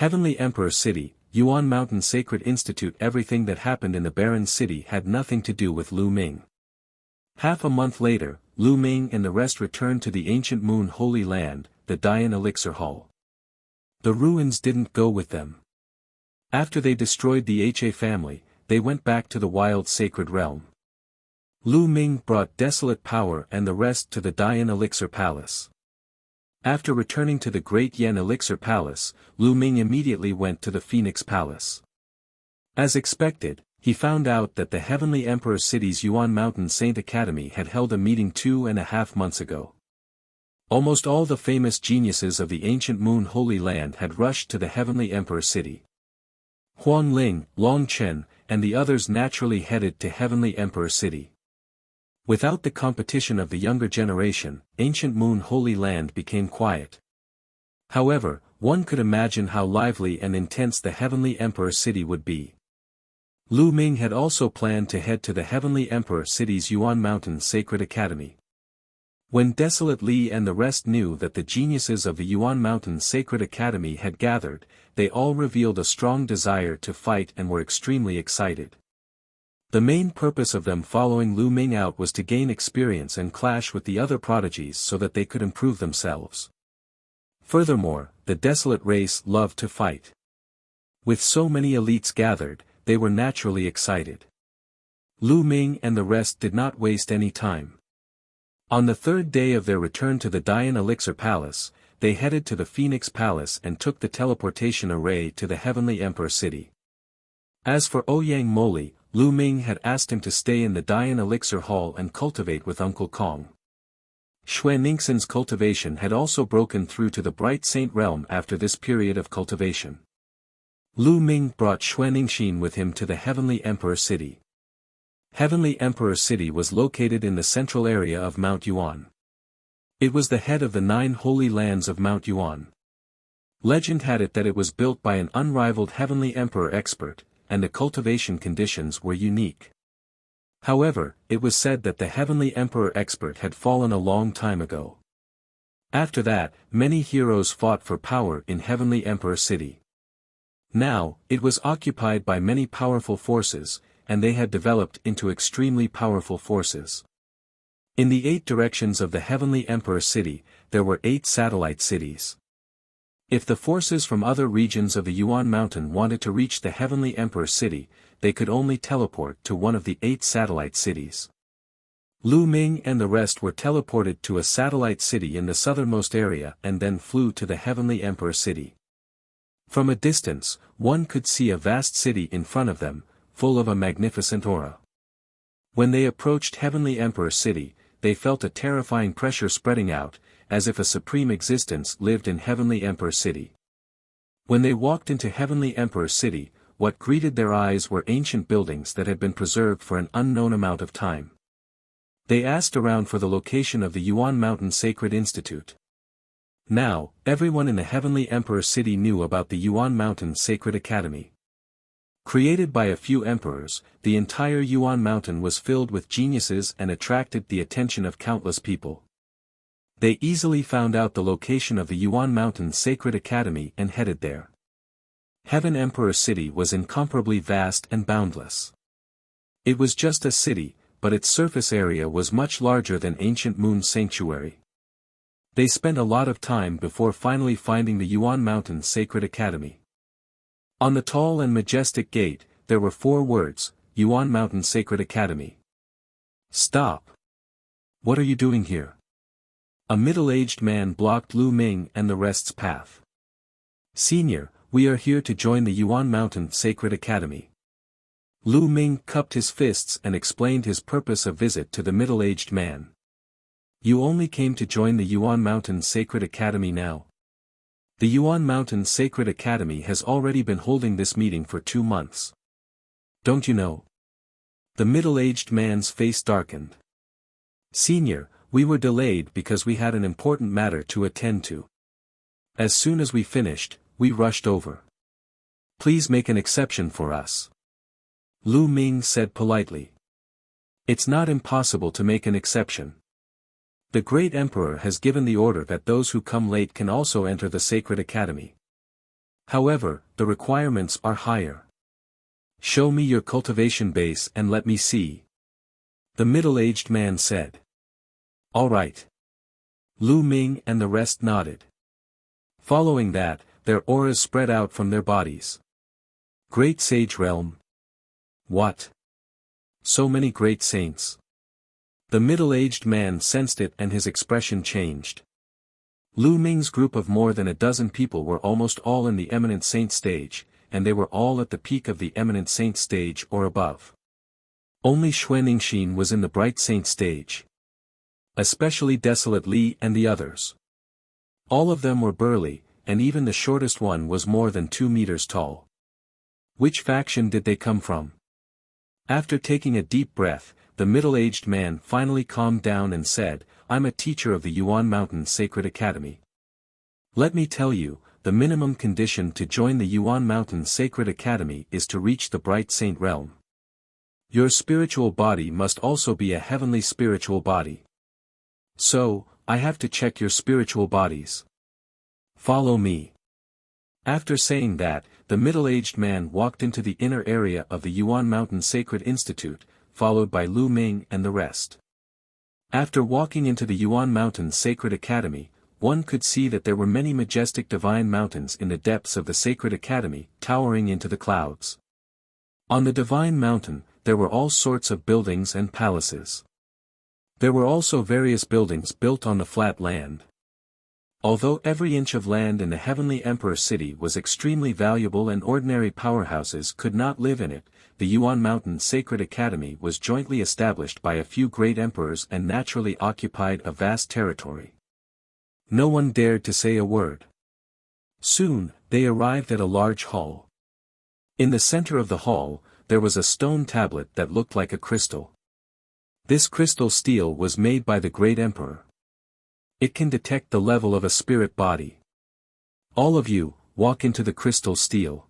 Heavenly Emperor City, Yuan Mountain Sacred Institute. Everything that happened in the barren city had nothing to do with Lu Ming. Half a month later, Lu Ming and the rest returned to the ancient Moon Holy Land, the Dian Elixir Hall. The ruins didn't go with them. After they destroyed the Ha family, they went back to the wild sacred realm. Lu Ming brought desolate power and the rest to the Dian Elixir Palace. After returning to the Great Yan Elixir Palace, Lu Ming immediately went to the Phoenix Palace. As expected, he found out that the Heavenly Emperor City's Yuan Mountain Saint Academy had held a meeting 2.5 months ago. Almost all the famous geniuses of the ancient Moon Holy Land had rushed to the Heavenly Emperor City. Huang Ling, Long Chen, and the others naturally headed to Heavenly Emperor City. Without the competition of the younger generation, ancient Moon Holy Land became quiet. However, one could imagine how lively and intense the Heavenly Emperor City would be. Lu Ming had also planned to head to the Heavenly Emperor City's Yuan Mountain Sacred Academy. When Desolate Li and the rest knew that the geniuses of the Yuan Mountain Sacred Academy had gathered, they all revealed a strong desire to fight and were extremely excited. The main purpose of them following Lu Ming out was to gain experience and clash with the other prodigies so that they could improve themselves. Furthermore, the Desolate race loved to fight. With so many elites gathered, they were naturally excited. Lu Ming and the rest did not waste any time. On the third day of their return to the Dian Elixir Palace, they headed to the Phoenix Palace and took the teleportation array to the Heavenly Emperor City. As for Ouyang Moli, Lu Ming had asked him to stay in the Dian Elixir Hall and cultivate with Uncle Kong. Xue Ningxin's cultivation had also broken through to the Bright Saint Realm after this period of cultivation. Lu Ming brought Xue Ningxin with him to the Heavenly Emperor City. Heavenly Emperor City was located in the central area of Mount Yuan. It was the head of the 9 holy lands of Mount Yuan. Legend had it that it was built by an unrivaled Heavenly Emperor expert, and the cultivation conditions were unique. However, it was said that the Heavenly Emperor expert had fallen a long time ago. After that, many heroes fought for power in Heavenly Emperor City. Now, it was occupied by many powerful forces, and they had developed into extremely powerful forces. In the 8 directions of the Heavenly Emperor City, there were 8 satellite cities. If the forces from other regions of the Yuan Mountain wanted to reach the Heavenly Emperor City, they could only teleport to one of the 8 satellite cities. Lu Ming and the rest were teleported to a satellite city in the southernmost area and then flew to the Heavenly Emperor City. From a distance, one could see a vast city in front of them, full of a magnificent aura. When they approached Heavenly Emperor City, they felt a terrifying pressure spreading out, as if a supreme existence lived in Heavenly Emperor City. When they walked into Heavenly Emperor City, what greeted their eyes were ancient buildings that had been preserved for an unknown amount of time. They asked around for the location of the Yuan Mountain Sacred Institute. Now, everyone in the Heavenly Emperor City knew about the Yuan Mountain Sacred Academy. Created by a few emperors, the entire Yuan Mountain was filled with geniuses and attracted the attention of countless people. They easily found out the location of the Yuan Mountain Sacred Academy and headed there. Heaven Emperor City was incomparably vast and boundless. It was just a city, but its surface area was much larger than Ancient Moon Sanctuary. They spent a lot of time before finally finding the Yuan Mountain Sacred Academy. On the tall and majestic gate, there were 4 words, Yuan Mountain Sacred Academy. Stop! What are you doing here? A middle-aged man blocked Lu Ming and the rest's path. Senior, we are here to join the Yuan Mountain Sacred Academy. Lu Ming cupped his fists and explained his purpose of visit to the middle-aged man. You only came to join the Yuan Mountain Sacred Academy now? The Yuan Mountain Sacred Academy has already been holding this meeting for 2 months. Don't you know? The middle-aged man's face darkened. Senior, we were delayed because we had an important matter to attend to. As soon as we finished, we rushed over. Please make an exception for us. Lu Ming said politely. It's not impossible to make an exception. The Great Emperor has given the order that those who come late can also enter the Sacred Academy. However, the requirements are higher. Show me your cultivation base and let me see. The middle-aged man said. All right. Lu Ming and the rest nodded. Following that, their auras spread out from their bodies. Great Sage Realm. What? So many great saints. The middle-aged man sensed it and his expression changed. Lu Ming's group of more than a dozen people were almost all in the eminent saint stage, and they were all at the peak of the eminent saint stage or above. Only Xuanixin was in the bright saint stage. Especially Desolate Li and the others. All of them were burly, and even the shortest one was more than 2 meters tall. Which faction did they come from? After taking a deep breath, the middle-aged man finally calmed down and said, I'm a teacher of the Yuan Mountain Sacred Academy. Let me tell you, the minimum condition to join the Yuan Mountain Sacred Academy is to reach the Bright Saint Realm. Your spiritual body must also be a heavenly spiritual body. So, I have to check your spiritual bodies. Follow me. After saying that, the middle-aged man walked into the inner area of the Yuan Mountain Sacred Institute, followed by Lu Ming and the rest. After walking into the Yuan Mountain Sacred Academy, one could see that there were many majestic divine mountains in the depths of the Sacred Academy, towering into the clouds. On the divine mountain, there were all sorts of buildings and palaces. There were also various buildings built on the flat land. Although every inch of land in the Heavenly Emperor City was extremely valuable and ordinary powerhouses could not live in it, the Yuan Mountain Sacred Academy was jointly established by a few great emperors and naturally occupied a vast territory. No one dared to say a word. Soon, they arrived at a large hall. In the center of the hall, there was a stone tablet that looked like a crystal. This crystal steel was made by the great emperor. It can detect the level of a spirit body. All of you, walk into the crystal steel.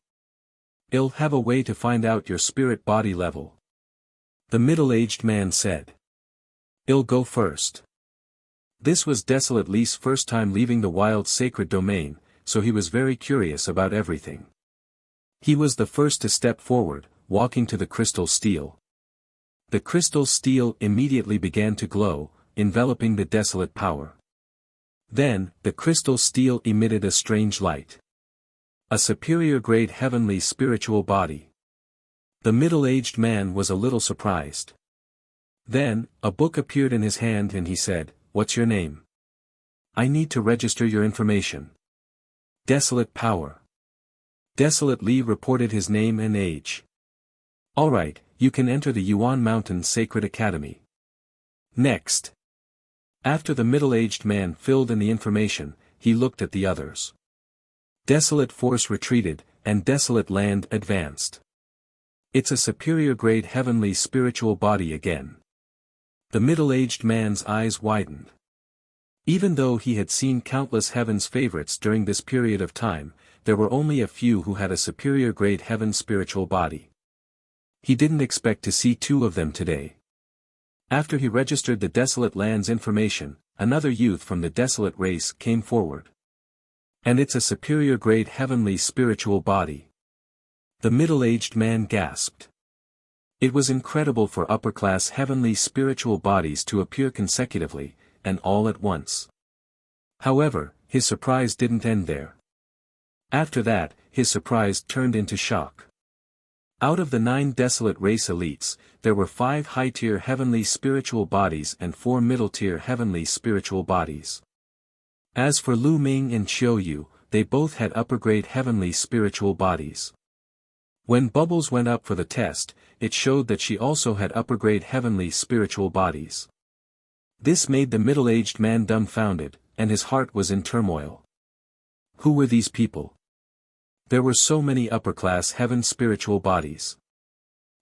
I'll have a way to find out your spirit body level. The middle-aged man said. I'll go first. This was Desolate Li's first time leaving the wild sacred domain, so he was very curious about everything. He was the first to step forward, walking to the crystal steel. The crystal steel immediately began to glow, enveloping the desolate power. Then, the crystal steel emitted a strange light. A superior grade heavenly spiritual body. The middle-aged man was a little surprised. Then, a book appeared in his hand and he said, What's your name? I need to register your information. Desolate Power. Desolate Li reported his name and age. Alright, you can enter the Yuan Mountain Sacred Academy. Next. After the middle-aged man filled in the information, he looked at the others. Desolate Force retreated, and Desolate Land advanced. It's a superior grade heavenly spiritual body again. The middle-aged man's eyes widened. Even though he had seen countless heaven's favorites during this period of time, there were only a few who had a superior grade heaven spiritual body. He didn't expect to see 2 of them today. After he registered the Desolate Land's information, another youth from the Desolate race came forward. And it's a superior grade heavenly spiritual body. The middle-aged man gasped. It was incredible for upper-class heavenly spiritual bodies to appear consecutively, and all at once. However, his surprise didn't end there. After that, his surprise turned into shock. Out of the 9 Desolate race elites, there were 5 high-tier heavenly spiritual bodies and 4 middle-tier heavenly spiritual bodies. As for Lu Ming and Qiu Yue, they both had upper-grade heavenly spiritual bodies. When Bubbles went up for the test, it showed that she also had upper-grade heavenly spiritual bodies. This made the middle-aged man dumbfounded, and his heart was in turmoil. Who were these people? There were so many upper-class heaven spiritual bodies.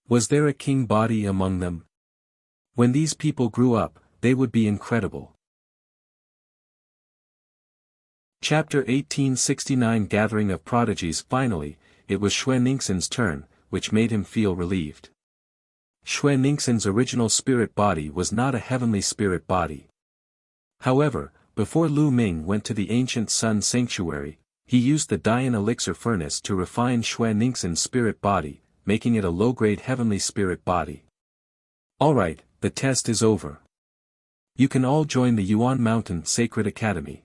Was there a king body among them? When these people grew up, they would be incredible. Chapter 1869 Gathering of Prodigies. Finally, it was Xuanixin's turn, which made him feel relieved. Xuanixin's original spirit body was not a heavenly spirit body. However, before Lu Ming went to the ancient sun sanctuary, he used the Dian elixir furnace to refine Xue Ningxin's spirit body, making it a low-grade heavenly spirit body. Alright, the test is over. You can all join the Yuan Mountain Sacred Academy.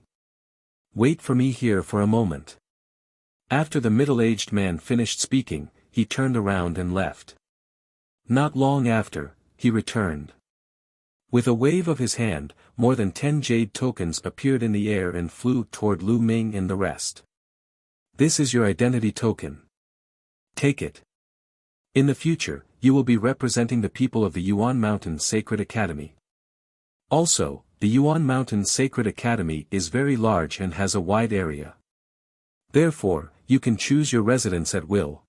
Wait for me here for a moment. After the middle-aged man finished speaking, he turned around and left. Not long after, he returned. With a wave of his hand, more than 10 jade tokens appeared in the air and flew toward Lu Ming and the rest. This is your identity token. Take it. In the future, you will be representing the people of the Yuan Mountain Sacred Academy. Also, the Yuan Mountain Sacred Academy is very large and has a wide area. Therefore, you can choose your residence at will.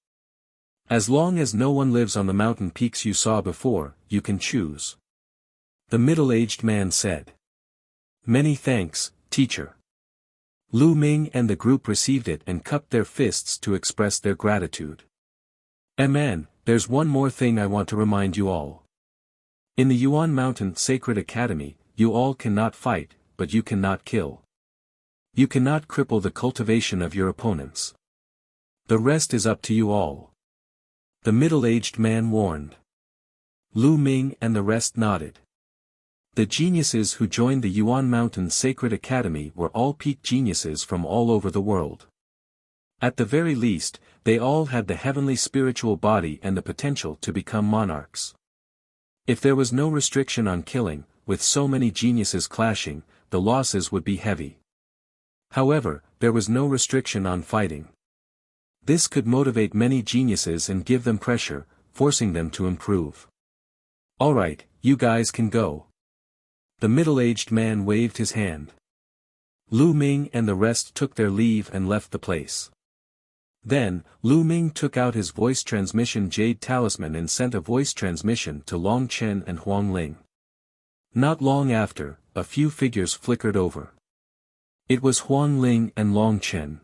As long as no one lives on the mountain peaks you saw before, you can choose. The middle-aged man said. Many thanks, teacher. Lu Ming and the group received it and cupped their fists to express their gratitude. Man, there's one more thing I want to remind you all. In the Yuan Mountain Sacred Academy, you all cannot fight, but you cannot kill. You cannot cripple the cultivation of your opponents. The rest is up to you all. The middle-aged man warned. Lu Ming and the rest nodded. The geniuses who joined the Yuan Mountain Sacred Academy were all peak geniuses from all over the world. At the very least, they all had the heavenly spiritual body and the potential to become monarchs. If there was no restriction on killing, with so many geniuses clashing, the losses would be heavy. However, there was no restriction on fighting. This could motivate many geniuses and give them pressure, forcing them to improve. Alright, you guys can go. The middle-aged man waved his hand. Lu Ming and the rest took their leave and left the place. Then, Lu Ming took out his voice transmission jade talisman and sent a voice transmission to Long Chen and Huang Ling. Not long after, a few figures flickered over. It was Huang Ling and Long Chen.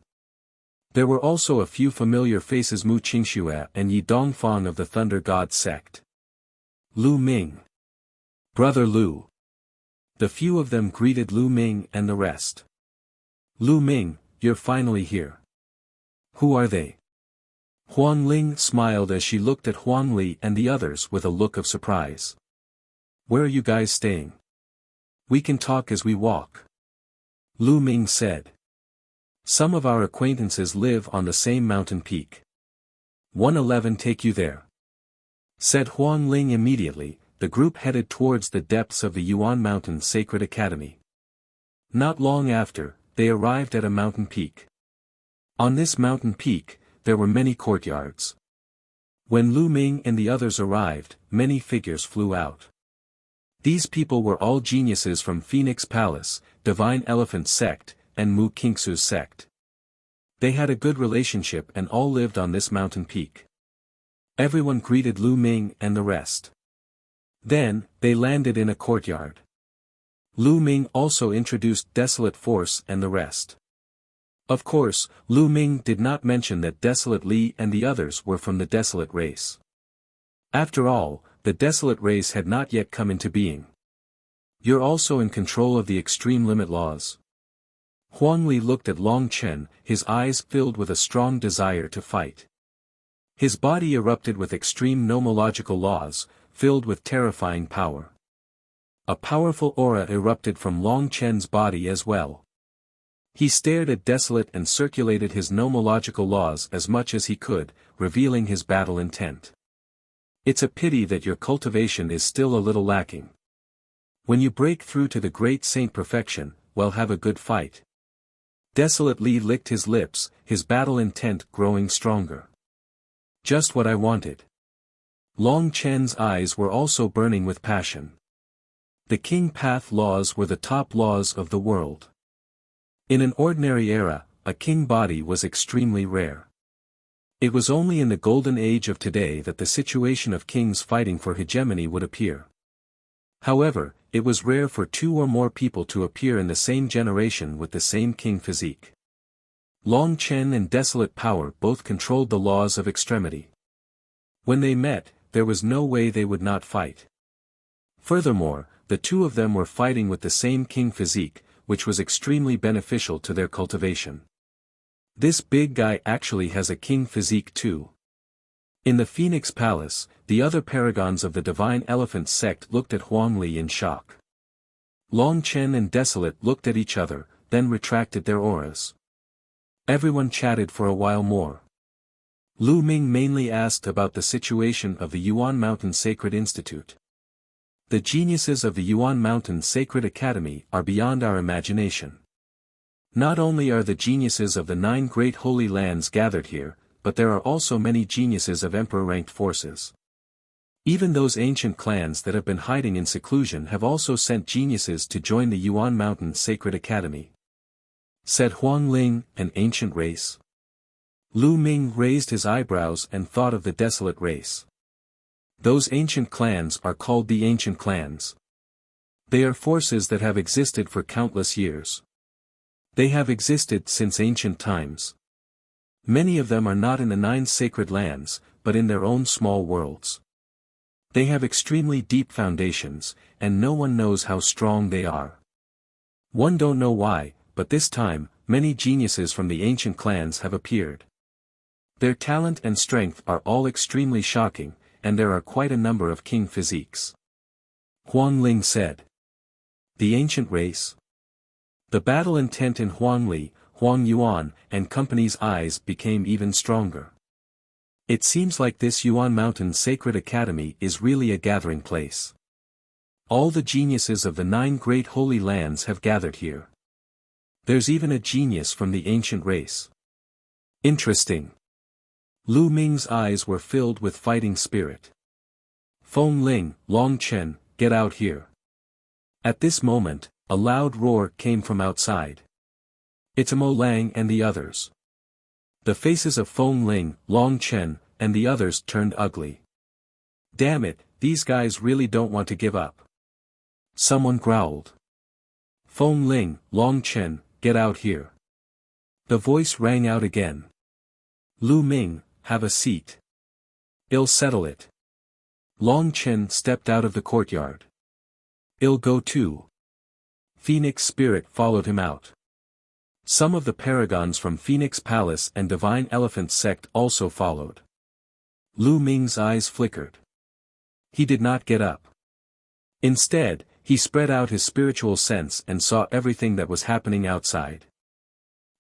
There were also a few familiar faces, Mu Qingxue and Yi Dongfang of the Thunder God sect. Lu Ming. Brother Lu. The few of them greeted Lu Ming and the rest. Lu Ming, you're finally here. Who are they? Huang Ling smiled as she looked at Huang Li and the others with a look of surprise. Where are you guys staying? We can talk as we walk. Lu Ming said. Some of our acquaintances live on the same mountain peak. 111 take you there. Said Huang Ling immediately. The group headed towards the depths of the Yuan Mountain Sacred Academy. Not long after, they arrived at a mountain peak. On this mountain peak, there were many courtyards. When Lu Ming and the others arrived, many figures flew out. These people were all geniuses from Phoenix Palace, Divine Elephant Sect, and Mu Qingxu's sect. They had a good relationship and all lived on this mountain peak. Everyone greeted Lu Ming and the rest. Then, they landed in a courtyard. Lu Ming also introduced Desolate Force and the rest. Of course, Lu Ming did not mention that Desolate Li and the others were from the Desolate race. After all, the Desolate race had not yet come into being. You're also in control of the extreme limit laws. Huang Li looked at Long Chen, his eyes filled with a strong desire to fight. His body erupted with extreme nomological laws, filled with terrifying power. A powerful aura erupted from Long Chen's body as well. He stared at Desolate and circulated his nomological laws as much as he could, revealing his battle intent. It's a pity that your cultivation is still a little lacking. When you break through to the great saint perfection, well, have a good fight. Desolate Li licked his lips, his battle intent growing stronger. Just what I wanted. Long Chen's eyes were also burning with passion. The King Path laws were the top laws of the world. In an ordinary era, a king body was extremely rare. It was only in the golden age of today that the situation of kings fighting for hegemony would appear. However, it was rare for two or more people to appear in the same generation with the same king physique. Long Chen and Desolate Power both controlled the laws of extremity. When they met, there was no way they would not fight. Furthermore, the two of them were fighting with the same king physique, which was extremely beneficial to their cultivation. This big guy actually has a king physique too. In the Phoenix Palace, the other paragons of the Divine Elephant sect looked at Huang Li in shock. Long Chen and Desolate looked at each other, then retracted their auras. Everyone chatted for a while more. Lu Ming mainly asked about the situation of the Yuan Mountain Sacred Institute. The geniuses of the Yuan Mountain Sacred Academy are beyond our imagination. Not only are the geniuses of the 9 great holy lands gathered here, but there are also many geniuses of emperor-ranked forces. Even those ancient clans that have been hiding in seclusion have also sent geniuses to join the Yuan Mountain Sacred Academy. Said Huang Ling, an ancient race? Lu Ming raised his eyebrows and thought of the desolate race. Those ancient clans are called the ancient clans. They are forces that have existed for countless years. They have existed since ancient times. Many of them are not in the 9 sacred lands, but in their own small worlds. They have extremely deep foundations, and no one knows how strong they are. One don't know why, but this time, many geniuses from the ancient clans have appeared. Their talent and strength are all extremely shocking, and there are quite a number of king physiques. Huang Ling said. The ancient race? The battle intent in Huang Li, Huang Yuan, and company's eyes became even stronger. It seems like this Yuan Mountain Sacred Academy is really a gathering place. All the geniuses of the 9 great holy lands have gathered here. There's even a genius from the ancient race. Interesting. Lu Ming's eyes were filled with fighting spirit. Feng Ling, Long Chen, get out here. At this moment, a loud roar came from outside. It's Mo Lang and the others. The faces of Feng Ling, Long Chen, and the others turned ugly. Damn it, these guys really don't want to give up. Someone growled. Feng Ling, Long Chen, get out here. The voice rang out again. Lu Ming, have a seat. I'll settle it. Long Chen stepped out of the courtyard. I'll go too. Phoenix Spirit followed him out. Some of the paragons from Phoenix Palace and Divine Elephant sect also followed. Lu Ming's eyes flickered. He did not get up. Instead, he spread out his spiritual sense and saw everything that was happening outside.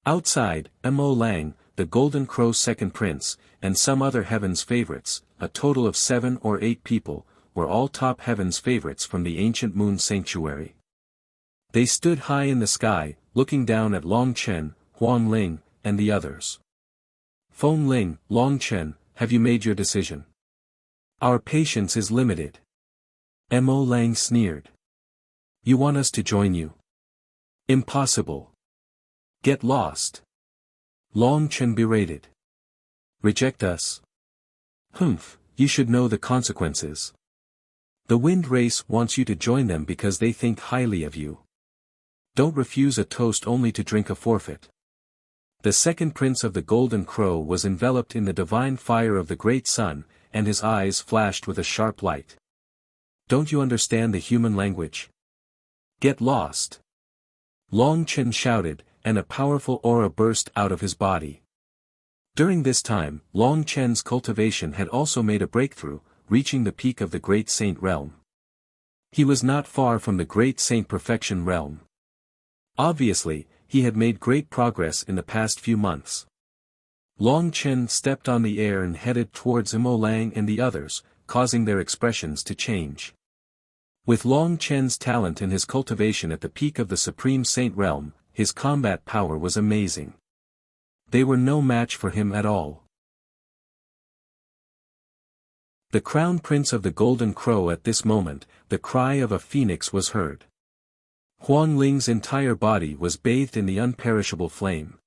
Outside, Mo Lang, the Golden Crow's second prince, and some other heaven's favorites, a total of 7 or 8 people, were all top heaven's favorites from the ancient moon sanctuary. They stood high in the sky, looking down at Long Chen, Huang Ling, and the others. Feng Ling, Long Chen, have you made your decision? Our patience is limited. Mo Lang sneered. You want us to join you? Impossible. Get lost. Long Chen berated. Reject us? Humph, you should know the consequences. The Wind Race wants you to join them because they think highly of you. Don't refuse a toast only to drink a forfeit. The second prince of the Golden Crow was enveloped in the divine fire of the great sun, and his eyes flashed with a sharp light. Don't you understand the human language? Get lost. Long Chen shouted, and a powerful aura burst out of his body. During this time, Long Chen's cultivation had also made a breakthrough, reaching the peak of the Great Saint realm. He was not far from the Great Saint Perfection realm. Obviously, he had made great progress in the past few months. Long Chen stepped on the air and headed towards Mo Lang and the others, causing their expressions to change. With Long Chen's talent and his cultivation at the peak of the Supreme Saint realm, his combat power was amazing. They were no match for him at all. The Crown Prince of the Golden Crow. At this moment, the cry of a phoenix was heard. Huang Ling's entire body was bathed in the unperishable flame.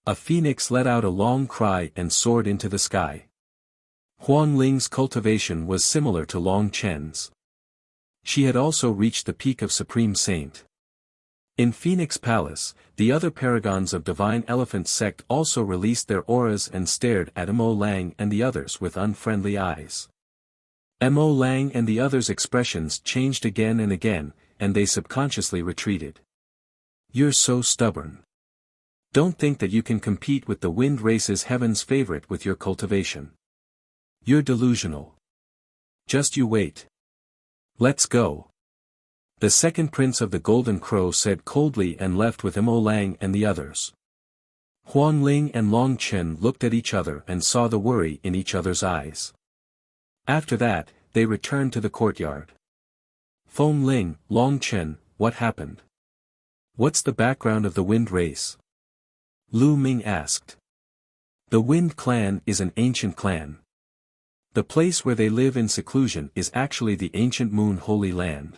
A phoenix let out a long cry and soared into the sky. Huang Ling's cultivation was similar to Long Chen's. She had also reached the peak of Supreme Saint. In Phoenix Palace, the other paragons of Divine Elephant sect also released their auras and stared at Mo Lang and the others with unfriendly eyes. Mo Lang and the others' expressions changed again and again, and they subconsciously retreated. You're so stubborn. Don't think that you can compete with the wind race's heaven's favorite with your cultivation. You're delusional. Just you wait. Let's go. The second prince of the Golden Crow said coldly and left with Immortal and the others. Huang Ling and Long Chen looked at each other and saw the worry in each other's eyes. After that, they returned to the courtyard. Feng Ling, Long Chen, what happened? What's the background of the wind race? Lu Ming asked. The Wind Clan is an ancient clan. The place where they live in seclusion is actually the ancient Moon Holy Land.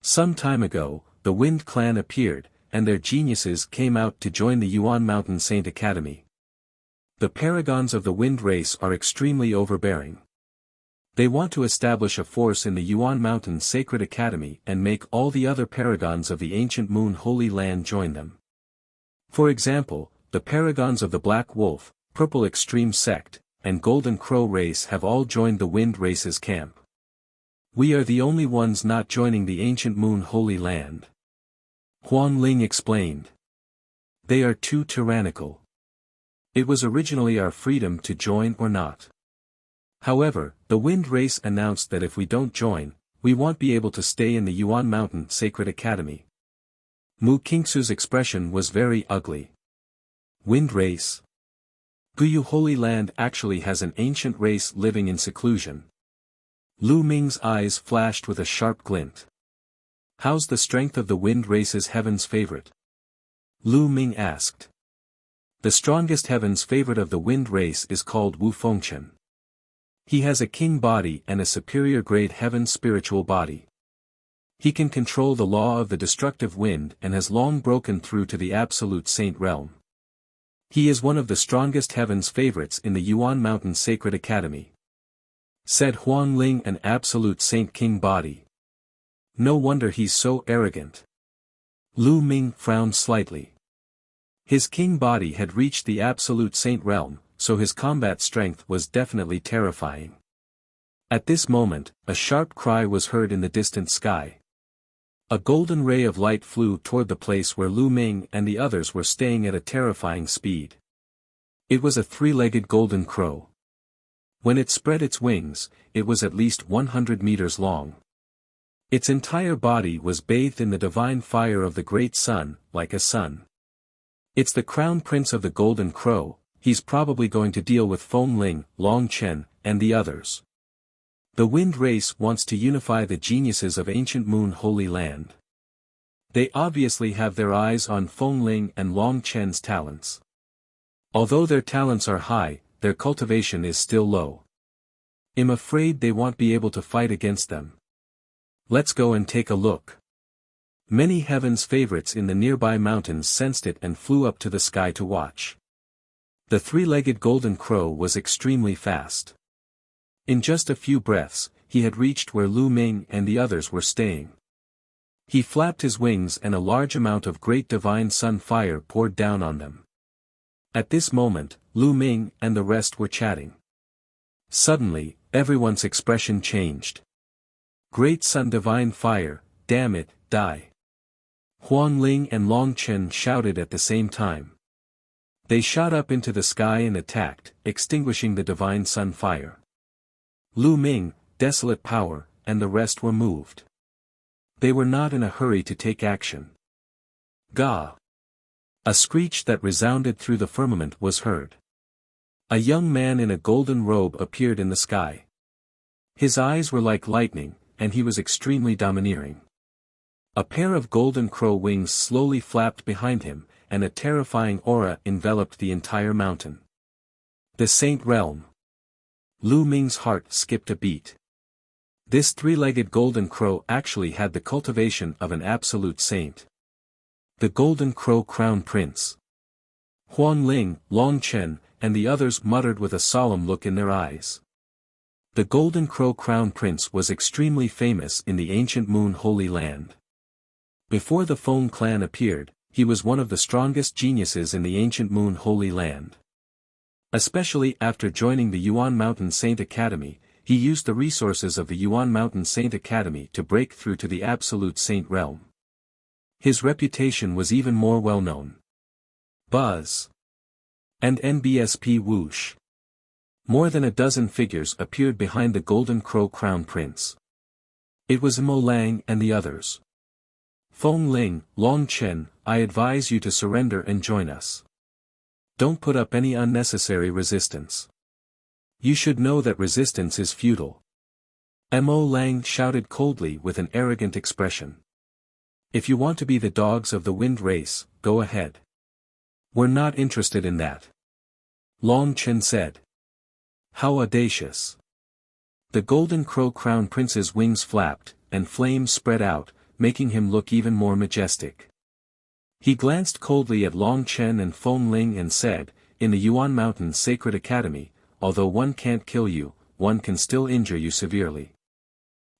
Some time ago, the Wind Clan appeared, and their geniuses came out to join the Yuan Mountain Saint Academy. The paragons of the wind race are extremely overbearing. They want to establish a force in the Yuan Mountain Sacred Academy and make all the other paragons of the ancient Moon Holy Land join them. For example, the paragons of the Black Wolf, Purple Extreme Sect, and Golden Crow race have all joined the Wind Race's camp. We are the only ones not joining the ancient Moon Holy Land. Huang Ling explained. They are too tyrannical. It was originally our freedom to join or not. However, the Wind Race announced that if we don't join, we won't be able to stay in the Yuan Mountain Sacred Academy. Mu Qingsu's expression was very ugly. Wind Race? Guyu Holy Land actually has an ancient race living in seclusion. Lu Ming's eyes flashed with a sharp glint. How's the strength of the Wind Race's heaven's favorite? Lu Ming asked. The strongest heaven's favorite of the Wind Race is called Wu Fengchen. He has a king body and a superior grade heaven spiritual body. He can control the law of the destructive wind and has long broken through to the absolute saint realm. He is one of the strongest heaven's favorites in the Yuan Mountain Sacred Academy. Said Huang Ling, an absolute saint king body. No wonder he's so arrogant. Lu Ming frowned slightly. His king body had reached the absolute saint realm, so his combat strength was definitely terrifying. At this moment, a sharp cry was heard in the distant sky. A golden ray of light flew toward the place where Lu Ming and the others were staying at a terrifying speed. It was a three-legged golden crow. When it spread its wings, it was at least 100 meters long. Its entire body was bathed in the divine fire of the great sun, like a sun. It's the crown prince of the Golden Crow. He's probably going to deal with Feng Ling, Long Chen, and the others. The Wind Race wants to unify the geniuses of ancient Moon Holy Land. They obviously have their eyes on Feng Ling and Long Chen's talents. Although their talents are high, their cultivation is still low. I'm afraid they won't be able to fight against them. Let's go and take a look. Many heaven's favorites in the nearby mountains sensed it and flew up to the sky to watch. The three-legged golden crow was extremely fast. In just a few breaths, he had reached where Lu Ming and the others were staying. He flapped his wings and a large amount of great divine sun fire poured down on them. At this moment, Lu Ming and the rest were chatting. Suddenly, everyone's expression changed. Great sun divine fire, damn it, die. Huang Ling and Long Chen shouted at the same time. They shot up into the sky and attacked, extinguishing the divine sun fire. Lu Ming, desolate power, and the rest were moved. They were not in a hurry to take action. Gah! A screech that resounded through the firmament was heard. A young man in a golden robe appeared in the sky. His eyes were like lightning, and he was extremely domineering. A pair of golden crow wings slowly flapped behind him, and a terrifying aura enveloped the entire mountain. The Saint Realm. Lu Ming's heart skipped a beat. This three-legged golden crow actually had the cultivation of an absolute saint. The Golden Crow Crown Prince. Huang Ling, Long Chen, and the others muttered with a solemn look in their eyes. The Golden Crow Crown Prince was extremely famous in the ancient Moon Holy Land. Before the Feng clan appeared, he was one of the strongest geniuses in the ancient Moon Holy Land. Especially after joining the Yuan Mountain Saint Academy, he used the resources of the Yuan Mountain Saint Academy to break through to the absolute saint realm. His reputation was even more well known. Buzz. And NBSP whoosh. More than a dozen figures appeared behind the Golden Crow Crown Prince. It was Mo Lang and the others. Feng Ling, Long Chen, I advise you to surrender and join us. Don't put up any unnecessary resistance. You should know that resistance is futile. Mo Lang shouted coldly with an arrogant expression. If you want to be the dogs of the wind race, go ahead. We're not interested in that. Long Chen said. How audacious. The Golden Crow Crown Prince's wings flapped, and flames spread out, making him look even more majestic. He glanced coldly at Long Chen and Feng Ling and said, in the Yuan Mountain Sacred Academy, although one can't kill you, one can still injure you severely.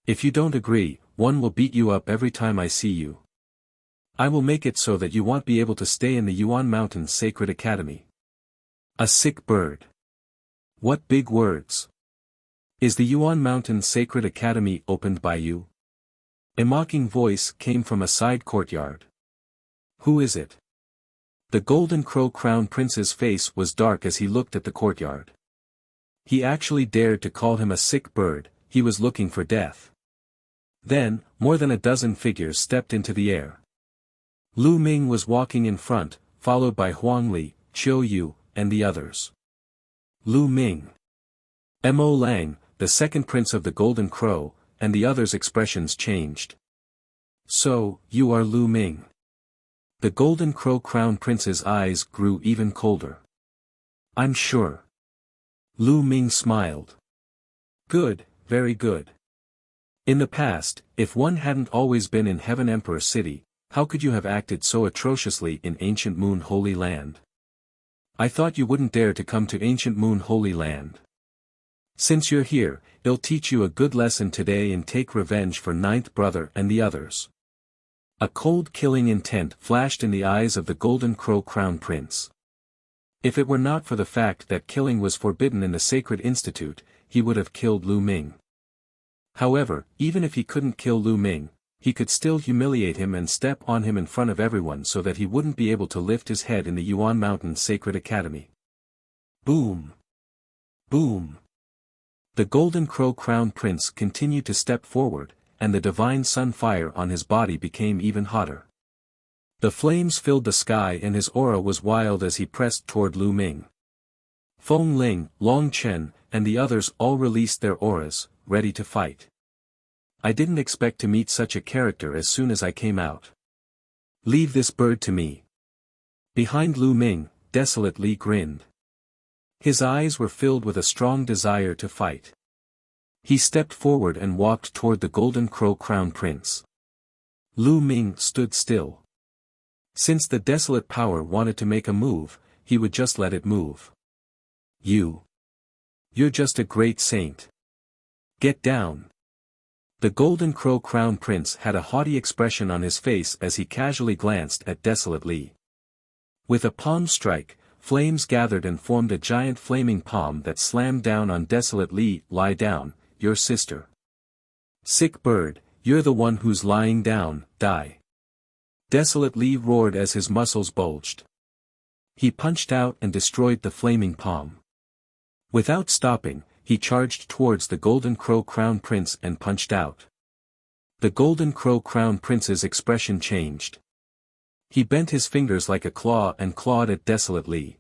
If you don't agree, one will beat you up every time I see you. I will make it so that you won't be able to stay in the Yuan Mountain Sacred Academy. A sick bird. What big words. Is the Yuan Mountain Sacred Academy opened by you? A mocking voice came from a side courtyard. Who is it? The Golden Crow Crown Prince's face was dark as he looked at the courtyard. He actually dared to call him a sick bird, he was looking for death. Then, more than a dozen figures stepped into the air. Lu Ming was walking in front, followed by Huang Li, Qiu Yue, and the others. Lu Ming. Mo Lang, the second prince of the Golden Crow, and the others' expressions changed. So, you are Lu Ming. The Golden Crow Crown Prince's eyes grew even colder. I'm sure. Lu Ming smiled. Good, very good. In the past, if one hadn't always been in Heaven Emperor City, how could you have acted so atrociously in Ancient Moon Holy Land? I thought you wouldn't dare to come to Ancient Moon Holy Land. Since you're here, I'll teach you a good lesson today and take revenge for Ninth Brother and the others. A cold killing intent flashed in the eyes of the Golden Crow Crown Prince. If it were not for the fact that killing was forbidden in the Sacred Institute, he would have killed Lu Ming. However, even if he couldn't kill Lu Ming, he could still humiliate him and step on him in front of everyone so that he wouldn't be able to lift his head in the Yuan Mountain Sacred Academy. Boom! Boom! The Golden Crow Crown Prince continued to step forward, and the divine sun fire on his body became even hotter. The flames filled the sky and his aura was wild as he pressed toward Lu Ming. Feng Ling, Long Chen, and the others all released their auras, ready to fight. I didn't expect to meet such a character as soon as I came out. Leave this bird to me. Behind Lu Ming, Desolate Li grinned. His eyes were filled with a strong desire to fight. He stepped forward and walked toward the Golden Crow Crown Prince. Lu Ming stood still. Since the Desolate Power wanted to make a move, he would just let it move. You're just a great saint. Get down. The Golden Crow Crown Prince had a haughty expression on his face as he casually glanced at Desolate Li. With a palm strike, flames gathered and formed a giant flaming palm that slammed down on Desolate Li. Lie down, your sister. Sick bird, you're the one who's lying down, die. Desolate Li roared as his muscles bulged. He punched out and destroyed the flaming palm. Without stopping, he charged towards the Golden Crow Crown Prince and punched out. The Golden Crow Crown Prince's expression changed. He bent his fingers like a claw and clawed at Desolate Li.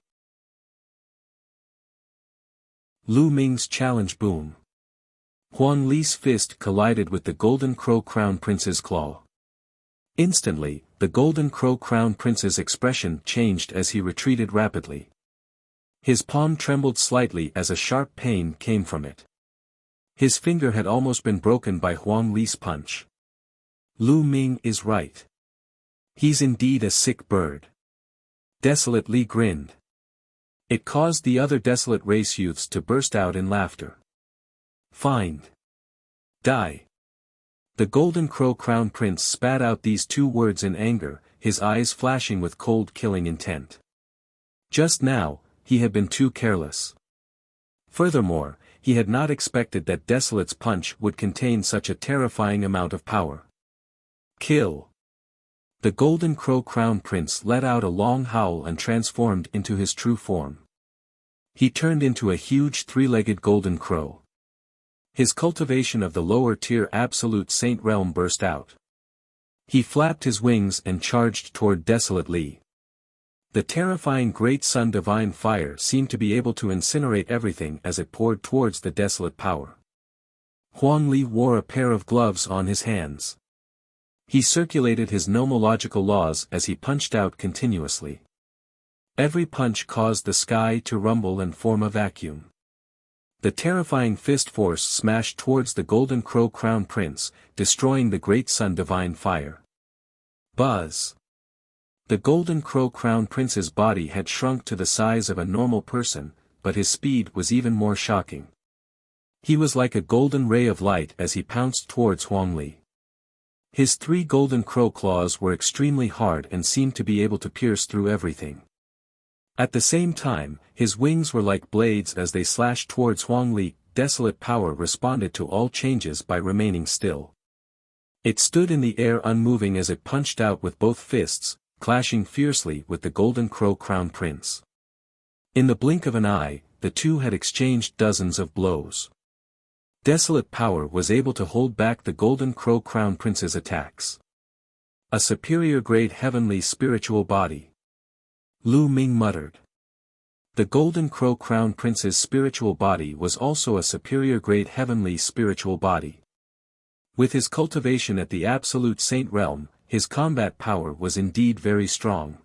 Lu Ming's challenge boom. Huang Li's fist collided with the Golden Crow Crown Prince's claw. Instantly, the Golden Crow Crown Prince's expression changed as he retreated rapidly. His palm trembled slightly as a sharp pain came from it. His finger had almost been broken by Huang Li's punch. Lu Ming is right. He's indeed a sick bird. Desolate Li grinned. It caused the other Desolate race youths to burst out in laughter. Fiend. Die. The Golden Crow Crown Prince spat out these two words in anger, his eyes flashing with cold killing intent. Just now, he had been too careless. Furthermore, he had not expected that Desolate's punch would contain such a terrifying amount of power. Kill. The Golden Crow Crown Prince let out a long howl and transformed into his true form. He turned into a huge three-legged golden crow. His cultivation of the lower-tier Absolute Saint realm burst out. He flapped his wings and charged toward Desolate Li. The terrifying Great Sun Divine Fire seemed to be able to incinerate everything as it poured towards the Desolate Power. Huang Li wore a pair of gloves on his hands. He circulated his nomological laws as he punched out continuously. Every punch caused the sky to rumble and form a vacuum. The terrifying fist force smashed towards the Golden Crow Crown Prince, destroying the Great Sun Divine Fire. Buzz! The Golden Crow Crown Prince's body had shrunk to the size of a normal person, but his speed was even more shocking. He was like a golden ray of light as he pounced towards Huang Li. His 3 golden crow claws were extremely hard and seemed to be able to pierce through everything. At the same time, his wings were like blades as they slashed towards Huang Li. Desolate Power responded to all changes by remaining still. It stood in the air unmoving as it punched out with both fists, clashing fiercely with the Golden Crow Crown Prince. In the blink of an eye, the two had exchanged dozens of blows. Desolate Power was able to hold back the Golden Crow Crown Prince's attacks. A superior grade heavenly spiritual body. Lu Ming muttered. The Golden Crow Crown Prince's spiritual body was also a superior grade heavenly spiritual body. With his cultivation at the Absolute Saint realm, his combat power was indeed very strong.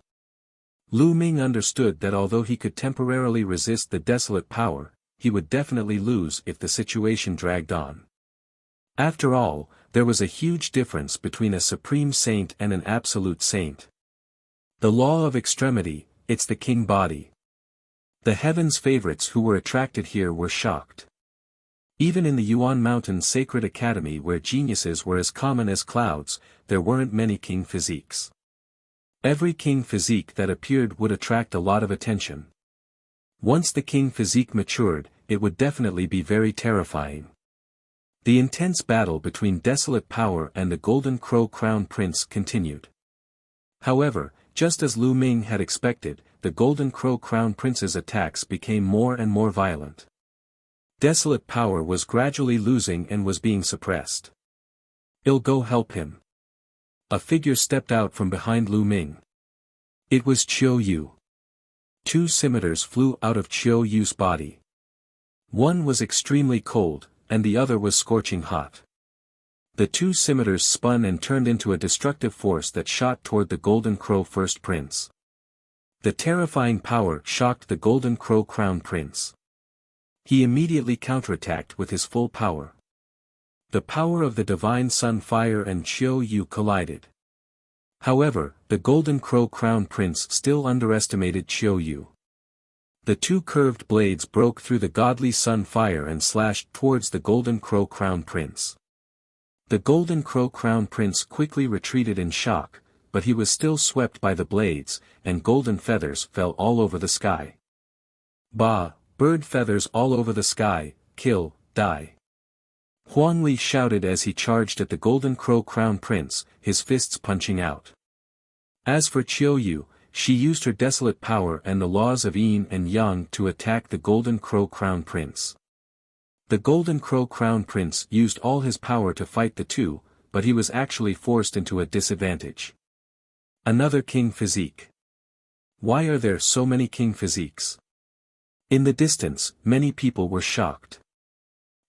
Lu Ming understood that although he could temporarily resist the Desolate Power, he would definitely lose if the situation dragged on. After all, there was a huge difference between a Supreme Saint and an Absolute Saint. The law of extremity, it's the king body. The heavens' favorites who were attracted here were shocked. Even in the Yuan Mountain Sacred Academy where geniuses were as common as clouds, there weren't many king physiques. Every king physique that appeared would attract a lot of attention. Once the king physique matured, it would definitely be very terrifying. The intense battle between Desolate Power and the Golden Crow Crown Prince continued. However, just as Lu Ming had expected, the Golden Crow Crown Prince's attacks became more and more violent. Desolate Power was gradually losing and was being suppressed. "I'll go help him." A figure stepped out from behind Lu Ming. It was Qiu Yue. 2 scimitars flew out of Qiu Yue's body. One was extremely cold, and the other was scorching hot. The 2 scimitars spun and turned into a destructive force that shot toward the Golden Crow First Prince. The terrifying power shocked the Golden Crow Crown Prince. He immediately counterattacked with his full power. The power of the Divine Sun Fire and Qiu Yue collided. However, the Golden Crow Crown Prince still underestimated Qiu Yue. The 2 curved blades broke through the godly Sun Fire and slashed towards the Golden Crow Crown Prince. The Golden Crow Crown Prince quickly retreated in shock, but he was still swept by the blades, and golden feathers fell all over the sky. "Bah, bird feathers all over the sky, kill, die." Huang Li shouted as he charged at the Golden Crow Crown Prince, his fists punching out. As for Qiu Yue, she used her Desolate Power and the laws of Yin and Yang to attack the Golden Crow Crown Prince. The Golden Crow Crown Prince used all his power to fight the two, but he was actually forced into a disadvantage. Another king physique. Why are there so many king physiques? In the distance, many people were shocked.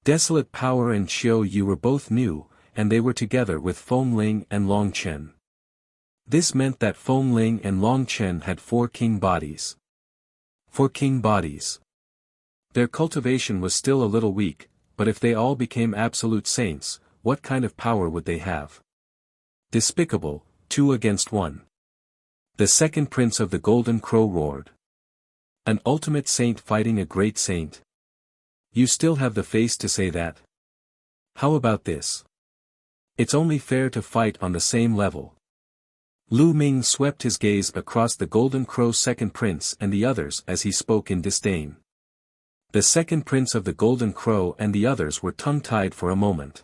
Desolate Power and Qiu Yue were both new, and they were together with Feng Ling and Long Chen. This meant that Feng Ling and Long Chen had 4 king bodies. 4 king bodies. Their cultivation was still a little weak, but if they all became absolute saints, what kind of power would they have? Despicable, 2 against 1. The second prince of the Golden Crow roared. An ultimate saint fighting a great saint. You still have the face to say that? How about this? It's only fair to fight on the same level. Lu Ming swept his gaze across the Golden Crow second prince and the others as he spoke in disdain. The second prince of the Golden Crow and the others were tongue-tied for a moment.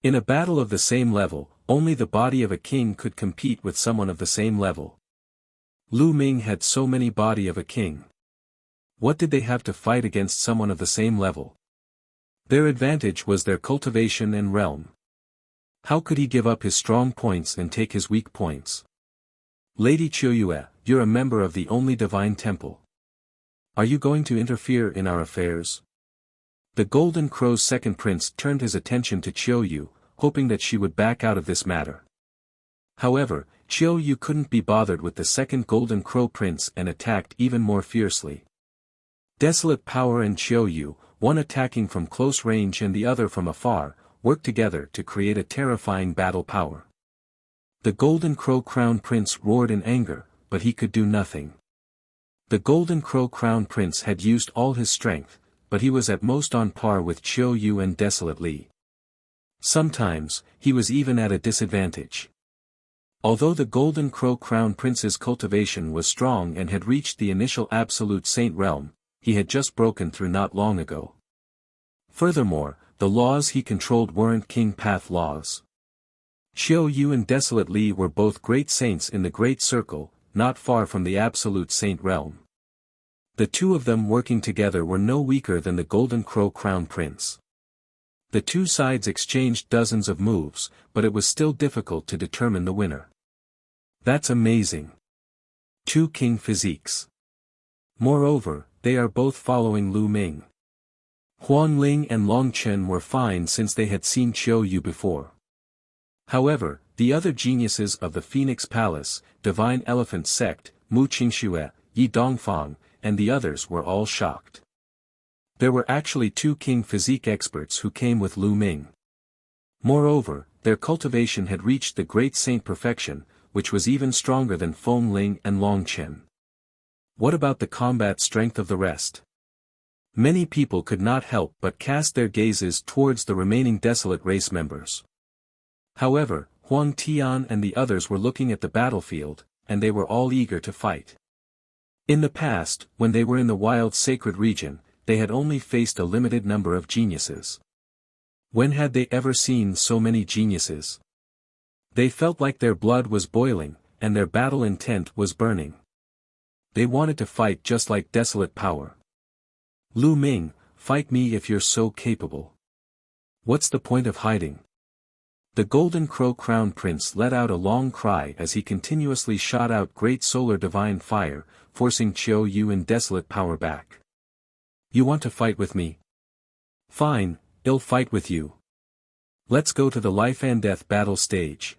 In a battle of the same level, Only the body of a king could compete with someone of the same level. Lu Ming had so many body of a king. What did they have to fight against someone of the same level? Their advantage was their cultivation and realm. How could he give up his strong points and take his weak points? Lady Qiu Yue, you're a member of the only divine temple. Are you going to interfere in our affairs? The Golden Crow's second prince turned his attention to Qiu Yue, hoping that she would back out of this matter. However, Qiu Yue couldn't be bothered with the second Golden Crow prince and attacked even more fiercely. Desolate Power and Qiu Yue, one attacking from close range and the other from afar, worked together to create a terrifying battle power. The Golden Crow Crown Prince roared in anger, but he could do nothing. The Golden Crow Crown Prince had used all his strength, but he was at most on par with Qiu Yue and Desolate Li. Sometimes, he was even at a disadvantage. Although the Golden Crow Crown Prince's cultivation was strong and had reached the initial Absolute Saint realm, he had just broken through not long ago. Furthermore, the laws he controlled weren't King Path laws. Qiu Yue and Desolate Li were both great saints in the Great Circle, not far from the Absolute Saint realm. The two of them working together were no weaker than the Golden Crow Crown Prince. The two sides exchanged dozens of moves, but it was still difficult to determine the winner. That's amazing. Two king physiques. Moreover, they are both following Lu Ming. Huang Ling and Long Chen were fine since they had seen Qiu Yue before. However, the other geniuses of the Phoenix Palace, Divine Elephant Sect, Mu Qingxue, Yi Dongfang, and the others were all shocked. There were actually two king physique experts who came with Lu Ming. Moreover, their cultivation had reached the great saint perfection, which was even stronger than Feng Ling and Long Chen. What about the combat strength of the rest? Many people could not help but cast their gazes towards the remaining Desolate race members. However, Huang Tian and the others were looking at the battlefield, and they were all eager to fight. In the past, when they were in the wild sacred region, they had only faced a limited number of geniuses. When had they ever seen so many geniuses? They felt like their blood was boiling, and their battle intent was burning. They wanted to fight just like Desolate Power. Lu Ming, fight me if you're so capable. What's the point of hiding? The Golden Crow Crown Prince let out a long cry as he continuously shot out great solar divine fire, forcing Qiu Yue and Desolate Power back. You want to fight with me? Fine, I'll fight with you. Let's go to the life and death battle stage.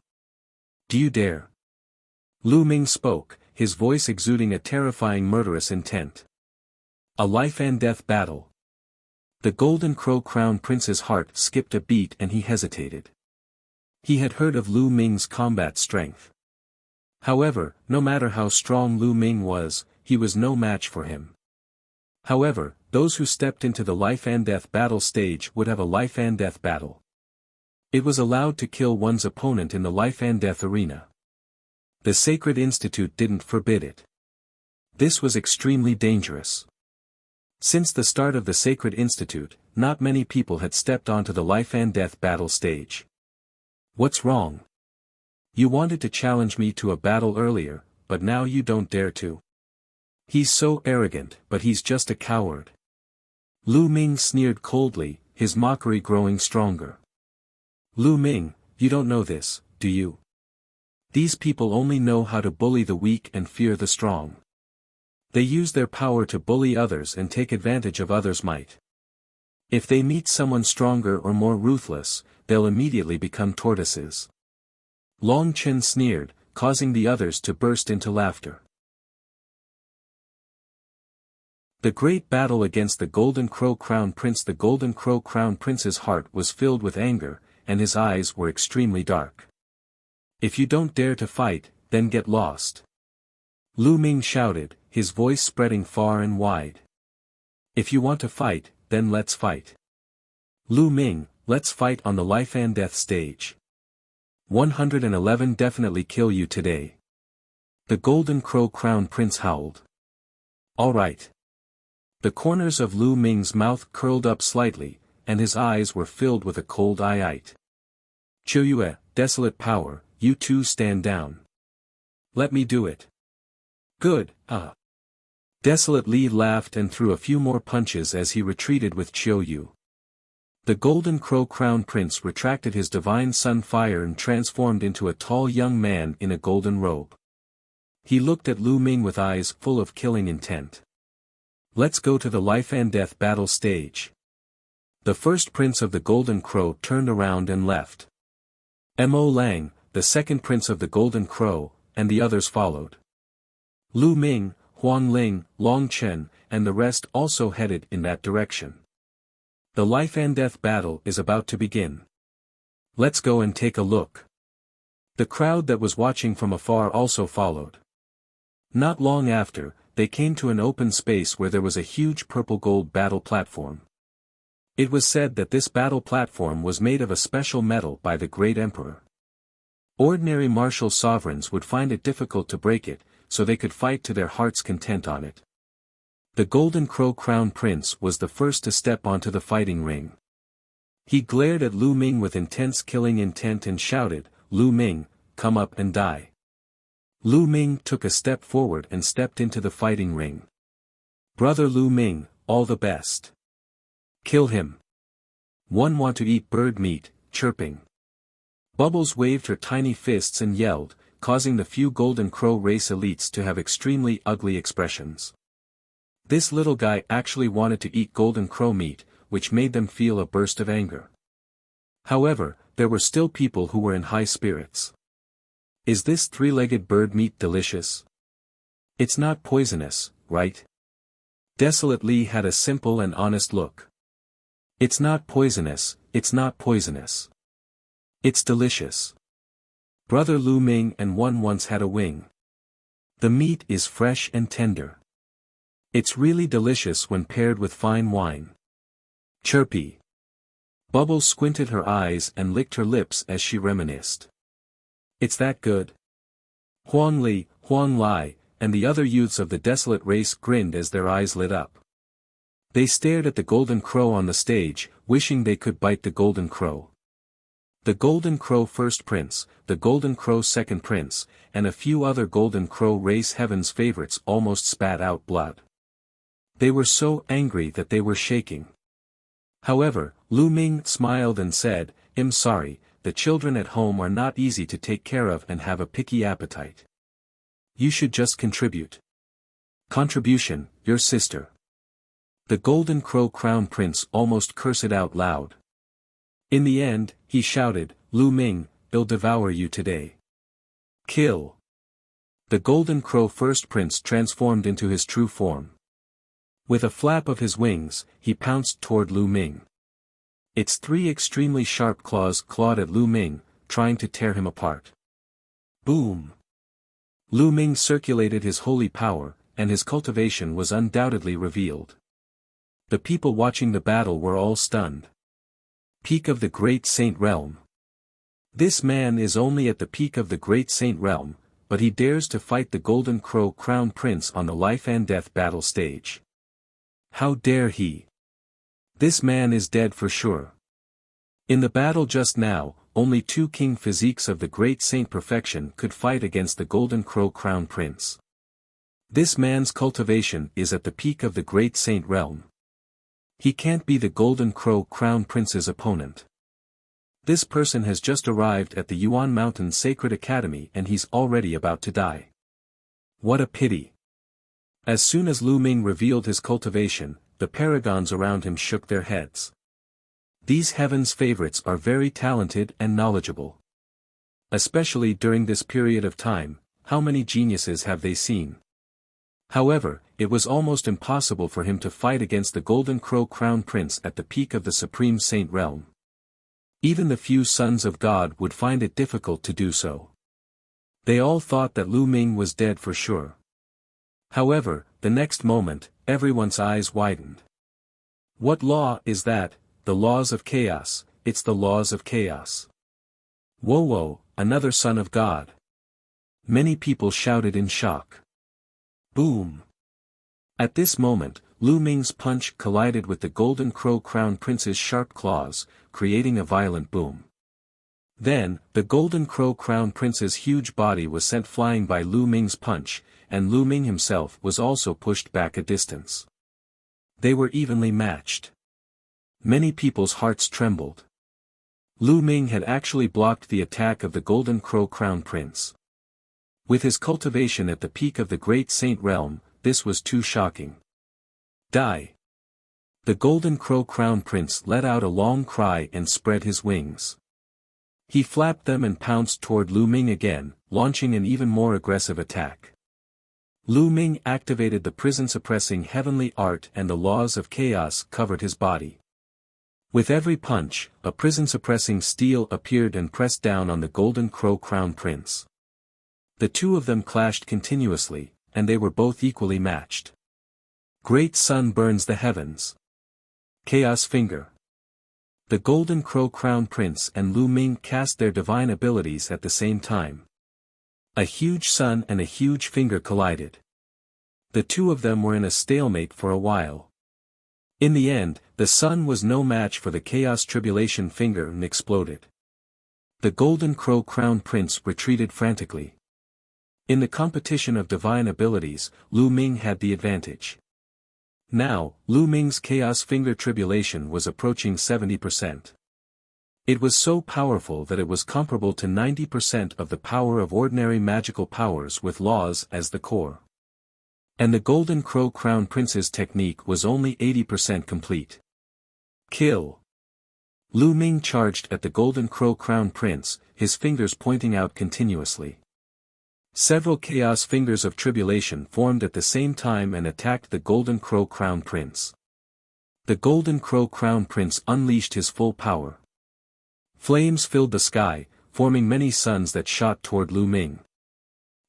Do you dare? Lu Ming spoke, his voice exuding a terrifying murderous intent. A life and death battle. The Golden Crow Crown Prince's heart skipped a beat and he hesitated. He had heard of Lu Ming's combat strength. However, no matter how strong Lu Ming was, he was no match for him. However, those who stepped into the life and death battle stage would have a life and death battle. It was allowed to kill one's opponent in the life and death arena. The Sacred Institute didn't forbid it. This was extremely dangerous. Since the start of the Sacred Institute, not many people had stepped onto the life and death battle stage. What's wrong? You wanted to challenge me to a battle earlier, but now you don't dare to. He's so arrogant, but he's just a coward. Lu Ming sneered coldly, his mockery growing stronger. Lu Ming, you don't know this, do you? These people only know how to bully the weak and fear the strong. They use their power to bully others and take advantage of others' might. If they meet someone stronger or more ruthless, they'll immediately become tortoises. Long Chen sneered, causing the others to burst into laughter. The great battle against the Golden Crow Crown Prince. The Golden Crow Crown Prince's heart was filled with anger, and his eyes were extremely dark. If you don't dare to fight, then get lost. Lu Ming shouted, his voice spreading far and wide. If you want to fight, then let's fight. Lu Ming, let's fight on the life and death stage. 111 definitely kill you today. The Golden Crow Crown Prince howled. All right. The corners of Lu Ming's mouth curled up slightly, and his eyes were filled with a cold eye. Qiu Yue, desolate power, you two stand down. Let me do it. Good, Desolate Li laughed and threw a few more punches as he retreated with Qiu Yue. The Golden Crow Crown Prince retracted his divine sun fire and transformed into a tall young man in a golden robe. He looked at Lu Ming with eyes full of killing intent. Let's go to the life and death battle stage. The first prince of the Golden Crow turned around and left. Mo Lang, the second prince of the Golden Crow, and the others followed. Lu Ming, Huang Ling, Long Chen, and the rest also headed in that direction. The life and death battle is about to begin. Let's go and take a look. The crowd that was watching from afar also followed. Not long after, they came to an open space where there was a huge purple-gold battle platform. It was said that this battle platform was made of a special metal by the great emperor. Ordinary martial sovereigns would find it difficult to break it, so they could fight to their heart's content on it. The Golden Crow Crown Prince was the first to step onto the fighting ring. He glared at Lu Ming with intense killing intent and shouted, "Lu Ming, come up and die." Lu Ming took a step forward and stepped into the fighting ring. "Brother Lu Ming, all the best. Kill him. One want to eat bird meat," chirping. Bubbles waved her tiny fists and yelled, causing the few Golden Crow race elites to have extremely ugly expressions. This little guy actually wanted to eat Golden Crow meat, which made them feel a burst of anger. However, there were still people who were in high spirits. Is this three-legged bird meat delicious? It's not poisonous, right? Desolate Li had a simple and honest look. It's not poisonous, it's not poisonous. It's delicious. Brother Lu Ming and one once had a wing. The meat is fresh and tender. It's really delicious when paired with fine wine. Chirpy. Bubbles squinted her eyes and licked her lips as she reminisced. It's that good? Huang Li, Huang Lai, and the other youths of the desolate race grinned as their eyes lit up. They stared at the Golden Crow on the stage, wishing they could bite the Golden Crow. The Golden Crow First Prince, the Golden Crow Second Prince, and a few other Golden Crow race heaven's favorites almost spat out blood. They were so angry that they were shaking. However, Lu Ming smiled and said, "I'm sorry, the children at home are not easy to take care of and have a picky appetite. You should just contribute." Contribution, your sister. The Golden Crow Crown Prince almost cursed out loud. In the end, he shouted, "Lu Ming, I'll devour you today. Kill." The Golden Crow First Prince transformed into his true form. With a flap of his wings, he pounced toward Lu Ming. Its three extremely sharp claws clawed at Lu Ming, trying to tear him apart. Boom! Lu Ming circulated his holy power, and his cultivation was undoubtedly revealed. The people watching the battle were all stunned. Peak of the Great Saint Realm. This man is only at the peak of the Great Saint Realm, but he dares to fight the Golden Crow Crown Prince on the life and death battle stage. How dare he? This man is dead for sure. In the battle just now, only two king physiques of the Great Saint Perfection could fight against the Golden Crow Crown Prince. This man's cultivation is at the peak of the Great Saint Realm. He can't be the Golden Crow Crown Prince's opponent. This person has just arrived at the Yuan Mountain Sacred Academy and he's already about to die. What a pity. As soon as Lu Ming revealed his cultivation, the paragons around him shook their heads. These heaven's favorites are very talented and knowledgeable. Especially during this period of time, how many geniuses have they seen? However, it was almost impossible for him to fight against the Golden Crow Crown Prince at the peak of the Supreme Saint Realm. Even the few sons of God would find it difficult to do so. They all thought that Lu Ming was dead for sure. However, the next moment, everyone's eyes widened. What law is that? The laws of chaos, it's the laws of chaos. Whoa, another son of God. Many people shouted in shock. Boom. At this moment, Lu Ming's punch collided with the Golden Crow Crown Prince's sharp claws, creating a violent boom. Then, the Golden Crow Crown Prince's huge body was sent flying by Lu Ming's punch, and Lu Ming himself was also pushed back a distance. They were evenly matched. Many people's hearts trembled. Lu Ming had actually blocked the attack of the Golden Crow Crown Prince. With his cultivation at the peak of the Great Saint Realm, this was too shocking. Die! The Golden Crow Crown Prince let out a long cry and spread his wings. He flapped them and pounced toward Lu Ming again, launching an even more aggressive attack. Lu Ming activated the prison-suppressing heavenly art and the laws of chaos covered his body. With every punch, a prison-suppressing steel appeared and pressed down on the Golden Crow Crown Prince. The two of them clashed continuously, and they were both equally matched. Great Sun burns the heavens. Chaos Finger. The Golden Crow Crown Prince and Lu Ming cast their divine abilities at the same time. A huge sun and a huge finger collided. The two of them were in a stalemate for a while. In the end, the sun was no match for the Chaos Tribulation finger and exploded. The Golden Crow Crown Prince retreated frantically. In the competition of divine abilities, Lu Ming had the advantage. Now, Lu Ming's Chaos Finger Tribulation was approaching 70%. It was so powerful that it was comparable to 90% of the power of ordinary magical powers with laws as the core. And the Golden Crow Crown Prince's technique was only 80% complete. Kill! Lu Ming charged at the Golden Crow Crown Prince, his fingers pointing out continuously. Several Chaos Fingers of Tribulation formed at the same time and attacked the Golden Crow Crown Prince. The Golden Crow Crown Prince unleashed his full power. Flames filled the sky, forming many suns that shot toward Lu Ming.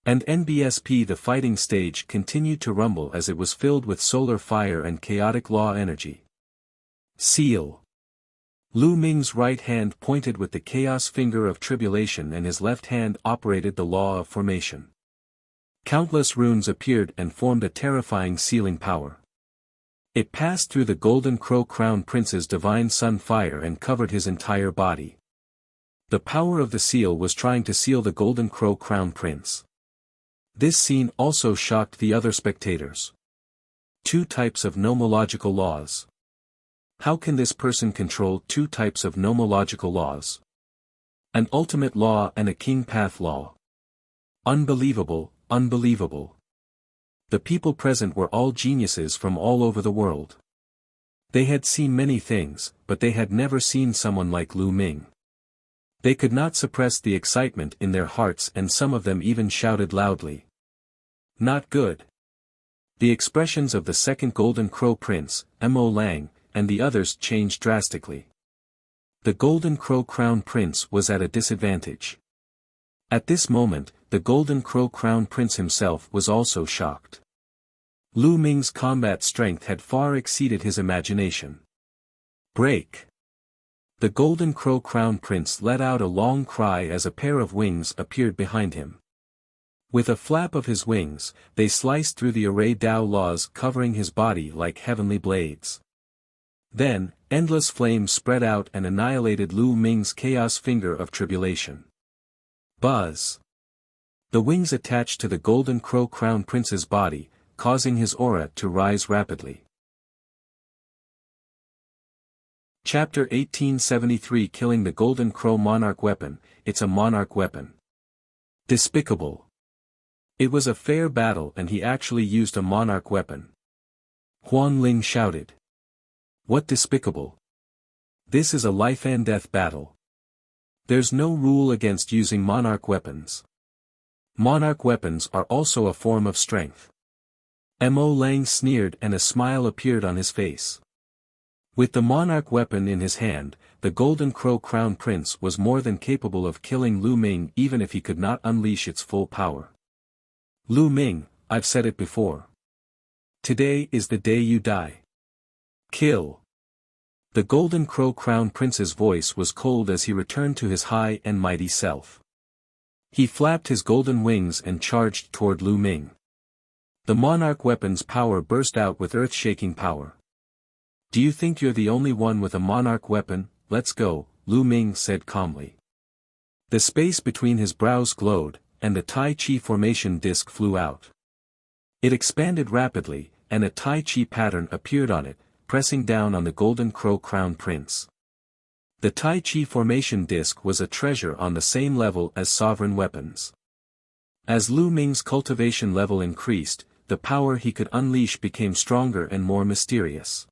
And NBSP the fighting stage continued to rumble as it was filled with solar fire and chaotic law energy. Seal. Lu Ming's right hand pointed with the Chaos Finger of Tribulation and his left hand operated the Law of Formation. Countless runes appeared and formed a terrifying sealing power. It passed through the Golden Crow Crown Prince's divine sun fire and covered his entire body. The power of the seal was trying to seal the Golden Crow Crown Prince. This scene also shocked the other spectators. Two types of nomological laws. How can this person control two types of nomological laws? An ultimate law and a king path law. Unbelievable, unbelievable. The people present were all geniuses from all over the world. They had seen many things, but they had never seen someone like Lu Ming. They could not suppress the excitement in their hearts and some of them even shouted loudly. Not good. The expressions of the second Golden Crow Prince, Mo Lang, and the others changed drastically. The Golden Crow Crown Prince was at a disadvantage. At this moment, the Golden Crow Crown Prince himself was also shocked. Lu Ming's combat strength had far exceeded his imagination. Break! The Golden Crow Crown Prince let out a long cry as a pair of wings appeared behind him. With a flap of his wings, they sliced through the array Dao laws covering his body like heavenly blades. Then, endless flames spread out and annihilated Lu Ming's Chaos Finger of Tribulation. Buzz! The wings attached to the Golden Crow Crown Prince's body, causing his aura to rise rapidly. Chapter 1873 Killing the Golden Crow Monarch Weapon. It's a monarch weapon. Despicable. It was a fair battle and he actually used a monarch weapon. Huan Ling shouted. What despicable? This is a life and death battle. There's no rule against using monarch weapons. Monarch weapons are also a form of strength. Mo Lang sneered and a smile appeared on his face. With the monarch weapon in his hand, the Golden Crow Crown Prince was more than capable of killing Lu Ming even if he could not unleash its full power. Lu Ming, I've said it before. Today is the day you die. Kill. The Golden Crow Crown Prince's voice was cold as he returned to his high and mighty self. He flapped his golden wings and charged toward Lu Ming. The monarch weapon's power burst out with earth-shaking power. Do you think you're the only one with a monarch weapon? Let's go, Lu Ming said calmly. The space between his brows glowed, and the Tai Chi formation disc flew out. It expanded rapidly, and a Tai Chi pattern appeared on it, pressing down on the Golden Crow Crown Prince. The Tai Chi formation disc was a treasure on the same level as sovereign weapons. As Lu Ming's cultivation level increased, the power he could unleash became stronger and more mysterious.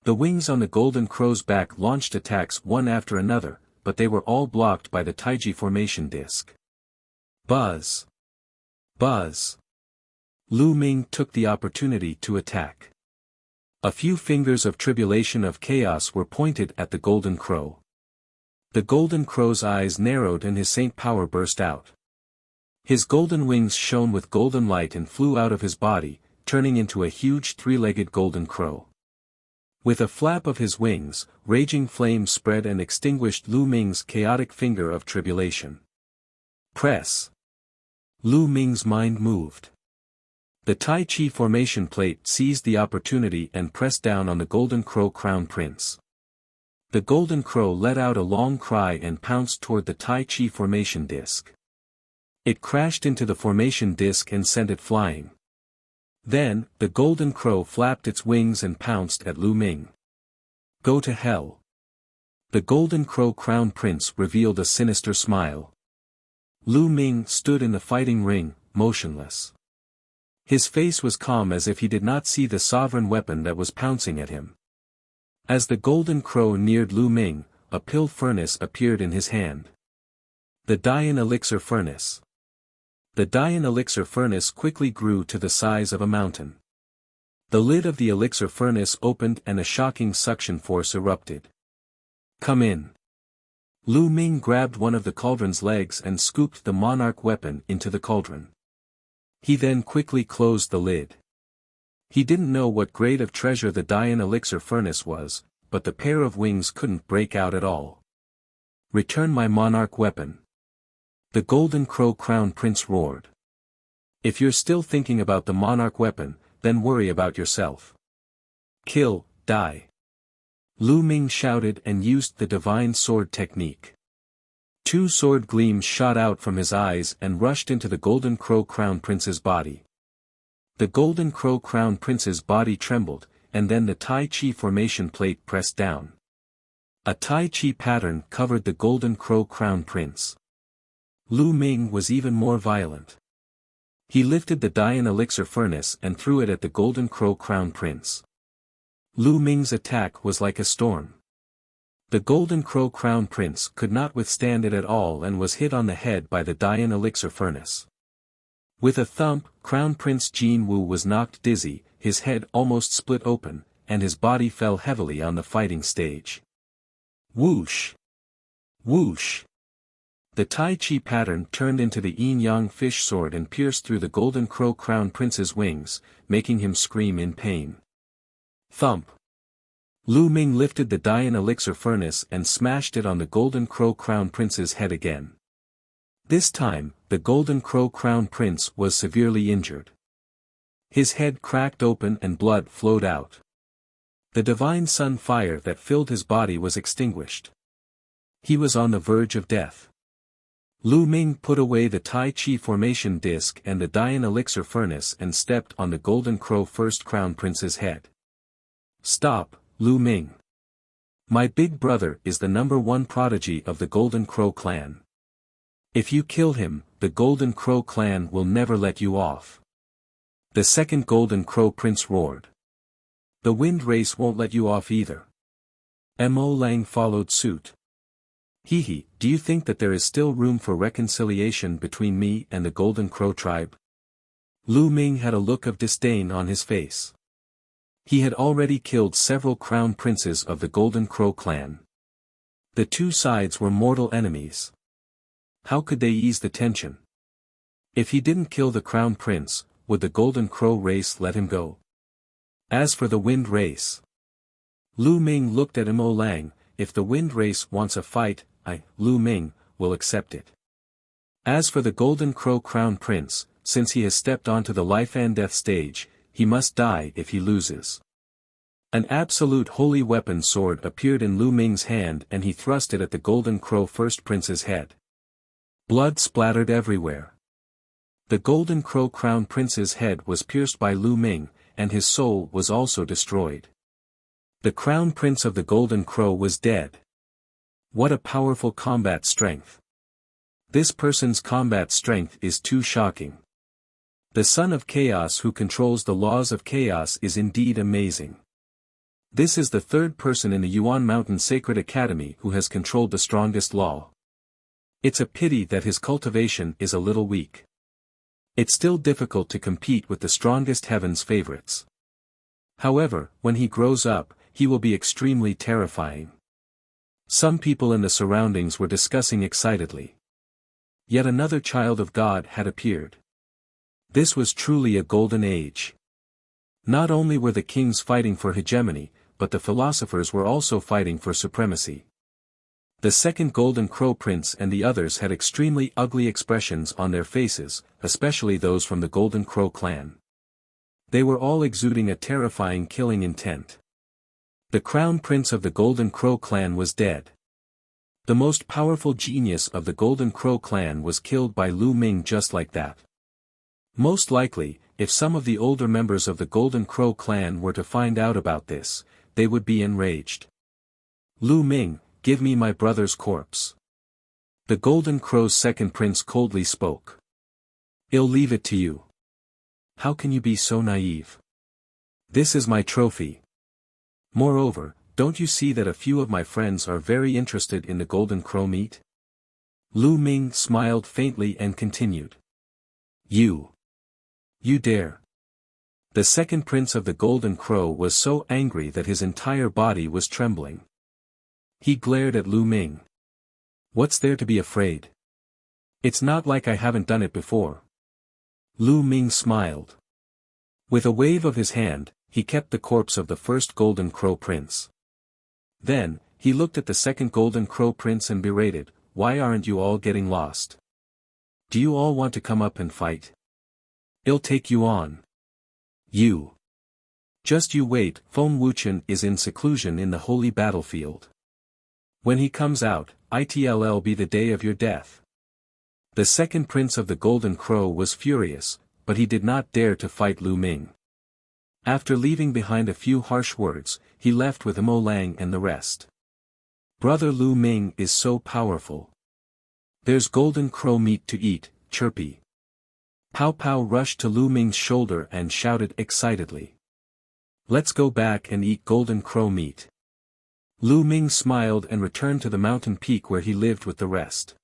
The wings on the Golden Crow's back launched attacks one after another, but they were all blocked by the Taiji formation disc. Buzz! Buzz! Lu Ming took the opportunity to attack. A few fingers of tribulation of chaos were pointed at the Golden Crow. The Golden Crow's eyes narrowed and his saint power burst out. His golden wings shone with golden light and flew out of his body, turning into a huge three-legged golden crow. With a flap of his wings, raging flames spread and extinguished Lu Ming's chaotic finger of tribulation. Press! Lu Ming's mind moved. The Tai Chi formation plate seized the opportunity and pressed down on the Golden Crow Crown Prince. The Golden Crow let out a long cry and pounced toward the Tai Chi formation disc. It crashed into the formation disc and sent it flying. Then, the Golden Crow flapped its wings and pounced at Lu Ming. Go to hell! The Golden Crow Crown Prince revealed a sinister smile. Lu Ming stood in the fighting ring, motionless. His face was calm as if he did not see the sovereign weapon that was pouncing at him. As the Golden Crow neared Lu Ming, a pill furnace appeared in his hand. The Dian Elixir Furnace. The Dian Elixir Furnace quickly grew to the size of a mountain. The lid of the elixir furnace opened and a shocking suction force erupted. Come in. Lu Ming grabbed one of the cauldron's legs and scooped the monarch weapon into the cauldron. He then quickly closed the lid. He didn't know what grade of treasure the Dian Elixir Furnace was, but the pair of wings couldn't break out at all. Return my monarch weapon. The Golden Crow Crown Prince roared. If you're still thinking about the monarch weapon, then worry about yourself. Kill, die. Lu Ming shouted and used the divine sword technique. Two sword gleams shot out from his eyes and rushed into the Golden Crow Crown Prince's body. The Golden Crow Crown Prince's body trembled, and then the Tai Chi formation plate pressed down. A Tai Chi pattern covered the Golden Crow Crown Prince. Lu Ming was even more violent. He lifted the Dian Elixir Furnace and threw it at the Golden Crow Crown Prince. Lu Ming's attack was like a storm. The Golden Crow Crown Prince could not withstand it at all and was hit on the head by the Dian Elixir Furnace. With a thump, Crown Prince Jin Wu was knocked dizzy, his head almost split open, and his body fell heavily on the fighting stage. Whoosh! Whoosh! The Tai Chi pattern turned into the yin-yang fish sword and pierced through the Golden Crow Crown Prince's wings, making him scream in pain. Thump! Lu Ming lifted the Dian Elixir Furnace and smashed it on the Golden Crow Crown Prince's head again. This time, the Golden Crow Crown Prince was severely injured. His head cracked open and blood flowed out. The divine sun fire that filled his body was extinguished. He was on the verge of death. Lu Ming put away the Tai Chi formation disc and the Dian Elixir Furnace and stepped on the Golden Crow First Crown Prince's head. Stop, Lu Ming. My big brother is the #1 prodigy of the Golden Crow clan. If you kill him, the Golden Crow clan will never let you off. The second Golden Crow Prince roared. The wind race won't let you off either. Mo Lang followed suit. Hehe, do you think that there is still room for reconciliation between me and the Golden Crow tribe? Lu Ming had a look of disdain on his face. He had already killed several crown princes of the Golden Crow clan. The two sides were mortal enemies. How could they ease the tension? If he didn't kill the crown prince, would the Golden Crow race let him go? As for the wind race, Lu Ming looked at Mo Lang. If the wind race wants a fight, Lu Ming, will accept it. As for the Golden Crow Crown Prince, since he has stepped onto the life and death stage, he must die if he loses. An absolute holy weapon sword appeared in Lu Ming's hand and he thrust it at the Golden Crow First Prince's head. Blood splattered everywhere. The Golden Crow Crown Prince's head was pierced by Lu Ming, and his soul was also destroyed. The Crown Prince of the Golden Crow was dead. What a powerful combat strength. This person's combat strength is too shocking. The Son of Chaos who controls the laws of chaos is indeed amazing. This is the third person in the Yuan Mountain Sacred Academy who has controlled the strongest law. It's a pity that his cultivation is a little weak. It's still difficult to compete with the strongest heaven's favorites. However, when he grows up, he will be extremely terrifying. Some people in the surroundings were discussing excitedly. Yet another child of God had appeared. This was truly a golden age. Not only were the kings fighting for hegemony, but the philosophers were also fighting for supremacy. The second Golden Crow Prince and the others had extremely ugly expressions on their faces, especially those from the Golden Crow clan. They were all exuding a terrifying killing intent. The Crown Prince of the Golden Crow clan was dead. The most powerful genius of the Golden Crow clan was killed by Lu Ming just like that. Most likely, if some of the older members of the Golden Crow clan were to find out about this, they would be enraged. Lu Ming, give me my brother's corpse. The Golden Crow's second prince coldly spoke. I'll leave it to you. How can you be so naive? This is my trophy. Moreover, don't you see that a few of my friends are very interested in the Golden Crow meat? Lu Ming smiled faintly and continued. You dare. The second prince of the Golden Crow was so angry that his entire body was trembling. He glared at Lu Ming. What's there to be afraid? It's not like I haven't done it before. Lu Ming smiled. With a wave of his hand, he kept the corpse of the first Golden Crow Prince. Then, he looked at the second Golden Crow Prince and berated, why aren't you all getting lost? Do you all want to come up and fight? I'll take you on. Just you wait, Feng Wuchen is in seclusion in the holy battlefield. When he comes out, it'll be the day of your death. The second prince of the Golden Crow was furious, but he did not dare to fight Lu Ming. After leaving behind a few harsh words, he left with Mo Lang and the rest. Brother Lu Ming is so powerful. There's Golden Crow meat to eat, chirpy. Pow Pow rushed to Lu Ming's shoulder and shouted excitedly. Let's go back and eat Golden Crow meat. Lu Ming smiled and returned to the mountain peak where he lived with the rest.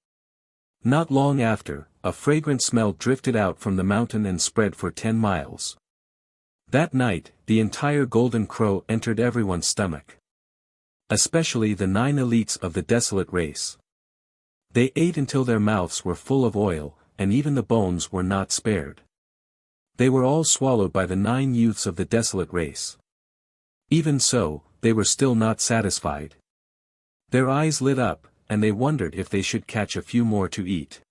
Not long after, a fragrant smell drifted out from the mountain and spread for 10 miles. That night, the entire Golden Crow entered everyone's stomach. Especially the 9 elites of the desolate race. They ate until their mouths were full of oil, and even the bones were not spared. They were all swallowed by the 9 youths of the desolate race. Even so, they were still not satisfied. Their eyes lit up, and they wondered if they should catch a few more to eat.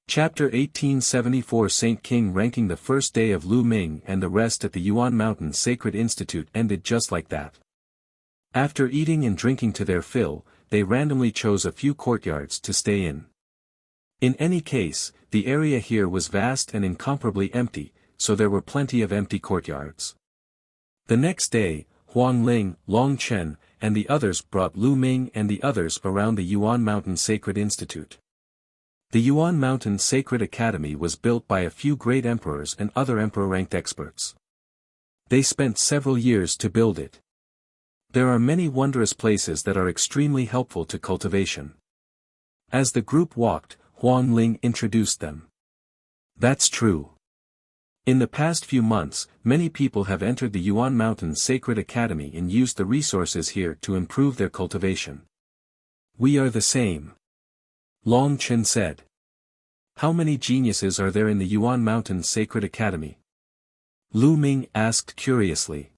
Chapter 1874 Saint King ranking. The first day of Lu Ming and the rest at the Yuan Mountain Sacred Institute ended just like that. After eating and drinking to their fill, they randomly chose a few courtyards to stay in. In any case, the area here was vast and incomparably empty, so there were plenty of empty courtyards. The next day, Huang Ling, Long Chen, and the others brought Lu Ming and the others around the Yuan Mountain Sacred Institute. The Yuan Mountain Sacred Academy was built by a few great emperors and other emperor-ranked experts. They spent several years to build it. There are many wondrous places that are extremely helpful to cultivation. As the group walked, Huang Ling introduced them. That's true. In the past few months, many people have entered the Yuan Mountain Sacred Academy and used the resources here to improve their cultivation. We are the same. Long Chen said. How many geniuses are there in the Yuan Mountain Sacred Academy? Lu Ming asked curiously.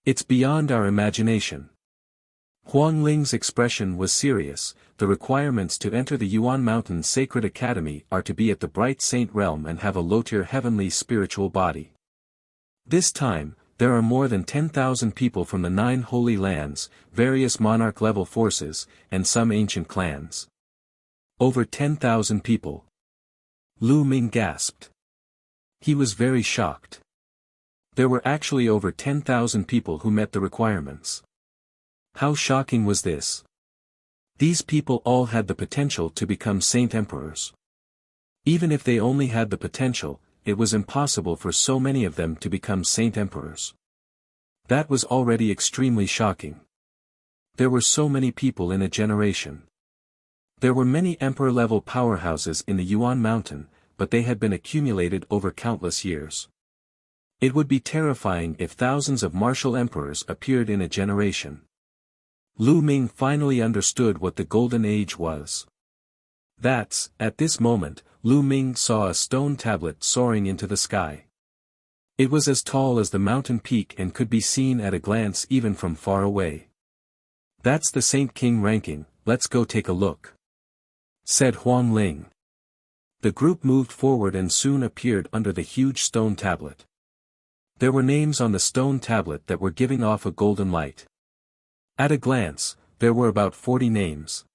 It's beyond our imagination. Huang Ling's expression was serious. The requirements to enter the Yuan Mountain Sacred Academy are to be at the Bright Saint realm and have a low-tier heavenly spiritual body. This time, there are more than 10,000 people from the 9 Holy Lands, various monarch-level forces, and some ancient clans. Over 10,000 people. Lu Ming gasped. He was very shocked. There were actually over 10,000 people who met the requirements. How shocking was this? These people all had the potential to become Saint Emperors. Even if they only had the potential, it was impossible for so many of them to become Saint Emperors. That was already extremely shocking. There were so many people in a generation. There were many Emperor-level powerhouses in the Yuan Mountain, but they had been accumulated over countless years. It would be terrifying if thousands of martial emperors appeared in a generation. Lu Ming finally understood what the Golden Age was. At this moment, Lu Ming saw a stone tablet soaring into the sky. It was as tall as the mountain peak and could be seen at a glance even from far away. That's the Saint King ranking, let's go take a look, said Huang Ling. The group moved forward and soon appeared under the huge stone tablet. There were names on the stone tablet that were giving off a golden light. At a glance, there were about 40 names.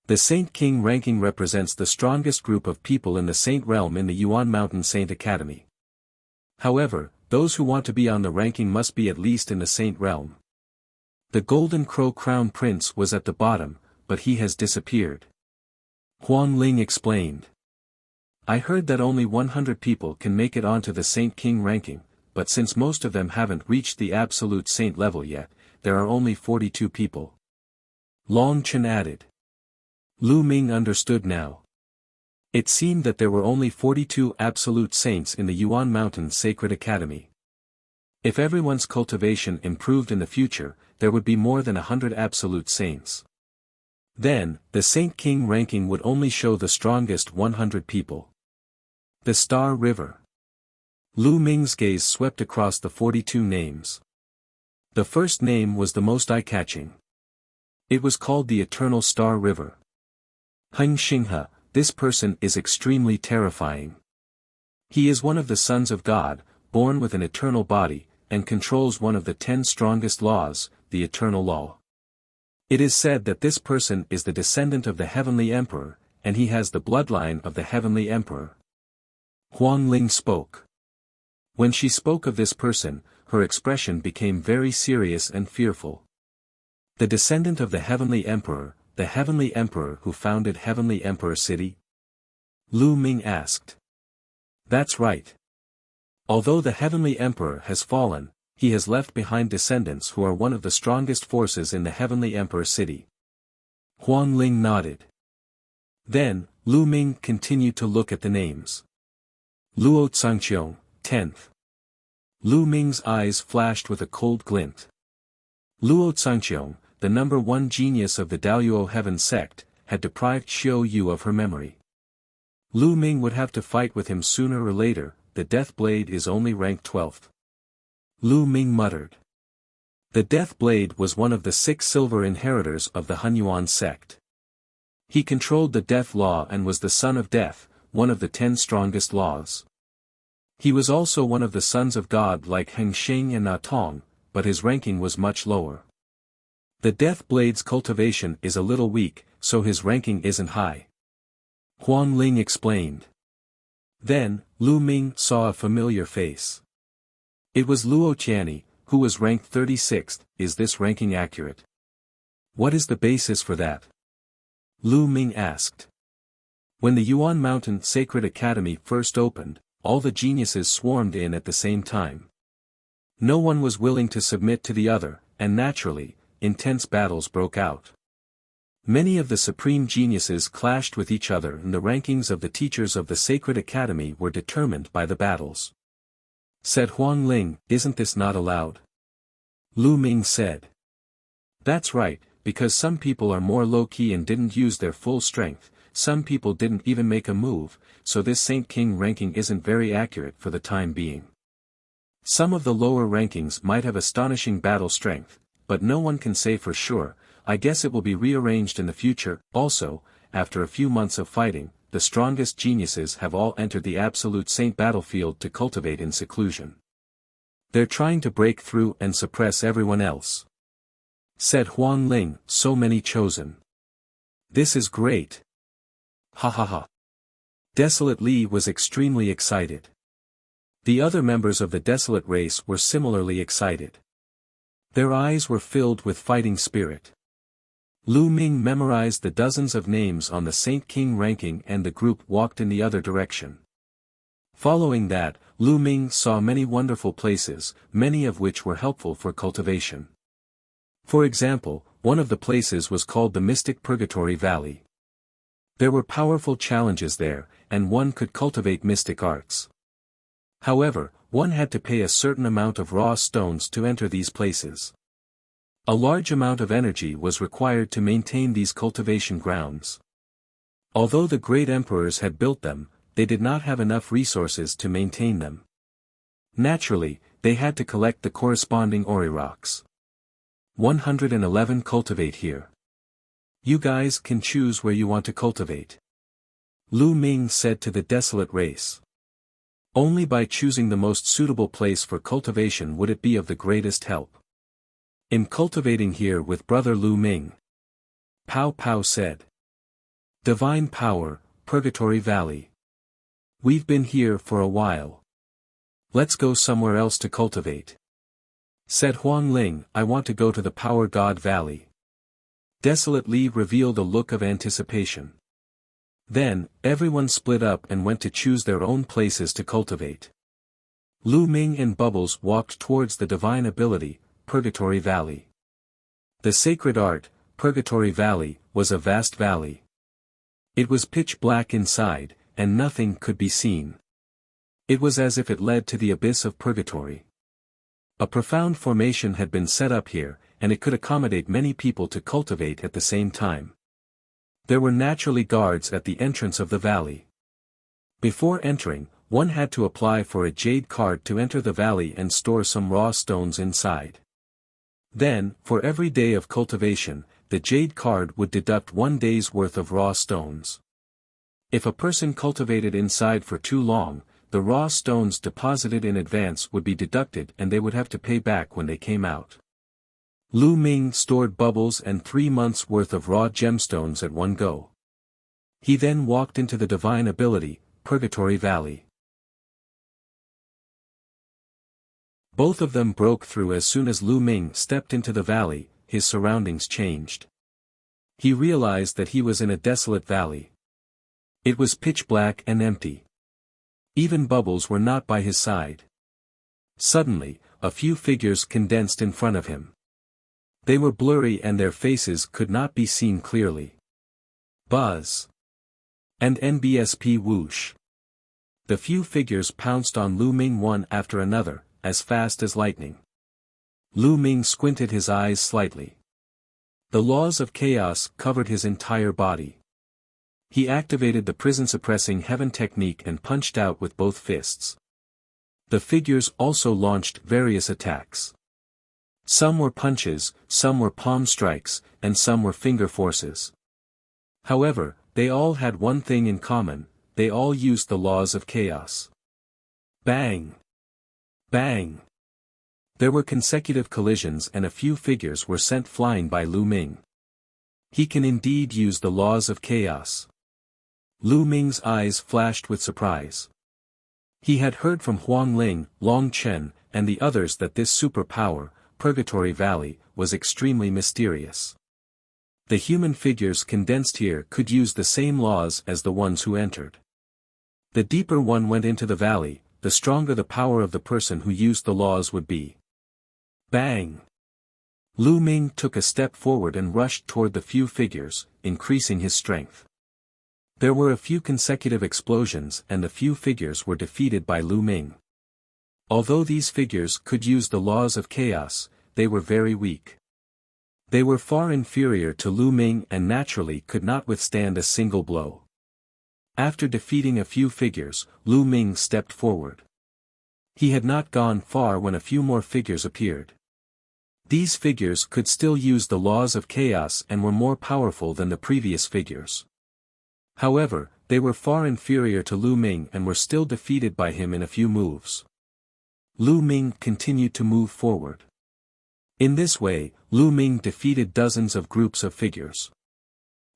The Saint King ranking represents the strongest group of people in the Saint Realm in the Yuan Mountain Saint Academy. However, those who want to be on the ranking must be at least in the Saint Realm. The Golden Crow Crown Prince was at the bottom, but he has disappeared. Huang Ling explained. I heard that only 100 people can make it onto the Saint King ranking, but since most of them haven't reached the absolute saint level yet, there are only 42 people. Long Chen added. Lu Ming understood now. It seemed that there were only 42 absolute saints in the Yuan Mountain Sacred Academy. If everyone's cultivation improved in the future, there would be more than 100 absolute saints. Then, the Saint King ranking would only show the strongest 100 people. The Star River. Lu Ming's gaze swept across the 42 names. The first name was the most eye-catching. It was called the Eternal Star River. Heng Xinghe, this person is extremely terrifying. He is one of the sons of God, born with an eternal body, and controls one of the 10 strongest laws, the Eternal Law. It is said that this person is the descendant of the Heavenly Emperor, and he has the bloodline of the Heavenly Emperor. Huang Ling spoke. When she spoke of this person, her expression became very serious and fearful. The descendant of the Heavenly Emperor who founded Heavenly Emperor City? Lu Ming asked. That's right. Although the Heavenly Emperor has fallen, he has left behind descendants who are one of the strongest forces in the Heavenly Emperor City. Huang Ling nodded. Then, Lu Ming continued to look at the names. Luo Xiang, 10th. Lu Ming's eyes flashed with a cold glint. Luo Xiang, the number 1 genius of the Daoyuo Heaven sect, had deprived Qiu Yue of her memory. Lu Ming would have to fight with him sooner or later, the Death Blade is only ranked 12th. Lu Ming muttered. The Death Blade was one of the 6 silver inheritors of the Hunyuan sect. He controlled the Death Law and was the son of Death, one of the 10 strongest laws. He was also one of the sons of God like Heng Xing and Na Tong, but his ranking was much lower. The Death Blade's cultivation is a little weak, so his ranking isn't high. Huang Ling explained. Then, Lu Ming saw a familiar face. It was Luo Xiang, who was ranked 36th, is this ranking accurate? What is the basis for that? Lu Ming asked. When the Yuan Mountain Sacred Academy first opened, all the geniuses swarmed in at the same time. No one was willing to submit to the other, and naturally, intense battles broke out. Many of the supreme geniuses clashed with each other and the rankings of the teachers of the Sacred Academy were determined by the battles. Said Huang Ling, isn't this not allowed? Lu Ming said. That's right, because some people are more low-key and didn't use their full strength, some people didn't even make a move, so this Saint King ranking isn't very accurate for the time being. Some of the lower rankings might have astonishing battle strength, but no one can say for sure. I guess it will be rearranged in the future. Also, after a few months of fighting, the strongest geniuses have all entered the absolute saint battlefield to cultivate in seclusion. They're trying to break through and suppress everyone else," said Huang Ling. "So many chosen. This is great. Ha ha ha." Desolate Li was extremely excited. The other members of the Desolate race were similarly excited. Their eyes were filled with fighting spirit. Lu Ming memorized the dozens of names on the Saint King ranking, and the group walked in the other direction. Following that, Lu Ming saw many wonderful places, many of which were helpful for cultivation. For example, one of the places was called the Mystic Purgatory Valley. There were powerful challenges there, and one could cultivate mystic arts. However, one had to pay a certain amount of raw stones to enter these places. A large amount of energy was required to maintain these cultivation grounds. Although the great emperors had built them, they did not have enough resources to maintain them. Naturally, they had to collect the corresponding ori rocks. 111 Cultivate here. You guys can choose where you want to cultivate, Lu Ming said to the Desolate race. Only by choosing the most suitable place for cultivation would it be of the greatest help. In cultivating here with Brother Lu Ming, Pao Pao said. Divine Power, Purgatory Valley. We've been here for a while. Let's go somewhere else to cultivate, said Huang Ling. I want to go to the Power God Valley. Desolate Li revealed a look of anticipation. Then, everyone split up and went to choose their own places to cultivate. Lu Ming and Bubbles walked towards the divine ability, Purgatory Valley. The sacred art, Purgatory Valley, was a vast valley. It was pitch black inside, and nothing could be seen. It was as if it led to the abyss of purgatory. A profound formation had been set up here, and it could accommodate many people to cultivate at the same time. There were naturally guards at the entrance of the valley. Before entering, one had to apply for a jade card to enter the valley and store some raw stones inside. Then, for every day of cultivation, the jade card would deduct 1 day's worth of raw stones. If a person cultivated inside for too long, the raw stones deposited in advance would be deducted and they would have to pay back when they came out. Lu Ming stored Bubbles and 3 months' worth of raw gemstones at one go. He then walked into the divine ability, Purgatory Valley. Both of them broke through as soon as Lu Ming stepped into the valley. His surroundings changed. He realized that he was in a desolate valley. It was pitch black and empty. Even Bubbles were not by his side. Suddenly, a few figures condensed in front of him. They were blurry and their faces could not be seen clearly. Buzz and NBSP whoosh. The few figures pounced on Lu Ming one after another, as fast as lightning. Lu Ming squinted his eyes slightly. The laws of chaos covered his entire body. He activated the prison-suppressing heaven technique and punched out with both fists. The figures also launched various attacks. Some were punches, some were palm strikes, and some were finger forces. However, they all had one thing in common: they all used the laws of chaos. Bang! Bang! There were consecutive collisions and a few figures were sent flying by Lu Ming. He can indeed use the laws of chaos. Lu Ming's eyes flashed with surprise. He had heard from Huang Ling, Long Chen, and the others that this superpower, Purgatory Valley, was extremely mysterious. The human figures condensed here could use the same laws as the ones who entered. The deeper one went into the valley, the stronger the power of the person who used the laws would be. Bang! Lu Ming took a step forward and rushed toward the few figures, increasing his strength. There were a few consecutive explosions and the few figures were defeated by Lu Ming. Although these figures could use the laws of chaos, they were very weak. They were far inferior to Lu Ming and naturally could not withstand a single blow. After defeating a few figures, Lu Ming stepped forward. He had not gone far when a few more figures appeared. These figures could still use the laws of chaos and were more powerful than the previous figures. However, they were far inferior to Lu Ming and were still defeated by him in a few moves. Lu Ming continued to move forward. In this way, Lu Ming defeated dozens of groups of figures.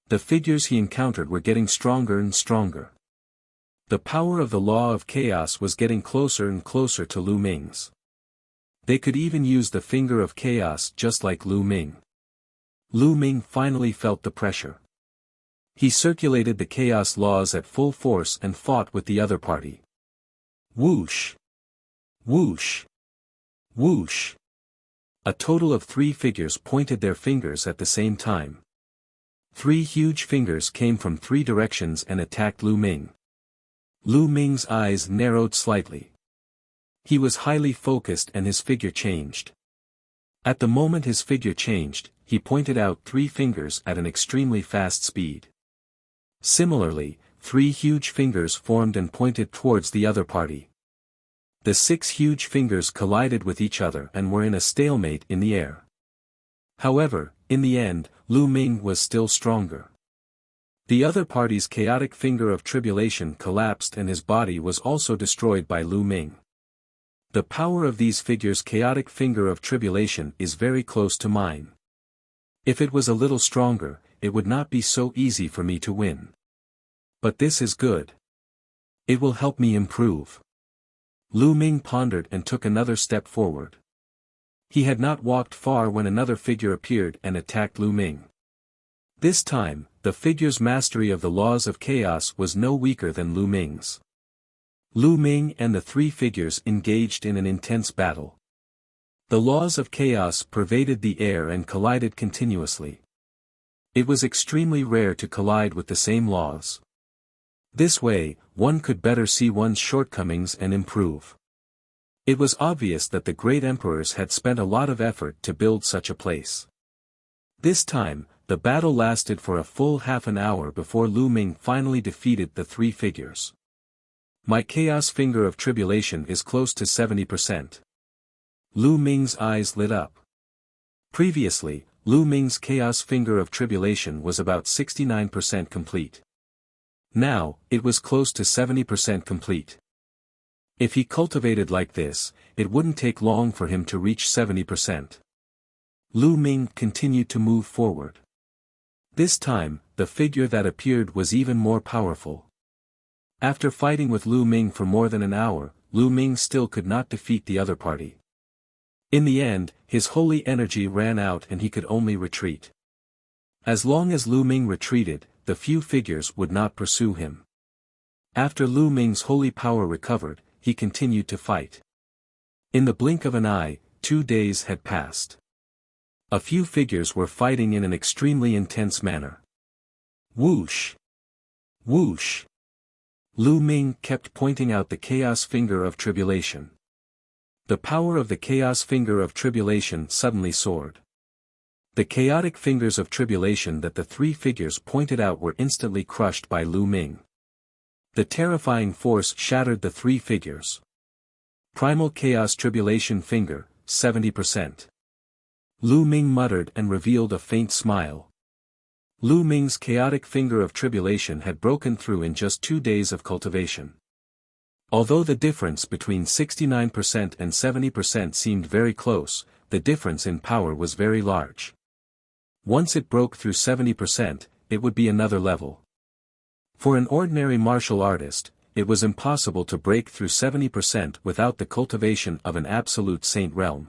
The figures he encountered were getting stronger and stronger. The power of the law of chaos was getting closer and closer to Lu Ming's. They could even use the finger of chaos just like Lu Ming. Lu Ming finally felt the pressure. He circulated the chaos laws at full force and fought with the other party. Whoosh! Whoosh! Whoosh! A total of 3 figures pointed their fingers at the same time. 3 huge fingers came from 3 directions and attacked Lu Ming. Lu Ming's eyes narrowed slightly. He was highly focused and his figure changed. At the moment his figure changed, he pointed out 3 fingers at an extremely fast speed. Similarly, 3 huge fingers formed and pointed towards the other party. The 6 huge fingers collided with each other and were in a stalemate in the air. However, in the end, Lu Ming was still stronger. The other party's chaotic finger of tribulation collapsed and his body was also destroyed by Lu Ming. The power of these figures' chaotic finger of tribulation is very close to mine. If it was a little stronger, it would not be so easy for me to win. But this is good. It will help me improve. Lu Ming pondered and took another step forward. He had not walked far when another figure appeared and attacked Lu Ming. This time, the figure's mastery of the laws of chaos was no weaker than Lu Ming's. Lu Ming and the 3 figures engaged in an intense battle. The laws of chaos pervaded the air and collided continuously. It was extremely rare to collide with the same laws. This way, one could better see one's shortcomings and improve. It was obvious that the great emperors had spent a lot of effort to build such a place. This time, the battle lasted for a full half an hour before Lu Ming finally defeated the 3 figures. My chaos finger of tribulation is close to 70%. Lu Ming's eyes lit up. Previously, Lu Ming's chaos finger of tribulation was about 69% complete. Now, it was close to 70% complete. If he cultivated like this, it wouldn't take long for him to reach 70%. Lu Ming continued to move forward. This time, the figure that appeared was even more powerful. After fighting with Lu Ming for more than an hour, Lu Ming still could not defeat the other party. In the end, his holy energy ran out and he could only retreat. As long as Lu Ming retreated, the few figures would not pursue him. After Lu Ming's holy power recovered, he continued to fight. In the blink of an eye, 2 days had passed. A few figures were fighting in an extremely intense manner. Whoosh! Whoosh! Lu Ming kept pointing out the chaos finger of tribulation. The power of the chaos finger of tribulation suddenly soared. The chaotic fingers of tribulation that the 3 figures pointed out were instantly crushed by Lu Ming. The terrifying force shattered the 3 figures. Primal chaos tribulation finger, 70%. Lu Ming muttered and revealed a faint smile. Lu Ming's chaotic finger of tribulation had broken through in just 2 days of cultivation. Although the difference between 69% and 70% seemed very close, the difference in power was very large. Once it broke through 70%, it would be another level. For an ordinary martial artist, it was impossible to break through 70% without the cultivation of an absolute saint realm.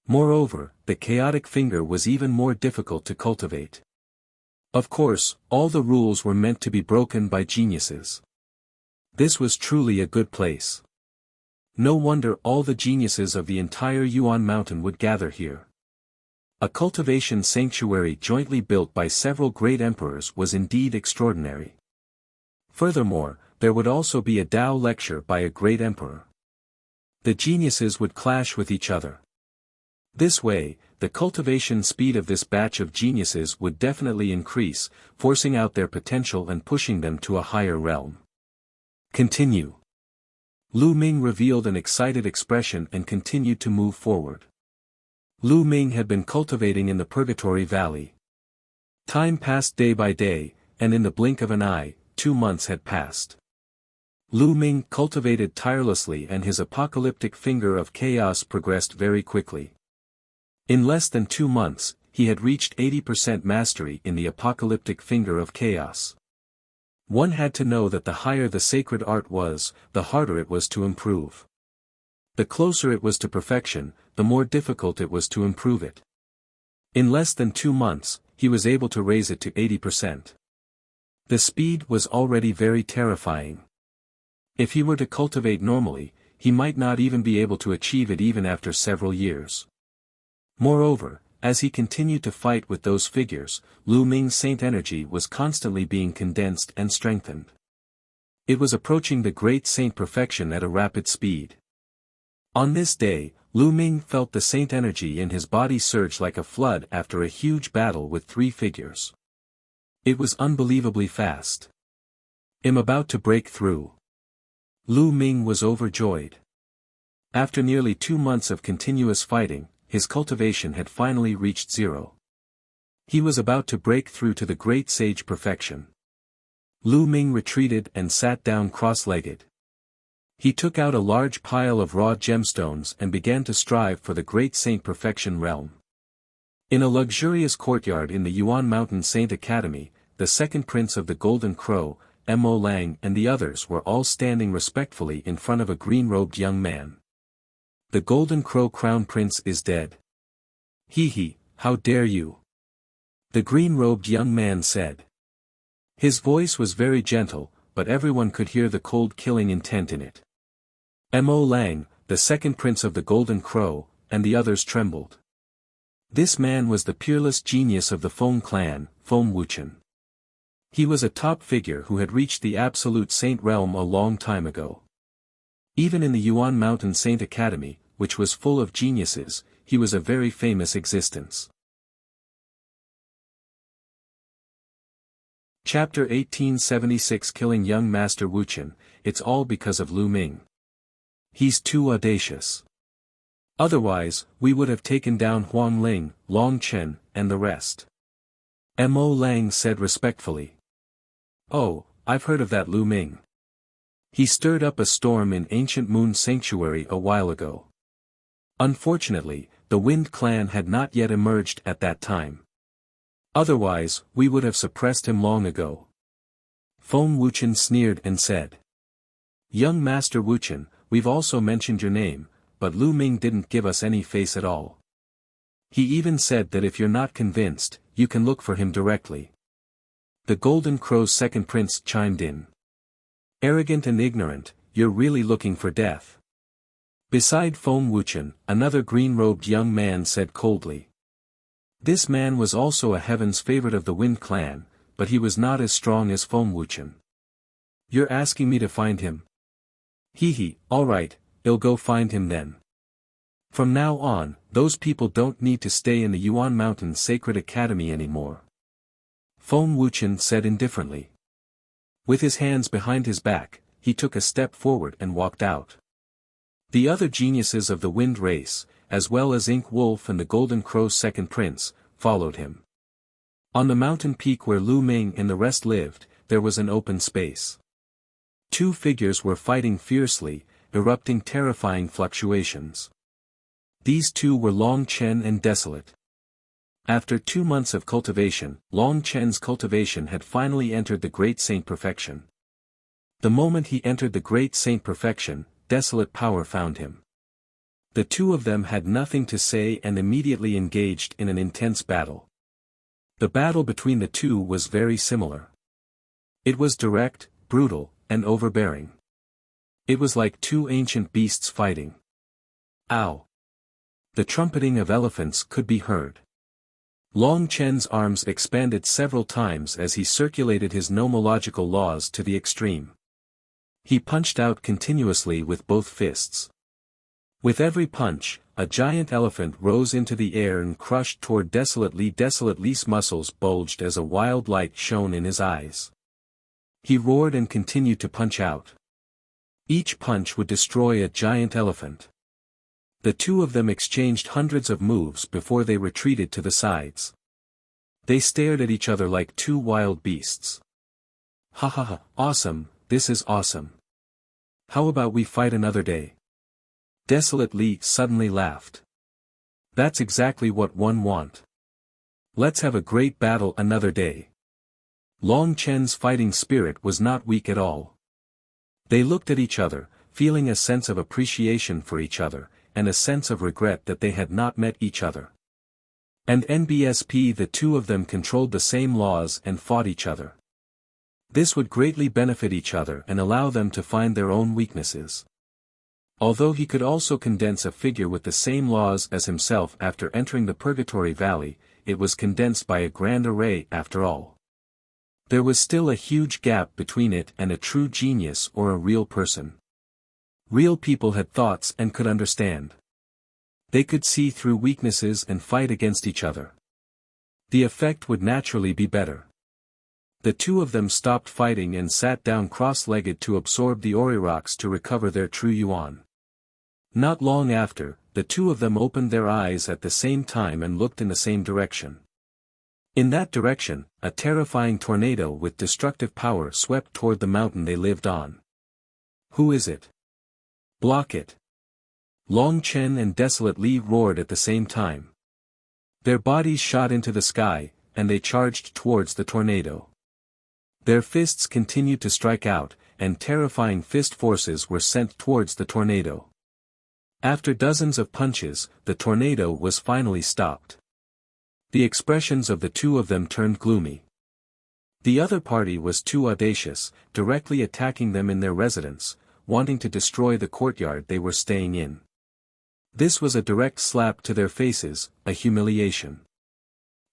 Moreover, the chaotic finger was even more difficult to cultivate. Of course, all the rules were meant to be broken by geniuses. This was truly a good place. No wonder all the geniuses of the entire Yuan mountain would gather here. A cultivation sanctuary jointly built by several great emperors was indeed extraordinary. Furthermore, there would also be a Tao lecture by a great emperor. The geniuses would clash with each other. This way, the cultivation speed of this batch of geniuses would definitely increase, forcing out their potential and pushing them to a higher realm. Continue. Lu Ming revealed an excited expression and continued to move forward. Lu Ming had been cultivating in the Purgatory Valley. Time passed day by day, and in the blink of an eye, 2 months had passed. Lu Ming cultivated tirelessly and his apocalyptic finger of chaos progressed very quickly. In less than 2 months, he had reached 80% mastery in the apocalyptic finger of chaos. One had to know that the higher the sacred art was, the harder it was to improve. The closer it was to perfection, the more difficult it was to improve it. In less than 2 months, he was able to raise it to 80%. The speed was already very terrifying. If he were to cultivate normally, he might not even be able to achieve it even after several years. Moreover, as he continued to fight with those figures, Lu Ming's saint energy was constantly being condensed and strengthened. It was approaching the great saint perfection at a rapid speed. On this day, Lu Ming felt the saint energy in his body surge like a flood after a huge battle with 3 figures. It was unbelievably fast. "I'm about to break through." Lu Ming was overjoyed. After nearly 2 months of continuous fighting, his cultivation had finally reached 0. He was about to break through to the great sage perfection. Lu Ming retreated and sat down cross-legged. He took out a large pile of raw gemstones and began to strive for the great saint perfection realm. In a luxurious courtyard in the Yuan Mountain Saint Academy, the second prince of the Golden Crow, Mo Lang and the others were all standing respectfully in front of a green-robed young man. "The Golden Crow Crown Prince is dead." "He, how dare you?" the green-robed young man said. His voice was very gentle, but everyone could hear the cold killing intent in it. Mo Lang, the second prince of the Golden Crow, and the others trembled. This man was the peerless genius of the Feng clan, Feng Wuxian. He was a top figure who had reached the absolute saint realm a long time ago. Even in the Yuan Mountain Saint Academy, which was full of geniuses, he was a very famous existence. Chapter 1876 Killing Young Master Wuxian, it's all because of Lu Ming. He's too audacious. Otherwise, we would have taken down Huang Ling, Long Chen, and the rest. Mo Lang said respectfully. "Oh, I've heard of that Lu Ming. He stirred up a storm in Ancient Moon Sanctuary a while ago. Unfortunately, the Wind Clan had not yet emerged at that time. Otherwise, we would have suppressed him long ago." Feng Wuxian sneered and said. "Young Master Wuxian, we've also mentioned your name, but Lu Ming didn't give us any face at all. He even said that if you're not convinced, you can look for him directly." The Golden Crow's second prince chimed in. "Arrogant and ignorant, you're really looking for death." Beside Feng Wuxian, another green-robed young man said coldly. This man was also a heaven's favorite of the Wind Clan, but he was not as strong as Feng Wuxian. "You're asking me to find him?" Alright, I'll go find him then. From now on, those people don't need to stay in the Yuan Mountain Sacred Academy anymore." Feng Wuxian said indifferently. With his hands behind his back, he took a step forward and walked out. The other geniuses of the Wind Race, as well as Ink Wolf and the Golden Crow's second prince, followed him. On the mountain peak where Lu Ming and the rest lived, there was an open space. 2 figures were fighting fiercely, erupting terrifying fluctuations. These 2 were Long Chen and Desolate. After 2 months of cultivation, Long Chen's cultivation had finally entered the Great Saint Perfection. The moment he entered the Great Saint Perfection, Desolate power found him. The 2 of them had nothing to say and immediately engaged in an intense battle. The battle between the 2 was very similar. It was direct, brutal, and overbearing. It was like 2 ancient beasts fighting. Ow! The trumpeting of elephants could be heard. Long Chen's arms expanded several times as he circulated his nomological laws to the extreme. He punched out continuously with both fists. With every punch, a giant elephant rose into the air and crushed toward Desolately. Desolate's muscles bulged as a wild light shone in his eyes. He roared and continued to punch out. Each punch would destroy a giant elephant. The 2 of them exchanged hundreds of moves before they retreated to the sides. They stared at each other like 2 wild beasts. "Ha ha ha, awesome, this is awesome. How about we fight another day? Desolate Li suddenly laughed. That's exactly what one want. Let's have a great battle another day. Long Chen's fighting spirit was not weak at all. They looked at each other, feeling a sense of appreciation for each other, and a sense of regret that they had not met each other. And NBSP, the two of them controlled the same laws and fought each other. This would greatly benefit each other and allow them to find their own weaknesses. Although he could also condense a figure with the same laws as himself after entering the Purgatory Valley, it was condensed by a grand array after all. There was still a huge gap between it and a true genius or a real person. Real people had thoughts and could understand. They could see through weaknesses and fight against each other. The effect would naturally be better. The two of them stopped fighting and sat down cross-legged to absorb the Orirox to recover their true Yuan. Not long after, the two of them opened their eyes at the same time and looked in the same direction. In that direction, a terrifying tornado with destructive power swept toward the mountain they lived on. Who is it? Block it! Long Chen and Desolate Li roared at the same time. Their bodies shot into the sky, and they charged towards the tornado. Their fists continued to strike out, and terrifying fist forces were sent towards the tornado. After dozens of punches, the tornado was finally stopped. The expressions of the two of them turned gloomy. The other party was too audacious, directly attacking them in their residence, wanting to destroy the courtyard they were staying in. This was a direct slap to their faces, a humiliation.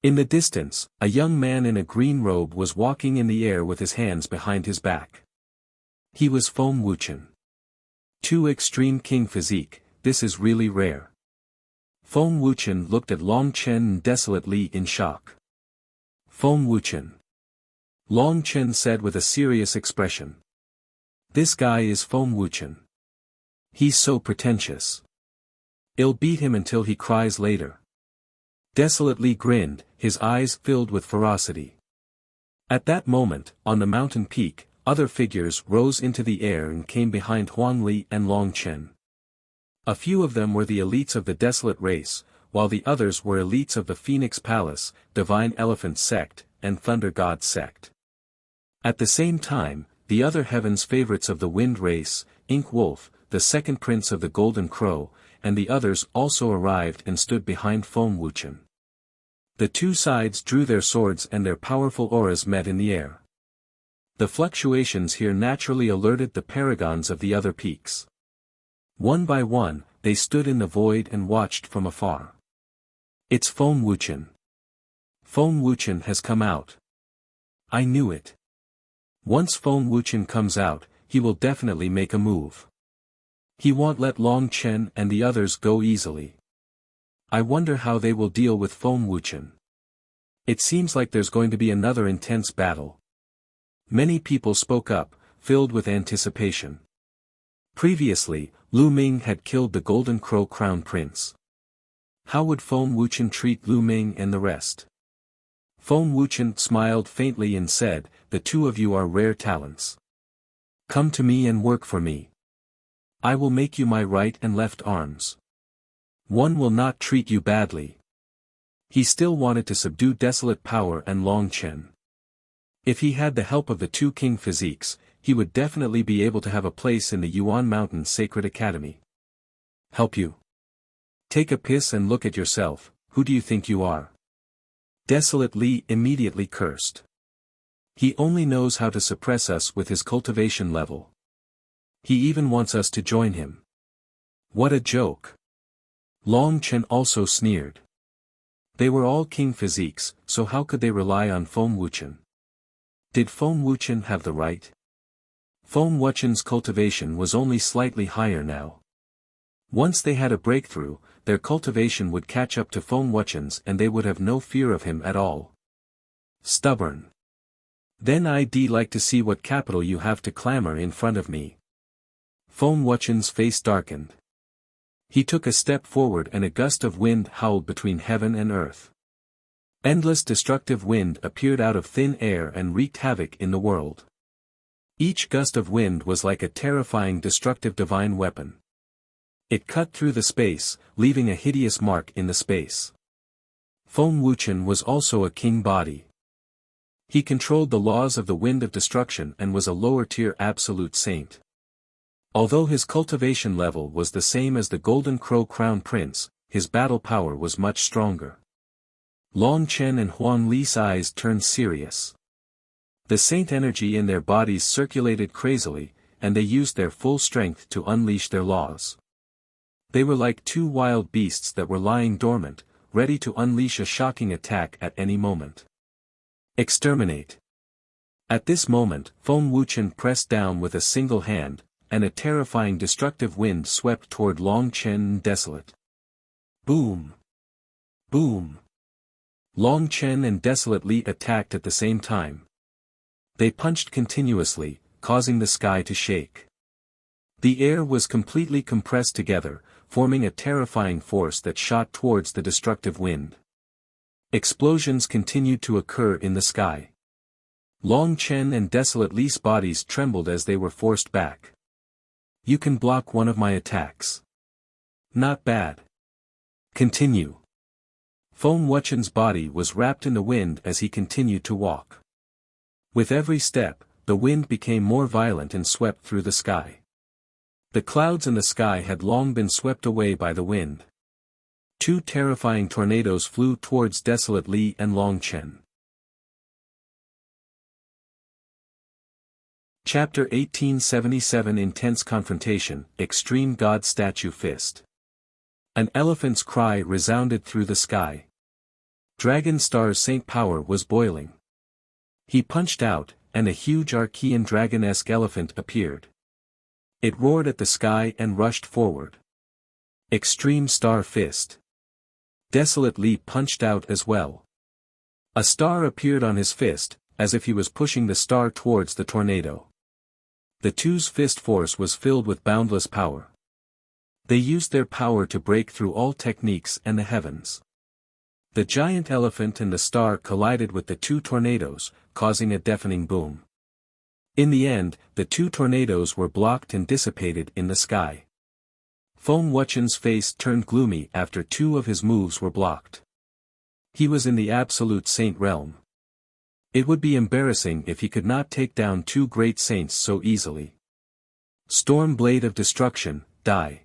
In the distance, a young man in a green robe was walking in the air with his hands behind his back. He was Feng Wuchen. Two extreme king physique. This is really rare. Feng Wuchen looked at Long Chen and Desolate Li in shock. Feng Wuchen. Long Chen said with a serious expression. This guy is Feng Wuchen. He's so pretentious. I'll beat him until he cries later. Desolate Li grinned, his eyes filled with ferocity. At that moment, on the mountain peak, other figures rose into the air and came behind Huang Li and Long Chen. A few of them were the elites of the Desolate race, while the others were elites of the Phoenix Palace, Divine Elephant Sect, and Thunder God Sect. At the same time, the other heavens favorites of the Wind race, Ink Wolf, the second prince of the Golden Crow, and the others also arrived and stood behind Feng Wuchen. The two sides drew their swords and their powerful auras met in the air. The fluctuations here naturally alerted the paragons of the other peaks. One by one, they stood in the void and watched from afar. It's Feng Wuchen. Feng Wuchen has come out. I knew it. Once Feng Wuchen comes out, he will definitely make a move. He won't let Long Chen and the others go easily. I wonder how they will deal with Feng Wuchen. It seems like there's going to be another intense battle. Many people spoke up, filled with anticipation. Previously, Lu Ming had killed the Golden Crow Crown Prince. How would Feng Wuchen treat Lu Ming and the rest? Feng Wuchen smiled faintly and said, the two of you are rare talents. Come to me and work for me. I will make you my right and left arms. One will not treat you badly. He still wanted to subdue Desolate Power and Long Chen. If he had the help of the two king physiques, he would definitely be able to have a place in the Yuan Mountain Sacred Academy. Help you? Take a piss and look at yourself, who do you think you are? Desolate Li immediately cursed. He only knows how to suppress us with his cultivation level. He even wants us to join him. What a joke. Long Chen also sneered. They were all king physiques, so how could they rely on Feng Wuchen? Did Feng Wuchen have the right? Feng Wuchen's cultivation was only slightly higher now. Once they had a breakthrough, their cultivation would catch up to Feng Wuchen's and they would have no fear of him at all. Stubborn. Then I'd like to see what capital you have to clamor in front of me. Feng Wuchen's face darkened. He took a step forward and a gust of wind howled between heaven and earth. Endless destructive wind appeared out of thin air and wreaked havoc in the world. Each gust of wind was like a terrifying destructive divine weapon. It cut through the space, leaving a hideous mark in the space. Feng Wuchen was also a king body. He controlled the laws of the wind of destruction and was a lower-tier absolute saint. Although his cultivation level was the same as the Golden Crow Crown Prince, his battle power was much stronger. Long Chen and Huang Li's eyes turned serious. The saint energy in their bodies circulated crazily, and they used their full strength to unleash their laws. They were like two wild beasts that were lying dormant, ready to unleash a shocking attack at any moment. Exterminate. At this moment, Feng Wuchen pressed down with a single hand, and a terrifying destructive wind swept toward Long Chen and Desolate. Boom! Boom! Long Chen and Desolate Li attacked at the same time. They punched continuously, causing the sky to shake. The air was completely compressed together, forming a terrifying force that shot towards the destructive wind. Explosions continued to occur in the sky. Long Chen and Desolate Li's bodies trembled as they were forced back. You can block one of my attacks. Not bad. Continue. Feng Wuchen's body was wrapped in the wind as he continued to walk. With every step, the wind became more violent and swept through the sky. The clouds in the sky had long been swept away by the wind. Two terrifying tornadoes flew towards Desolate Li and Long Chen. Chapter 1877 Intense Confrontation, Extreme God Statue Fist. An elephant's cry resounded through the sky. Dragon Star's saint power was boiling. He punched out, and a huge Archean dragon-esque elephant appeared. It roared at the sky and rushed forward. Extreme Star Fist. Desolate Li punched out as well. A star appeared on his fist, as if he was pushing the star towards the tornado. The two's fist force was filled with boundless power. They used their power to break through all techniques and the heavens. The giant elephant and the star collided with the two tornadoes, causing a deafening boom. In the end, the two tornadoes were blocked and dissipated in the sky. Feng Wuchen's face turned gloomy after two of his moves were blocked. He was in the absolute saint realm. It would be embarrassing if he could not take down two great saints so easily. Storm Blade of Destruction, die!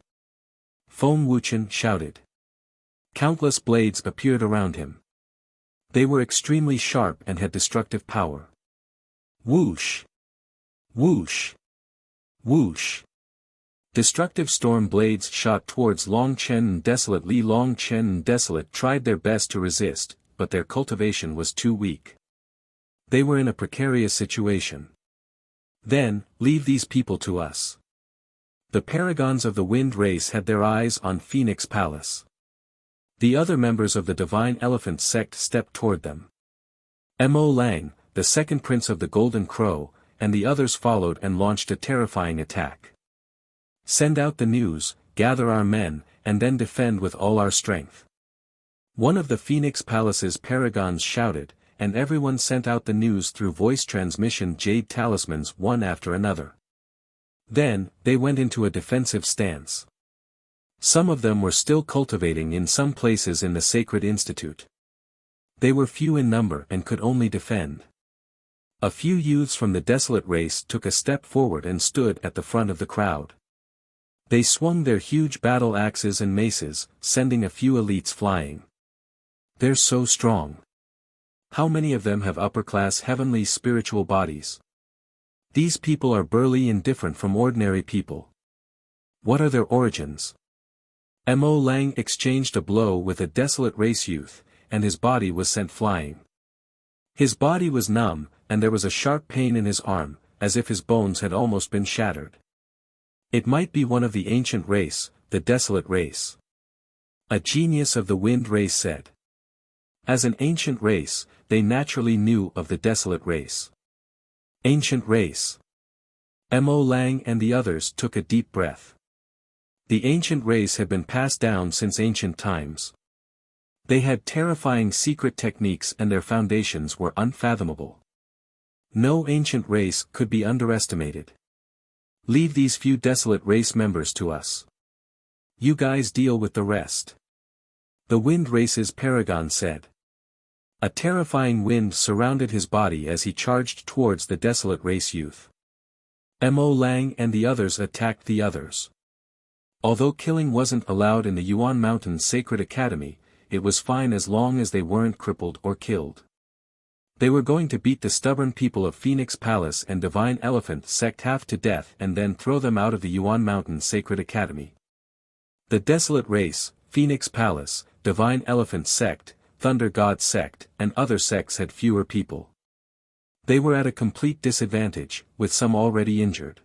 Feng Wuchen shouted. Countless blades appeared around him. They were extremely sharp and had destructive power. Whoosh! Whoosh! Whoosh! Destructive storm blades shot towards Long Chen and Desolate Li. Long Chen and Desolate tried their best to resist, but their cultivation was too weak. They were in a precarious situation. Then, leave these people to us. The paragons of the wind race had their eyes on Phoenix Palace. The other members of the Divine Elephant sect stepped toward them. Mo Lang, the second prince of the Golden Crow, and the others followed and launched a terrifying attack. Send out the news, gather our men, and then defend with all our strength. One of the Phoenix Palace's paragons shouted, and everyone sent out the news through voice transmission jade talismans one after another. Then, they went into a defensive stance. Some of them were still cultivating in some places in the Sacred Institute. They were few in number and could only defend. A few youths from the Desolate race took a step forward and stood at the front of the crowd. They swung their huge battle axes and maces, sending a few elites flying. They're so strong. How many of them have upper-class heavenly spiritual bodies? These people are burly and different from ordinary people. What are their origins? Mo Lang exchanged a blow with a Desolate race youth, and his body was sent flying. His body was numb, and there was a sharp pain in his arm, as if his bones had almost been shattered. It might be one of the ancient race, the Desolate race. A genius of the Wind race said. As an ancient race, they naturally knew of the Desolate race. Ancient race. Mo Lang and the others took a deep breath. The ancient race had been passed down since ancient times. They had terrifying secret techniques and their foundations were unfathomable. No ancient race could be underestimated. Leave these few desolate race members to us. You guys deal with the rest. The wind race's paragon said. A terrifying wind surrounded his body as he charged towards the desolate race youth. Mo Lang and the others attacked the others. Although killing wasn't allowed in the Yuan Mountain's Sacred Academy, it was fine as long as they weren't crippled or killed. They were going to beat the stubborn people of Phoenix Palace and Divine Elephant Sect half to death and then throw them out of the Yuan Mountain Sacred Academy. The desolate race, Phoenix Palace, Divine Elephant Sect, Thunder God Sect, and other sects had fewer people. They were at a complete disadvantage, with some already injured.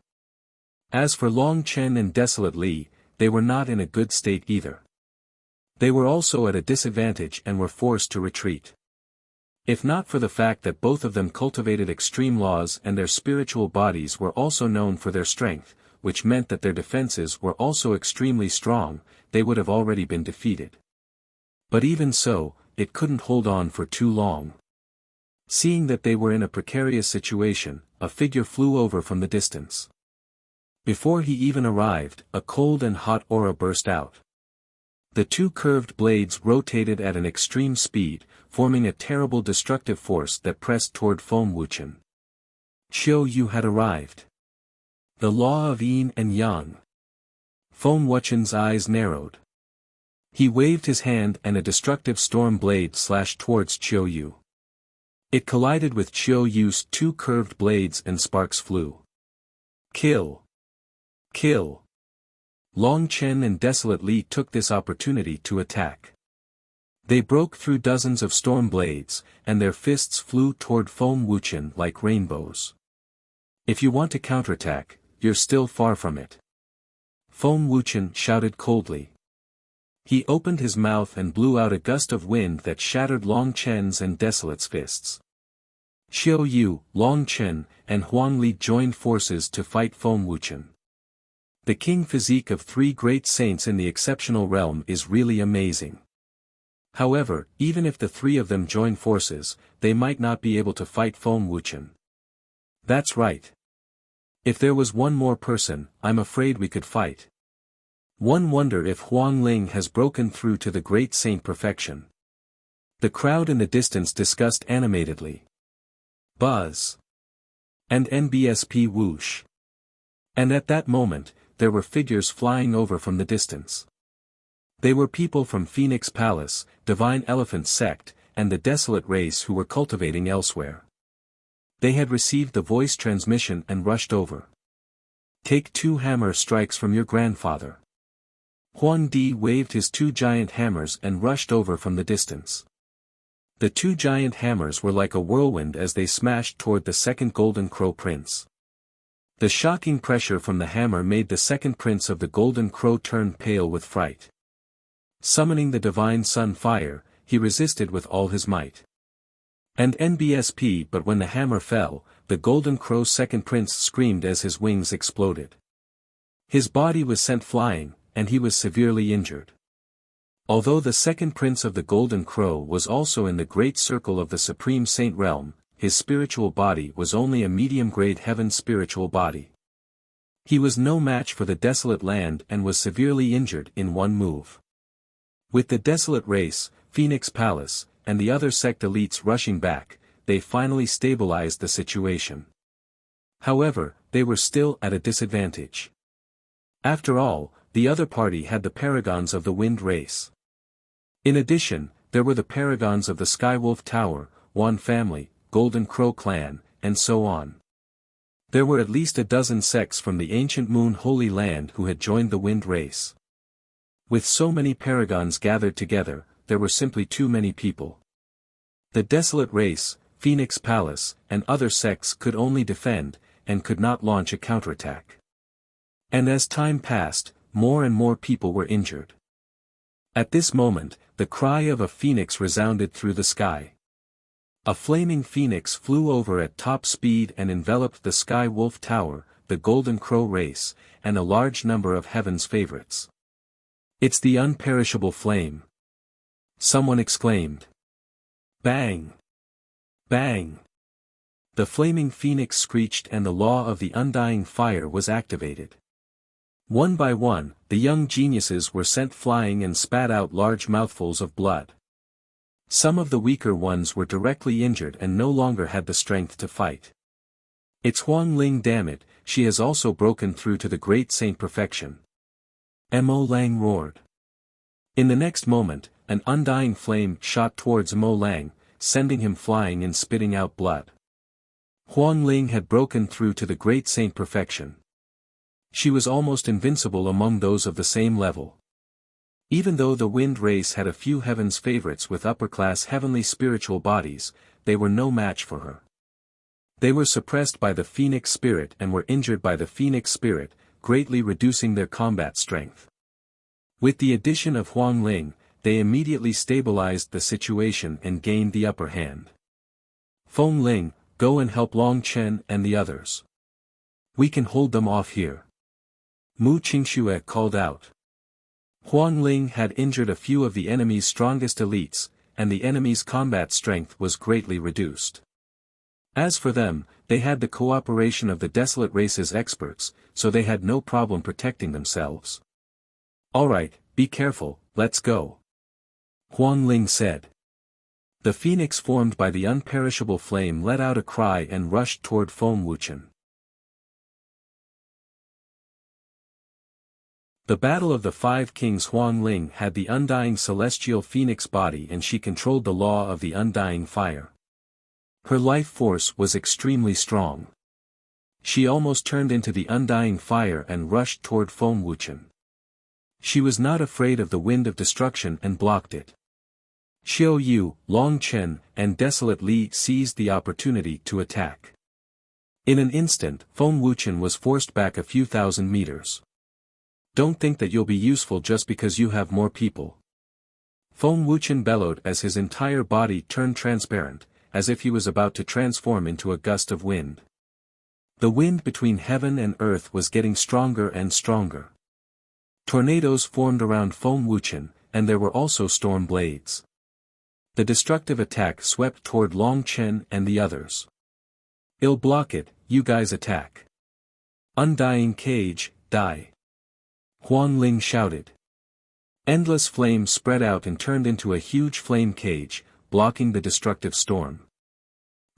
As for Long Chen and Desolate Li, they were not in a good state either. They were also at a disadvantage and were forced to retreat. If not for the fact that both of them cultivated extreme laws and their spiritual bodies were also known for their strength, which meant that their defenses were also extremely strong, they would have already been defeated. But even so, it couldn't hold on for too long. Seeing that they were in a precarious situation, a figure flew over from the distance. Before he even arrived, a cold and hot aura burst out. The two curved blades rotated at an extreme speed, forming a terrible destructive force that pressed toward Feng Wuchen. Qiu Yue had arrived. The law of yin and yang. Feng Wuchen's eyes narrowed. He waved his hand and a destructive storm blade slashed towards Qiu Yue. It collided with Qiu Yue's two curved blades and sparks flew. Kill! Kill! Long Chen and Desolate Li took this opportunity to attack. They broke through dozens of storm blades, and their fists flew toward Feng Wuchen like rainbows. If you want to counterattack, you're still far from it. Feng Wuchen shouted coldly. He opened his mouth and blew out a gust of wind that shattered Long Chen's and Desolate's fists. Qiu Yue, Long Chen, and Huang Li joined forces to fight Feng Wuchen. The king physique of three great saints in the exceptional realm is really amazing. However, even if the three of them join forces, they might not be able to fight Feng Wuchen. That's right. If there was one more person, I'm afraid we could fight. One wonder if Huang Ling has broken through to the great saint perfection. The crowd in the distance discussed animatedly. Buzz. And NBSP whoosh. And at that moment, there were figures flying over from the distance. They were people from Phoenix Palace, Divine Elephant Sect, and the desolate race who were cultivating elsewhere. They had received the voice transmission and rushed over. Take 2 hammer strikes from your grandfather. Huang Di waved his 2 giant hammers and rushed over from the distance. The 2 giant hammers were like a whirlwind as they smashed toward the second Golden Crow Prince. The shocking pressure from the hammer made the second prince of the Golden Crow turn pale with fright. Summoning the divine sun fire, he resisted with all his might. And NBSP, but when the hammer fell, the Golden Crow's second prince screamed as his wings exploded. His body was sent flying, and he was severely injured. Although the second prince of the Golden Crow was also in the great circle of the Supreme Saint realm, his spiritual body was only a medium-grade heaven spiritual body. He was no match for the desolate land and was severely injured in one move. With the desolate race, Phoenix Palace, and the other sect elites rushing back, they finally stabilized the situation. However, they were still at a disadvantage. After all, the other party had the paragons of the wind race. In addition, there were the paragons of the Skywolf Tower, Yuan family, Golden Crow clan, and so on. There were at least a dozen sects from the ancient Moon Holy Land who had joined the wind race. With so many paragons gathered together, there were simply too many people. The desolate race, Phoenix Palace, and other sects could only defend, and could not launch a counterattack. And as time passed, more and more people were injured. At this moment, the cry of a phoenix resounded through the sky. A flaming phoenix flew over at top speed and enveloped the Sky Wolf Tower, the Golden Crow race, and a large number of heaven's favorites. It's the unperishable flame. Someone exclaimed. Bang! Bang! The flaming phoenix screeched and the law of the undying fire was activated. One by one, the young geniuses were sent flying and spat out large mouthfuls of blood. Some of the weaker ones were directly injured and no longer had the strength to fight. It's Huang Ling, damn it, she has also broken through to the great saint perfection. Mo Lang roared. In the next moment, an undying flame shot towards Mo Lang, sending him flying and spitting out blood. Huang Ling had broken through to the great saint perfection. She was almost invincible among those of the same level. Even though the wind race had a few heaven's favorites with upper-class heavenly spiritual bodies, they were no match for her. They were suppressed by the phoenix spirit and were injured by the phoenix spirit, greatly reducing their combat strength. With the addition of Huang Ling, they immediately stabilized the situation and gained the upper hand. Feng Ling, go and help Long Chen and the others. We can hold them off here. Mu Qingxue called out. Huang Ling had injured a few of the enemy's strongest elites, and the enemy's combat strength was greatly reduced. As for them, they had the cooperation of the desolate race's experts, so they had no problem protecting themselves. Alright, be careful, let's go. Huang Ling said. The phoenix formed by the unperishable flame let out a cry and rushed toward Feng Wuchen. The Battle of the Five Kings. Huang Ling had the undying celestial phoenix body and she controlled the law of the undying fire. Her life force was extremely strong. She almost turned into the undying fire and rushed toward Feng Wuchen. She was not afraid of the wind of destruction and blocked it. Qiu Yue, Long Chen, and Desolate Li seized the opportunity to attack. In an instant, Feng Wuchen was forced back a few thousand meters. Don't think that you'll be useful just because you have more people. Feng Wuchen bellowed as his entire body turned transparent, as if he was about to transform into a gust of wind. The wind between heaven and earth was getting stronger and stronger. Tornadoes formed around Feng Wuchen, and there were also storm blades. The destructive attack swept toward Long Chen and the others. I'll block it, you guys attack. Undying cage, die. Huang Ling shouted. Endless flames spread out and turned into a huge flame cage, blocking the destructive storm.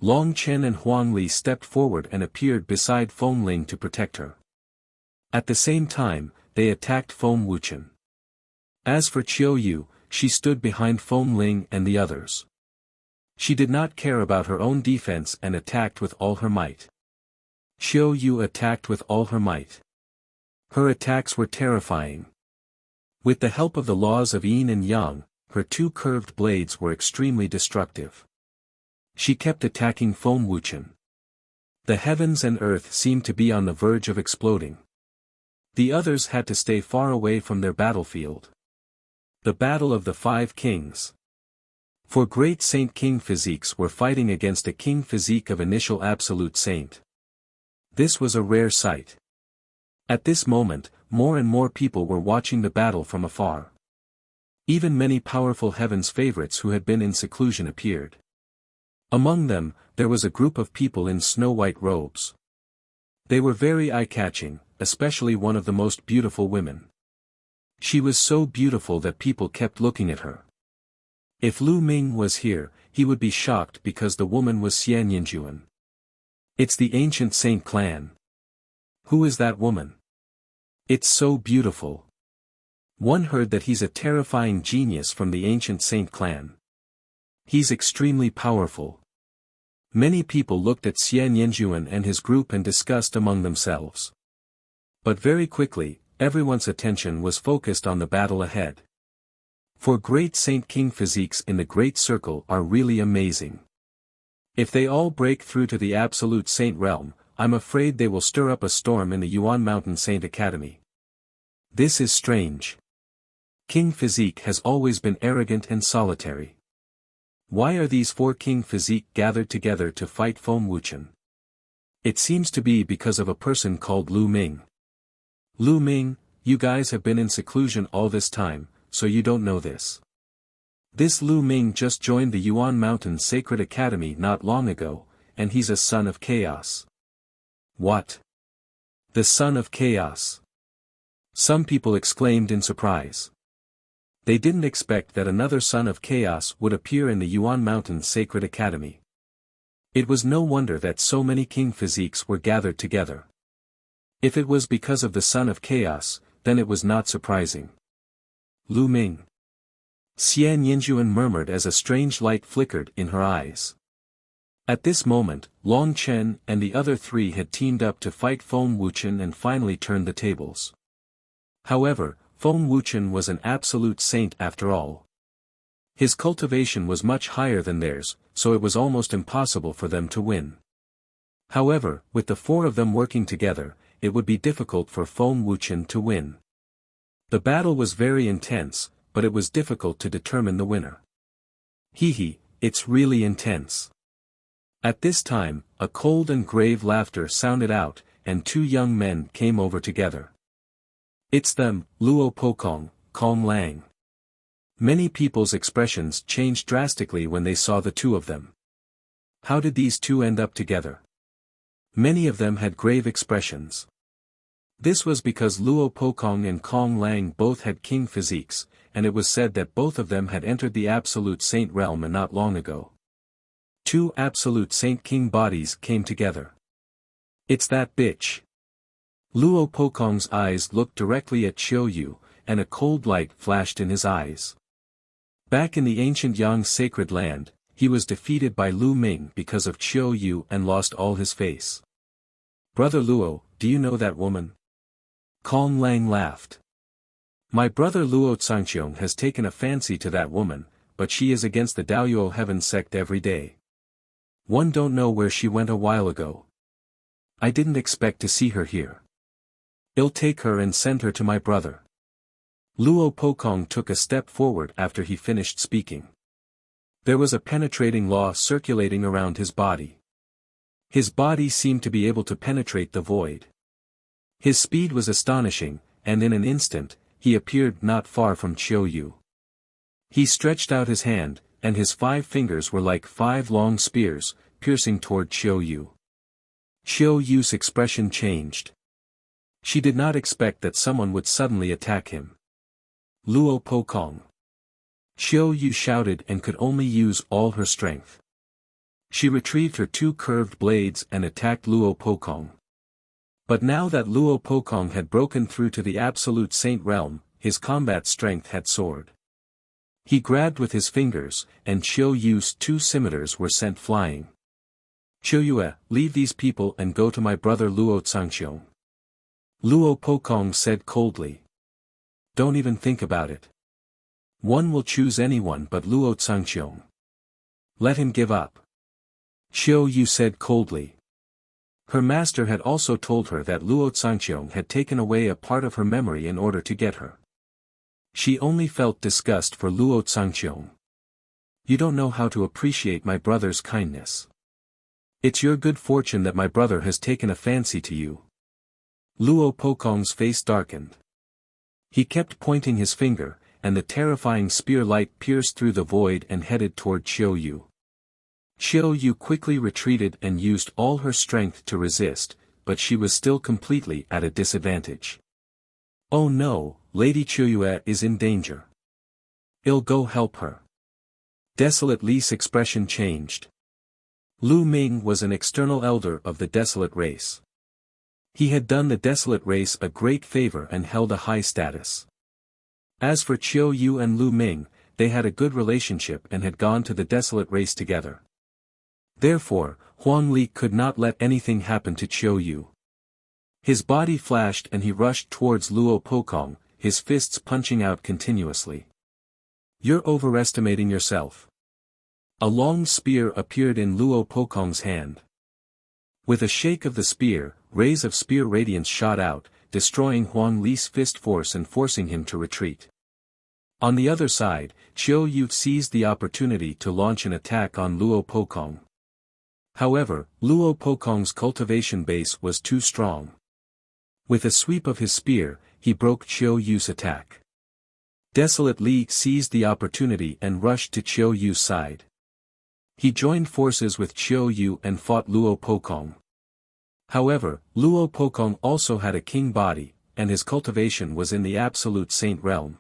Long Chen and Huang Li stepped forward and appeared beside Feng Ling to protect her. At the same time, they attacked Feng Wuchen. As for Qiu Yue, she stood behind Feng Ling and the others. She did not care about her own defense and attacked with all her might. Qiu Yue attacked with all her might. Her attacks were terrifying. With the help of the laws of yin and yang, her two curved blades were extremely destructive. She kept attacking Feng Wuchen. The heavens and earth seemed to be on the verge of exploding. The others had to stay far away from their battlefield. The Battle of the Five Kings. For great Saint King physiques were fighting against a king physique of initial absolute saint. This was a rare sight. At this moment, more and more people were watching the battle from afar. Even many powerful heaven's favorites who had been in seclusion appeared. Among them, there was a group of people in snow-white robes. They were very eye-catching, especially one of the most beautiful women. She was so beautiful that people kept looking at her. If Lu Ming was here, he would be shocked because the woman was Xian Yinjuan. It's the ancient saint clan. Who is that woman? It's so beautiful. One heard that he's a terrifying genius from the ancient saint clan. He's extremely powerful. Many people looked at Xian Yinjuan and his group and discussed among themselves. But very quickly, everyone's attention was focused on the battle ahead. For great Saint King physiques in the Great Circle are really amazing. If they all break through to the Absolute Saint realm, I'm afraid they will stir up a storm in the Yuan Mountain Saint Academy. This is strange. King physique has always been arrogant and solitary. Why are these four king physique gathered together to fight Feng Wuchen? It seems to be because of a person called Lu Ming. Lu Ming, you guys have been in seclusion all this time, so you don't know this. This Lu Ming just joined the Yuan Mountain Sacred Academy not long ago, and he's a son of chaos. What? The son of chaos? Some people exclaimed in surprise. They didn't expect that another son of chaos would appear in the Yuan Mountain's sacred academy. It was no wonder that so many king physiques were gathered together. If it was because of the son of chaos, then it was not surprising. Lu Ming. Xian Yinjuan murmured as a strange light flickered in her eyes. At this moment, Long Chen and the other three had teamed up to fight Feng Wuchen and finally turned the tables. However, Feng Wuchen was an absolute saint after all. His cultivation was much higher than theirs, so it was almost impossible for them to win. However, with the four of them working together, it would be difficult for Feng Wuchen to win. The battle was very intense, but it was difficult to determine the winner. Hee, it's really intense. At this time, a cold and grave laughter sounded out, and two young men came over together. It's them, Luo Pokong, Kong Lang. Many people's expressions changed drastically when they saw the two of them. How did these two end up together? Many of them had grave expressions. This was because Luo Pokong and Kong Lang both had king physiques, and it was said that both of them had entered the absolute saint realm not long ago. Two absolute saint king bodies came together. It's that bitch. Luo Pokong's eyes looked directly at Qiu Yue, and a cold light flashed in his eyes. Back in the ancient Yang sacred land, he was defeated by Lu Ming because of Qiu Yue and lost all his face. Brother Luo, do you know that woman? Kong Lang laughed. My brother Luo Xiang has taken a fancy to that woman, but she is against the Daoyuo heaven sect every day. One don't know where she went a while ago. I didn't expect to see her here. I'll take her and send her to my brother. Luo Pokong took a step forward after he finished speaking. There was a penetrating law circulating around his body. His body seemed to be able to penetrate the void. His speed was astonishing, and in an instant, he appeared not far from Qiu Yue. He stretched out his hand, and his 5 fingers were like 5 long spears, piercing toward Qiu Yue. Qiu Yue's expression changed. She did not expect that someone would suddenly attack him. Luo Pokong. Qiu Yue shouted and could only use all her strength. She retrieved her 2 curved blades and attacked Luo Pokong. But now that Luo Pokong had broken through to the absolute saint realm, his combat strength had soared. He grabbed with his fingers, and Qiu Yue's 2 scimitars were sent flying. Qiu Yue, leave these people and go to my brother Luo Xiang. Luo Pokong said coldly. Don't even think about it. One will choose anyone but Luo Xiang. Let him give up. Qiu Yue said coldly. Her master had also told her that Luo Xiang had taken away a part of her memory in order to get her. She only felt disgust for Luo Xiang. You don't know how to appreciate my brother's kindness. It's your good fortune that my brother has taken a fancy to you. Luo Pokong's face darkened. He kept pointing his finger, and the terrifying spear light pierced through the void and headed toward Qiu Yue. Qiu Yue quickly retreated and used all her strength to resist, but she was still completely at a disadvantage. Oh no, Lady Qiu Yue is in danger. I'll go help her. Desolate Li's expression changed. Lu Ming was an external elder of the desolate race. He had done the desolate race a great favor and held a high status. As for Qiu Yue and Lu Ming, they had a good relationship and had gone to the desolate race together. Therefore, Huang Li could not let anything happen to Qiu Yue. His body flashed and he rushed towards Luo Pokong, his fists punching out continuously. You're overestimating yourself. A long spear appeared in Luo Pokong's hand. With a shake of the spear, rays of spear radiance shot out, destroying Huang Li's fist force and forcing him to retreat. On the other side, Qiu Yue seized the opportunity to launch an attack on Luo Pokong. However, Luo Pokong's cultivation base was too strong. With a sweep of his spear, he broke Qiu Yue's attack. Desolate Li seized the opportunity and rushed to Qiu Yue's side. He joined forces with Qiu Yue and fought Luo Pokong. However, Luo Pokong also had a king body, and his cultivation was in the absolute saint realm.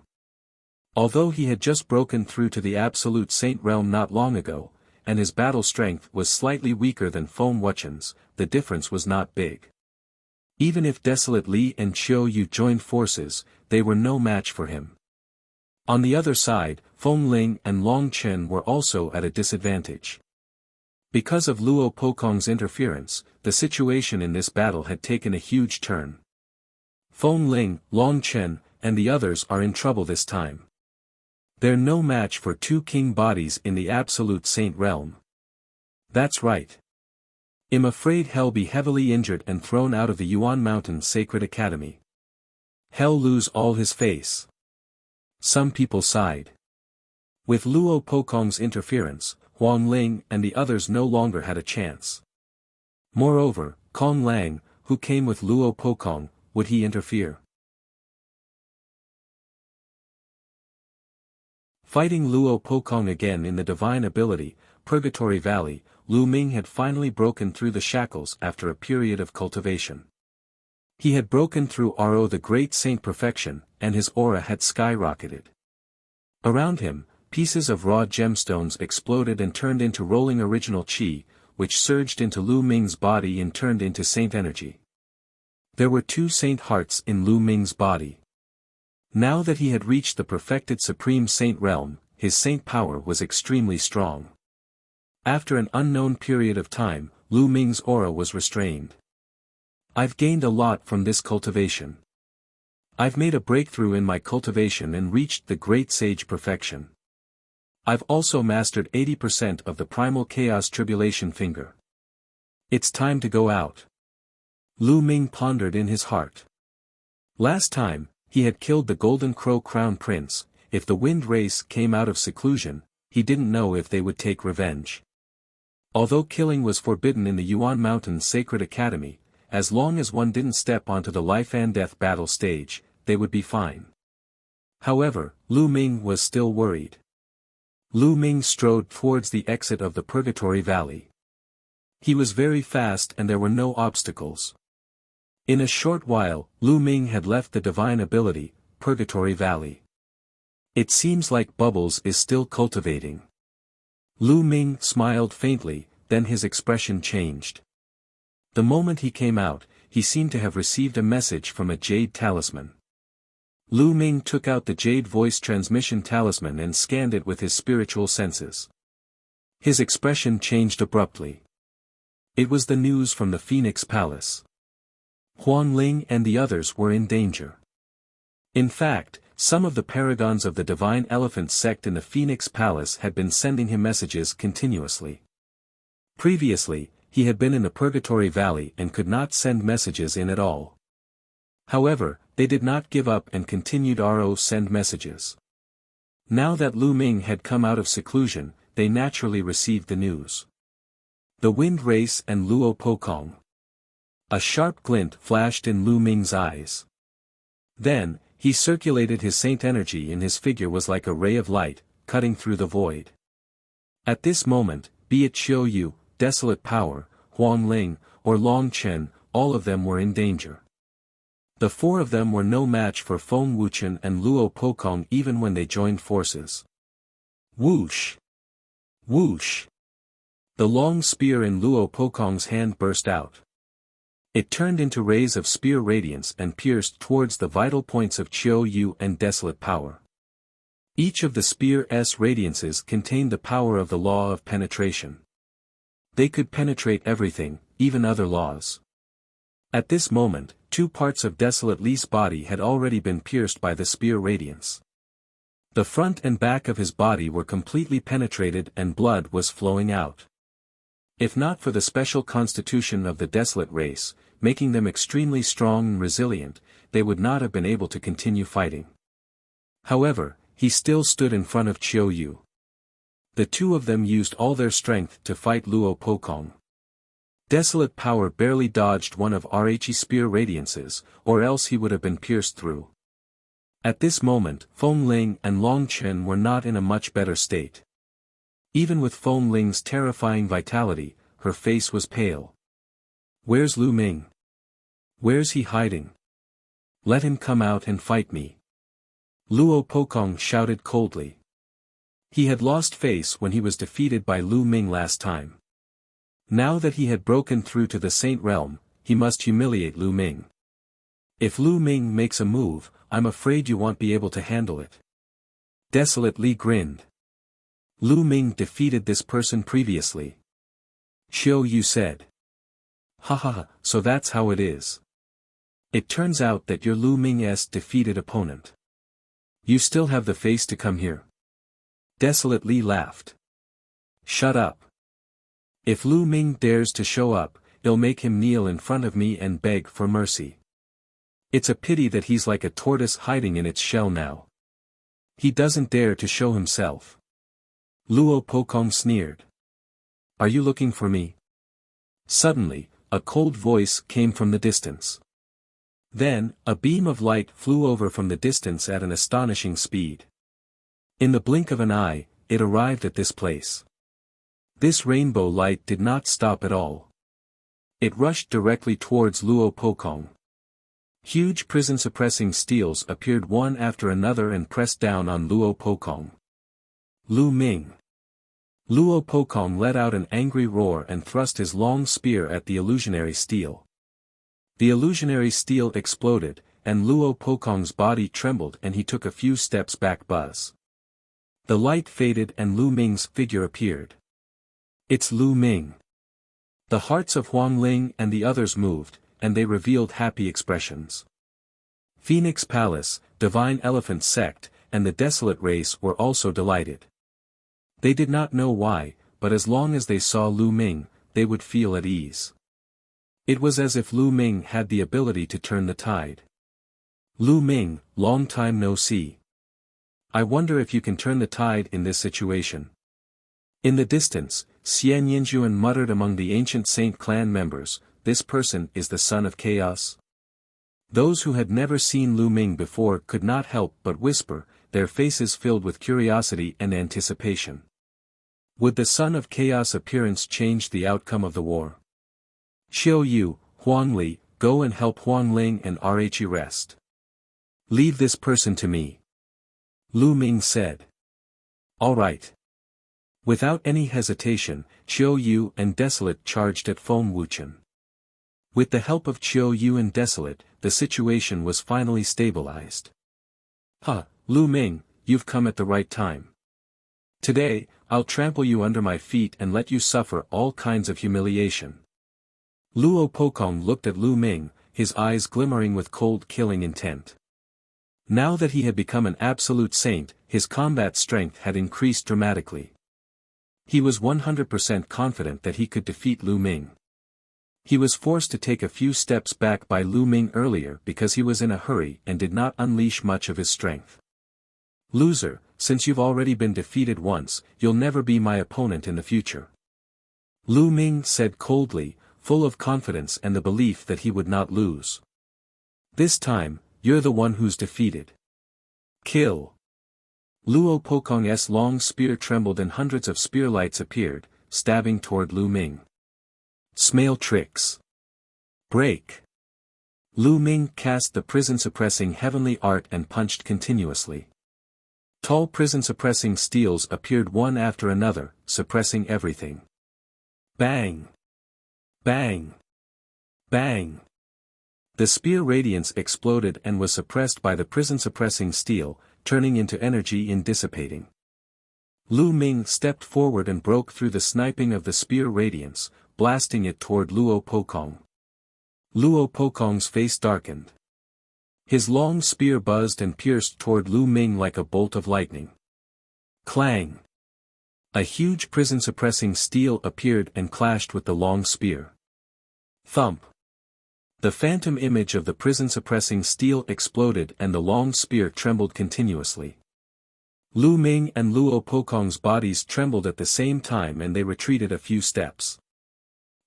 Although he had just broken through to the absolute saint realm not long ago, and his battle strength was slightly weaker than Feng Wuxian's, the difference was not big. Even if Desolate Li and Qiu Yue joined forces, they were no match for him. On the other side, Feng Ling and Long Chen were also at a disadvantage. Because of Luo Pokong's interference, the situation in this battle had taken a huge turn. Feng Ling, Long Chen, and the others are in trouble this time. They're no match for two king bodies in the absolute saint realm. That's right. I'm afraid he'll be heavily injured and thrown out of the Yuan Mountain Sacred Academy. He'll lose all his face. Some people sighed. With Luo Pokong's interference, Huang Ling and the others no longer had a chance. Moreover, Kong Lang, who came with Luo Pokong, would he interfere? Fighting Luo Pokong again in the divine ability, Purgatory Valley, Lu Ming had finally broken through the shackles after a period of cultivation. He had broken through Ro the Great Saint Perfection, and his aura had skyrocketed. Around him, pieces of raw gemstones exploded and turned into rolling original Qi, which surged into Lu Ming's body and turned into saint energy. There were 2 saint hearts in Lu Ming's body. Now that he had reached the perfected supreme saint realm, his saint power was extremely strong. After an unknown period of time, Lu Ming's aura was restrained. I've gained a lot from this cultivation. I've made a breakthrough in my cultivation and reached the great sage perfection. I've also mastered 80% of the primal chaos tribulation finger. It's time to go out. Lu Ming pondered in his heart. Last time, he had killed the Golden Crow Crown Prince. If the wind race came out of seclusion, he didn't know if they would take revenge. Although killing was forbidden in the Yuan Mountain Sacred Academy, as long as one didn't step onto the life and death battle stage, they would be fine. However, Lu Ming was still worried. Lu Ming strode towards the exit of the Purgatory Valley. He was very fast and there were no obstacles. In a short while, Lu Ming had left the divine ability, Purgatory Valley. It seems like Bubbles is still cultivating. Lu Ming smiled faintly, then his expression changed. The moment he came out, he seemed to have received a message from a jade talisman. Lu Ming took out the jade voice transmission talisman and scanned it with his spiritual senses. His expression changed abruptly. It was the news from the Phoenix Palace. Huang Ling and the others were in danger. In fact, some of the paragons of the Divine Elephant sect in the Phoenix Palace had been sending him messages continuously. Previously, he had been in the Purgatory Valley and could not send messages in at all. However, they did not give up and continued to send messages. Now that Lu Ming had come out of seclusion, they naturally received the news. The wind race and Luo Pokong. A sharp glint flashed in Lu Ming's eyes. Then, he circulated his saint energy and his figure was like a ray of light, cutting through the void. At this moment, be it Qiu Yue, Desolate Power, Huang Ling, or Long Chen, all of them were in danger. The 4 of them were no match for Feng Wuxian and Luo Pokong even when they joined forces. Whoosh! Whoosh! The long spear in Luo Pokong's hand burst out. It turned into rays of spear radiance and pierced towards the vital points of Qiu Yue and Desolate Power. Each of the spear's radiances contained the power of the law of penetration. They could penetrate everything, even other laws. At this moment, 2 parts of Desolate Li's body had already been pierced by the spear radiance. The front and back of his body were completely penetrated and blood was flowing out. If not for the special constitution of the Desolate race, making them extremely strong and resilient, they would not have been able to continue fighting. However, he still stood in front of Qiu Yue. The 2 of them used all their strength to fight Luo Pokong. Desolate Power barely dodged one of Rhe's spear radiances, or else he would have been pierced through. At this moment, Feng Ling and Long Chen were not in a much better state. Even with Feng Ling's terrifying vitality, her face was pale. "Where's Lu Ming? Where's he hiding? Let him come out and fight me." Luo Pokong shouted coldly. He had lost face when he was defeated by Lu Ming last time. Now that he had broken through to the Saint Realm, he must humiliate Lu Ming. "If Lu Ming makes a move, I'm afraid you won't be able to handle it." Desolate Li grinned. "Lu Ming defeated this person previously," Qiu Yue said. "Haha, so that's how it is. It turns out that you're Lu Ming's defeated opponent. You still have the face to come here." Desolate Li laughed. "Shut up. If Lu Ming dares to show up, I'll make him kneel in front of me and beg for mercy. It's a pity that he's like a tortoise hiding in its shell now. He doesn't dare to show himself." Luo Pokong sneered. "Are you looking for me?" Suddenly, a cold voice came from the distance. Then, a beam of light flew over from the distance at an astonishing speed. In the blink of an eye, it arrived at this place. This rainbow light did not stop at all. It rushed directly towards Luo Pokong. Huge prison-suppressing steels appeared one after another and pressed down on Luo Pokong. "Lu Ming!" Luo Pokong let out an angry roar and thrust his long spear at the illusionary steel. The illusionary steel exploded, and Luo Pokong's body trembled and he took a few steps back. Buzz. The light faded and Lu Ming's figure appeared. "It's Lu Ming." The hearts of Huang Ling and the others moved, and they revealed happy expressions. Phoenix Palace, Divine Elephant Sect, and the Desolate Race were also delighted. They did not know why, but as long as they saw Lu Ming, they would feel at ease. It was as if Lu Ming had the ability to turn the tide. "Lu Ming, long time no see. I wonder if you can turn the tide in this situation." In the distance, Xian Yinjuan muttered among the ancient Saint clan members, "This person is the son of chaos?" Those who had never seen Lu Ming before could not help but whisper, their faces filled with curiosity and anticipation. Would the son of chaos appearance change the outcome of the war? "Qiu Yue, Huang Li, go and help Huang Ling and Rhe rest. Leave this person to me," Lu Ming said. "All right." Without any hesitation, Qiu Yue and Desolate charged at Feng Wuchen. With the help of Qiu Yue and Desolate, the situation was finally stabilized. Lu Ming, you've come at the right time. Today, I'll trample you under my feet and let you suffer all kinds of humiliation." Luo Pokong looked at Lu Ming, his eyes glimmering with cold killing intent. Now that he had become an absolute saint, his combat strength had increased dramatically. He was 100% confident that he could defeat Lu Ming. He was forced to take a few steps back by Lu Ming earlier because he was in a hurry and did not unleash much of his strength. "Loser, since you've already been defeated once, you'll never be my opponent in the future," Lu Ming said coldly, full of confidence and the belief that he would not lose. "This time, you're the one who's defeated. Kill." Luo Pokong's long spear trembled and hundreds of spear lights appeared, stabbing toward Lu Ming. "Smale tricks. Break." Lu Ming cast the prison-suppressing heavenly art and punched continuously. Tall prison-suppressing steels appeared one after another, suppressing everything. Bang! Bang! Bang! The spear radiance exploded and was suppressed by the prison-suppressing steel, turning into energy in dissipating. Lu Ming stepped forward and broke through the sniping of the spear radiance, blasting it toward Luo Pokong. Luo Pokong's face darkened. His long spear buzzed and pierced toward Lu Ming like a bolt of lightning. Clang! A huge prison-suppressing steel appeared and clashed with the long spear. Thump! The phantom image of the prison-suppressing steel exploded and the long spear trembled continuously. Lu Ming and Luo Pokong's bodies trembled at the same time and they retreated a few steps.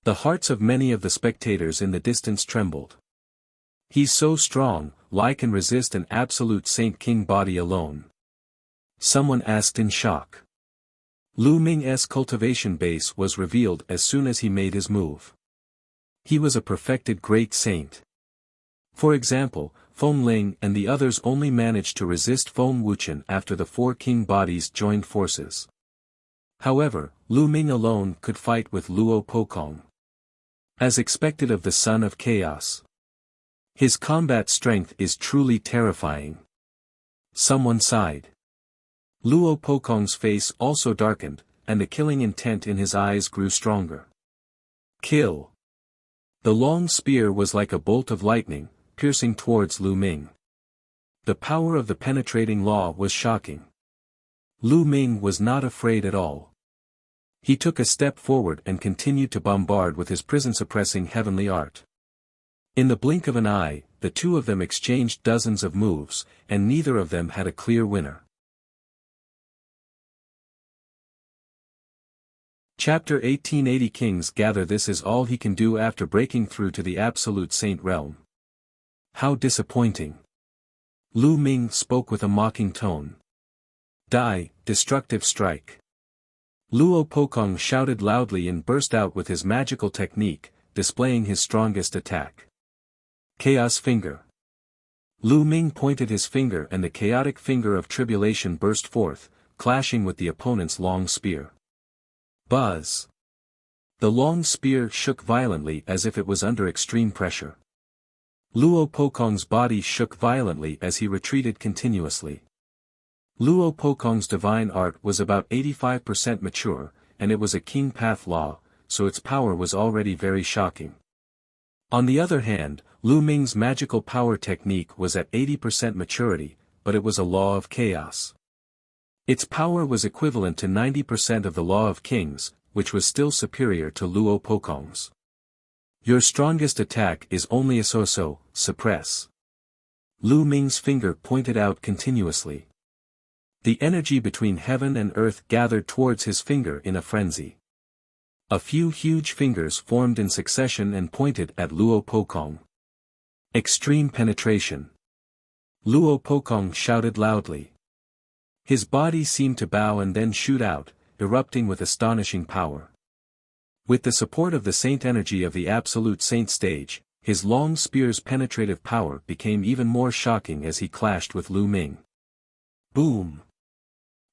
The hearts of many of the spectators in the distance trembled. "He's so strong, Lai can resist an absolute Saint King body alone?" someone asked in shock. Lu Ming's cultivation base was revealed as soon as he made his move. He was a perfected great saint. For example, Feng Ling and the others only managed to resist Feng Wuchen after the four king bodies joined forces. However, Lu Ming alone could fight with Luo Pokong. As expected of the Son of Chaos. His combat strength is truly terrifying. Someone sighed. Luo Pokong's face also darkened, and the killing intent in his eyes grew stronger. Kill! The long spear was like a bolt of lightning, piercing towards Lu Ming. The power of the penetrating law was shocking. Lu Ming was not afraid at all. He took a step forward and continued to bombard with his prison-suppressing heavenly art. In the blink of an eye, the two of them exchanged dozens of moves, and neither of them had a clear winner. Chapter 1880 Kings gather. This is all he can do after breaking through to the absolute saint realm. How disappointing. Lu Ming spoke with a mocking tone. Die, destructive strike. Luo Pokong shouted loudly and burst out with his magical technique, displaying his strongest attack. Chaos Finger. Lu Ming pointed his finger and the chaotic finger of tribulation burst forth, clashing with the opponent's long spear. Buzz. The long spear shook violently as if it was under extreme pressure. Luo Pokong's body shook violently as he retreated continuously. Luo Pokong's divine art was about 85% mature, and it was a king path law, so its power was already very shocking. On the other hand, Lu Ming's magical power technique was at 80% maturity, but it was a law of chaos. Its power was equivalent to 90% of the Law of Kings, which was still superior to Luo Pokong's. Your strongest attack is only a so-so, suppress. Lu Ming's finger pointed out continuously. The energy between heaven and earth gathered towards his finger in a frenzy. A few huge fingers formed in succession and pointed at Luo Pokong. Extreme penetration. Luo Pokong shouted loudly. His body seemed to bow and then shoot out, erupting with astonishing power. With the support of the saint energy of the absolute saint stage, his long spear's penetrative power became even more shocking as he clashed with Lu Ming. Boom!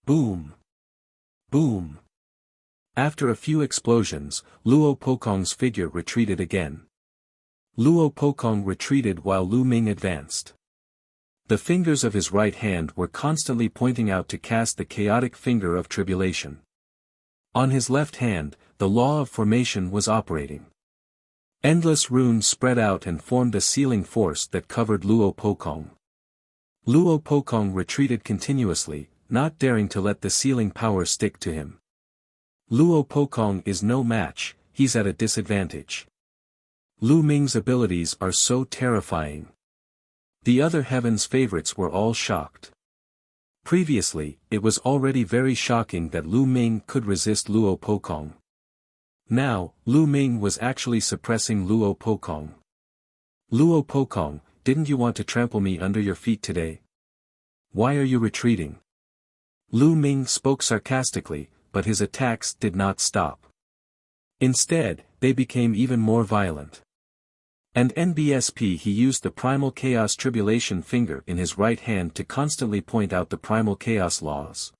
Boom! Boom! After a few explosions, Luo Pokong's figure retreated again. Luo Pokong retreated while Lu Ming advanced. The fingers of his right hand were constantly pointing out to cast the chaotic finger of tribulation. On his left hand, the law of formation was operating. Endless runes spread out and formed a sealing force that covered Luo Pokong. Luo Pokong retreated continuously, not daring to let the sealing power stick to him. Luo Pokong is no match, he's at a disadvantage. Lu Ming's abilities are so terrifying. The other heaven's favorites were all shocked. Previously, it was already very shocking that Lu Ming could resist Luo Pokong. Now, Lu Ming was actually suppressing Luo Pokong. Luo Pokong, didn't you want to trample me under your feet today? Why are you retreating? Lu Ming spoke sarcastically, but his attacks did not stop. Instead, they became even more violent. And NBSP he used the primal chaos tribulation finger in his right hand to constantly point out the primal chaos laws.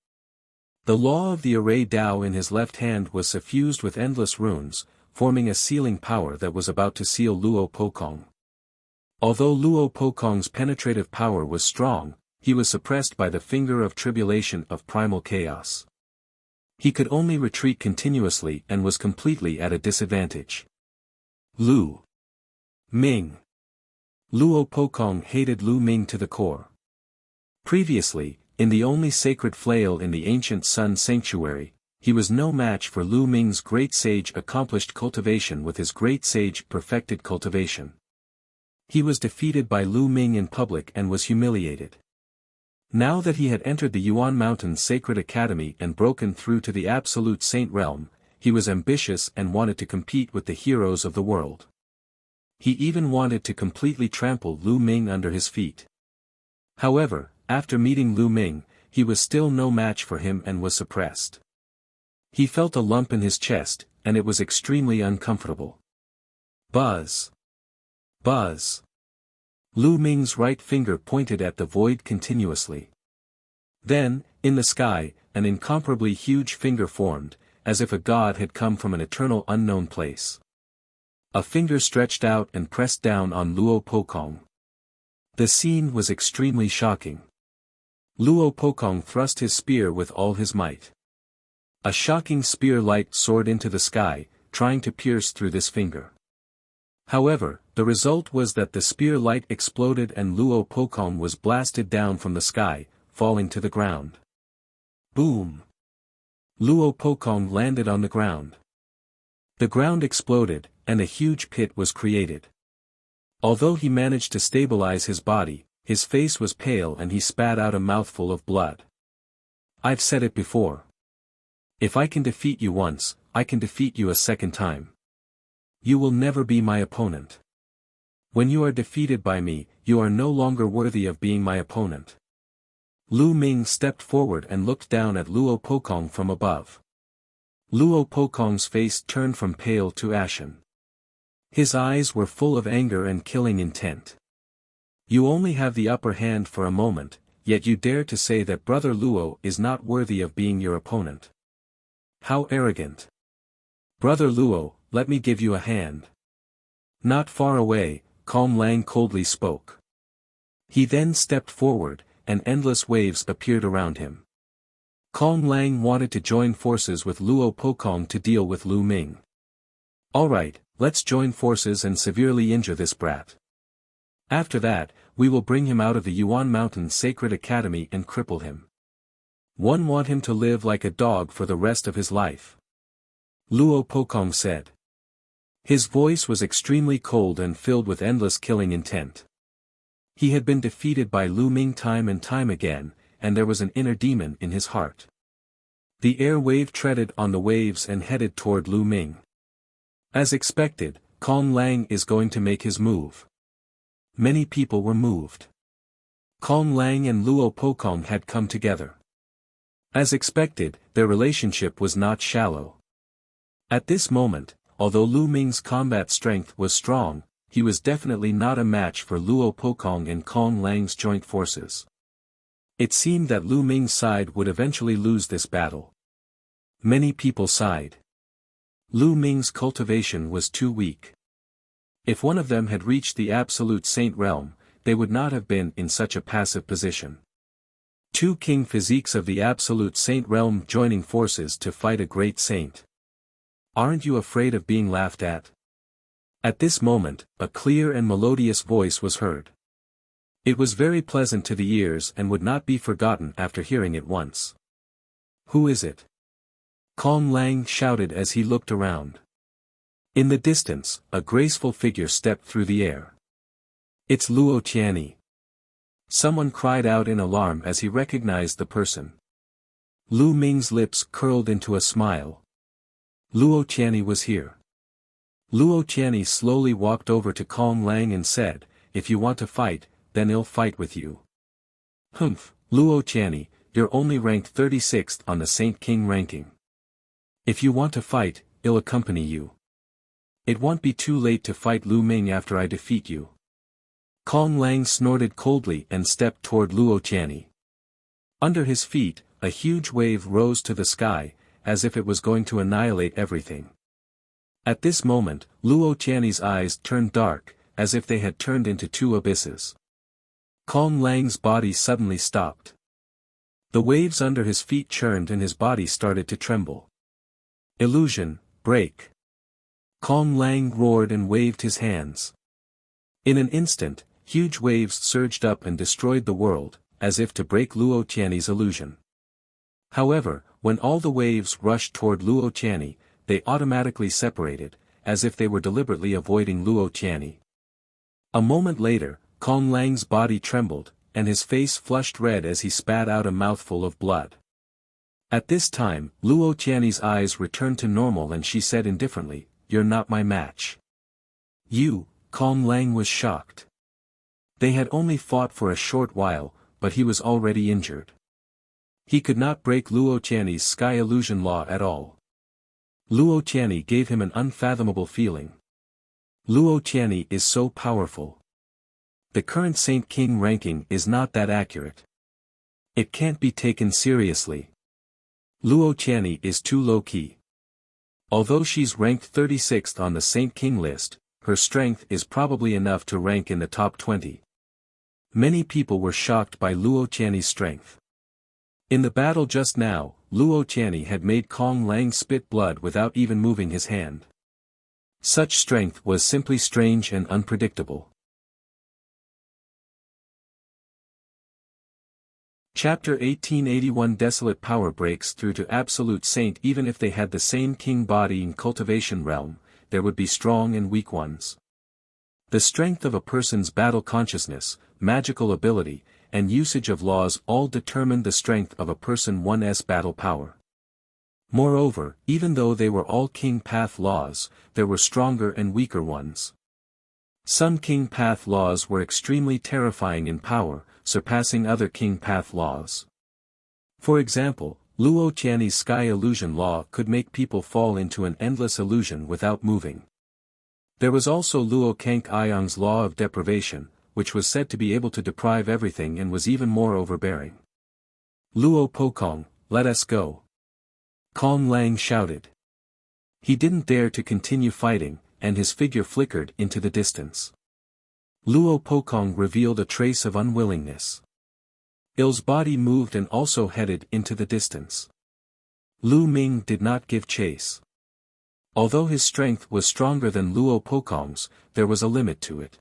The law of the array Dao in his left hand was suffused with endless runes, forming a sealing power that was about to seal Luo Pokong. Although Luo Pokong's penetrative power was strong, he was suppressed by the finger of tribulation of primal chaos. He could only retreat continuously and was completely at a disadvantage. Lu Ming. Luo Pokong hated Lu Ming to the core. Previously, in the only sacred flail in the ancient Sun Sanctuary, he was no match for Lu Ming's great sage accomplished cultivation with his great sage perfected cultivation. He was defeated by Lu Ming in public and was humiliated. Now that he had entered the Yuan Mountain's sacred academy and broken through to the absolute saint realm, he was ambitious and wanted to compete with the heroes of the world. He even wanted to completely trample Lu Ming under his feet. However, after meeting Lu Ming, he was still no match for him and was suppressed. He felt a lump in his chest, and it was extremely uncomfortable. Buzz! Buzz! Lu Ming's right finger pointed at the void continuously. Then, in the sky, an incomparably huge finger formed, as if a god had come from an eternal unknown place. A finger stretched out and pressed down on Luo Pokong. The scene was extremely shocking. Luo Pokong thrust his spear with all his might. A shocking spear light soared into the sky, trying to pierce through this finger. However, the result was that the spear light exploded and Luo Pokong was blasted down from the sky, falling to the ground. Boom! Luo Pokong landed on the ground. The ground exploded, and a huge pit was created. Although he managed to stabilize his body, his face was pale and he spat out a mouthful of blood. I've said it before. If I can defeat you once, I can defeat you a second time. You will never be my opponent. When you are defeated by me, you are no longer worthy of being my opponent. Lu Ming stepped forward and looked down at Luo Pokong from above. Luo Pokong's face turned from pale to ashen. His eyes were full of anger and killing intent. You only have the upper hand for a moment, yet you dare to say that Brother Luo is not worthy of being your opponent. How arrogant. Brother Luo, let me give you a hand. Not far away, Kong Lang coldly spoke. He then stepped forward, and endless waves appeared around him. Kong Lang wanted to join forces with Luo Pokong to deal with Lu Ming. Alright, let's join forces and severely injure this brat. After that, we will bring him out of the Yuan Mountain Sacred Academy and cripple him. One want him to live like a dog for the rest of his life. Luo Pokong said. His voice was extremely cold and filled with endless killing intent. He had been defeated by Lu Ming time and time again, and there was an inner demon in his heart. The air wave treaded on the waves and headed toward Lu Ming. As expected, Kong Lang is going to make his move. Many people were moved. Kong Lang and Luo Pokong had come together. As expected, their relationship was not shallow. At this moment, although Lu Ming's combat strength was strong, he was definitely not a match for Luo Pokong and Kong Lang's joint forces. It seemed that Lu Ming's side would eventually lose this battle. Many people sighed. Lu Ming's cultivation was too weak. If one of them had reached the absolute saint realm, they would not have been in such a passive position. Two king physiques of the absolute saint realm joining forces to fight a great saint. Aren't you afraid of being laughed at? At this moment, a clear and melodious voice was heard. It was very pleasant to the ears and would not be forgotten after hearing it once. Who is it? Kong Lang shouted as he looked around. In the distance, a graceful figure stepped through the air. It's Luo Xiang. Someone cried out in alarm as he recognized the person. Lu Ming's lips curled into a smile. Luo Xiang was here. Luo Xiang slowly walked over to Kong Lang and said, "If you want to fight, then I'll fight with you." Humph, Luo Xiang, you're only ranked 36th on the Saint King ranking. If you want to fight, I'll accompany you. It won't be too late to fight Lu Ming after I defeat you. Kong Lang snorted coldly and stepped toward Luo Xiang. Under his feet, a huge wave rose to the sky, as if it was going to annihilate everything. At this moment, Luo Qiang's eyes turned dark, as if they had turned into two abysses. Kong Lang's body suddenly stopped. The waves under his feet churned and his body started to tremble. Illusion, break. Kong Lang roared and waved his hands. In an instant, huge waves surged up and destroyed the world, as if to break Luo Qiang's illusion. However, when all the waves rushed toward Luo Xiang, they automatically separated, as if they were deliberately avoiding Luo Xiang. A moment later, Kong Lang's body trembled, and his face flushed red as he spat out a mouthful of blood. At this time, Luo Qiang's eyes returned to normal and she said indifferently, "You're not my match." You, Kong Lang was shocked. They had only fought for a short while, but he was already injured. He could not break Luo Qiang's sky illusion law at all. Luo Qiang gave him an unfathomable feeling. Luo Qiang is so powerful. The current Saint King ranking is not that accurate. It can't be taken seriously. Luo Qiang is too low-key. Although she's ranked 36th on the Saint King list, her strength is probably enough to rank in the top 20. Many people were shocked by Luo Qiang's strength. In the battle just now, Luo Qiang had made Kong Lang spit blood without even moving his hand. Such strength was simply strange and unpredictable. Chapter 1881 Desolate power breaks through to Absolute Saint. Even if they had the same king body in cultivation realm, there would be strong and weak ones. The strength of a person's battle consciousness, magical ability, and usage of laws all determined the strength of a one's battle power. Moreover, even though they were all king path laws, there were stronger and weaker ones. Some king path laws were extremely terrifying in power, surpassing other king path laws. For example, Luo Qiang's sky illusion law could make people fall into an endless illusion without moving. There was also Luo Xiang's law of deprivation, which was said to be able to deprive everything and was even more overbearing. Luo Pokong, let us go. Kong Lang shouted. He didn't dare to continue fighting, and his figure flickered into the distance. Luo Pokong revealed a trace of unwillingness. Il's body moved and also headed into the distance. Lu Ming did not give chase. Although his strength was stronger than Luo Pokong's, there was a limit to it.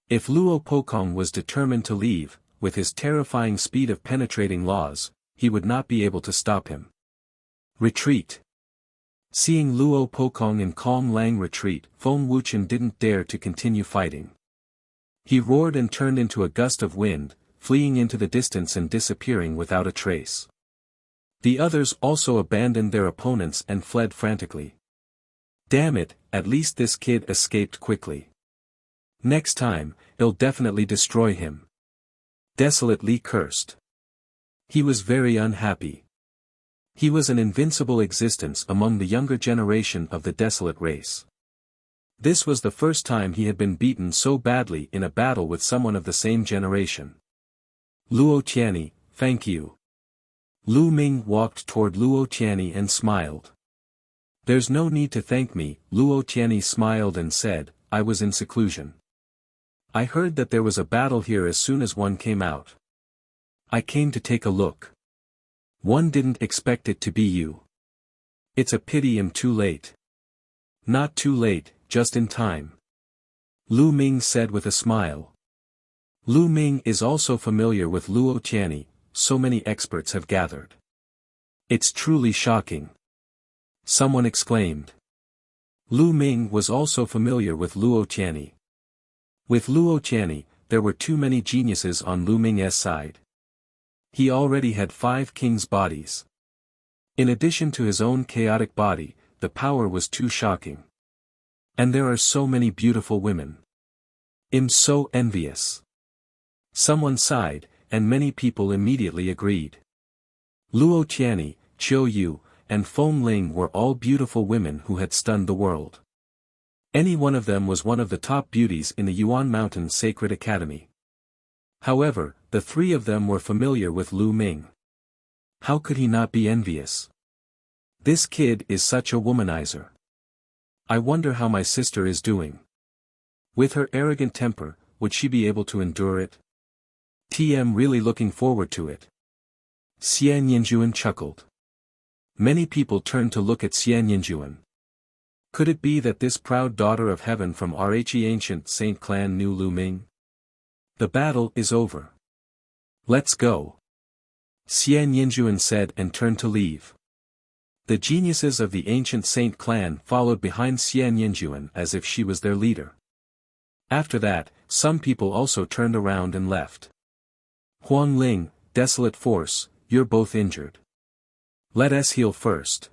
If Luo Pokong was determined to leave, with his terrifying speed of penetrating laws, he would not be able to stop him. Retreat. Seeing Luo Pokong and Kong Lang retreat, Feng Wuchen didn't dare to continue fighting. He roared and turned into a gust of wind, fleeing into the distance and disappearing without a trace. The others also abandoned their opponents and fled frantically. Damn it, at least this kid escaped quickly. Next time, I'll definitely destroy him. Desolately cursed. He was very unhappy. He was an invincible existence among the younger generation of the desolate race. This was the first time he had been beaten so badly in a battle with someone of the same generation. Luo Qiang, thank you. Lu Ming walked toward Luo Qiang and smiled. There's no need to thank me, Luo Qiang smiled and said, I was in seclusion. I heard that there was a battle here as soon as one came out. I came to take a look. One didn't expect it to be you. It's a pity I'm too late. Not too late, just in time. Lu Ming said with a smile. Lu Ming is also familiar with Luo Qiang, so many experts have gathered. It's truly shocking. Someone exclaimed. Lu Ming was also familiar with Luo Qiang. With Luo Qiang, there were too many geniuses on Lu Ming's side. He already had 5 king's bodies. In addition to his own chaotic body, the power was too shocking. And there are so many beautiful women. I'm so envious. Someone sighed, and many people immediately agreed. Luo Qiang, Qiu Yue, and Feng Ling were all beautiful women who had stunned the world. Any one of them was one of the top beauties in the Yuan Mountain Sacred Academy. However, the 3 of them were familiar with Lu Ming. How could he not be envious? This kid is such a womanizer. I wonder how my sister is doing. With her arrogant temper, would she be able to endure it? TM really looking forward to it. Xian Yinjuan chuckled. Many people turned to look at Xian Yinjuan. Could it be that this proud daughter of heaven from Rhe ancient Saint clan knew Lu Ming? The battle is over. Let's go. Xian Yinjuan said and turned to leave. The geniuses of the ancient Saint clan followed behind Xian Yinjuan as if she was their leader. After that, some people also turned around and left. Huang Ling, Desolate Force, you're both injured. Let us heal first.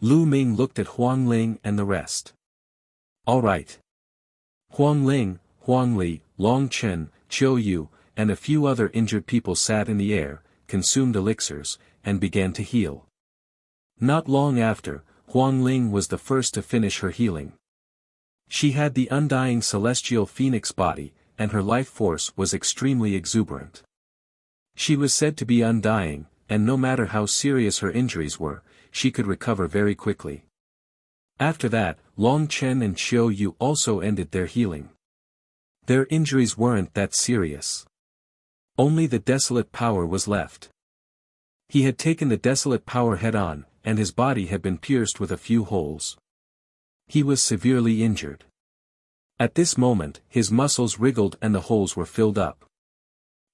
Lu Ming looked at Huang Ling and the rest. All right. Huang Ling, Huang Li, Long Chen, Qiu Yue, and a few other injured people sat in the air, consumed elixirs, and began to heal. Not long after, Ling was the first to finish her healing. She had the undying celestial phoenix body, and her life force was extremely exuberant. She was said to be undying, and no matter how serious her injuries were, she could recover very quickly. After that, Long Chen and Qiu Yue also ended their healing. Their injuries weren't that serious. Only the desolate power was left. He had taken the desolate power head-on, and his body had been pierced with a few holes. He was severely injured. At this moment, his muscles wriggled and the holes were filled up.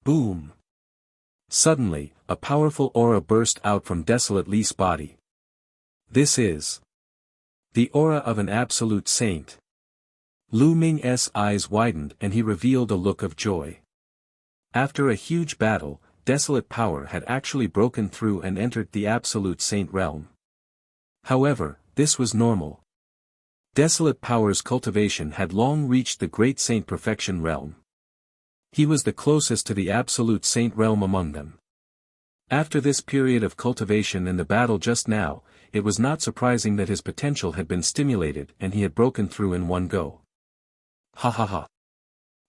Boom! Suddenly, a powerful aura burst out from Desolate Li's body. This is the aura of an absolute saint. Lu Ming's eyes widened and he revealed a look of joy. After a huge battle, desolate power had actually broken through and entered the absolute saint realm. However, this was normal. Desolate power's cultivation had long reached the great saint perfection realm. He was the closest to the absolute saint realm among them. After this period of cultivation and the battle just now, it was not surprising that his potential had been stimulated and he had broken through in one go. Ha ha ha.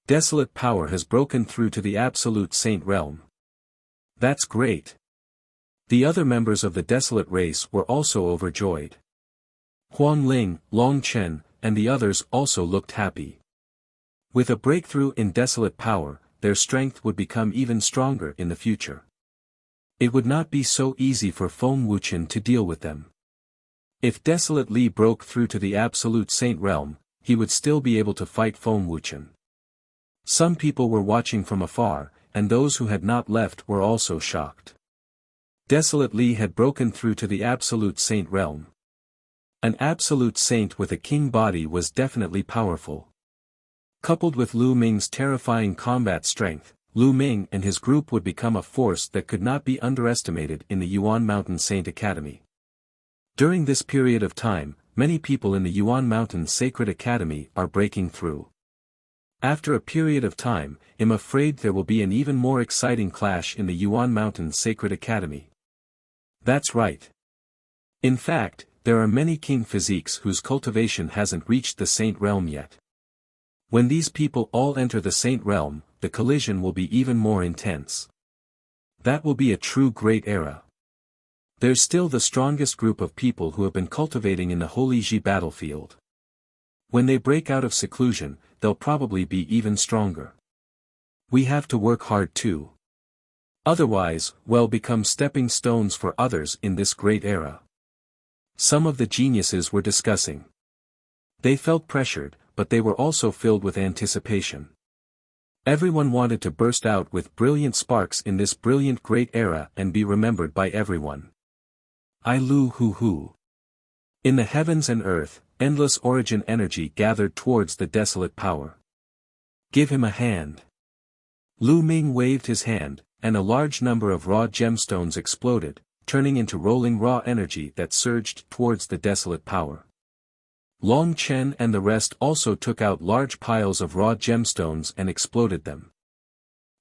Desolate power has broken through to the absolute saint realm. That's great. The other members of the desolate race were also overjoyed. Ling, Long Chen, and the others also looked happy. With a breakthrough in desolate power, their strength would become even stronger in the future. It would not be so easy for Feng Wuchen to deal with them. If Desolate Li broke through to the absolute saint realm, he would still be able to fight Feng Wuchen. Some people were watching from afar, and those who had not left were also shocked. Desolate Li had broken through to the absolute saint realm. An absolute saint with a king body was definitely powerful. Coupled with Lu Ming's terrifying combat strength, Lu Ming and his group would become a force that could not be underestimated in the Yuan Mountain Saint Academy. During this period of time, many people in the Yuan Mountain Sacred Academy are breaking through. After a period of time, I'm afraid there will be an even more exciting clash in the Yuan Mountain Sacred Academy. That's right. In fact, there are many king physiques whose cultivation hasn't reached the saint realm yet. When these people all enter the saint realm, the collision will be even more intense. That will be a true great era. There's still the strongest group of people who have been cultivating in the Holy Ji battlefield. When they break out of seclusion, they'll probably be even stronger. We have to work hard too. Otherwise, we'll become stepping stones for others in this great era. Some of the geniuses were discussing. They felt pressured, but they were also filled with anticipation. Everyone wanted to burst out with brilliant sparks in this brilliant great era and be remembered by everyone. I Lu Hu Hu. In the heavens and earth, endless origin energy gathered towards the desolate power. Give him a hand. Lu Ming waved his hand, and a large number of raw gemstones exploded, turning into rolling raw energy that surged towards the desolate power. Long Chen and the rest also took out large piles of raw gemstones and exploded them.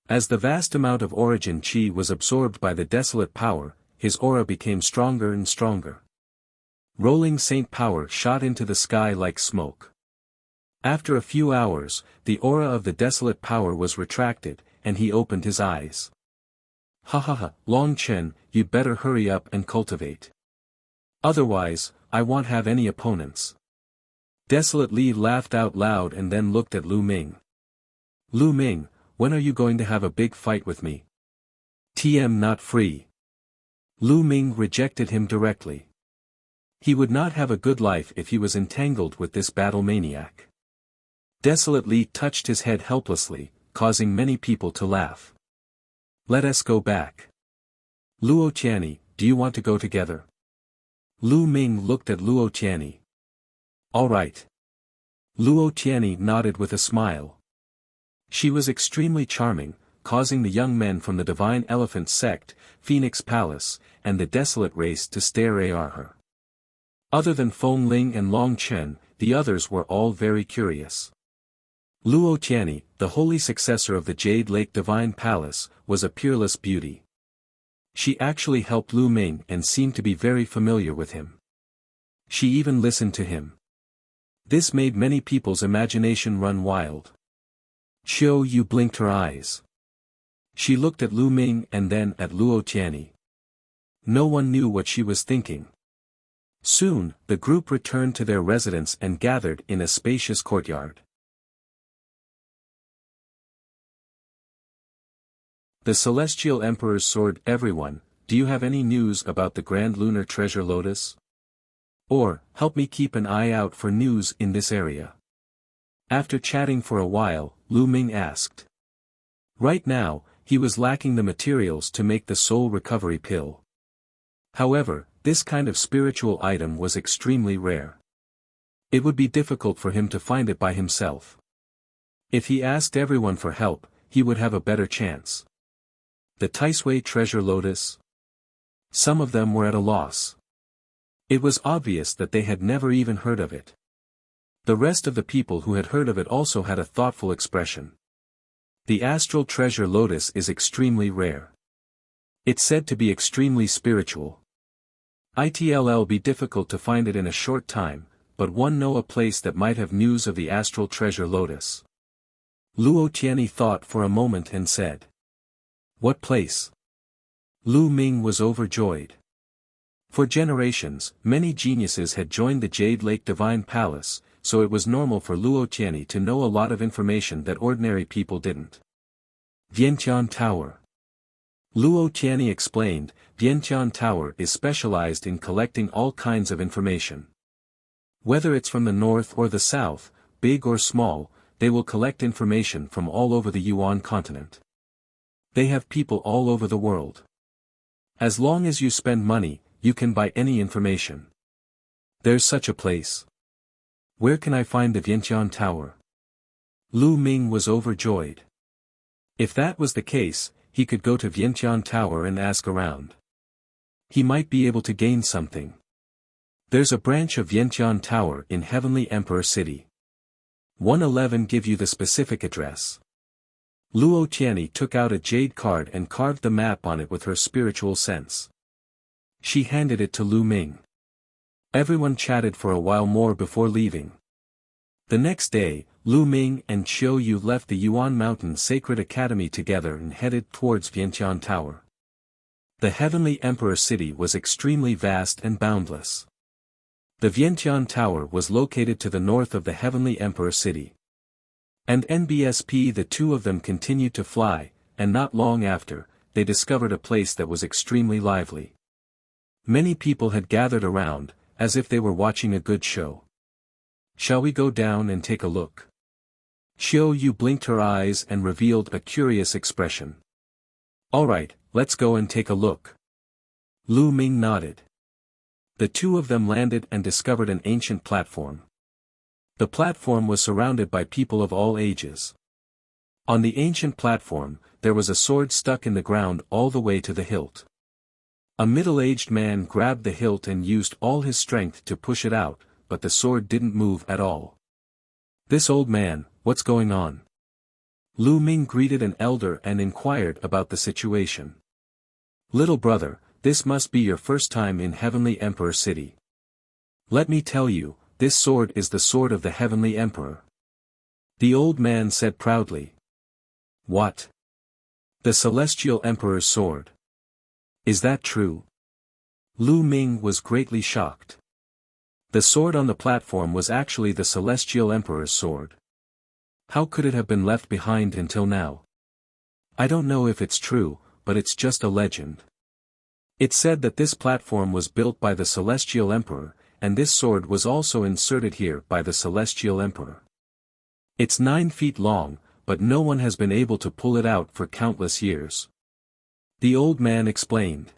As the vast amount of origin chi was absorbed by the desolate power, his aura became stronger and stronger. Rolling saint power shot into the sky like smoke. After a few hours, the aura of the desolate power was retracted, and he opened his eyes. Ha ha ha, Long Chen, you'd better hurry up and cultivate. Otherwise, I won't have any opponents. Desolate Li laughed out loud and then looked at Lu Ming. Lu Ming, when are you going to have a big fight with me? Not free. Lu Ming rejected him directly. He would not have a good life if he was entangled with this battle maniac. Desolate Li touched his head helplessly, causing many people to laugh. Let us go back. Luo Tianyi, do you want to go together? Lu Ming looked at Luo Tianyi. All right. Luo Tianyi nodded with a smile. She was extremely charming, causing the young men from the Divine Elephant Sect, Phoenix Palace, and the Desolate Race to stare at her. Other than Feng Ling and Long Chen, the others were all very curious. Luo Tianyi, the holy successor of the Jade Lake Divine Palace, was a peerless beauty. She actually helped Lu Ming and seemed to be very familiar with him. She even listened to him. This made many people's imagination run wild. Qiu Yue blinked her eyes. She looked at Lu Ming and then at Luo Xiang. No one knew what she was thinking. Soon, the group returned to their residence and gathered in a spacious courtyard. The Celestial Emperor's sword. Everyone, do you have any news about the Grand Lunar Treasure Lotus? Or, help me keep an eye out for news in this area. After chatting for a while, Lu Ming asked. Right now, he was lacking the materials to make the soul recovery pill. However, this kind of spiritual item was extremely rare. It would be difficult for him to find it by himself. If he asked everyone for help, he would have a better chance. The Taiyi Treasure Lotus? Some of them were at a loss. It was obvious that they had never even heard of it. The rest of the people who had heard of it also had a thoughtful expression. The Astral Treasure Lotus is extremely rare. It's said to be extremely spiritual. It'll be difficult to find it in a short time, but one know a place that might have news of the Astral Treasure Lotus. Luo Xiang thought for a moment and said. What place? Lu Ming was overjoyed. For generations, many geniuses had joined the Jade Lake Divine Palace, so it was normal for Luo Xiang to know a lot of information that ordinary people didn't. Vientiane Tower. Luo Xiang explained, Vientiane Tower is specialized in collecting all kinds of information. Whether it's from the north or the south, big or small, they will collect information from all over the Yuan continent. They have people all over the world. As long as you spend money, you can buy any information. There's such a place. Where can I find the Vientiane Tower? Lu Ming was overjoyed. If that was the case, he could go to Vientiane Tower and ask around. He might be able to gain something. There's a branch of Vientiane Tower in Heavenly Emperor City. 111 give you the specific address. Luo Xiang took out a jade card and carved the map on it with her spiritual sense. She handed it to Lu Ming. Everyone chatted for a while more before leaving. The next day, Lu Ming and Qiu Yue left the Yuan Mountain Sacred Academy together and headed towards Vientiane Tower. The Heavenly Emperor City was extremely vast and boundless. The Vientiane Tower was located to the north of the Heavenly Emperor City. And NBSP, the two of them continued to fly, and not long after, they discovered a place that was extremely lively. Many people had gathered around, as if they were watching a good show. Shall we go down and take a look? Qiu Yue blinked her eyes and revealed a curious expression. Alright, let's go and take a look. Lu Ming nodded. The two of them landed and discovered an ancient platform. The platform was surrounded by people of all ages. On the ancient platform, there was a sword stuck in the ground all the way to the hilt. A middle-aged man grabbed the hilt and used all his strength to push it out, but the sword didn't move at all. This old man, what's going on? Lu Ming greeted an elder and inquired about the situation. Little brother, this must be your first time in Heavenly Emperor City. Let me tell you, this sword is the sword of the Heavenly Emperor. The old man said proudly. What? The Celestial Emperor's sword. Is that true? Lu Ming was greatly shocked. The sword on the platform was actually the Celestial Emperor's sword. How could it have been left behind until now? I don't know if it's true, but it's just a legend. It said that this platform was built by the Celestial Emperor, and this sword was also inserted here by the Celestial Emperor. It's 9 feet long, but no one has been able to pull it out for countless years. The old man explained.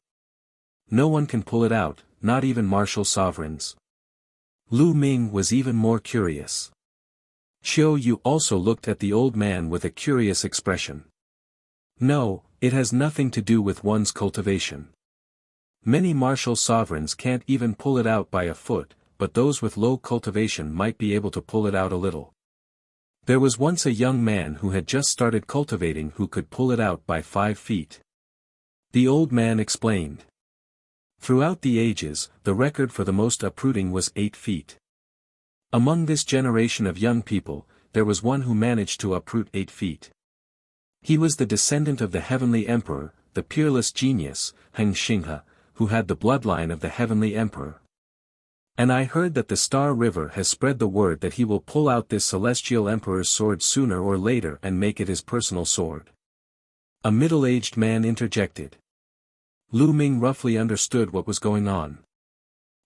No one can pull it out, not even martial sovereigns. Lu Ming was even more curious. Qiu Yue also looked at the old man with a curious expression. No, it has nothing to do with one's cultivation. Many martial sovereigns can't even pull it out by a foot, but those with low cultivation might be able to pull it out a little. There was once a young man who had just started cultivating who could pull it out by 5 feet. The old man explained. Throughout the ages, the record for the most uprooting was 8 feet. Among this generation of young people, there was one who managed to uproot 8 feet. He was the descendant of the heavenly emperor, the peerless genius, Heng Xinghe, who had the bloodline of the heavenly emperor. And I heard that the Star River has spread the word that he will pull out this celestial emperor's sword sooner or later and make it his personal sword. A middle-aged man interjected. Lu Ming roughly understood what was going on.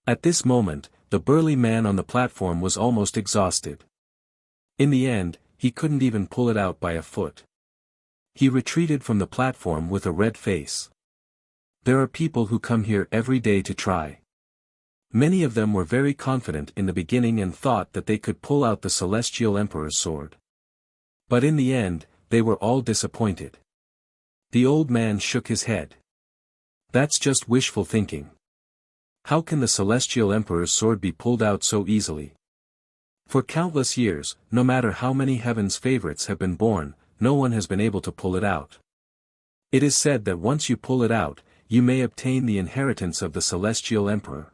At this moment, the burly man on the platform was almost exhausted. In the end, he couldn't even pull it out by a foot. He retreated from the platform with a red face. There are people who come here every day to try. Many of them were very confident in the beginning and thought that they could pull out the celestial emperor's sword. But in the end, they were all disappointed. The old man shook his head. That's just wishful thinking. How can the celestial emperor's sword be pulled out so easily? For countless years, no matter how many heaven's favorites have been born, no one has been able to pull it out. It is said that once you pull it out, you may obtain the inheritance of the celestial emperor.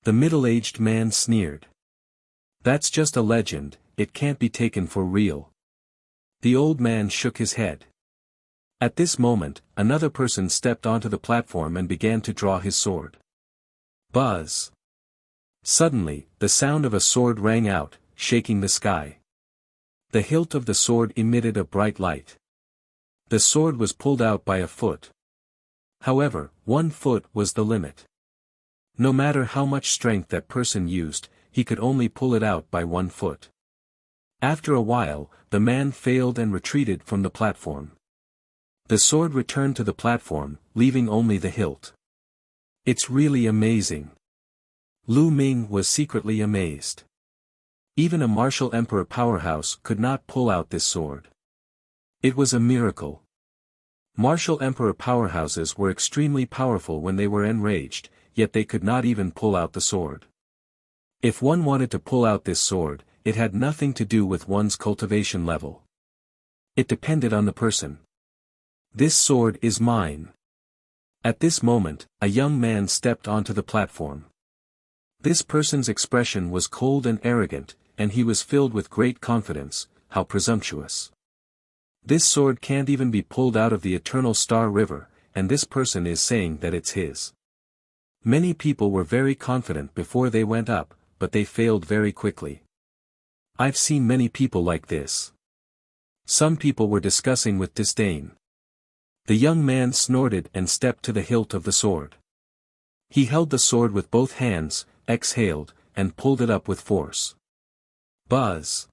The middle-aged man sneered. That's just a legend, it can't be taken for real. The old man shook his head. At this moment, another person stepped onto the platform and began to draw his sword. Buzz! Suddenly, the sound of a sword rang out, shaking the sky. The hilt of the sword emitted a bright light. The sword was pulled out by a foot. However, 1 foot was the limit. No matter how much strength that person used, he could only pull it out by 1 foot. After a while, the man failed and retreated from the platform. The sword returned to the platform, leaving only the hilt. It's really amazing. Lu Ming was secretly amazed. Even a martial emperor powerhouse could not pull out this sword. It was a miracle. Martial emperor powerhouses were extremely powerful when they were enraged, yet they could not even pull out the sword. If one wanted to pull out this sword, it had nothing to do with one's cultivation level. It depended on the person. This sword is mine. At this moment, a young man stepped onto the platform. This person's expression was cold and arrogant, and he was filled with great confidence. How presumptuous. This sword can't even be pulled out of the eternal Star River, and this person is saying that it's his. Many people were very confident before they went up, but they failed very quickly. I've seen many people like this. Some people were discussing with disdain. The young man snorted and stepped to the hilt of the sword. He held the sword with both hands, exhaled, and pulled it up with force. Buzz!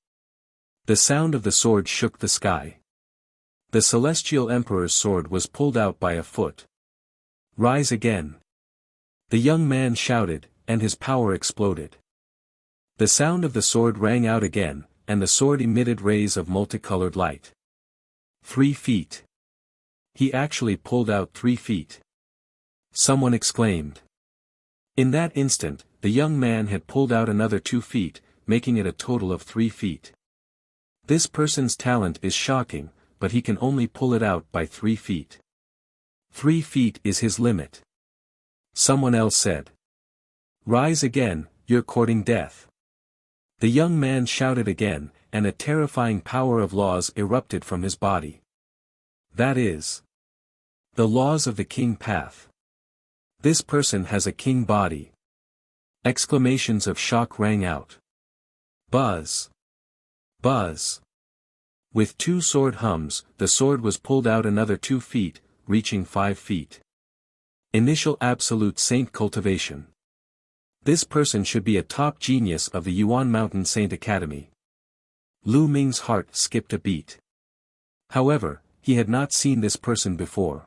The sound of the sword shook the sky. The celestial emperor's sword was pulled out by a foot. Rise again! The young man shouted, and his power exploded. The sound of the sword rang out again, and the sword emitted rays of multicolored light. 3 feet. He actually pulled out 3 feet. Someone exclaimed. In that instant, the young man had pulled out another 2 feet, making it a total of 3 feet. This person's talent is shocking, but he can only pull it out by 3 feet. 3 feet is his limit. Someone else said. Rise again, you're courting death. The young man shouted again, and a terrifying power of laws erupted from his body. That is the laws of the king path. This person has a king body. Exclamations of shock rang out. Buzz! Buzz! With 2 sword hums, the sword was pulled out another 2 feet, reaching 5 feet. Initial absolute saint cultivation. This person should be a top genius of the Yuan Mountain Saint Academy. Lu Ming's heart skipped a beat. However, he had not seen this person before.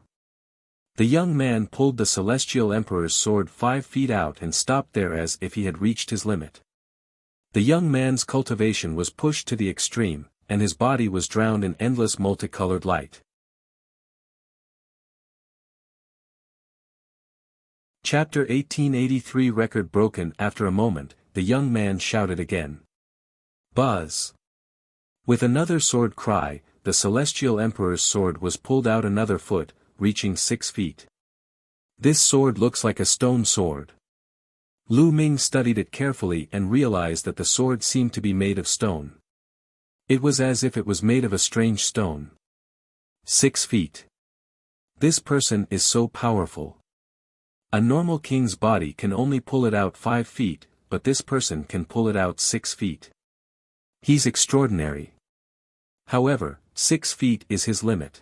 The young man pulled the celestial emperor's sword 5 feet out and stopped there as if he had reached his limit. The young man's cultivation was pushed to the extreme, and his body was drowned in endless multicolored light. Chapter 1883 Record broken. After a moment, the young man shouted again. Buzz! With another sword cry, the celestial emperor's sword was pulled out another foot, reaching 6 feet. This sword looks like a stone sword. Lu Ming studied it carefully and realized that the sword seemed to be made of stone. It was as if it was made of a strange stone. 6 feet. This person is so powerful. A normal king's body can only pull it out 5 feet, but this person can pull it out 6 feet. He's extraordinary. However, 6 feet is his limit.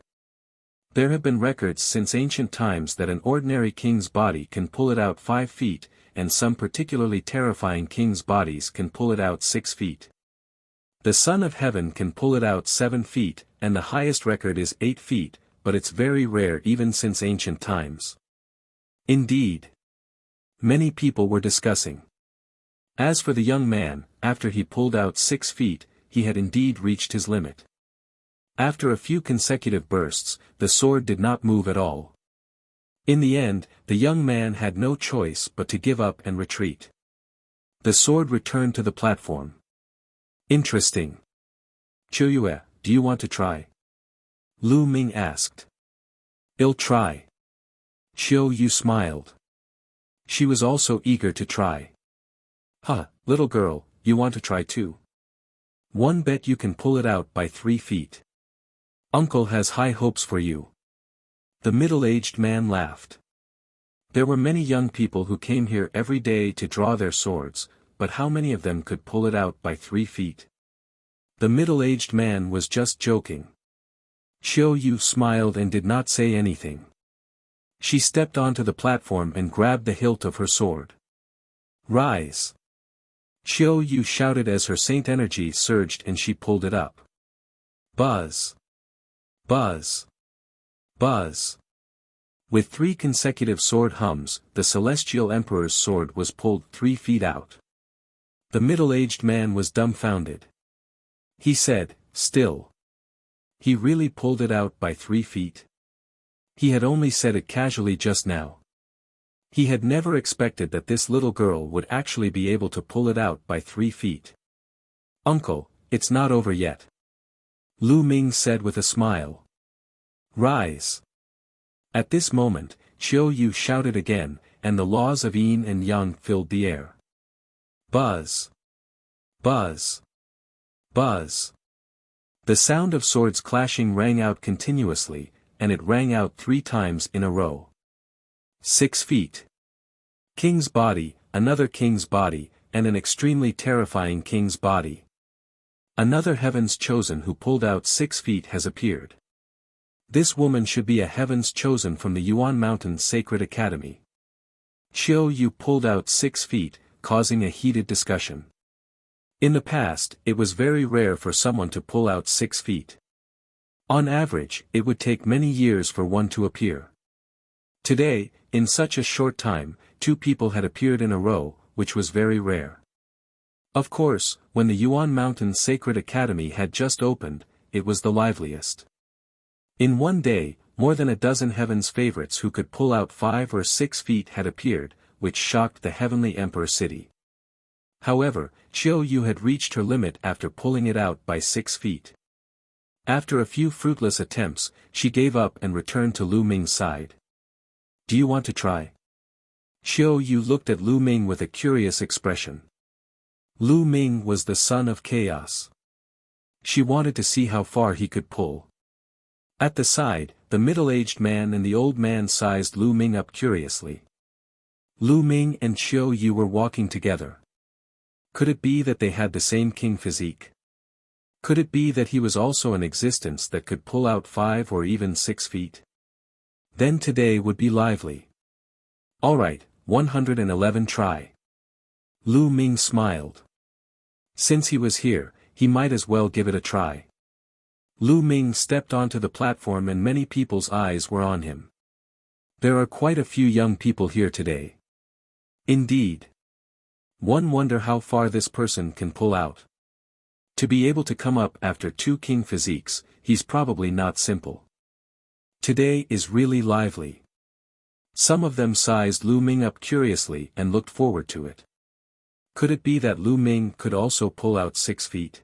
There have been records since ancient times that an ordinary king's body can pull it out 5 feet, and some particularly terrifying king's bodies can pull it out 6 feet. The Son of Heaven can pull it out 7 feet, and the highest record is 8 feet, but it's very rare even since ancient times. Indeed. Many people were discussing. As for the young man, after he pulled out 6 feet, he had indeed reached his limit. After a few consecutive bursts, the sword did not move at all. In the end, the young man had no choice but to give up and retreat. The sword returned to the platform. Interesting. Qiu Yue, do you want to try? Lu Ming asked. I'll try. Qiu Yue smiled. She was also eager to try. Huh, little girl, you want to try too? One bet you can pull it out by 3 feet. Uncle has high hopes for you. The middle-aged man laughed. There were many young people who came here every day to draw their swords, but how many of them could pull it out by 3 feet? The middle-aged man was just joking. Qiu Yue smiled and did not say anything. She stepped onto the platform and grabbed the hilt of her sword. Rise! Qiu Yue shouted as her saint energy surged and she pulled it up. Buzz! Buzz! Buzz! With 3 consecutive sword hums, the Celestial Emperor's sword was pulled 3 feet out. The middle-aged man was dumbfounded. He said, still. He really pulled it out by 3 feet? He had only said it casually just now. He had never expected that this little girl would actually be able to pull it out by 3 feet. Uncle, it's not over yet. Lu Ming said with a smile. Rise! At this moment, Qiu Yue shouted again, and the laws of yin and yang filled the air. Buzz! Buzz! Buzz! The sound of swords clashing rang out continuously, and it rang out 3 times in a row. 6 feet. King's body, another king's body, and an extremely terrifying king's body. Another heaven's chosen who pulled out 6 feet has appeared. This woman should be a heaven's chosen from the Yuan Mountain Sacred Academy. Qiu Yue pulled out 6 feet, causing a heated discussion. In the past, it was very rare for someone to pull out 6 feet. On average, it would take many years for one to appear. Today, in such a short time, 2 people had appeared in a row, which was very rare. Of course, when the Yuan Mountain Sacred Academy had just opened, it was the liveliest. In one day, more than a dozen heaven's favorites who could pull out 5 or 6 feet had appeared, which shocked the Heavenly Emperor City. However, Qiu Yue had reached her limit after pulling it out by 6 feet. After a few fruitless attempts, she gave up and returned to Lu Ming's side. Do you want to try? Qiu Yue looked at Lu Ming with a curious expression. Lu Ming was the son of chaos. She wanted to see how far he could pull. At the side, the middle-aged man and the old man sized Lu Ming up curiously. Lu Ming and Qiu Yue were walking together. Could it be that they had the same king physique? Could it be that he was also an existence that could pull out 5 or even 6 feet? Then today would be lively. Alright, 111 try. Lu Ming smiled. Since he was here, he might as well give it a try. Lu Ming stepped onto the platform and many people's eyes were on him. There are quite a few young people here today. Indeed. One wonder how far this person can pull out. To be able to come up after 2 king physiques, he's probably not simple. Today is really lively. Some of them sized Lu Ming up curiously and looked forward to it. Could it be that Lu Ming could also pull out 6 feet?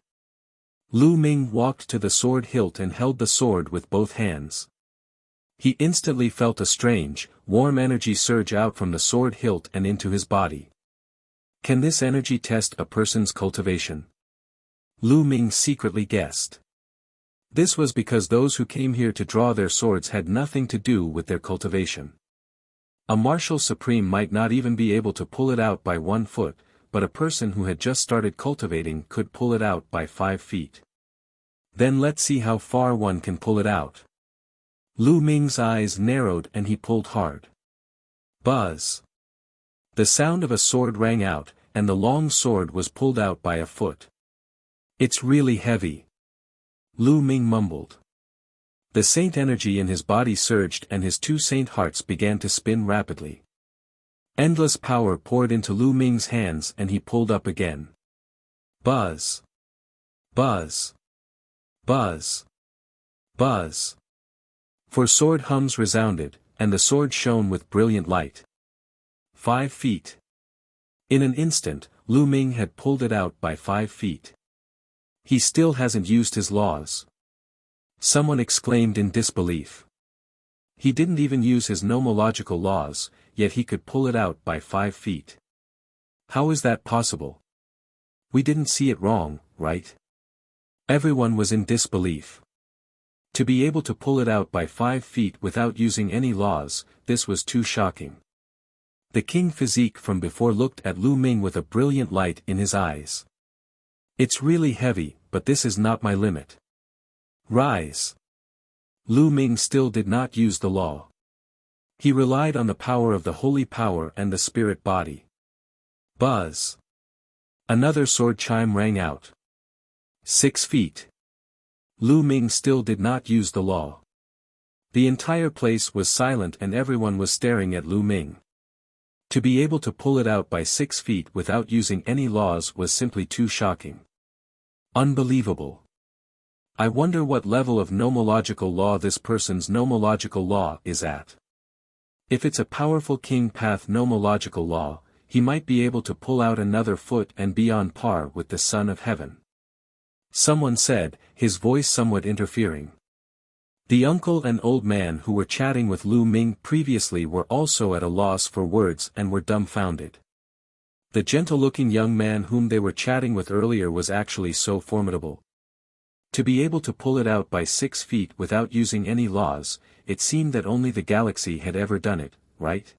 Lu Ming walked to the sword hilt and held the sword with both hands. He instantly felt a strange, warm energy surge out from the sword hilt and into his body. Can this energy test a person's cultivation? Lu Ming secretly guessed. This was because those who came here to draw their swords had nothing to do with their cultivation. A martial supreme might not even be able to pull it out by 1 foot, but a person who had just started cultivating could pull it out by 5 feet. Then let's see how far one can pull it out. Lu Ming's eyes narrowed and he pulled hard. Buzz! The sound of a sword rang out, and the long sword was pulled out by a foot. It's really heavy. Lu Ming mumbled. The saint energy in his body surged and his 2 saint hearts began to spin rapidly. Endless power poured into Lu Ming's hands and he pulled up again. Buzz! Buzz! Buzz! Buzz! 4 sword hums resounded, and the sword shone with brilliant light. 5 feet. In an instant, Lu Ming had pulled it out by 5 feet. He still hasn't used his laws. Someone exclaimed in disbelief. He didn't even use his nomological laws, yet he could pull it out by 5 feet. How is that possible? We didn't see it wrong, right? Everyone was in disbelief. To be able to pull it out by 5 feet without using any laws, this was too shocking. The king physique from before looked at Lu Ming with a brilliant light in his eyes. It's really heavy, but this is not my limit. Rise! Lu Ming still did not use the law. He relied on the power of the holy power and the spirit body. Buzz! Another sword chime rang out. 6 feet. Lu Ming still did not use the law. The entire place was silent and everyone was staring at Lu Ming. To be able to pull it out by 6 feet without using any laws was simply too shocking. Unbelievable. I wonder what level of nomological law this person's nomological law is at. If it's a powerful king path nomological law, he might be able to pull out another foot and be on par with the Son of Heaven. Someone said, his voice somewhat interfering. The uncle and old man who were chatting with Lu Ming previously were also at a loss for words and were dumbfounded. The gentle-looking young man whom they were chatting with earlier was actually so formidable. To be able to pull it out by 6 feet without using any laws, it seemed that only the galaxy had ever done it, right?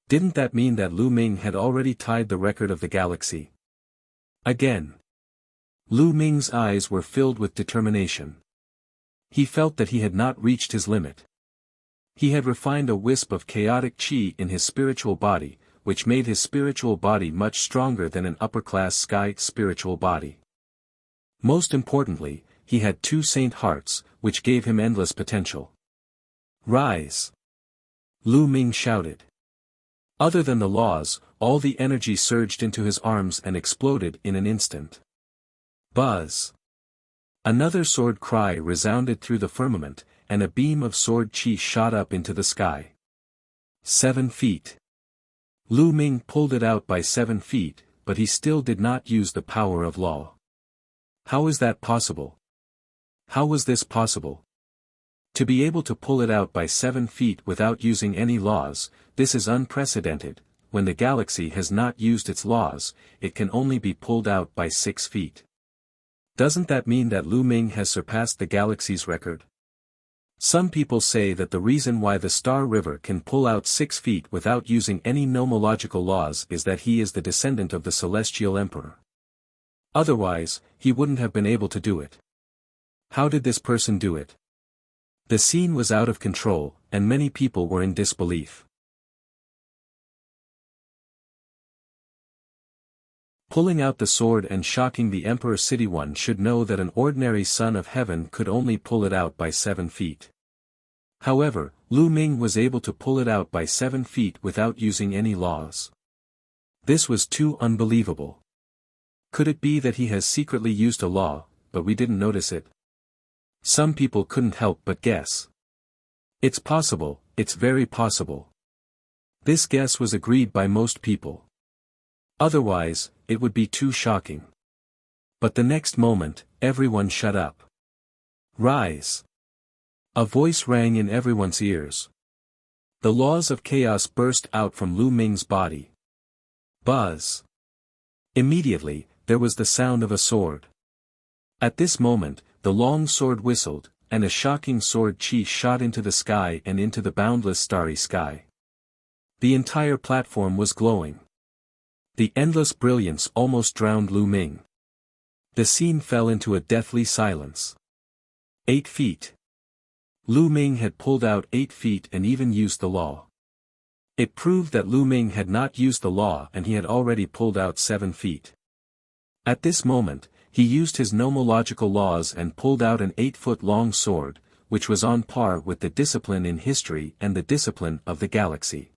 Didn't that mean that Lu Ming had already tied the record of the galaxy? Again. Lu Ming's eyes were filled with determination. He felt that he had not reached his limit. He had refined a wisp of chaotic qi in his spiritual body, which made his spiritual body much stronger than an upper-class sky spiritual body. Most importantly, he had 2 saint hearts, which gave him endless potential. Rise! Lu Ming shouted. Other than the laws, all the energy surged into his arms and exploded in an instant. Buzz! Another sword cry resounded through the firmament, and a beam of sword qi shot up into the sky. 7 feet. Lu Ming pulled it out by 7 feet, but he still did not use the power of law. How is that possible? How was this possible? To be able to pull it out by 7 feet without using any laws, this is unprecedented. When the galaxy has not used its laws, it can only be pulled out by 6 feet. Doesn't that mean that Lu Ming has surpassed the galaxy's record? Some people say that the reason why the Star River can pull out 6 feet without using any nomological laws is that he is the descendant of the Celestial Emperor. Otherwise, he wouldn't have been able to do it. How did this person do it? The scene was out of control, and many people were in disbelief. Pulling out the sword and shocking the Emperor City, one should know that an ordinary son of heaven could only pull it out by 7 feet. However, Lu Ming was able to pull it out by 7 feet without using any laws. This was too unbelievable. Could it be that he has secretly used a law, but we didn't notice it? Some people couldn't help but guess. It's possible, it's very possible. This guess was agreed by most people. Otherwise, it would be too shocking. But the next moment, everyone shut up. Rise! A voice rang in everyone's ears. The laws of chaos burst out from Lu Ming's body. Buzz. Immediately, there was the sound of a sword. At this moment, the long sword whistled, and a shocking sword chi shot into the sky and into the boundless starry sky. The entire platform was glowing. The endless brilliance almost drowned Lu Ming. The scene fell into a deathly silence. 8 feet. Lu Ming had pulled out 8 feet and even used the law. It proved that Lu Ming had not used the law and he had already pulled out 7 feet. At this moment, he used his nomological laws and pulled out an 8-foot-long sword, which was on par with the discipline in history and the discipline of the galaxy.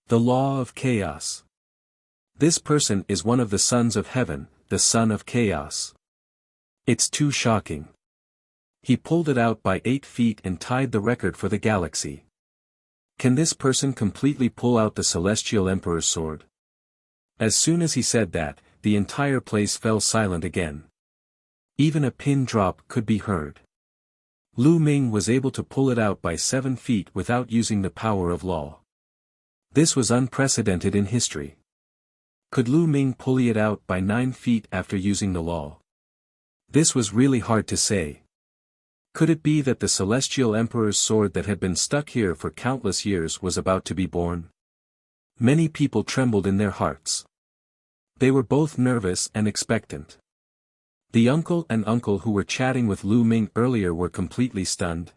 The law of chaos. This person is one of the sons of heaven, the son of chaos. It's too shocking. He pulled it out by 8 feet and tied the record for the galaxy. Can this person completely pull out the Celestial Emperor's sword? As soon as he said that, the entire place fell silent again. Even a pin drop could be heard. Lu Ming was able to pull it out by 7 feet without using the power of law. This was unprecedented in history. Could Lu Ming pull it out by 9 feet after using the law? This was really hard to say. Could it be that the Celestial Emperor's sword that had been stuck here for countless years was about to be born? Many people trembled in their hearts. They were both nervous and expectant. The uncle and uncle who were chatting with Lu Ming earlier were completely stunned.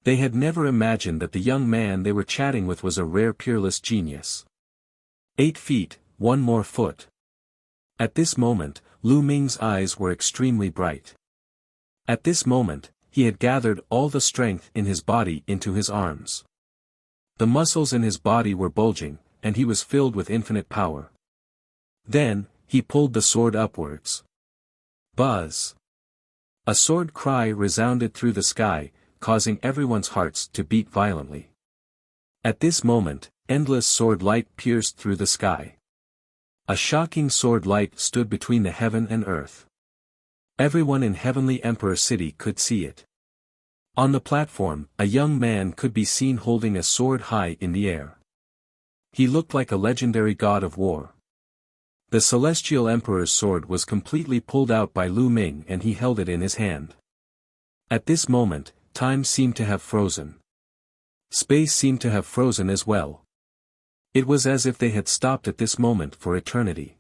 They had never imagined that the young man they were chatting with was a rare peerless genius. 8 feet, 1 more foot. At this moment, Lu Ming's eyes were extremely bright. At this moment, he had gathered all the strength in his body into his arms. The muscles in his body were bulging, and he was filled with infinite power. Then, he pulled the sword upwards. Buzz. A sword cry resounded through the sky, causing everyone's hearts to beat violently. At this moment, endless sword light pierced through the sky. A shocking sword light stood between the heaven and earth. Everyone in Heavenly Emperor City could see it. On the platform, a young man could be seen holding a sword high in the air. He looked like a legendary god of war. The Celestial Emperor's sword was completely pulled out by Lu Ming and he held it in his hand. At this moment, time seemed to have frozen. Space seemed to have frozen as well. It was as if they had stopped at this moment for eternity.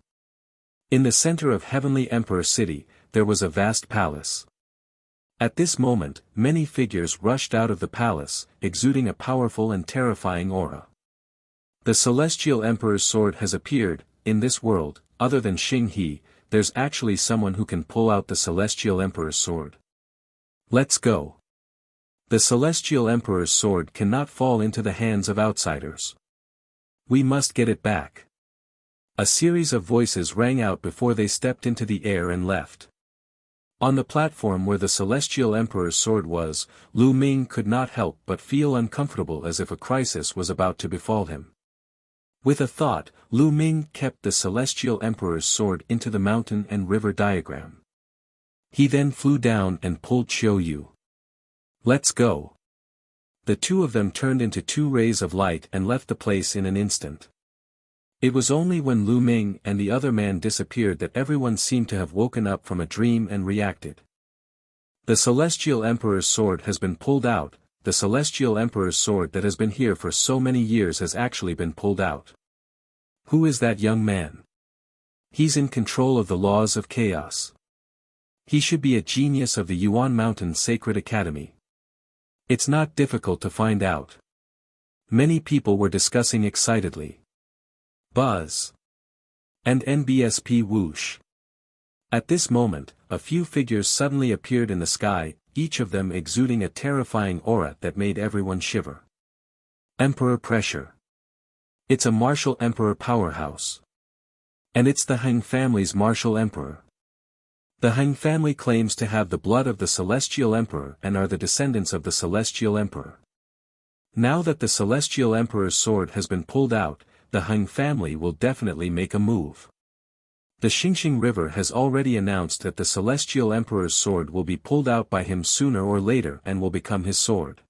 In the center of Heavenly Emperor City, there was a vast palace. At this moment, many figures rushed out of the palace, exuding a powerful and terrifying aura. The Celestial Emperor's sword has appeared. In this world, other than Xing He, there's actually someone who can pull out the Celestial Emperor's sword. Let's go. The Celestial Emperor's sword cannot fall into the hands of outsiders. We must get it back. A series of voices rang out before they stepped into the air and left. On the platform where the Celestial Emperor's sword was, Lu Ming could not help but feel uncomfortable as if a crisis was about to befall him. With a thought, Lu Ming kept the Celestial Emperor's sword into the mountain and river diagram. He then flew down and pulled Qiu Yue. Let's go. The two of them turned into 2 rays of light and left the place in an instant. It was only when Lu Ming and the other man disappeared that everyone seemed to have woken up from a dream and reacted. The Celestial Emperor's sword has been pulled out. The Celestial Emperor's sword that has been here for so many years has actually been pulled out. Who is that young man? He's in control of the laws of chaos. He should be a genius of the Yuan Mountain Sacred Academy. It's not difficult to find out. Many people were discussing excitedly. Buzz. And NBSP whoosh. At this moment, a few figures suddenly appeared in the sky, each of them exuding a terrifying aura that made everyone shiver. Emperor pressure. It's a martial emperor powerhouse. And it's the Heng family's martial emperor. The Heng family claims to have the blood of the Celestial Emperor and are the descendants of the Celestial Emperor. Now that the Celestial Emperor's sword has been pulled out, the Heng family will definitely make a move. The Xingxing River has already announced that the Celestial Emperor's sword will be pulled out by him sooner or later and will become his sword.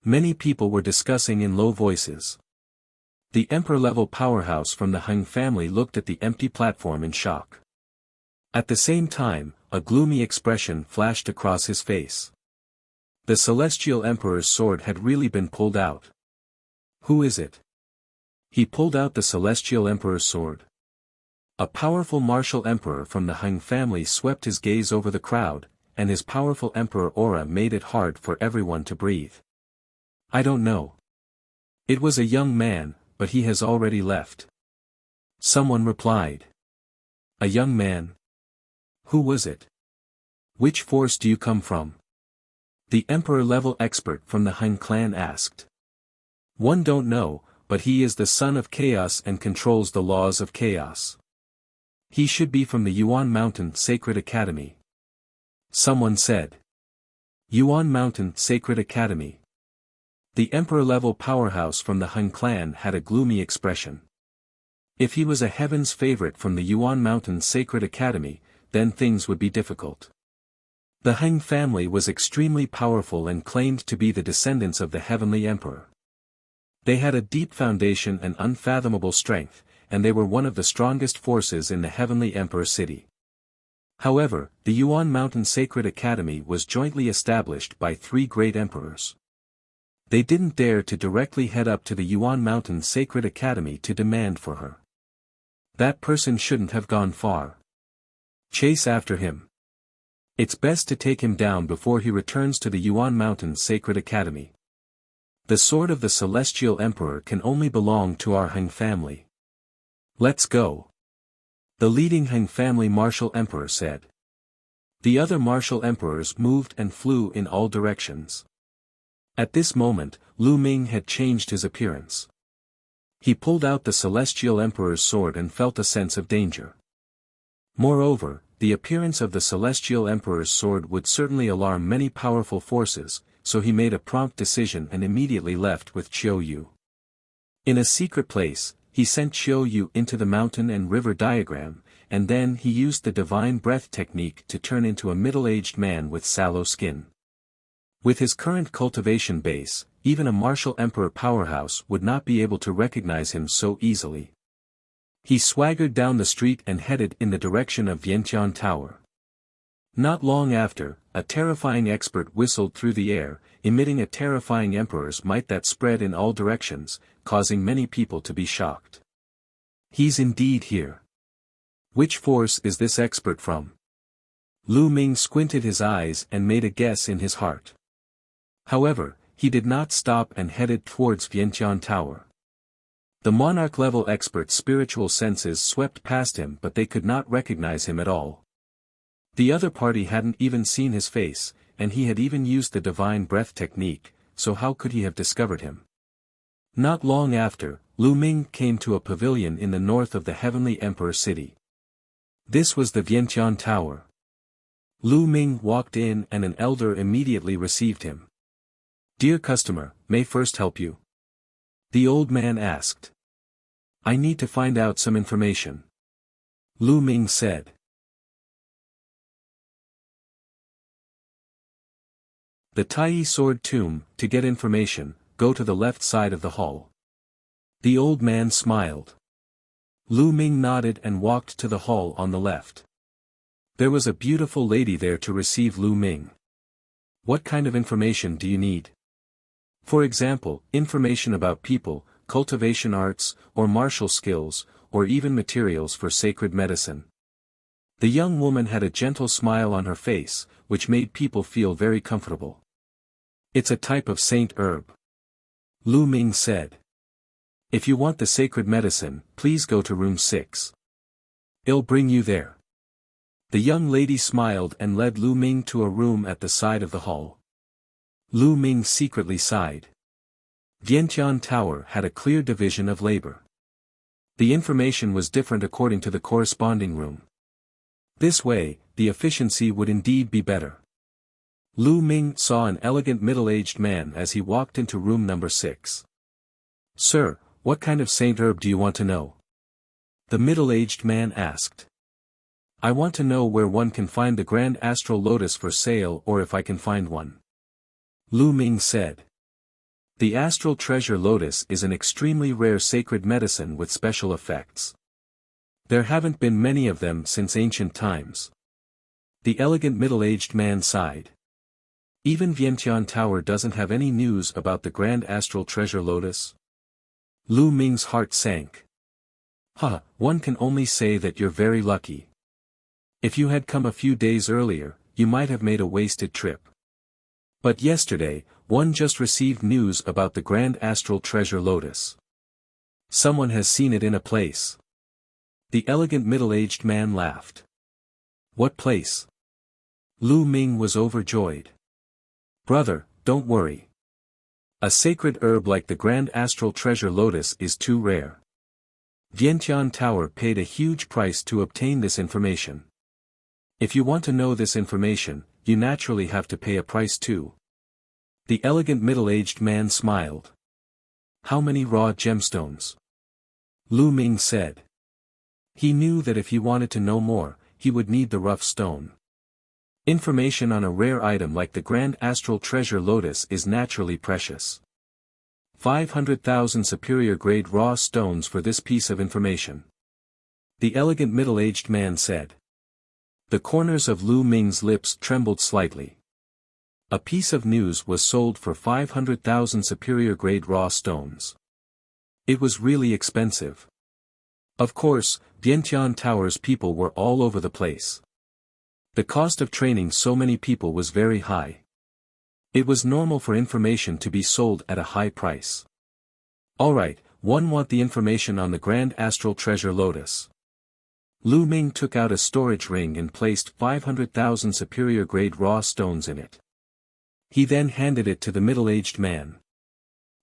Many people were discussing in low voices. The Emperor-level powerhouse from the Heng family looked at the empty platform in shock. At the same time, a gloomy expression flashed across his face. The Celestial Emperor's sword had really been pulled out. Who is it? He pulled out the Celestial Emperor's sword. A powerful martial emperor from the Heng family swept his gaze over the crowd, and his powerful emperor aura made it hard for everyone to breathe. I don't know. It was a young man, but he has already left. Someone replied. A young man? Who was it? Which force do you come from? The emperor-level expert from the Heng clan asked. One don't know, but he is the son of chaos and controls the laws of chaos. He should be from the Yuan Mountain Sacred Academy. Someone said. Yuan Mountain Sacred Academy. The emperor-level powerhouse from the Heng clan had a gloomy expression. If he was a heaven's favorite from the Yuan Mountain Sacred Academy, then things would be difficult. The Heng family was extremely powerful and claimed to be the descendants of the heavenly emperor. They had a deep foundation and unfathomable strength, and they were one of the strongest forces in the heavenly emperor city. However, the Yuan Mountain Sacred Academy was jointly established by 3 great emperors. They didn't dare to directly head up to the Yuan Mountain Sacred Academy to demand for her. That person shouldn't have gone far. Chase after him. It's best to take him down before he returns to the Yuan Mountain Sacred Academy. The sword of the Celestial Emperor can only belong to our Heng family. Let's go. The leading Heng family martial emperor said. The other martial emperors moved and flew in all directions. At this moment, Lu Ming had changed his appearance. He pulled out the Celestial Emperor's sword and felt a sense of danger. Moreover, the appearance of the Celestial Emperor's sword would certainly alarm many powerful forces, so he made a prompt decision and immediately left with Qiu Yue. In a secret place, he sent Qiu Yue into the mountain and river diagram, and then he used the divine breath technique to turn into a middle-aged man with sallow skin. With his current cultivation base, even a martial emperor powerhouse would not be able to recognize him so easily. He swaggered down the street and headed in the direction of Vientiane Tower. Not long after, a terrifying expert whistled through the air, emitting a terrifying emperor's might that spread in all directions, causing many people to be shocked. He's indeed here. Which force is this expert from? Lu Ming squinted his eyes and made a guess in his heart. However, he did not stop and headed towards Vientiane Tower. The monarch-level expert's spiritual senses swept past him, but they could not recognize him at all. The other party hadn't even seen his face, and he had even used the divine breath technique, so how could he have discovered him? Not long after, Lu Ming came to a pavilion in the north of the Heavenly Emperor city. This was the Vientiane Tower. Lu Ming walked in and an elder immediately received him. Dear customer, may I first help you? The old man asked. I need to find out some information. Lu Ming said. The Taiyi sword tomb, to get information, go to the left side of the hall. The old man smiled. Lu Ming nodded and walked to the hall on the left. There was a beautiful lady there to receive Lu Ming. What kind of information do you need? For example, information about people, cultivation arts, or martial skills, or even materials for sacred medicine. The young woman had a gentle smile on her face, which made people feel very comfortable. It's a type of saint herb. Lu Ming said. If you want the sacred medicine, please go to room 6. I'll bring you there. The young lady smiled and led Lu Ming to a room at the side of the hall. Lu Ming secretly sighed. Vientiane Tower had a clear division of labor. The information was different according to the corresponding room. This way, the efficiency would indeed be better. Lu Ming saw an elegant middle-aged man as he walked into room number 6. Sir, what kind of saint herb do you want to know? The middle-aged man asked. I want to know where one can find the Grand Astral Lotus for sale or if I can find one. Lu Ming said. The Astral Treasure Lotus is an extremely rare sacred medicine with special effects. There haven't been many of them since ancient times. The elegant middle-aged man sighed. Even Vientiane Tower doesn't have any news about the Grand Astral Treasure Lotus? Lu Ming's heart sank. One can only say that you're very lucky. If you had come a few days earlier, you might have made a wasted trip. But yesterday, one just received news about the Grand Astral Treasure Lotus. Someone has seen it in a place. The elegant middle-aged man laughed. What place? Lu Ming was overjoyed. Brother, don't worry. A sacred herb like the Grand Astral Treasure Lotus is too rare. Vientiane Tower paid a huge price to obtain this information. If you want to know this information, you naturally have to pay a price too. The elegant middle-aged man smiled. How many raw gemstones? Lu Ming said. He knew that if he wanted to know more, he would need the rough stone. Information on a rare item like the Grand Astral Treasure Lotus is naturally precious. 500,000 superior-grade raw stones for this piece of information. The elegant middle-aged man said. The corners of Lu Ming's lips trembled slightly. A piece of news was sold for 500,000 superior-grade raw stones. It was really expensive. Of course, Vientiane Tower's people were all over the place. The cost of training so many people was very high. It was normal for information to be sold at a high price. Alright, one want the information on the Grand Astral Treasure Lotus. Lu Ming took out a storage ring and placed 500,000 superior-grade raw stones in it. He then handed it to the middle-aged man.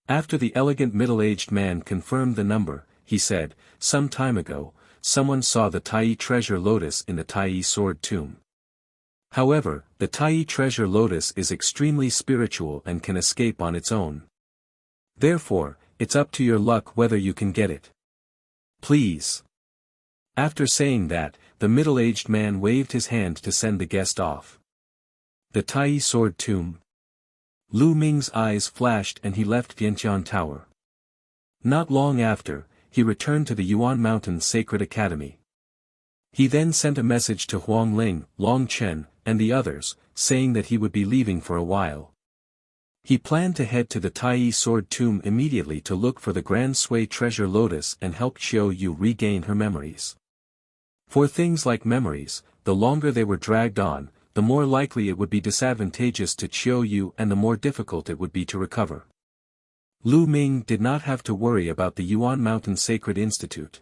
After the elegant middle-aged man confirmed the number, he said, some time ago, someone saw the Taiyi treasure lotus in the Taiyi sword tomb. However, the Taiyi treasure lotus is extremely spiritual and can escape on its own. Therefore, it's up to your luck whether you can get it. Please. After saying that, the middle-aged man waved his hand to send the guest off. The Taiyi sword tomb. Lu Ming's eyes flashed and he left Vientiane Tower. Not long after, he returned to the Yuan Mountain Sacred Academy. He then sent a message to Huang Ling, Long Chen, and the others, saying that he would be leaving for a while. He planned to head to the Taiyi sword tomb immediately to look for the Grand Sui treasure lotus and help Qiu Yue regain her memories. For things like memories, the longer they were dragged on, the more likely it would be disadvantageous to Qiu Yue and the more difficult it would be to recover. Lu Ming did not have to worry about the Yuan Mountain Sacred Institute.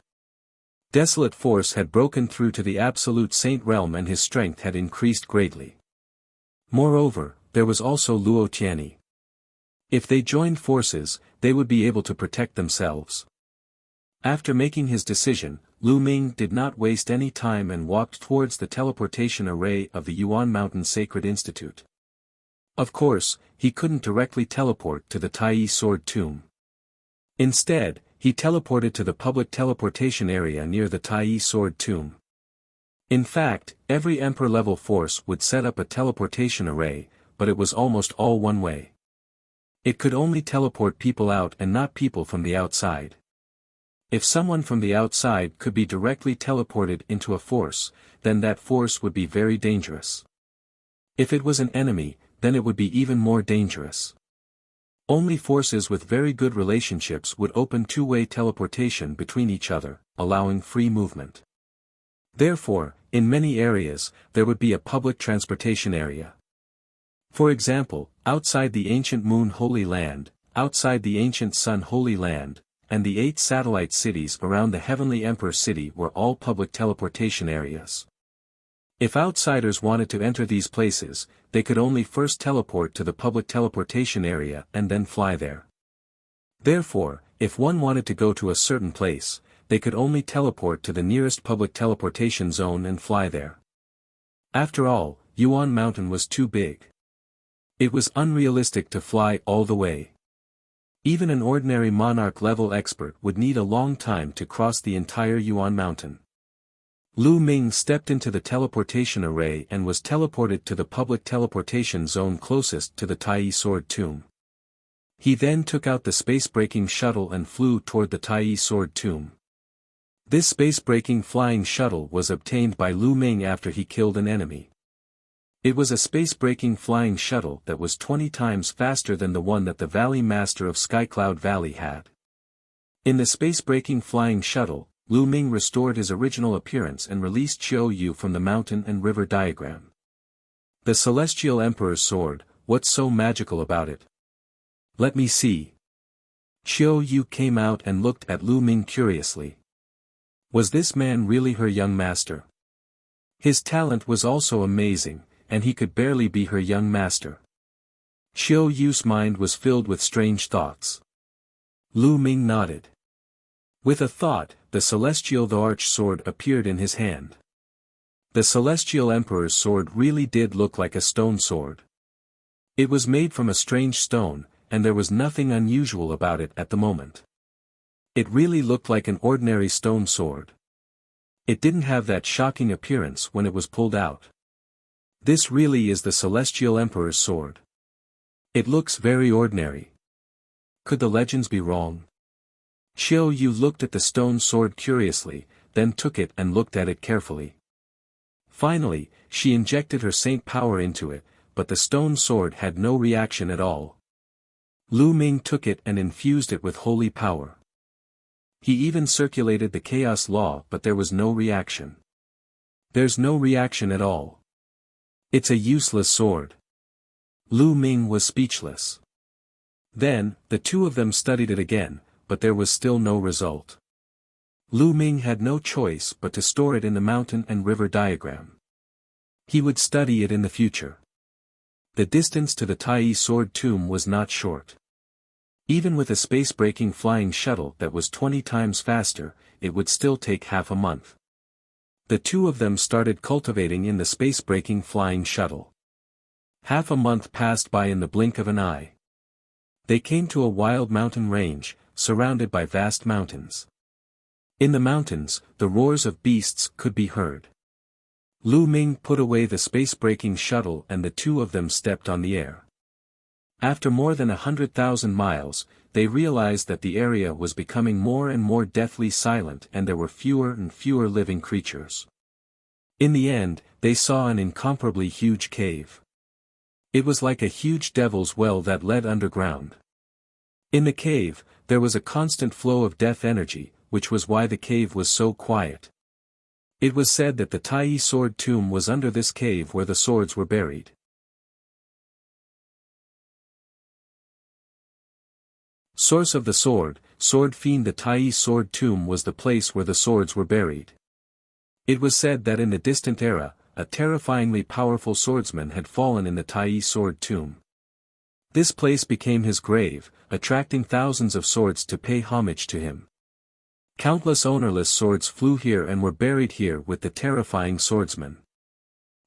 Desolate force had broken through to the absolute saint realm and his strength had increased greatly. Moreover, there was also Luo Xiang. If they joined forces, they would be able to protect themselves. After making his decision, Lu Ming did not waste any time and walked towards the teleportation array of the Yuan Mountain Sacred Institute. Of course, he couldn't directly teleport to the Taiyi sword tomb. Instead, he teleported to the public teleportation area near the Taiyi sword tomb. In fact, every Emperor-level force would set up a teleportation array, but it was almost all one way. It could only teleport people out and not people from the outside. If someone from the outside could be directly teleported into a force, then that force would be very dangerous. If it was an enemy, then it would be even more dangerous. Only forces with very good relationships would open two-way teleportation between each other, allowing free movement. Therefore, in many areas, there would be a public transportation area. For example, outside the ancient Moon Holy Land, outside the ancient Sun Holy Land, and the 8 satellite cities around the Heavenly Emperor City were all public teleportation areas. If outsiders wanted to enter these places, they could only first teleport to the public teleportation area and then fly there. Therefore, if one wanted to go to a certain place, they could only teleport to the nearest public teleportation zone and fly there. After all, Yuan Mountain was too big. It was unrealistic to fly all the way. Even an ordinary monarch-level expert would need a long time to cross the entire Yuan Mountain. Lu Ming stepped into the teleportation array and was teleported to the public teleportation zone closest to the Taiyi sword tomb. He then took out the space-breaking shuttle and flew toward the Taiyi sword tomb. This space-breaking flying shuttle was obtained by Lu Ming after he killed an enemy. It was a space-breaking flying shuttle that was 20 times faster than the one that the Valley Master of Skycloud Valley had. In the space-breaking flying shuttle, Lu Ming restored his original appearance and released Qiu Yue from the mountain and river diagram. The Celestial Emperor's sword, what's so magical about it? Let me see. Qiu Yue came out and looked at Lu Ming curiously. Was this man really her young master? His talent was also amazing, and he could barely be her young master. Qiu Yue's mind was filled with strange thoughts. Lu Ming nodded. With a thought, the celestial Thearch sword appeared in his hand. The Celestial Emperor's sword really did look like a stone sword. It was made from a strange stone, and there was nothing unusual about it at the moment. It really looked like an ordinary stone sword. It didn't have that shocking appearance when it was pulled out. This really is the Celestial Emperor's sword. It looks very ordinary. Could the legends be wrong? Qiu Yue looked at the stone sword curiously, then took it and looked at it carefully. Finally, she injected her saint power into it, but the stone sword had no reaction at all. Lu Ming took it and infused it with holy power. He even circulated the chaos law, but there was no reaction. There's no reaction at all. It's a useless sword. Lu Ming was speechless. Then, the two of them studied it again, but there was still no result. Lu Ming had no choice but to store it in the mountain and river diagram. He would study it in the future. The distance to the Taiyi sword tomb was not short. Even with a space-breaking flying shuttle that was 20 times faster, it would still take half a month. The two of them started cultivating in the space-breaking flying shuttle. Half a month passed by in the blink of an eye. They came to a wild mountain range, surrounded by vast mountains. In the mountains, the roars of beasts could be heard. Lu Ming put away the space-breaking shuttle and the two of them stepped on the air. After more than 100,000 miles, they realized that the area was becoming more and more deathly silent and there were fewer and fewer living creatures. In the end, they saw an incomparably huge cave. It was like a huge devil's well that led underground. In the cave, there was a constant flow of death energy, which was why the cave was so quiet. It was said that the Taiyi sword tomb was under this cave where the swords were buried. Source of the sword, sword fiend. The Taiyi sword tomb was the place where the swords were buried. It was said that in the distant era, a terrifyingly powerful swordsman had fallen in the Taiyi sword tomb. This place became his grave, attracting thousands of swords to pay homage to him. Countless ownerless swords flew here and were buried here with the terrifying swordsman.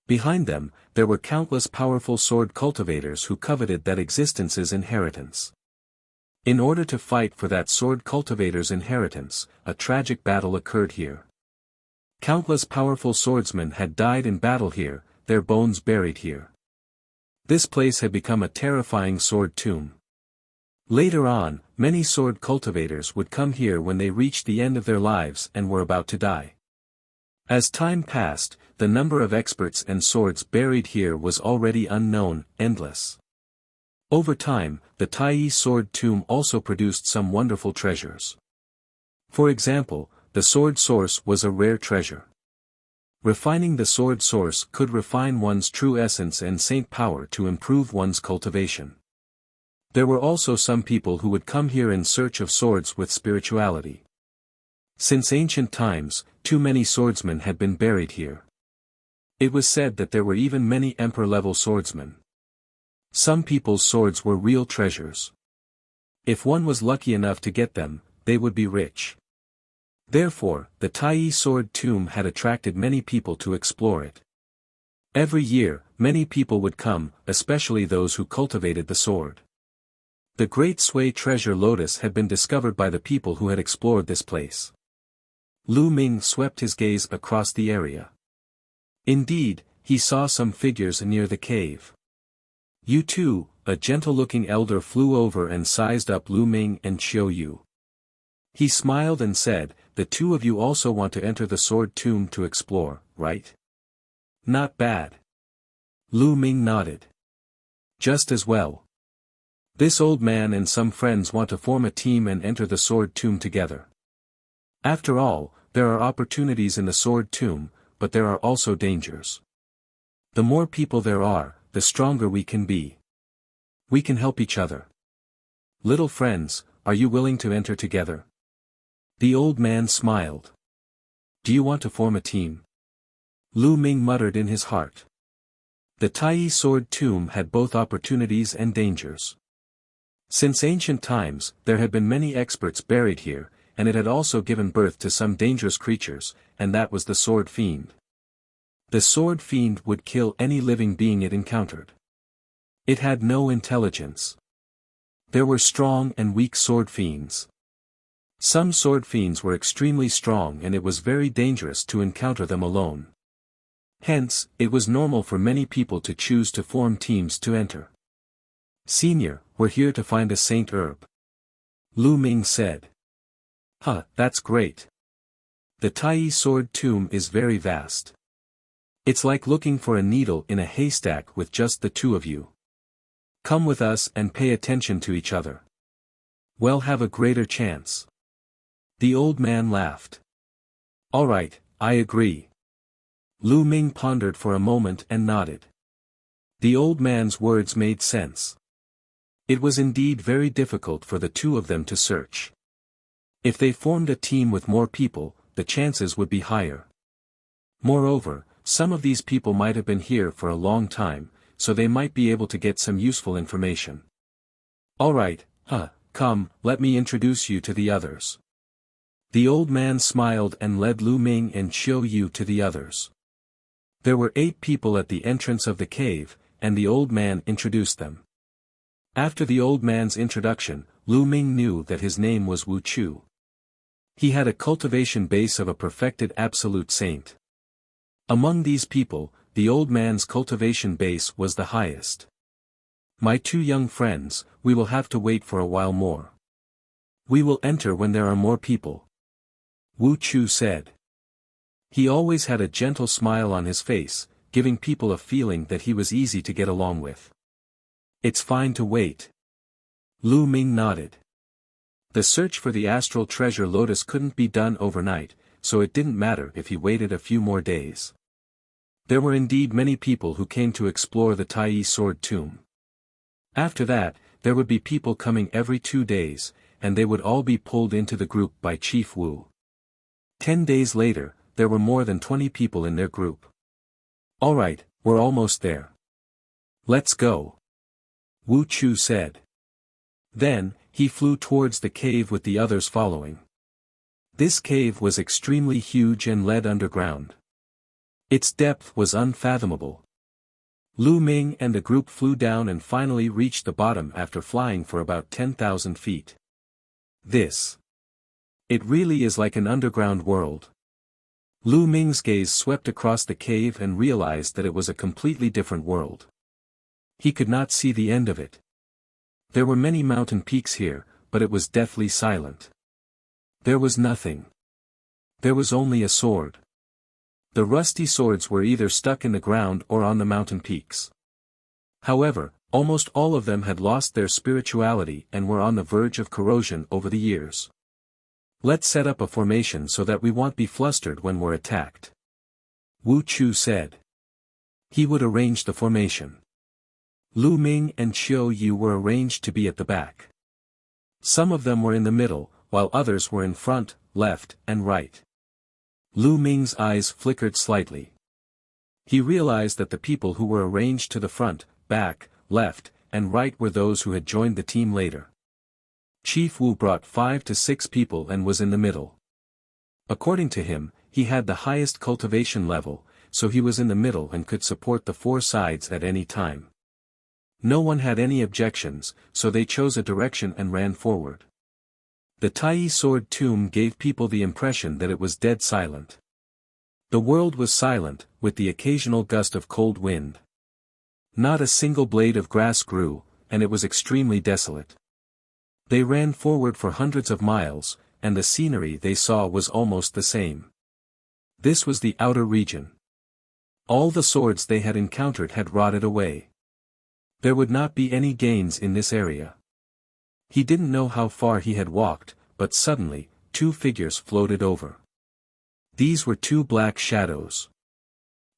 Behind them, there were countless powerful sword cultivators who coveted that existence's inheritance. In order to fight for that sword cultivator's inheritance, a tragic battle occurred here. Countless powerful swordsmen had died in battle here, their bones buried here. This place had become a terrifying sword tomb. Later on, many sword cultivators would come here when they reached the end of their lives and were about to die. As time passed, the number of experts and swords buried here was already unknown, endless. Over time, the Taiyi sword tomb also produced some wonderful treasures. For example, the sword source was a rare treasure. Refining the sword source could refine one's true essence and saint power to improve one's cultivation. There were also some people who would come here in search of swords with spirituality. Since ancient times, too many swordsmen had been buried here. It was said that there were even many emperor-level swordsmen. Some people's swords were real treasures. If one was lucky enough to get them, they would be rich. Therefore, the Taiyi sword tomb had attracted many people to explore it. Every year, many people would come, especially those who cultivated the sword. The Great Sui treasure Lotus had been discovered by the people who had explored this place. Lu Ming swept his gaze across the area. Indeed, he saw some figures near the cave. You too, a gentle-looking elder flew over and sized up Lu Ming and Qiu Yue. He smiled and said, "The two of you also want to enter the sword tomb to explore, right?" "Not bad." Lu Ming nodded. "Just as well. This old man and some friends want to form a team and enter the sword tomb together. After all, there are opportunities in the sword tomb, but there are also dangers. The more people there are, the stronger we can be. We can help each other. Little friends, are you willing to enter together?" The old man smiled. "Do you want to form a team?" Lu Ming muttered in his heart. The Taiyi sword tomb had both opportunities and dangers. Since ancient times, there had been many experts buried here, and it had also given birth to some dangerous creatures, and that was the sword fiend. The sword fiend would kill any living being it encountered. It had no intelligence. There were strong and weak sword fiends. Some sword fiends were extremely strong and it was very dangerous to encounter them alone. Hence, it was normal for many people to choose to form teams to enter. "Senior, we're here to find a Saint Herb," Lu Ming said. "Huh, that's great. The Taiyi sword tomb is very vast. It's like looking for a needle in a haystack with just the two of you. Come with us and pay attention to each other. We'll have a greater chance." The old man laughed. "All right, I agree." Lu Ming pondered for a moment and nodded. The old man's words made sense. It was indeed very difficult for the two of them to search. If they formed a team with more people, the chances would be higher. Moreover, some of these people might have been here for a long time, so they might be able to get some useful information. "All right, come, let me introduce you to the others." The old man smiled and led Lu Ming and Qiu Yue to the others. There were 8 people at the entrance of the cave, and the old man introduced them. After the old man's introduction, Lu Ming knew that his name was Wu Chu. He had a cultivation base of a perfected absolute saint. Among these people, the old man's cultivation base was the highest. "My 2 young friends, we will have to wait for a while more. We will enter when there are more people," Wu Chu said. He always had a gentle smile on his face, giving people a feeling that he was easy to get along with. "It's fine to wait." Lu Ming nodded. The search for the astral treasure Lotus couldn't be done overnight, so it didn't matter if he waited a few more days. There were indeed many people who came to explore the Taiyi sword tomb. After that, there would be people coming every 2 days, and they would all be pulled into the group by Chief Wu. 10 days later, there were more than 20 people in their group. "All right, we're almost there. Let's go," Wu Chu said. Then, he flew towards the cave with the others following. This cave was extremely huge and led underground. Its depth was unfathomable. Lu Ming and the group flew down and finally reached the bottom after flying for about 10,000 feet. It really is like an underground world. Lu Ming's gaze swept across the cave and realized that it was a completely different world. He could not see the end of it. There were many mountain peaks here, but it was deathly silent. There was nothing. There was only a sword. The rusty swords were either stuck in the ground or on the mountain peaks. However, almost all of them had lost their spirituality and were on the verge of corrosion over the years. "Let's set up a formation so that we won't be flustered when we're attacked," Wu Chu said. He would arrange the formation. Lu Ming and Qiu Yue were arranged to be at the back. Some of them were in the middle, while others were in front, left, and right. Lu Ming's eyes flickered slightly. He realized that the people who were arranged to the front, back, left, and right were those who had joined the team later. Chief Wu brought 5 to 6 people and was in the middle. According to him, he had the highest cultivation level, so he was in the middle and could support the 4 sides at any time. No one had any objections, so they chose a direction and ran forward. The Taiyi sword tomb gave people the impression that it was dead silent. The world was silent, with the occasional gust of cold wind. Not a single blade of grass grew, and it was extremely desolate. They ran forward for hundreds of miles, and the scenery they saw was almost the same. This was the outer region. All the swords they had encountered had rotted away. There would not be any gains in this area. He didn't know how far he had walked, but suddenly, two figures floated over. These were two black shadows.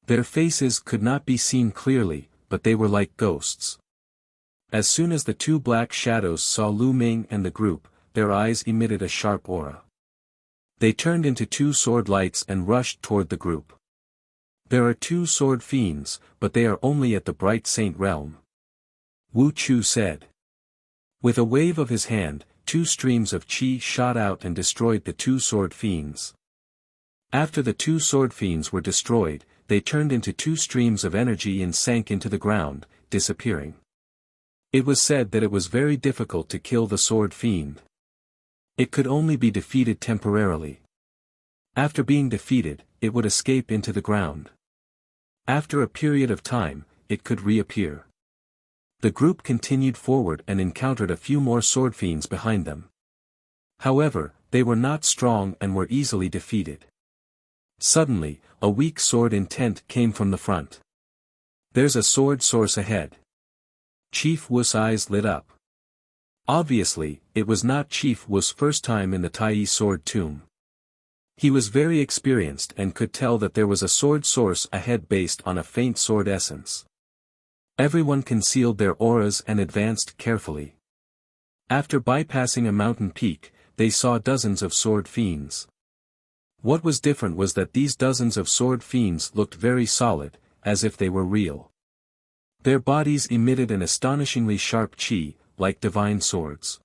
Their faces could not be seen clearly, but they were like ghosts. As soon as the two black shadows saw Lu Ming and the group, their eyes emitted a sharp aura. They turned into two sword lights and rushed toward the group. There are two sword fiends, but they are only at the bright saint realm. Wu Chu said. With a wave of his hand, two streams of qi shot out and destroyed the two sword fiends. After the two sword fiends were destroyed, they turned into two streams of energy and sank into the ground, disappearing. It was said that it was very difficult to kill the sword fiend. It could only be defeated temporarily. After being defeated, it would escape into the ground. After a period of time, it could reappear. The group continued forward and encountered a few more sword fiends behind them. However, they were not strong and were easily defeated. Suddenly, a weak sword intent came from the front. There's a sword source ahead. Chief Wu's eyes lit up. Obviously, it was not Chief Wu's first time in the Taiyi sword tomb. He was very experienced and could tell that there was a sword source ahead based on a faint sword essence. Everyone concealed their auras and advanced carefully. After bypassing a mountain peak, they saw dozens of sword fiends. What was different was that these dozens of sword fiends looked very solid, as if they were real. Their bodies emitted an astonishingly sharp qi, like divine swords.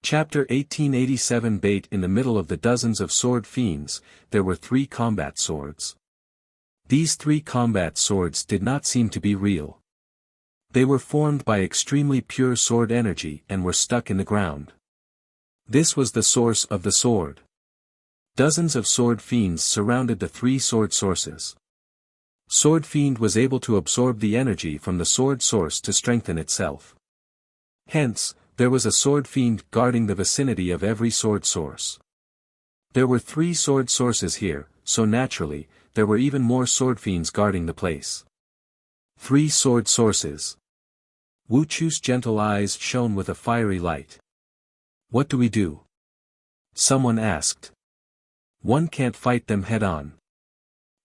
Chapter 1887. Bait. In the middle of the dozens of sword fiends, there were three combat swords. These three combat swords did not seem to be real. They were formed by extremely pure sword energy and were stuck in the ground. This was the source of the sword. Dozens of sword fiends surrounded the three sword sources. Sword fiend was able to absorb the energy from the sword source to strengthen itself. Hence, there was a sword fiend guarding the vicinity of every sword source. There were three sword sources here, so naturally, there were even more sword fiends guarding the place. Three sword sources. Wu Chu's gentle eyes shone with a fiery light. What do we do? Someone asked. One can't fight them head-on.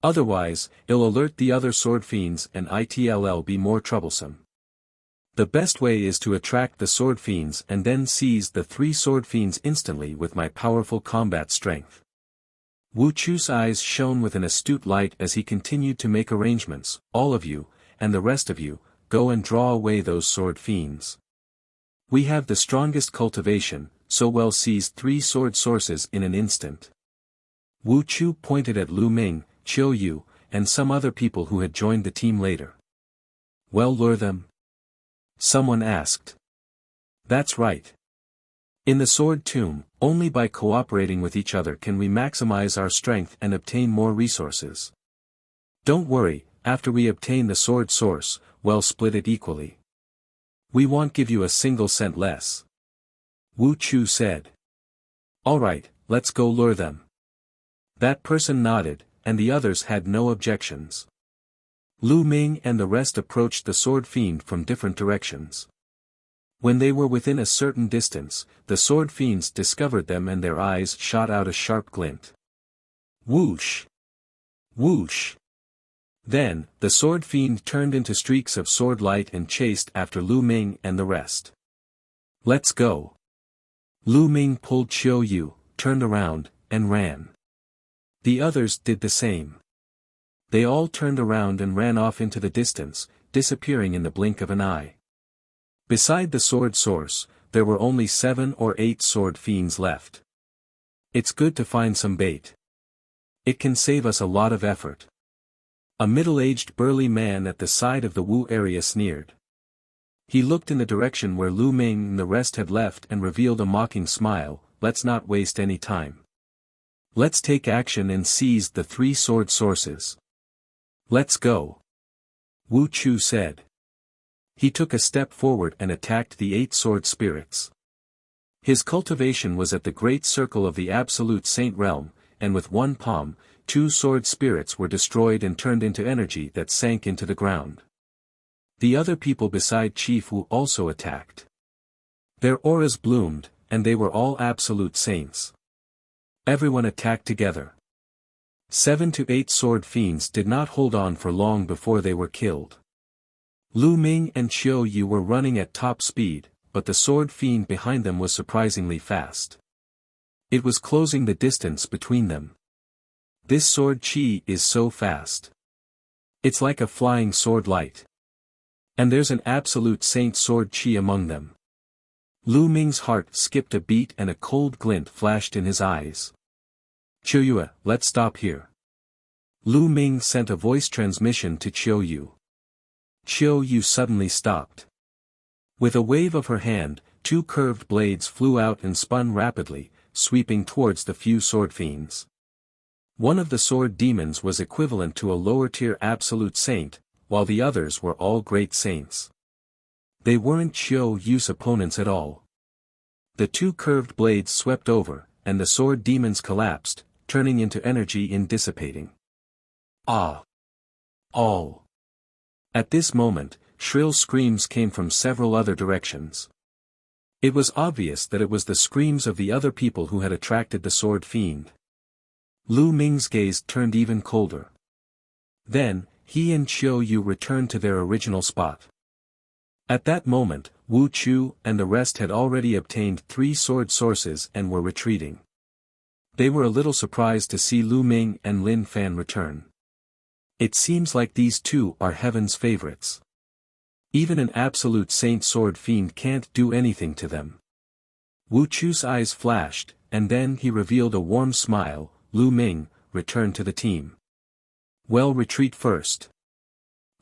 Otherwise, it'll alert the other sword fiends and it'll be more troublesome. The best way is to attract the sword fiends and then seize the three sword fiends instantly with my powerful combat strength. Wu Chu's eyes shone with an astute light as he continued to make arrangements. All of you, and the rest of you, go and draw away those sword fiends. We have the strongest cultivation, so we'll seize three sword sources in an instant. Wu Chu pointed at Lu Ming, Qiu Yue, and some other people who had joined the team later. Well, lure them? Someone asked. That's right. In the sword tomb, only by cooperating with each other can we maximize our strength and obtain more resources. Don't worry, after we obtain the sword source, we'll split it equally. We won't give you a single cent less. Wu Chu said. Alright, let's go lure them. That person nodded, and the others had no objections. Lu Ming and the rest approached the sword fiend from different directions. When they were within a certain distance, the sword fiends discovered them and their eyes shot out a sharp glint. Whoosh! Whoosh! Then, the sword fiend turned into streaks of sword light and chased after Lu Ming and the rest. Let's go! Lu Ming pulled Qiu Yue, turned around, and ran. The others did the same. They all turned around and ran off into the distance, disappearing in the blink of an eye. Beside the sword source, there were only 7 or 8 sword fiends left. It's good to find some bait. It can save us a lot of effort. A middle-aged burly man at the side of the Wu area sneered. He looked in the direction where Lu Ming and the rest had left and revealed a mocking smile. Let's not waste any time. Let's take action and seize the 3 sword sources. Let's go. Wu Chu said. He took a step forward and attacked the 8 sword spirits. His cultivation was at the great circle of the absolute saint realm, and with one palm, 2 sword spirits were destroyed and turned into energy that sank into the ground. The other people beside Chief Wu also attacked. Their auras bloomed, and they were all absolute saints. Everyone attacked together. 7 to 8 sword fiends did not hold on for long before they were killed. Lu Ming and Qiu Yue were running at top speed, but the sword fiend behind them was surprisingly fast. It was closing the distance between them. This sword chi is so fast. It's like a flying sword light. And there's an absolute saint sword chi among them. Lu Ming's heart skipped a beat and a cold glint flashed in his eyes. Qiu Yue, let's stop here. Lu Ming sent a voice transmission to Qiu Yue. Qiu Yue suddenly stopped. With a wave of her hand, 2 curved blades flew out and spun rapidly, sweeping towards the few sword fiends. One of the sword demons was equivalent to a lower-tier absolute saint, while the others were all great saints. They weren't Qiu Yue's opponents at all. The 2 curved blades swept over, and the sword demons collapsed, turning into energy and dissipating. Ah! All! At this moment, shrill screams came from several other directions. It was obvious that it was the screams of the other people who had attracted the sword fiend. Lu Ming's gaze turned even colder. Then, he and Qiu Yue returned to their original spot. At that moment, Wu Chu and the rest had already obtained 3 sword sources and were retreating. They were a little surprised to see Lu Ming and Lin Fan return. It seems like these 2 are heaven's favorites. Even an absolute saint sword fiend can't do anything to them. Wu Chu's eyes flashed, and then he revealed a warm smile. Lu Ming, return to the team. Well, retreat first.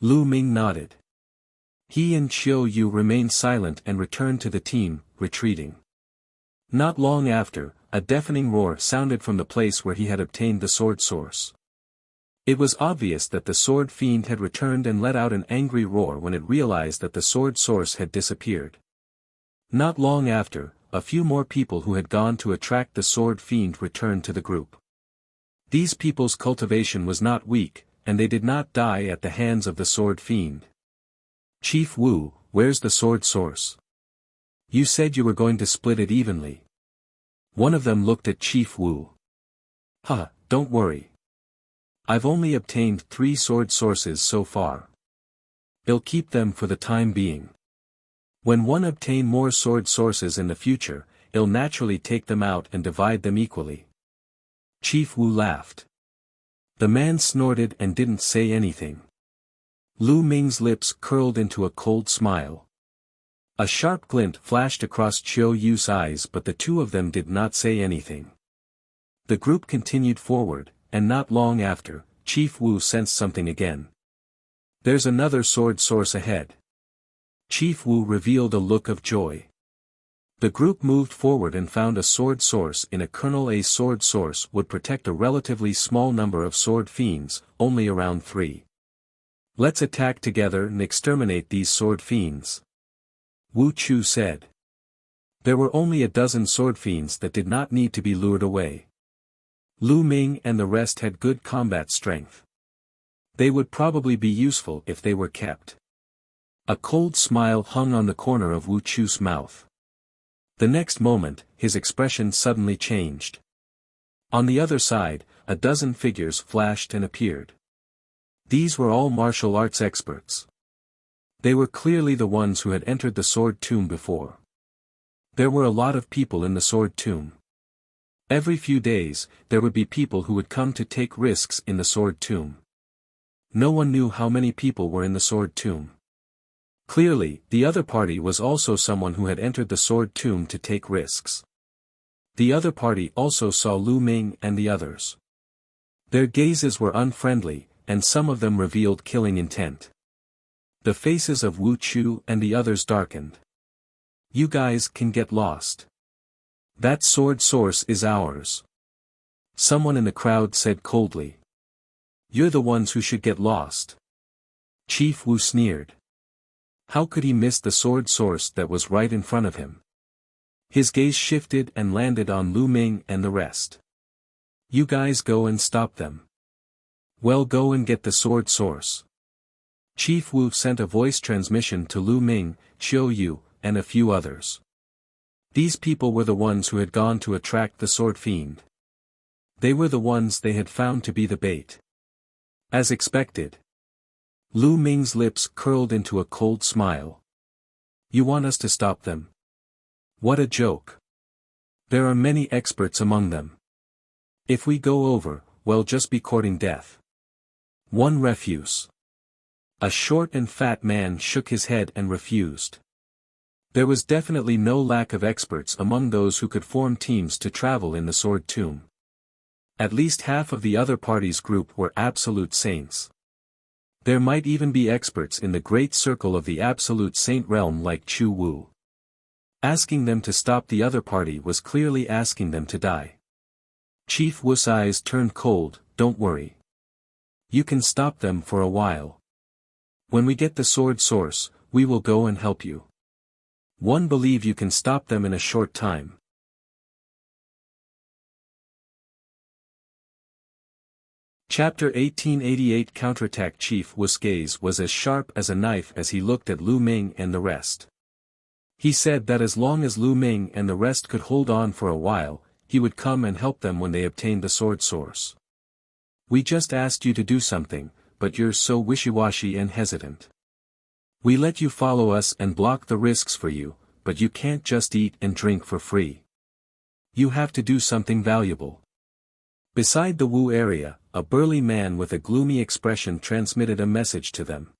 Lu Ming nodded. He and Qiu Yue remained silent and returned to the team, retreating. Not long after, a deafening roar sounded from the place where he had obtained the sword source. It was obvious that the sword fiend had returned and let out an angry roar when it realized that the sword source had disappeared. Not long after, a few more people who had gone to attract the sword fiend returned to the group. These people's cultivation was not weak, and they did not die at the hands of the sword fiend. Chief Wu, where's the sword source? You said you were going to split it evenly. One of them looked at Chief Wu. Don't worry. I've only obtained 3 sword sources so far. I'll keep them for the time being. When one obtain more sword sources in the future, I'll naturally take them out and divide them equally. Chief Wu laughed. The man snorted and didn't say anything. Lu Ming's lips curled into a cold smile. A sharp glint flashed across Qiu Yue's eyes, but the 2 of them did not say anything. The group continued forward, and not long after, Chief Wu sensed something again. There's another sword source ahead. Chief Wu revealed a look of joy. The group moved forward and found a sword source in a kernel. A sword source would protect a relatively small number of sword fiends, only around 3. Let's attack together and exterminate these sword fiends. Wu Chu said. There were only a dozen sword fiends that did not need to be lured away. Lu Ming and the rest had good combat strength. They would probably be useful if they were kept. A cold smile hung on the corner of Wu Chu's mouth. The next moment, his expression suddenly changed. On the other side, a dozen figures flashed and appeared. These were all martial arts experts. They were clearly the ones who had entered the sword tomb before. There were a lot of people in the sword tomb. Every few days, there would be people who would come to take risks in the sword tomb. No one knew how many people were in the sword tomb. Clearly, the other party was also someone who had entered the sword tomb to take risks. The other party also saw Lu Ming and the others. Their gazes were unfriendly, and some of them revealed killing intent. The faces of Wu Chu and the others darkened. You guys can get lost. That sword source is ours. Someone in the crowd said coldly. You're the ones who should get lost. Chief Wu sneered. How could he miss the sword source that was right in front of him? His gaze shifted and landed on Lu Ming and the rest. You guys go and stop them. Well, go and get the sword source. Chief Wu sent a voice transmission to Lu Ming, Qiu Yue, and a few others. These people were the ones who had gone to attract the sword fiend. They were the ones they had found to be the bait. As expected. Lu Ming's lips curled into a cold smile. You want us to stop them? What a joke. There are many experts among them. If we go over, we'll just be courting death. One refuse. A short and fat man shook his head and refused. There was definitely no lack of experts among those who could form teams to travel in the sword tomb. At least half of the other party's group were absolute saints. There might even be experts in the great circle of the absolute saint realm like Qiu Wu. Asking them to stop the other party was clearly asking them to die. Chief Wu's eyes turned cold. Don't worry. You can stop them for a while. When we get the sword source, we will go and help you. One believe you can stop them in a short time. Chapter 1888 Counterattack. Chief Wu's gaze was as sharp as a knife as he looked at Lu Ming and the rest. He said that as long as Lu Ming and the rest could hold on for a while, he would come and help them when they obtained the sword source. We just asked you to do something, but you're so wishy-washy and hesitant. We let you follow us and block the risks for you, but you can't just eat and drink for free. You have to do something valuable. Beside the Wu area, a burly man with a gloomy expression transmitted a message to them.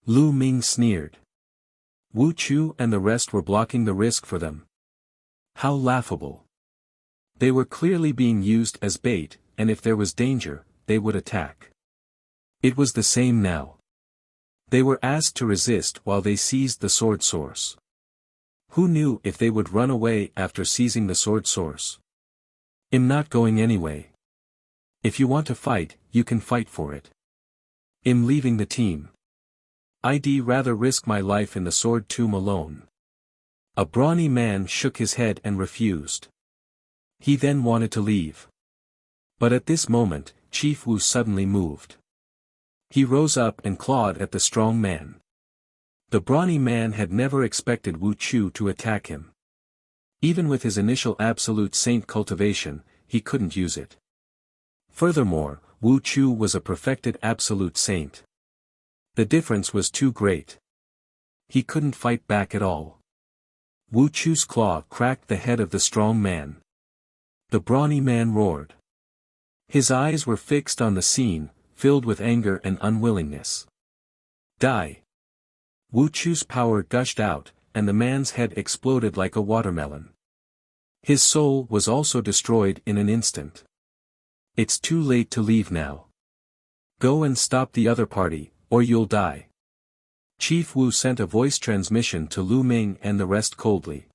Lu Ming sneered. Wu Chu and the rest were blocking the risk for them. How laughable. They were clearly being used as bait, and if there was danger, they would attack. It was the same now. They were asked to resist while they seized the sword source. Who knew if they would run away after seizing the sword source? I'm not going anyway. If you want to fight, you can fight for it. I'm leaving the team. I'd rather risk my life in the sword tomb alone. A brawny man shook his head and refused. He then wanted to leave. But at this moment, Chief Wu suddenly moved. He rose up and clawed at the strong man. The brawny man had never expected Wu Chu to attack him. Even with his initial absolute saint cultivation, he couldn't use it. Furthermore, Wu Chu was a perfected absolute saint. The difference was too great. He couldn't fight back at all. Wu Chu's claw cracked the head of the strong man. The brawny man roared. His eyes were fixed on the scene, filled with anger and unwillingness. Die! Wu Chu's power gushed out, and the man's head exploded like a watermelon. His soul was also destroyed in an instant. It's too late to leave now. Go and stop the other party, or you'll die. Chief Wu sent a voice transmission to Lu Ming and the rest coldly.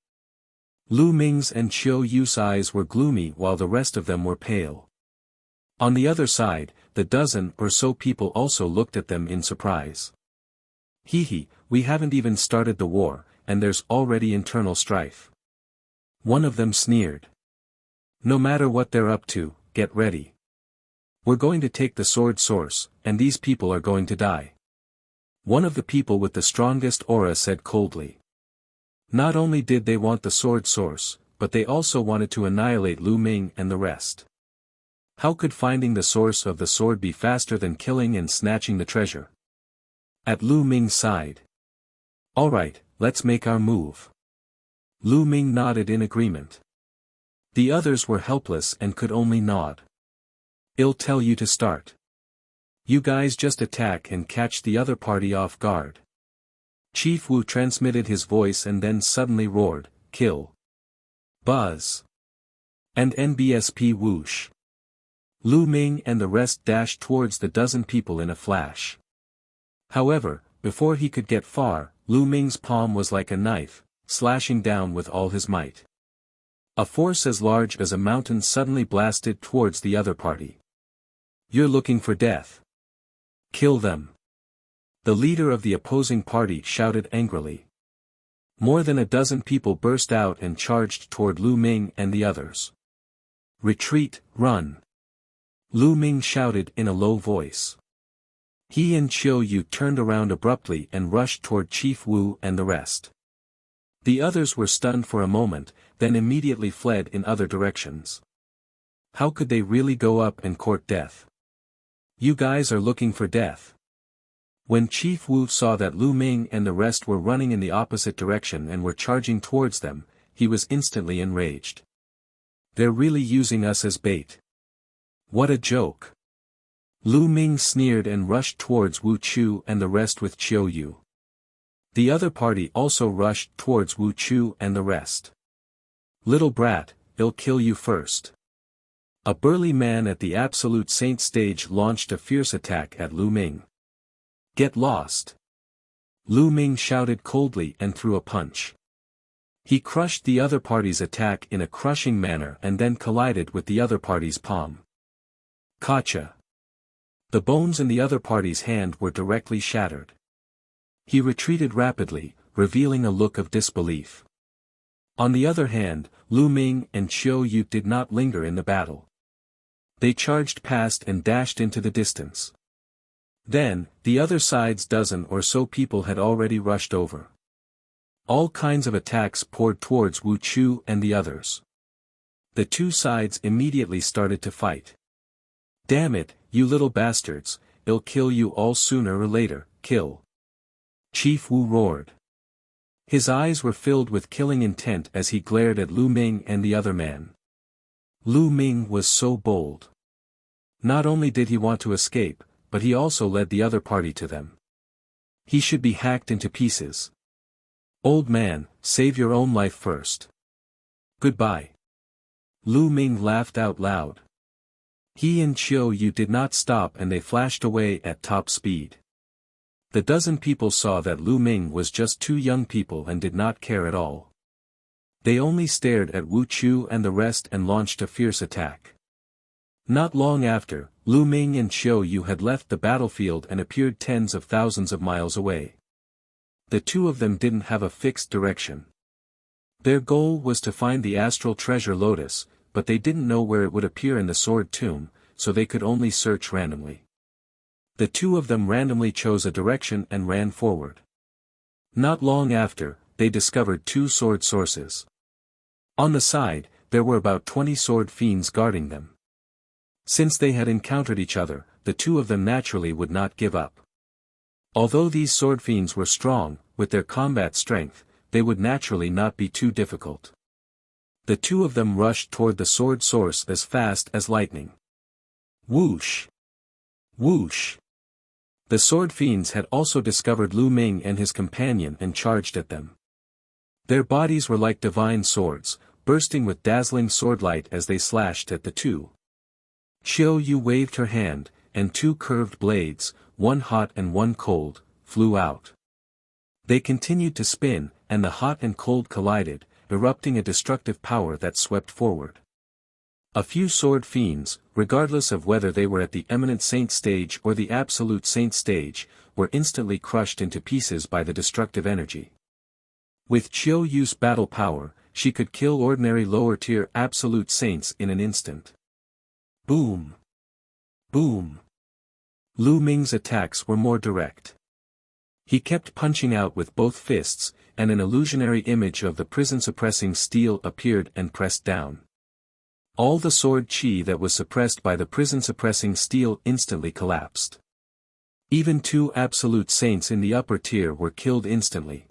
Lu Ming's and Qiu Yue's eyes were gloomy while the rest of them were pale. On the other side, the dozen or so people also looked at them in surprise. Hee, we haven't even started the war, and there's already internal strife. One of them sneered. No matter what they're up to, get ready. We're going to take the sword source, and these people are going to die. One of the people with the strongest aura said coldly. Not only did they want the sword source, but they also wanted to annihilate Lu Ming and the rest. How could finding the source of the sword be faster than killing and snatching the treasure? At Lu Ming's side. Alright, let's make our move. Lu Ming nodded in agreement. The others were helpless and could only nod. I'll tell you to start. You guys just attack and catch the other party off guard. Chief Wu transmitted his voice and then suddenly roared, kill. Buzz. And NBSP whoosh. Lu Ming and the rest dashed towards the dozen people in a flash. However, Before he could get far, Lu Ming's palm was like a knife, slashing down with all his might. A force as large as a mountain suddenly blasted towards the other party. "You're looking for death. Kill them!" The leader of the opposing party shouted angrily. More than a dozen people burst out and charged toward Lu Ming and the others. "Retreat, run!" Lu Ming shouted in a low voice. He and Qiu Yue turned around abruptly and rushed toward Chief Wu and the rest. The others were stunned for a moment, then immediately fled in other directions. How could they really go up and court death? "You guys are looking for death." When Chief Wu saw that Lu Ming and the rest were running in the opposite direction and were charging towards them, he was instantly enraged. "They're really using us as bait. What a joke." Lu Ming sneered and rushed towards Wu Chu and the rest with Qiu Yue. The other party also rushed towards Wu Chu and the rest. "Little brat, I'll kill you first." A burly man at the Absolute Saint stage launched a fierce attack at Lu Ming. "Get lost!" Lu Ming shouted coldly and threw a punch. He crushed the other party's attack in a crushing manner and then collided with the other party's palm. Gotcha! The bones in the other party's hand were directly shattered. He retreated rapidly, revealing a look of disbelief. On the other hand, Lu Ming and Qiu Yue did not linger in the battle. They charged past and dashed into the distance. Then, the other side's dozen or so people had already rushed over. All kinds of attacks poured towards Wu Chu and the others. The two sides immediately started to fight. "Damn it, you little bastards, I'll kill you all sooner or later, kill!" Chief Wu roared. His eyes were filled with killing intent as he glared at Lu Ming and the other man. Lu Ming was so bold. Not only did he want to escape, but he also led the other party to them. He should be hacked into pieces. "Old man, save your own life first. Goodbye." Lu Ming laughed out loud. He and Qiu Yue did not stop and they flashed away at top speed. The dozen people saw that Lu Ming was just two young people and did not care at all. They only stared at Wu Chu and the rest and launched a fierce attack. Not long after, Lu Ming and Qiu Yue had left the battlefield and appeared tens of thousands of miles away. The two of them didn't have a fixed direction. Their goal was to find the astral treasure Lotus, but they didn't know where it would appear in the sword tomb, so they could only search randomly. The two of them randomly chose a direction and ran forward. Not long after, they discovered two sword sources. On the side, there were about 20 sword fiends guarding them. Since they had encountered each other, the two of them naturally would not give up. Although these sword fiends were strong, with their combat strength, they would naturally not be too difficult. The two of them rushed toward the sword source as fast as lightning. Whoosh! Whoosh! The sword fiends had also discovered Lu Ming and his companion and charged at them. Their bodies were like divine swords, bursting with dazzling swordlight as they slashed at the two. Qiu Yue waved her hand, and two curved blades, one hot and one cold, flew out. They continued to spin, and the hot and cold collided, erupting a destructive power that swept forward. A few sword fiends, regardless of whether they were at the Eminent Saint stage or the Absolute Saint stage, were instantly crushed into pieces by the destructive energy. With Qiu Yue's battle power, she could kill ordinary lower-tier Absolute Saints in an instant. Boom! Boom! Lu Ming's attacks were more direct. He kept punching out with both fists, and an illusionary image of the prison-suppressing steel appeared and pressed down. All the sword chi that was suppressed by the prison-suppressing steel instantly collapsed. Even two Absolute Saints in the upper tier were killed instantly.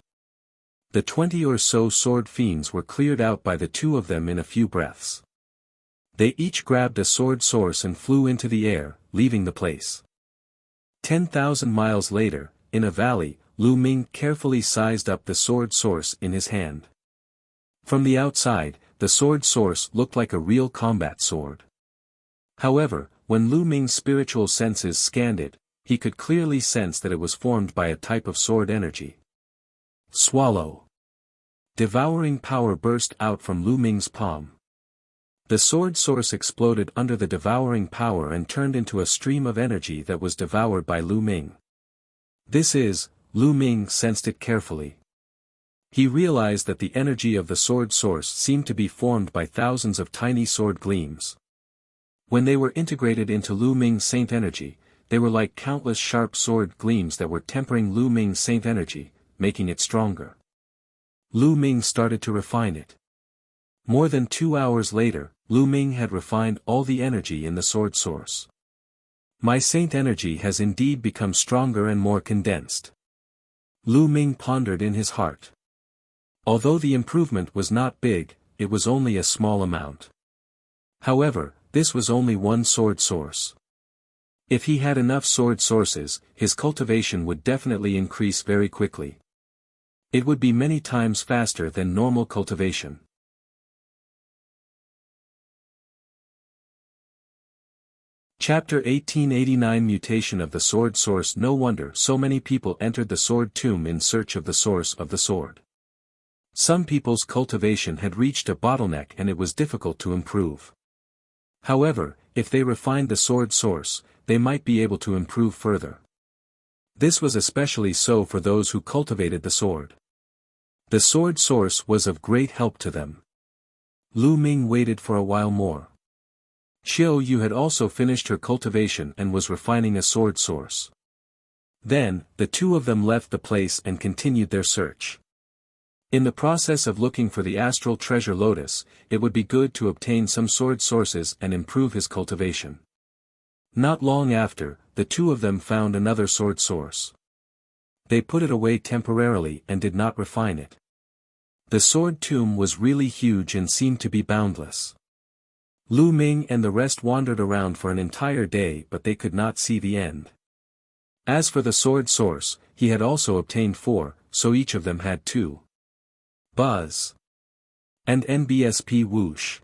The 20 or so sword fiends were cleared out by the two of them in a few breaths. They each grabbed a sword source and flew into the air, leaving the place. 10,000 miles later, in a valley, Lu Ming carefully sized up the sword source in his hand. From the outside, the sword source looked like a real combat sword. However, when Lu Ming's spiritual senses scanned it, he could clearly sense that it was formed by a type of sword energy. Swallow. Devouring power burst out from Lu Ming's palm. The sword source exploded under the devouring power and turned into a stream of energy that was devoured by Lu Ming. Lu Ming sensed it carefully. He realized that the energy of the sword source seemed to be formed by thousands of tiny sword gleams. When they were integrated into Lu Ming's saint energy, they were like countless sharp sword gleams that were tempering Lu Ming's saint energy, making it stronger. Lu Ming started to refine it. More than 2 hours later, Lu Ming had refined all the energy in the sword source. My saint energy has indeed become stronger and more condensed. Lu Ming pondered in his heart. Although the improvement was not big, it was only a small amount. However, this was only one sword source. If he had enough sword sources, his cultivation would definitely increase very quickly. It would be many times faster than normal cultivation. Chapter 1889 Mutation of the Sword Source. No wonder so many people entered the sword tomb in search of the source of the sword. Some people's cultivation had reached a bottleneck and it was difficult to improve. However, if they refined the sword source, they might be able to improve further. This was especially so for those who cultivated the sword. The sword source was of great help to them. Lu Ming waited for a while more. Qiu Yue had also finished her cultivation and was refining a sword source. Then, the two of them left the place and continued their search. In the process of looking for the astral treasure Lotus, it would be good to obtain some sword sources and improve his cultivation. Not long after, the two of them found another sword source. They put it away temporarily and did not refine it. The sword tomb was really huge and seemed to be boundless. Lu Ming and the rest wandered around for an entire day but they could not see the end. As for the sword source, he had also obtained 4, so each of them had 2. Buzz. And NBSP whoosh.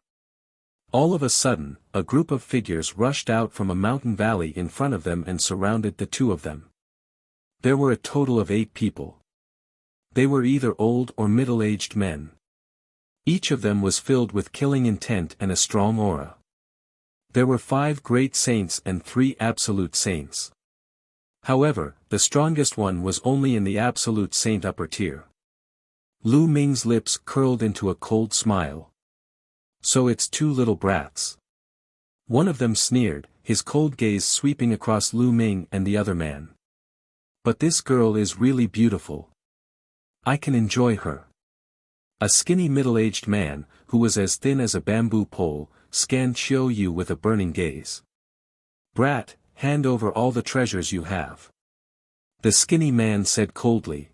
All of a sudden, a group of figures rushed out from a mountain valley in front of them and surrounded the two of them. There were a total of 8 people. They were either old or middle-aged men. Each of them was filled with killing intent and a strong aura. There were 5 great saints and 3 absolute saints. However, the strongest one was only in the absolute saint upper tier. Lu Ming's lips curled into a cold smile. So it's 2 little brats. One of them sneered, his cold gaze sweeping across Lu Ming and the other man. But this girl is really beautiful. I can enjoy her. A skinny middle-aged man, who was as thin as a bamboo pole, scanned Qiu Yue with a burning gaze. Brat, hand over all the treasures you have. The skinny man said coldly.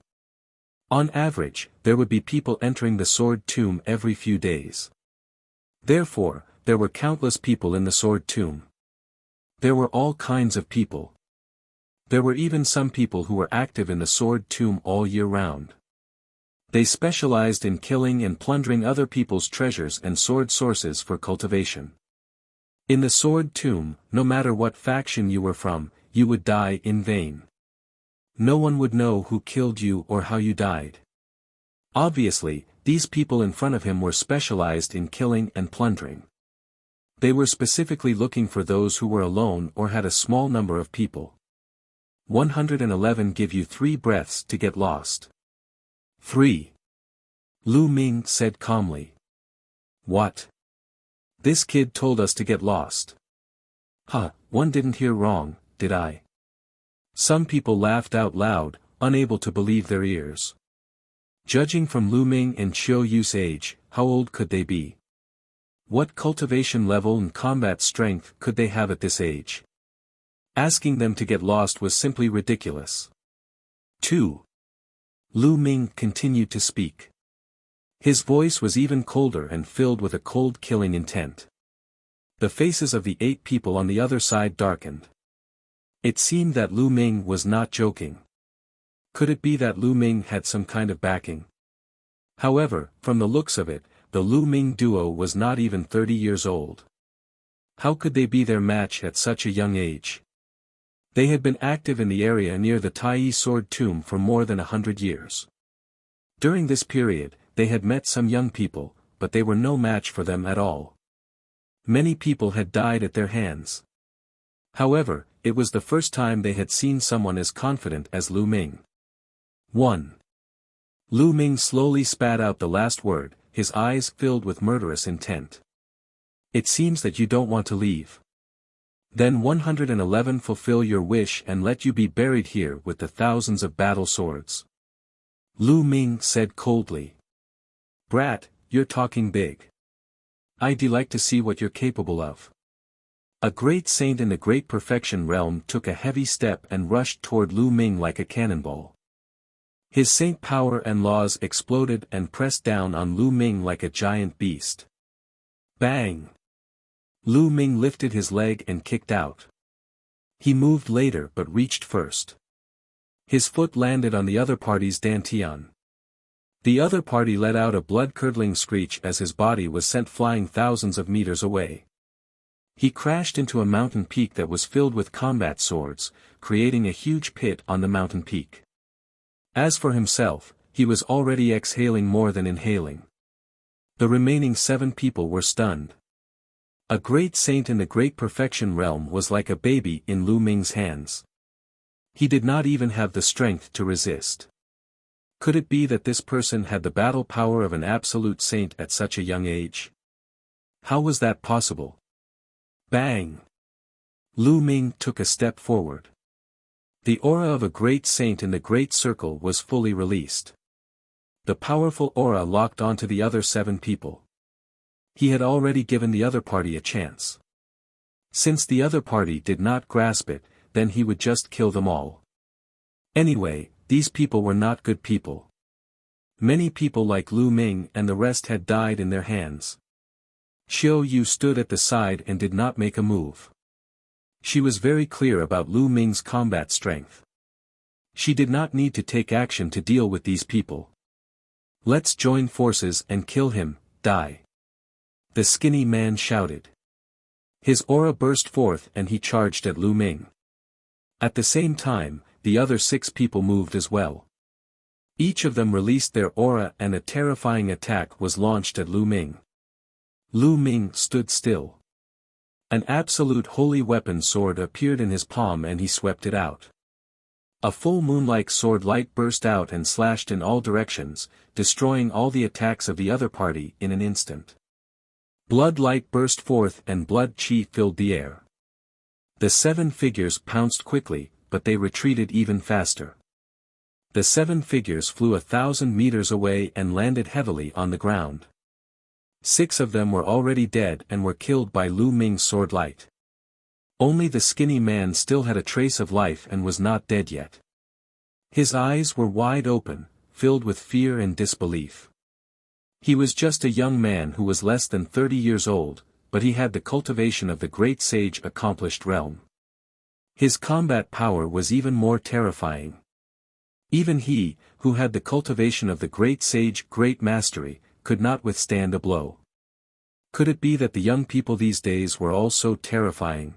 On average, there would be people entering the sword tomb every few days. Therefore, there were countless people in the sword tomb. There were all kinds of people. There were even some people who were active in the sword tomb all year round. They specialized in killing and plundering other people's treasures and sword sources for cultivation. In the sword tomb, no matter what faction you were from, you would die in vain. No one would know who killed you or how you died. Obviously, these people in front of him were specialized in killing and plundering. They were specifically looking for those who were alone or had a small number of people. 111 give you 3 breaths to get lost. 3. Lu Ming said calmly. What? This kid told us to get lost. Huh, one didn't hear wrong, did I? Some people laughed out loud, unable to believe their ears. Judging from Lu Ming and Qiu Yue's age, how old could they be? What cultivation level and combat strength could they have at this age? Asking them to get lost was simply ridiculous. 2. Lu Ming continued to speak. His voice was even colder and filled with a cold killing intent. The faces of the 8 people on the other side darkened. It seemed that Lu Ming was not joking. Could it be that Lu Ming had some kind of backing? However, from the looks of it, the Lu Ming duo was not even 30 years old. How could they be their match at such a young age? They had been active in the area near the Taiyi sword tomb for more than 100 years. During this period, they had met some young people, but they were no match for them at all. Many people had died at their hands. However, it was the first time they had seen someone as confident as Lu Ming. 1. Lu Ming slowly spat out the last word, his eyes filled with murderous intent. It seems that you don't want to leave. Then 111 fulfill your wish and let you be buried here with the thousands of battle swords. Lu Ming said coldly. Brat, you're talking big. I'd like to see what you're capable of. A great saint in the Great Perfection realm took a heavy step and rushed toward Lu Ming like a cannonball. His saint power and laws exploded and pressed down on Lu Ming like a giant beast. Bang! Lu Ming lifted his leg and kicked out. He moved later but reached first. His foot landed on the other party's dantian. The other party let out a blood-curdling screech as his body was sent flying thousands of meters away. He crashed into a mountain peak that was filled with combat swords, creating a huge pit on the mountain peak. As for himself, he was already exhaling more than inhaling. The remaining 7 people were stunned. A great saint in the Great Perfection realm was like a baby in Lu Ming's hands. He did not even have the strength to resist. Could it be that this person had the battle power of an absolute saint at such a young age? How was that possible? Bang! Lu Ming took a step forward. The aura of a great saint in the Great Circle was fully released. The powerful aura locked onto the other 7 people. He had already given the other party a chance. Since the other party did not grasp it, then he would just kill them all. Anyway, these people were not good people. Many people like Lu Ming and the rest had died in their hands. Qiu Yue stood at the side and did not make a move. She was very clear about Lu Ming's combat strength. She did not need to take action to deal with these people. Let's join forces and kill him, die. The skinny man shouted. His aura burst forth and he charged at Lu Ming. At the same time, the other 6 people moved as well. Each of them released their aura and a terrifying attack was launched at Lu Ming. Lu Ming stood still. An absolute holy weapon sword appeared in his palm and he swept it out. A full moon-like sword light burst out and slashed in all directions, destroying all the attacks of the other party in an instant. Blood light burst forth and blood chi filled the air. The 7 figures pounced quickly, but they retreated even faster. The 7 figures flew 1,000 meters away and landed heavily on the ground. 6 of them were already dead and were killed by Lu Ming's sword light. Only the skinny man still had a trace of life and was not dead yet. His eyes were wide open, filled with fear and disbelief. He was just a young man who was less than 30 years old, but he had the cultivation of the great sage accomplished realm. His combat power was even more terrifying. Even he, who had the cultivation of the great sage great mastery, could not withstand a blow. Could it be that the young people these days were all so terrifying?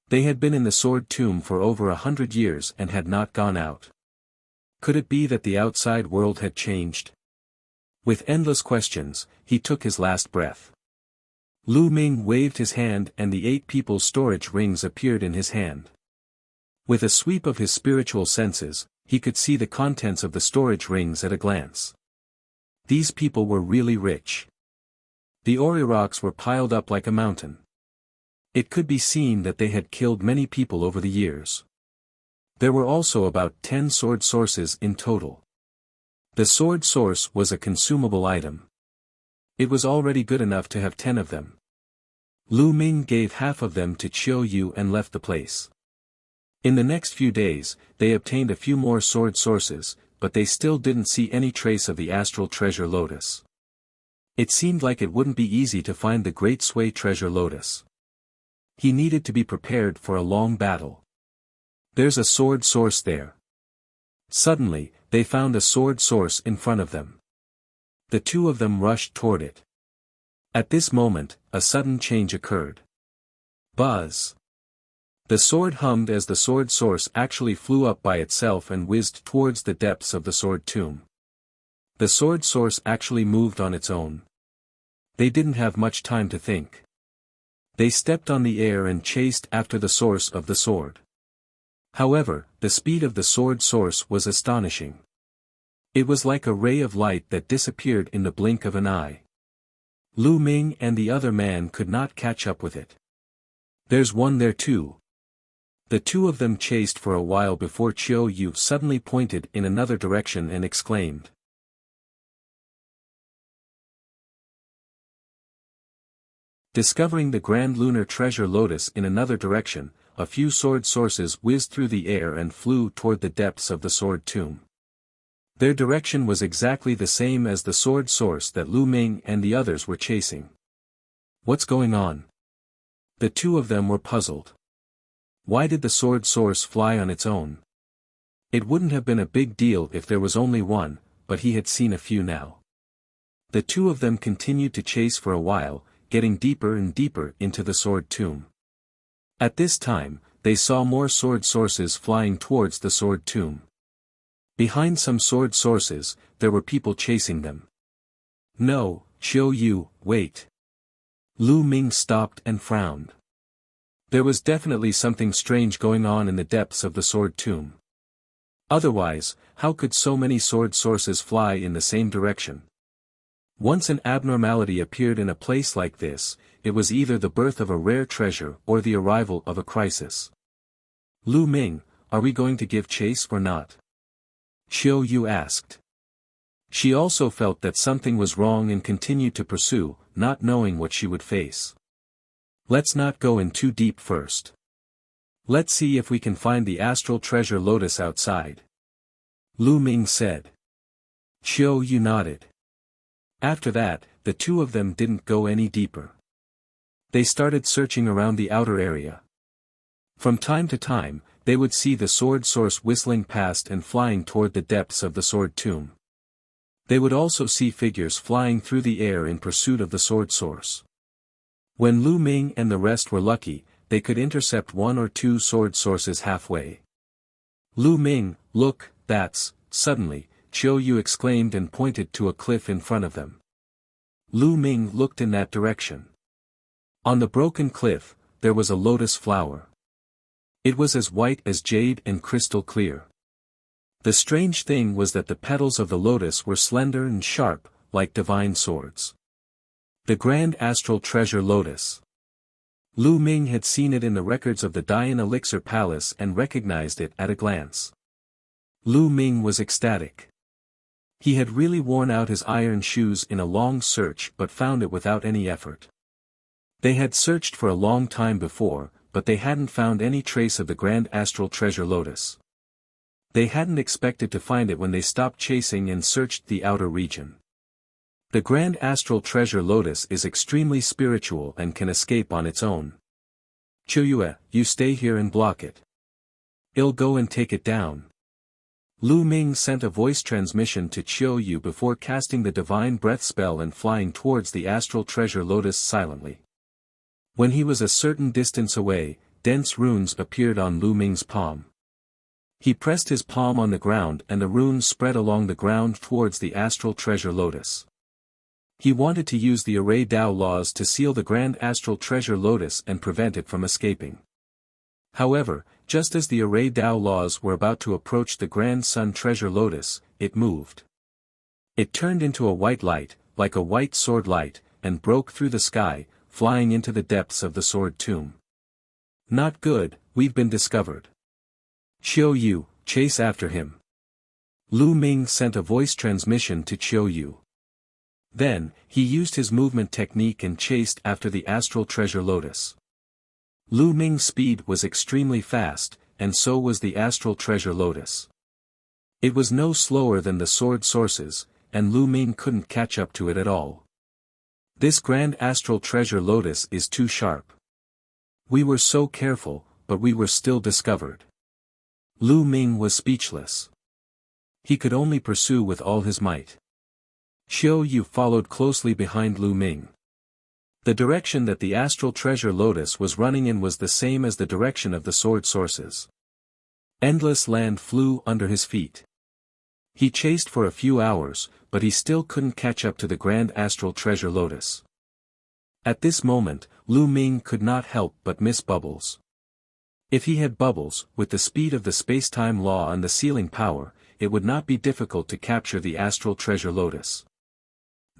They had been in the sword tomb for over 100 years and had not gone out. Could it be that the outside world had changed? With endless questions, he took his last breath. Lu Ming waved his hand and the 8 people's storage rings appeared in his hand. With a sweep of his spiritual senses, he could see the contents of the storage rings at a glance. These people were really rich. The ori rocks were piled up like a mountain. It could be seen that they had killed many people over the years. There were also about 10 sword sources in total. The sword source was a consumable item. It was already good enough to have 10 of them. Lu Ming gave half of them to Qiu Yue and left the place. In the next few days, they obtained a few more sword sources, but they still didn't see any trace of the astral treasure Lotus. It seemed like it wouldn't be easy to find the Great Sway treasure Lotus. He needed to be prepared for a long battle. There's a sword source there. Suddenly, they found a sword source in front of them. The 2 of them rushed toward it. At this moment, a sudden change occurred. Buzz! The sword hummed as the sword source actually flew up by itself and whizzed towards the depths of the sword tomb. The sword source actually moved on its own. They didn't have much time to think. They stepped on the air and chased after the source of the sword. However, the speed of the sword source was astonishing. It was like a ray of light that disappeared in the blink of an eye. Lu Ming and the other man could not catch up with it. "There's one there too." The two of them chased for a while before Qiu Yue suddenly pointed in another direction and exclaimed. Discovering the grand lunar treasure Lotus in another direction, a few sword sources whizzed through the air and flew toward the depths of the sword tomb. Their direction was exactly the same as the sword source that Lu Ming and the others were chasing. What's going on? The two of them were puzzled. Why did the sword source fly on its own? It wouldn't have been a big deal if there was only one, but he had seen a few now. The two of them continued to chase for a while, getting deeper and deeper into the sword tomb. At this time, they saw more sword sources flying towards the sword tomb. Behind some sword sources, there were people chasing them. "No, Qiu Yue, wait." Lu Ming stopped and frowned. There was definitely something strange going on in the depths of the sword tomb. Otherwise, how could so many sword sources fly in the same direction? Once an abnormality appeared in a place like this, it was either the birth of a rare treasure or the arrival of a crisis. "Lu Ming, are we going to give chase or not?" Qiu Yue asked. She also felt that something was wrong and continued to pursue, not knowing what she would face. "Let's not go in too deep first. Let's see if we can find the astral treasure Lotus outside," Lu Ming said. Qiu Yue nodded. After that, the two of them didn't go any deeper. They started searching around the outer area. From time to time, they would see the sword source whistling past and flying toward the depths of the sword tomb. They would also see figures flying through the air in pursuit of the sword source. When Lu Ming and the rest were lucky, they could intercept one or two sword sources halfway. "Lu Ming, look, that's," suddenly, Qiu Yue exclaimed and pointed to a cliff in front of them. Lu Ming looked in that direction. On the broken cliff, there was a lotus flower. It was as white as jade and crystal clear. The strange thing was that the petals of the lotus were slender and sharp, like divine swords. The grand astral treasure Lotus. Lu Ming had seen it in the records of the Dian Elixir Palace and recognized it at a glance. Lu Ming was ecstatic. He had really worn out his iron shoes in a long search but found it without any effort. They had searched for a long time before, but they hadn't found any trace of the grand astral treasure Lotus. They hadn't expected to find it when they stopped chasing and searched the outer region. The grand astral treasure Lotus is extremely spiritual and can escape on its own. "Qiu Yue, you stay here and block it. I'll go and take it down." Lu Ming sent a voice transmission to Qiu Yue before casting the divine breath spell and flying towards the astral treasure Lotus silently. When he was a certain distance away, dense runes appeared on Lu Ming's palm. He pressed his palm on the ground and the runes spread along the ground towards the astral treasure Lotus. He wanted to use the Array Dao laws to seal the grand astral treasure Lotus and prevent it from escaping. However, just as the Array Dao laws were about to approach the grand sun treasure Lotus, it moved. It turned into a white light, like a white sword light, and broke through the sky, flying into the depths of the sword tomb. "Not good, we've been discovered. Qiu Yue, chase after him." Lu Ming sent a voice transmission to Qiu Yue. Then, he used his movement technique and chased after the astral treasure Lotus. Lu Ming's speed was extremely fast, and so was the astral treasure Lotus. It was no slower than the sword sources, and Lu Ming couldn't catch up to it at all. "This grand astral treasure Lotus is too sharp. We were so careful, but we were still discovered." Lu Ming was speechless. He could only pursue with all his might. Qiu Yue followed closely behind Lu Ming. The direction that the astral treasure Lotus was running in was the same as the direction of the sword sources. Endless land flew under his feet. He chased for a few hours, but he still couldn't catch up to the grand astral treasure Lotus. At this moment, Lu Ming could not help but miss Bubbles. If he had Bubbles, with the speed of the space-time law and the sealing power, it would not be difficult to capture the astral treasure Lotus.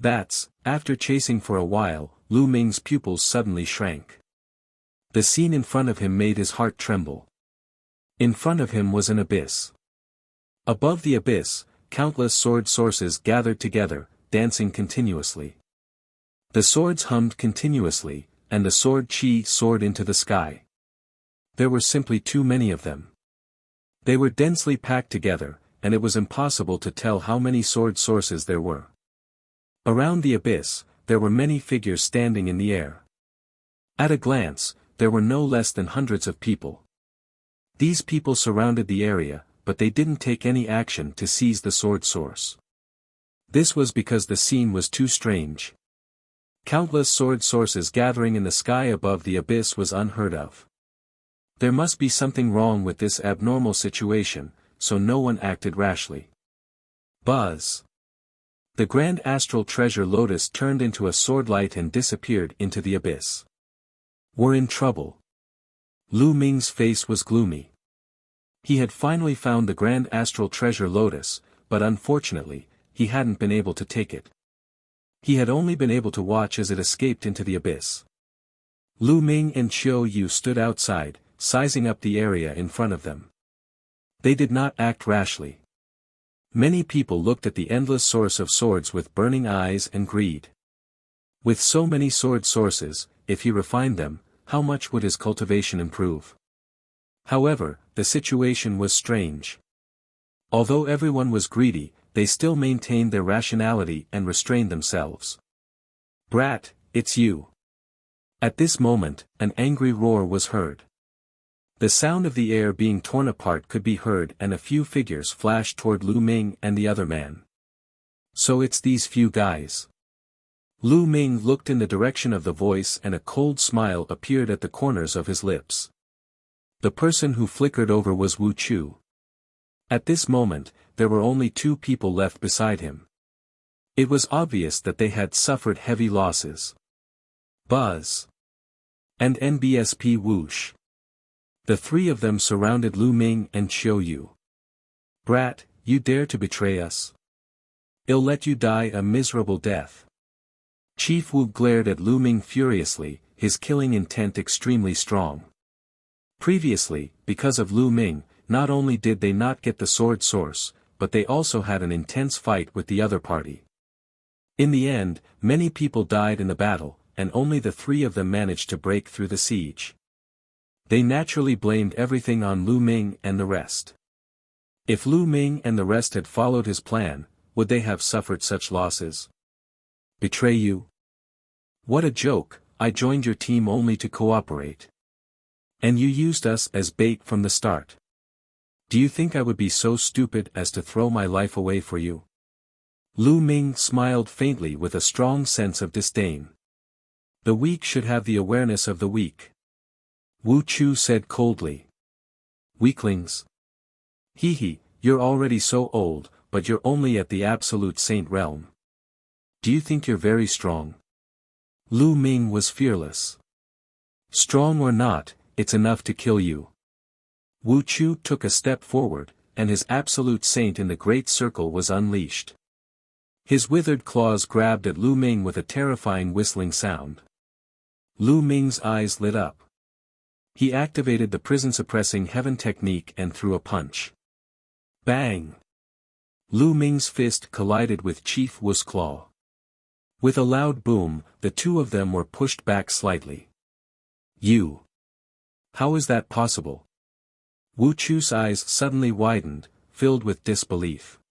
After chasing for a while, Lu Ming's pupils suddenly shrank. The scene in front of him made his heart tremble. In front of him was an abyss. Above the abyss, countless sword sources gathered together, dancing continuously. The swords hummed continuously, and the sword Qi soared into the sky. There were simply too many of them. They were densely packed together, and it was impossible to tell how many sword sources there were. Around the abyss, there were many figures standing in the air. At a glance, there were no less than hundreds of people. These people surrounded the area, but they didn't take any action to seize the sword source. This was because the scene was too strange. Countless sword sources gathering in the sky above the abyss was unheard of. There must be something wrong with this abnormal situation, so no one acted rashly. Buzz! The grand astral treasure Lotus turned into a sword light and disappeared into the abyss. We're in trouble. Lu Ming's face was gloomy. He had finally found the grand astral treasure Lotus, but unfortunately, he hadn't been able to take it. He had only been able to watch as it escaped into the abyss. Lu Ming and Qiu Yue stood outside, sizing up the area in front of them. They did not act rashly. Many people looked at the endless source of swords with burning eyes and greed. With so many sword sources, if he refined them, how much would his cultivation improve? However, the situation was strange. Although everyone was greedy, they still maintained their rationality and restrained themselves. Brat, it's you. At this moment, an angry roar was heard. The sound of the air being torn apart could be heard and a few figures flashed toward Lu Ming and the other man. So it's these few guys. Lu Ming looked in the direction of the voice and a cold smile appeared at the corners of his lips. The person who flickered over was Wu Chu. At this moment, there were only two people left beside him. It was obvious that they had suffered heavy losses. Buzz. And NBSP Whoosh. The three of them surrounded Lu Ming and Qiu Yue. Brat, you dare to betray us? I'll let you die a miserable death. Chief Wu glared at Lu Ming furiously, his killing intent extremely strong. Previously, because of Lu Ming, not only did they not get the sword source, but they also had an intense fight with the other party. In the end, many people died in the battle, and only the three of them managed to break through the siege. They naturally blamed everything on Lu Ming and the rest. If Lu Ming and the rest had followed his plan, would they have suffered such losses? Betray you? What a joke, I joined your team only to cooperate. And you used us as bait from the start. Do you think I would be so stupid as to throw my life away for you? Lu Ming smiled faintly with a strong sense of disdain. The weak should have the awareness of the weak. Wu Chu said coldly. Weaklings. Hee, you're already so old, but you're only at the absolute saint realm. Do you think you're very strong? Lu Ming was fearless. Strong or not, it's enough to kill you. Wu Chu took a step forward, and his absolute saint in the great circle was unleashed. His withered claws grabbed at Lu Ming with a terrifying whistling sound. Lu Ming's eyes lit up. He activated the prison-suppressing heaven technique and threw a punch. Bang! Lu Ming's fist collided with Chief Wu's claw. With a loud boom, the two of them were pushed back slightly. You! How is that possible? Wu Chu's eyes suddenly widened, filled with disbelief.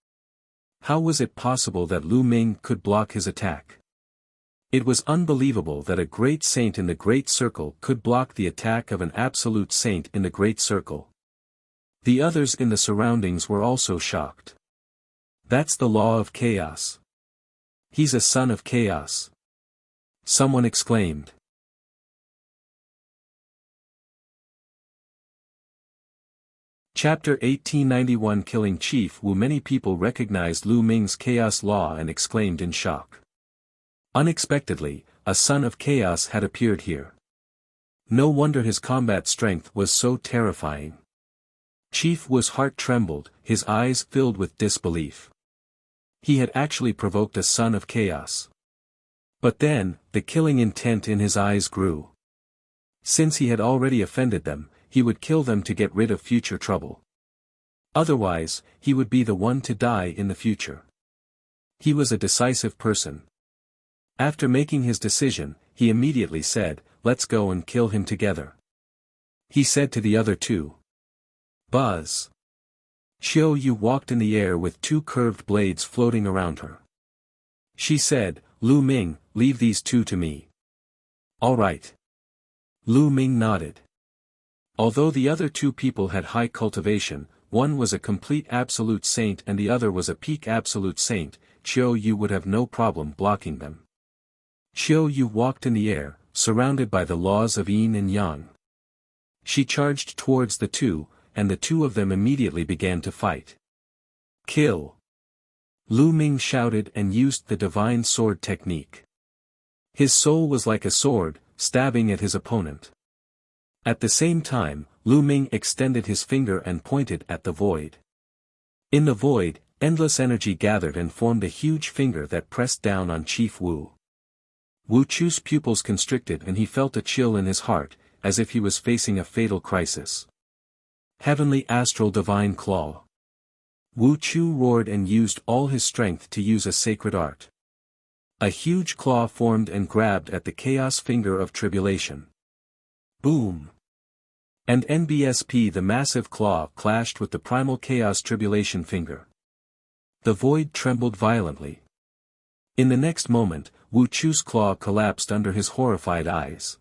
How was it possible that Lu Ming could block his attack? It was unbelievable that a great saint in the Great Circle could block the attack of an absolute saint in the Great Circle. The others in the surroundings were also shocked. That's the law of chaos. He's a son of chaos. someone exclaimed. Chapter 1891 Killing Chief Wu. Many people recognized Lu Ming's chaos law and exclaimed in shock. Unexpectedly, a son of chaos had appeared here. No wonder his combat strength was so terrifying. Chief Wu's heart trembled, his eyes filled with disbelief. He had actually provoked a son of chaos. But then, the killing intent in his eyes grew. Since he had already offended them, he would kill them to get rid of future trouble. Otherwise, he would be the one to die in the future. He was a decisive person. After making his decision, he immediately said, "Let's go and kill him together." He said to the other two. Buzz. Qiu Yue walked in the air with two curved blades floating around her. She said, "Lu Ming, leave these two to me." "All right." Lu Ming nodded. Although the other two people had high cultivation, one was a complete absolute saint and the other was a peak absolute saint, Qiu Yue would have no problem blocking them. Qiu Yue walked in the air, surrounded by the laws of yin and yang. She charged towards the two, and the two of them immediately began to fight. "Kill!" Lu Ming shouted and used the divine sword technique. His soul was like a sword, stabbing at his opponent. At the same time, Lu Ming extended his finger and pointed at the void. In the void, endless energy gathered and formed a huge finger that pressed down on Chief Wu. Wu Chu's pupils constricted and he felt a chill in his heart, as if he was facing a fatal crisis. Heavenly Astral Divine Claw. Wu Chu roared and used all his strength to use a sacred art. A huge claw formed and grabbed at the Chaos Finger of Tribulation. Boom! And NBSP, the massive claw, clashed with the primal Chaos Tribulation Finger. The void trembled violently. In the next moment, Wu Chu's claw collapsed under his horrified eyes.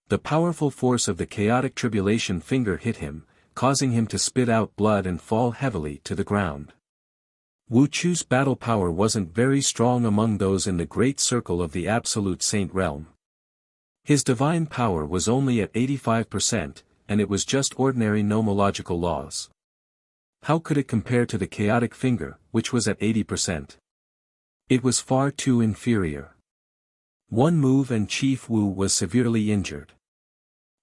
The powerful force of the Chaotic Tribulation Finger hit him, causing him to spit out blood and fall heavily to the ground. Wu Chu's battle power wasn't very strong among those in the great circle of the Absolute Saint realm. His divine power was only at 85%, and it was just ordinary nomological laws. How could it compare to the chaotic finger, which was at 80%? It was far too inferior. One move and Chief Wu was severely injured.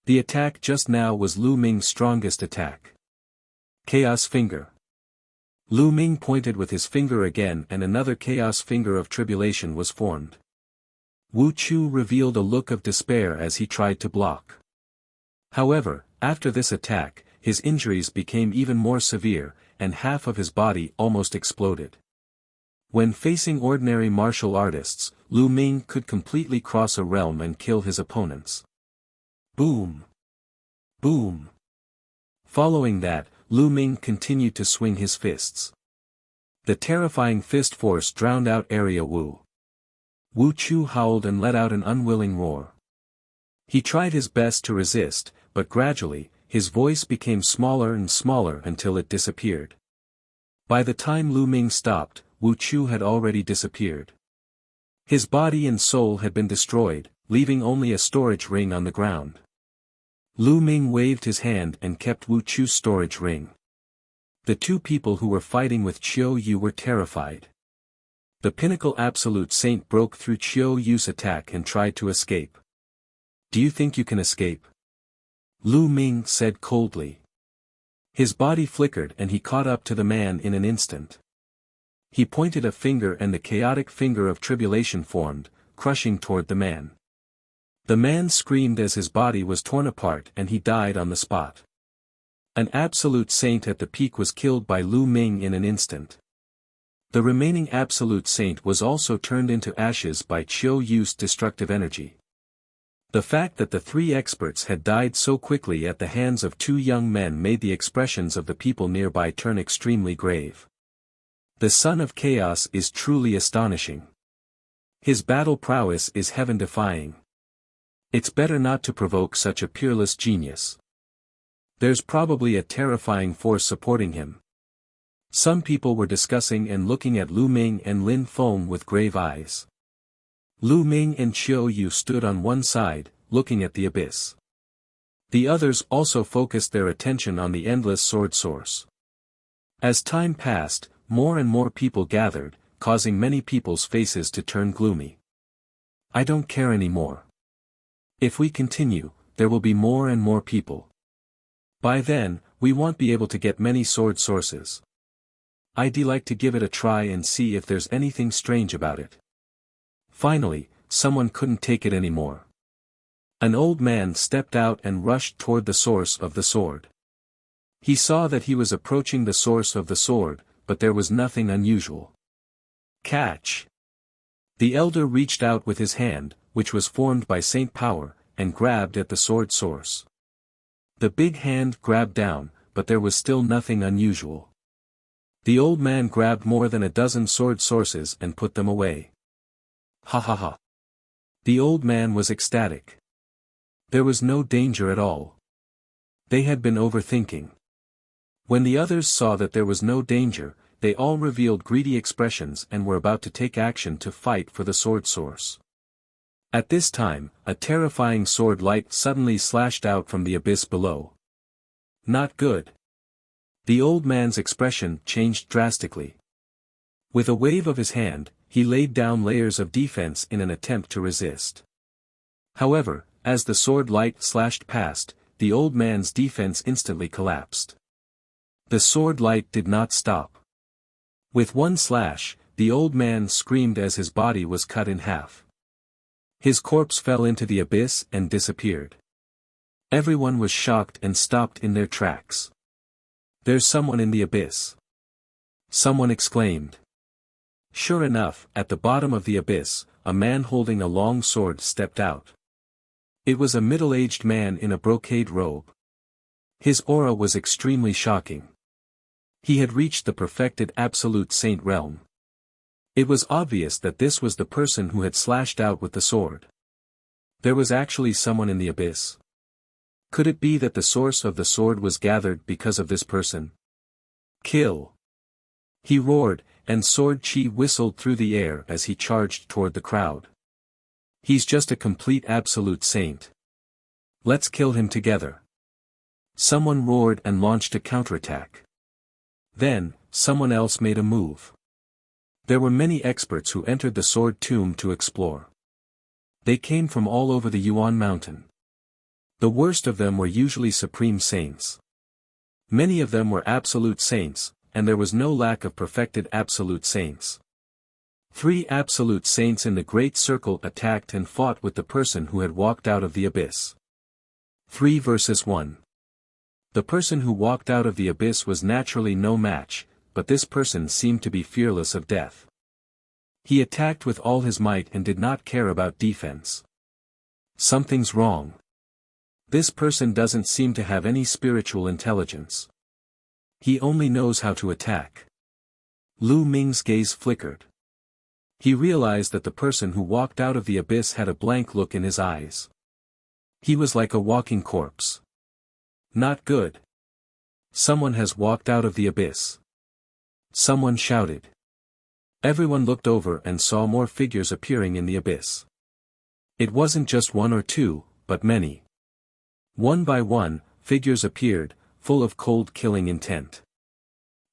The attack just now was Lu Ming's strongest attack. Chaos Finger. Lu Ming pointed with his finger again and another Chaos Finger of Tribulation was formed. Wu Chu revealed a look of despair as he tried to block. However, after this attack, his injuries became even more severe, and half of his body almost exploded. When facing ordinary martial artists, Lu Ming could completely cross a realm and kill his opponents. Boom! Boom! Following that, Lu Ming continued to swing his fists. The terrifying fist force drowned out Area Wu. Wu Chu howled and let out an unwilling roar. He tried his best to resist, but gradually, his voice became smaller and smaller until it disappeared. By the time Lu Ming stopped, Wu Chu had already disappeared. His body and soul had been destroyed, leaving only a storage ring on the ground. Lu Ming waved his hand and kept Wu Chu's storage ring. The two people who were fighting with Qiu Yue were terrified. The pinnacle absolute saint broke through Qiu Yue's attack and tried to escape. "Do you think you can escape?" Lu Ming said coldly. His body flickered and he caught up to the man in an instant. He pointed a finger and the chaotic finger of tribulation formed, crushing toward the man. The man screamed as his body was torn apart and he died on the spot. An absolute saint at the peak was killed by Lu Ming in an instant. The remaining absolute saint was also turned into ashes by Qiu Yue's destructive energy. The fact that the three experts had died so quickly at the hands of two young men made the expressions of the people nearby turn extremely grave. The Son of Chaos is truly astonishing. His battle prowess is heaven-defying. It's better not to provoke such a peerless genius. There's probably a terrifying force supporting him. Some people were discussing and looking at Lu Ming and Lin Feng with grave eyes. Lu Ming and Qiu Yue stood on one side, looking at the abyss. The others also focused their attention on the endless sword source. As time passed, more and more people gathered, causing many people's faces to turn gloomy. I don't care anymore. If we continue, there will be more and more people. By then, we won't be able to get many sword sources. I'd like to give it a try and see if there's anything strange about it. Finally, someone couldn't take it anymore. An old man stepped out and rushed toward the source of the sword. He saw that he was approaching the source of the sword, but there was nothing unusual. Catch! The elder reached out with his hand, which was formed by Saint Power, and grabbed at the sword source. The big hand grabbed down, but there was still nothing unusual. The old man grabbed more than a dozen sword sources and put them away. Ha ha ha. The old man was ecstatic. There was no danger at all. They had been overthinking. When the others saw that there was no danger, they all revealed greedy expressions and were about to take action to fight for the sword source. At this time, a terrifying sword light suddenly slashed out from the abyss below. Not good. The old man's expression changed drastically. With a wave of his hand, he laid down layers of defense in an attempt to resist. However, as the sword light slashed past, the old man's defense instantly collapsed. The sword light did not stop. With one slash, the old man screamed as his body was cut in half. His corpse fell into the abyss and disappeared. Everyone was shocked and stopped in their tracks. There's someone in the abyss. Someone exclaimed. Sure enough, at the bottom of the abyss, a man holding a long sword stepped out. It was a middle-aged man in a brocade robe. His aura was extremely shocking. He had reached the perfected absolute saint realm. It was obvious that this was the person who had slashed out with the sword. There was actually someone in the abyss. Could it be that the source of the sword was gathered because of this person? Kill! He roared, and sword chi whistled through the air as he charged toward the crowd. He's just a complete absolute saint. Let's kill him together. Someone roared and launched a counterattack. Then, someone else made a move. There were many experts who entered the sword tomb to explore. They came from all over the Yuan mountain. The worst of them were usually supreme saints. Many of them were absolute saints, and there was no lack of perfected absolute saints. 3 absolute saints in the Great Circle attacked and fought with the person who had walked out of the abyss. 3 versus 1. The person who walked out of the abyss was naturally no match, but this person seemed to be fearless of death. He attacked with all his might and did not care about defense. Something's wrong. This person doesn't seem to have any spiritual intelligence. He only knows how to attack. Lu Ming's gaze flickered. He realized that the person who walked out of the abyss had a blank look in his eyes. He was like a walking corpse. Not good. Someone has walked out of the abyss. Someone shouted. Everyone looked over and saw more figures appearing in the abyss. It wasn't just 1 or 2, but many. One by one, figures appeared, full of cold killing intent.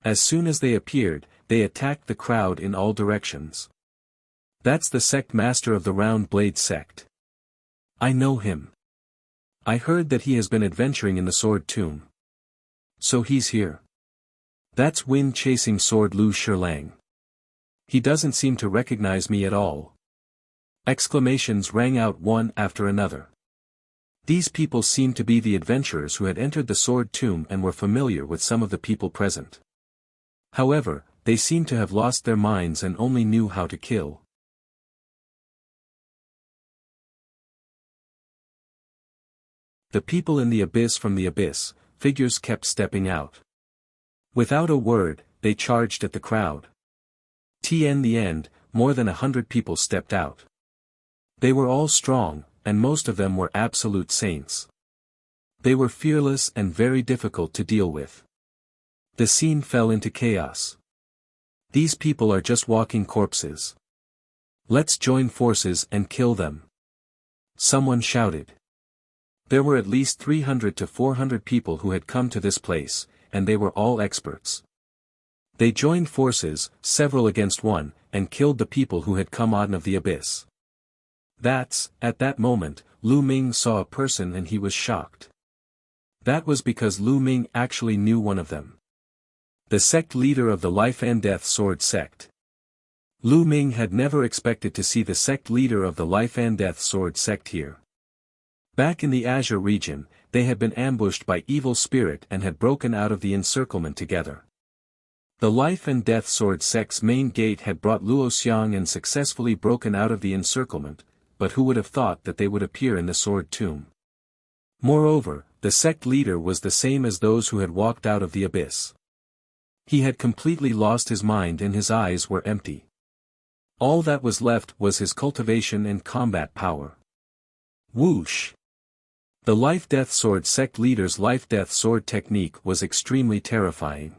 As soon as they appeared, they attacked the crowd in all directions. That's the sect master of the Round Blade sect. I know him. I heard that he has been adventuring in the sword tomb. So he's here. That's wind-chasing sword Luo Xiang. He doesn't seem to recognize me at all. Exclamations rang out one after another. These people seemed to be the adventurers who had entered the sword tomb and were familiar with some of the people present. However, they seemed to have lost their minds and only knew how to kill. The people in the abyss from the abyss, figures kept stepping out. Without a word, they charged at the crowd. In the end, more than 100 people stepped out. They were all strong, and most of them were absolute saints. They were fearless and very difficult to deal with. The scene fell into chaos. These people are just walking corpses. Let's join forces and kill them. Someone shouted. There were at least 300 to 400 people who had come to this place, and they were all experts. They joined forces, several against one, and killed the people who had come out of the abyss. At that moment, Lu Ming saw a person and he was shocked. That was because Lu Ming actually knew one of them. The sect leader of the Life and Death Sword sect. Lu Ming had never expected to see the sect leader of the Life and Death Sword sect here. Back in the Azure region, they had been ambushed by evil spirit and had broken out of the encirclement together. The Life and Death Sword sect's main gate had brought Luo Xiang and successfully broken out of the encirclement, but who would have thought that they would appear in the Sword Tomb? Moreover, the sect leader was the same as those who had walked out of the abyss. He had completely lost his mind and his eyes were empty. All that was left was his cultivation and combat power. Whoosh! The Life-Death Sword sect leader's Life-Death Sword technique was extremely terrifying.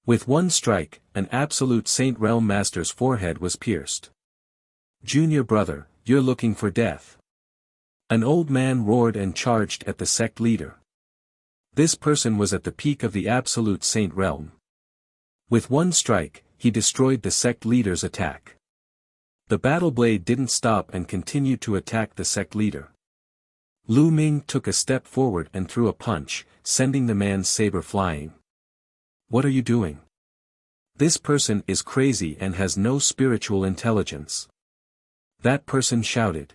With one strike, an absolute Saint Realm Master's forehead was pierced. Junior brother, you're looking for death. An old man roared and charged at the sect leader. This person was at the peak of the absolute Saint Realm. With one strike, he destroyed the sect leader's attack. The battle blade didn't stop and continued to attack the sect leader. Lu Ming took a step forward and threw a punch, sending the man's saber flying. What are you doing? This person is crazy and has no spiritual intelligence. That person shouted.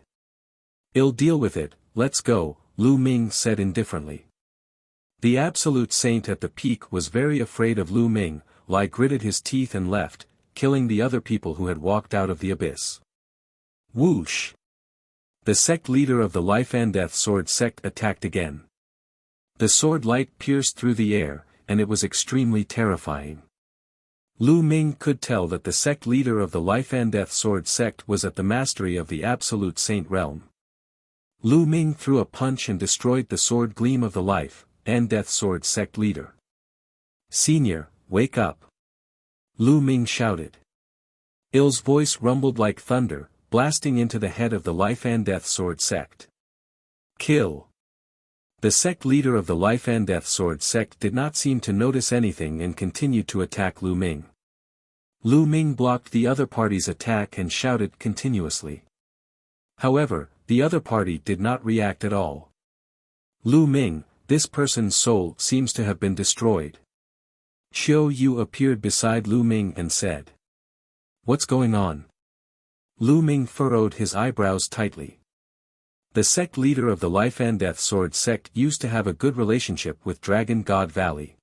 I'll deal with it, let's go, Lu Ming said indifferently. The absolute saint at the peak was very afraid of Lu Ming, gritted his teeth and left, killing the other people who had walked out of the abyss. Whoosh! The sect leader of the Life and Death Sword sect attacked again. The sword light pierced through the air, and it was extremely terrifying. Lu Ming could tell that the sect leader of the Life and Death Sword sect was at the mastery of the absolute saint realm. Lu Ming threw a punch and destroyed the sword gleam of the Life and Death Sword sect leader. Senior, wake up! Lu Ming shouted. Il's voice rumbled like thunder, blasting into the head of the Life and Death Sword sect. Kill! The sect leader of the Life and Death Sword sect did not seem to notice anything and continued to attack Lu Ming. Lu Ming blocked the other party's attack and shouted continuously. However, the other party did not react at all. Lu Ming, this person's soul seems to have been destroyed. Qiu Yue appeared beside Lu Ming and said. What's going on? Lu Ming furrowed his eyebrows tightly. The sect leader of the Life and Death Sword sect used to have a good relationship with Dragon God Valley.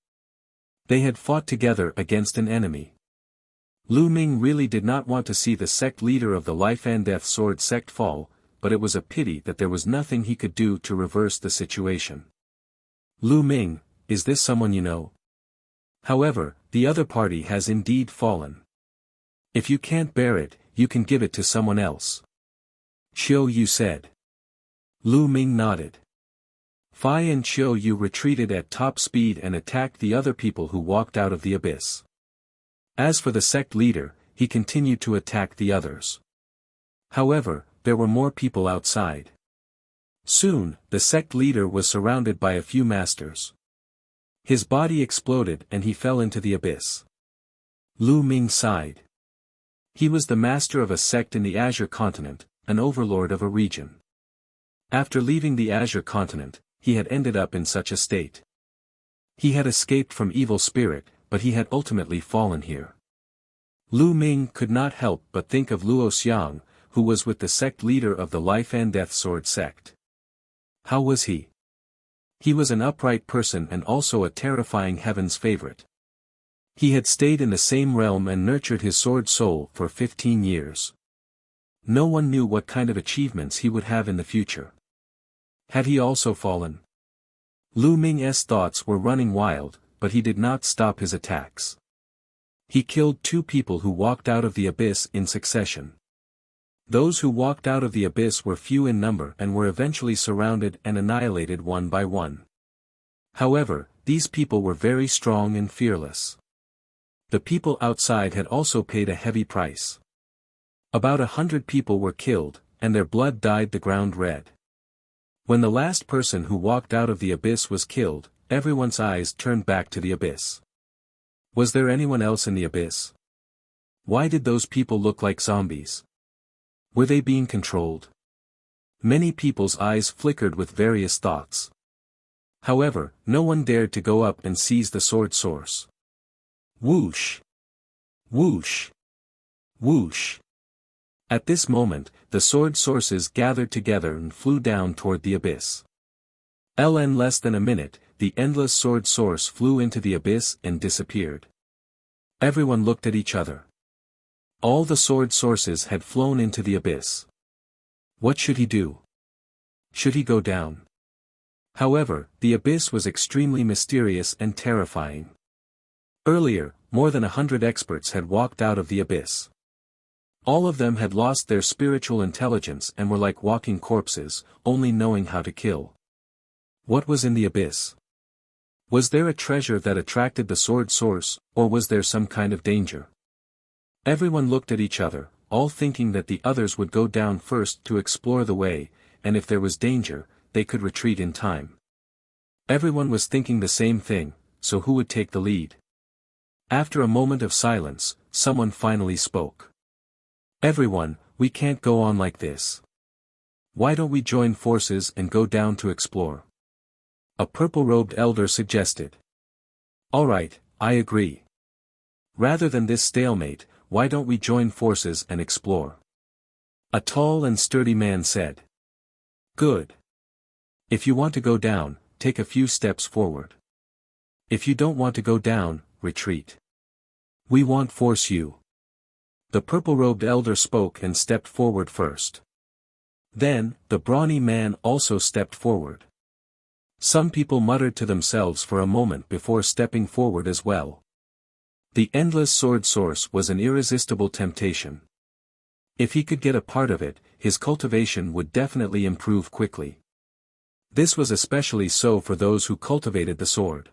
They had fought together against an enemy. Lu Ming really did not want to see the sect leader of the Life and Death Sword sect fall, but it was a pity that there was nothing he could do to reverse the situation. Lu Ming, is this someone you know? However, the other party has indeed fallen. If you can't bear it, you can give it to someone else. Qiu Yue said. Lu Ming nodded. Fai and Qiu Yue retreated at top speed and attacked the other people who walked out of the abyss. As for the sect leader, he continued to attack the others. However, there were more people outside. Soon, the sect leader was surrounded by a few masters. His body exploded and he fell into the abyss. Lu Ming sighed. He was the master of a sect in the Azure continent, an overlord of a region. After leaving the Azure continent, he had ended up in such a state. He had escaped from evil spirit, but he had ultimately fallen here. Lu Ming could not help but think of Luo Xiang, who was with the sect leader of the Life and Death Sword sect. How was he? He was an upright person and also a terrifying heaven's favorite. He had stayed in the same realm and nurtured his sword soul for 15 years. No one knew what kind of achievements he would have in the future. Had he also fallen? Lu Ming's thoughts were running wild, but he did not stop his attacks. He killed 2 people who walked out of the abyss in succession. Those who walked out of the abyss were few in number and were eventually surrounded and annihilated one by one. However, these people were very strong and fearless. The people outside had also paid a heavy price. About 100 people were killed, and their blood dyed the ground red. When the last person who walked out of the abyss was killed, everyone's eyes turned back to the abyss. Was there anyone else in the abyss? Why did those people look like zombies? Were they being controlled? Many people's eyes flickered with various thoughts. However, no one dared to go up and seize the sword source. Whoosh! Whoosh! Whoosh! At this moment, the sword sources gathered together and flew down toward the abyss. In less than a minute, the endless sword source flew into the abyss and disappeared. Everyone looked at each other. All the sword sources had flown into the abyss. What should he do? Should he go down? However, the abyss was extremely mysterious and terrifying. Earlier, more than 100 experts had walked out of the abyss. All of them had lost their spiritual intelligence and were like walking corpses, only knowing how to kill. What was in the abyss? Was there a treasure that attracted the sword source, or was there some kind of danger? Everyone looked at each other, all thinking that the others would go down first to explore the way, and if there was danger, they could retreat in time. Everyone was thinking the same thing, so who would take the lead? After a moment of silence, someone finally spoke. Everyone, we can't go on like this. Why don't we join forces and go down to explore? A purple-robed elder suggested. All right, I agree. Rather than this stalemate, why don't we join forces and explore? A tall and sturdy man said. Good. If you want to go down, take a few steps forward. If you don't want to go down, retreat. We won't force you. The purple-robed elder spoke and stepped forward first. Then, the brawny man also stepped forward. Some people muttered to themselves for a moment before stepping forward as well. The endless sword source was an irresistible temptation. If he could get a part of it, his cultivation would definitely improve quickly. This was especially so for those who cultivated the sword.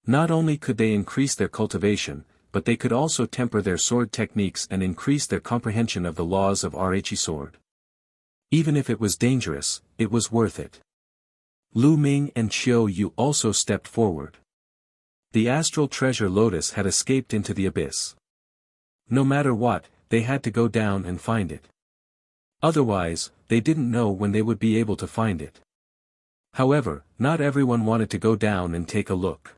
Not only could they increase their cultivation, but they could also temper their sword techniques and increase their comprehension of the laws of Rhe sword. Even if it was dangerous, it was worth it. Lu Ming and Qiu Yue also stepped forward. The astral treasure Lotus had escaped into the abyss. No matter what, they had to go down and find it. Otherwise, they didn't know when they would be able to find it. However, not everyone wanted to go down and take a look.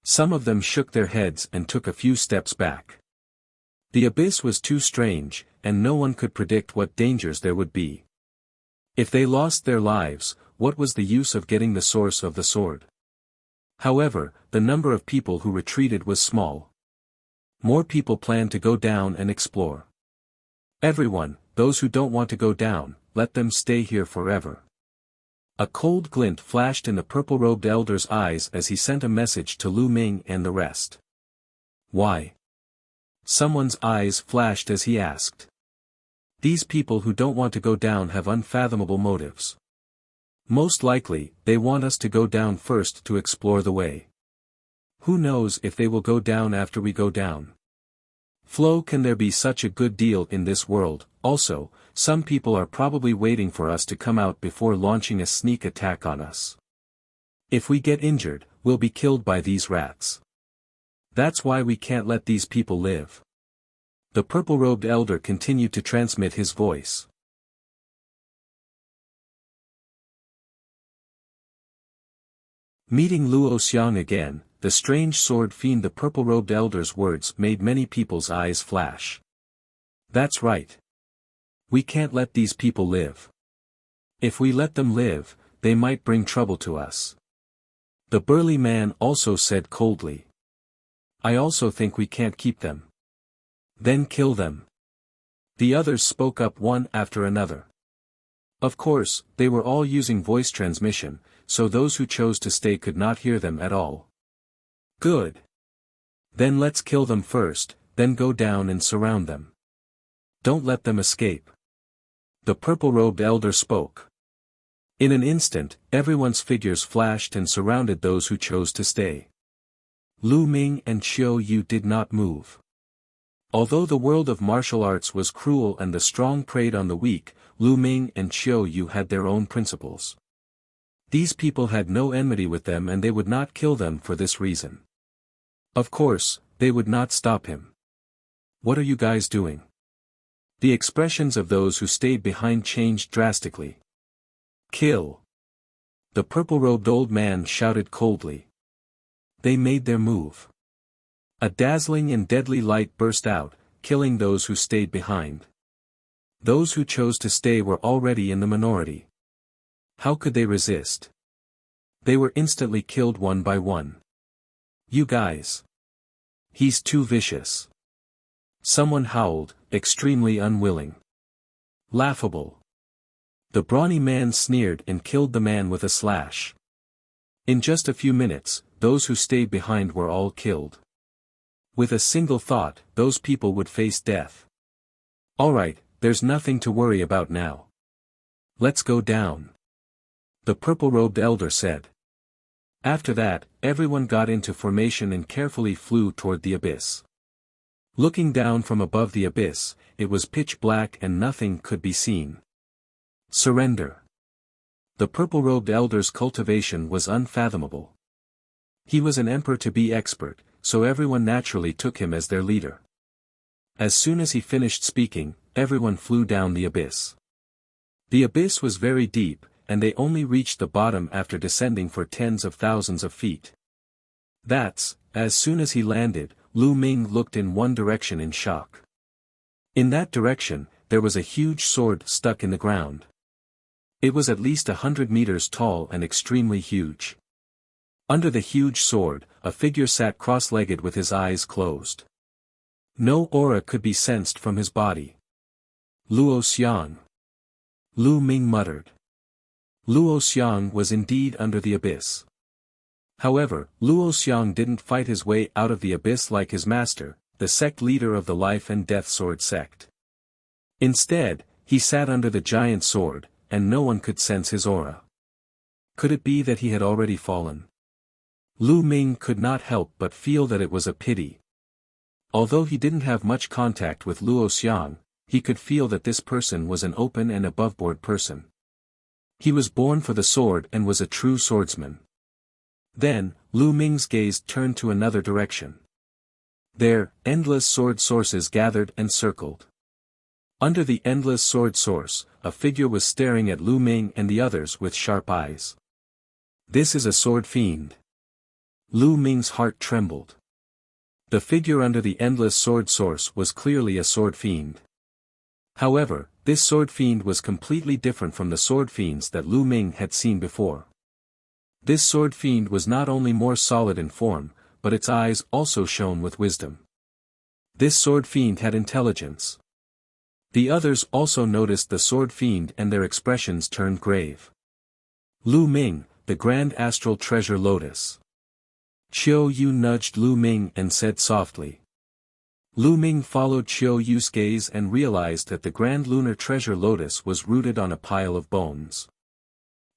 Some of them shook their heads and took a few steps back. The abyss was too strange, and no one could predict what dangers there would be. If they lost their lives, what was the use of getting the source of the sword? However, the number of people who retreated was small. More people planned to go down and explore. Everyone, those who don't want to go down, let them stay here forever. A cold glint flashed in the purple-robed elder's eyes as he sent a message to Lu Ming and the rest. Why? Someone's eyes flashed as he asked. These people who don't want to go down have unfathomable motives. Most likely, they want us to go down first to explore the way. Who knows if they will go down after we go down? Flo, can there be such a good deal in this world? Also, some people are probably waiting for us to come out before launching a sneak attack on us. If we get injured, we'll be killed by these rats. That's why we can't let these people live. The purple-robed elder continued to transmit his voice. Meeting Luo Xiang again, the strange sword fiend. The purple-robed elder's words made many people's eyes flash. That's right. We can't let these people live. If we let them live, they might bring trouble to us. The burly man also said coldly. I also think we can't keep them. Then kill them. The others spoke up one after another. Of course, they were all using voice transmission, so those who chose to stay could not hear them at all. Good. Then let's kill them first, then go down and surround them. Don't let them escape. The purple-robed elder spoke. In an instant, everyone's figures flashed and surrounded those who chose to stay. Lu Ming and Qiu Yue did not move. Although the world of martial arts was cruel and the strong preyed on the weak, Lu Ming and Qiu Yue had their own principles. These people had no enmity with them and they would not kill them for this reason. Of course, they would not stop him. "What are you guys doing?" The expressions of those who stayed behind changed drastically. "Kill!" The purple-robed old man shouted coldly. They made their move. A dazzling and deadly light burst out, killing those who stayed behind. Those who chose to stay were already in the minority. How could they resist? They were instantly killed one by one. "You guys! He's too vicious!" Someone howled, extremely unwilling. "Laughable!" The brawny man sneered and killed the man with a slash. In just a few minutes, those who stayed behind were all killed. With a single thought, those people would face death. "Alright, there's nothing to worry about now. Let's go down," the purple-robed elder said. After that, everyone got into formation and carefully flew toward the abyss. Looking down from above the abyss, it was pitch black and nothing could be seen. Surrender. The purple-robed elder's cultivation was unfathomable. He was an emperor-to-be expert, so everyone naturally took him as their leader. As soon as he finished speaking, everyone flew down the abyss. The abyss was very deep, and they only reached the bottom after descending for tens of thousands of feet. As soon as he landed, Lu Ming looked in one direction in shock. In that direction, there was a huge sword stuck in the ground. It was at least 100 meters tall and extremely huge. Under the huge sword, a figure sat cross-legged with his eyes closed. No aura could be sensed from his body. "Luo Xiang." Lu Ming muttered. Luo Xiang was indeed under the abyss. However, Luo Xiang didn't fight his way out of the abyss like his master, the sect leader of the Life and Death Sword sect. Instead, he sat under the giant sword, and no one could sense his aura. Could it be that he had already fallen? Lu Ming could not help but feel that it was a pity. Although he didn't have much contact with Luo Xiang, he could feel that this person was an open and aboveboard person. He was born for the sword and was a true swordsman. Then, Lu Ming's gaze turned to another direction. There, endless sword sources gathered and circled. Under the endless sword source, a figure was staring at Lu Ming and the others with sharp eyes. "This is a sword fiend." Lu Ming's heart trembled. The figure under the endless sword source was clearly a sword fiend. However, this sword fiend was completely different from the sword fiends that Lu Ming had seen before. This sword fiend was not only more solid in form, but its eyes also shone with wisdom. This sword fiend had intelligence. The others also noticed the sword fiend and their expressions turned grave. "Lu Ming, the Grand Astral Treasure Lotus." Qiu Yue nudged Lu Ming and said softly. Lu Ming followed Qiu Yue's gaze and realized that the Grand Lunar Treasure Lotus was rooted on a pile of bones.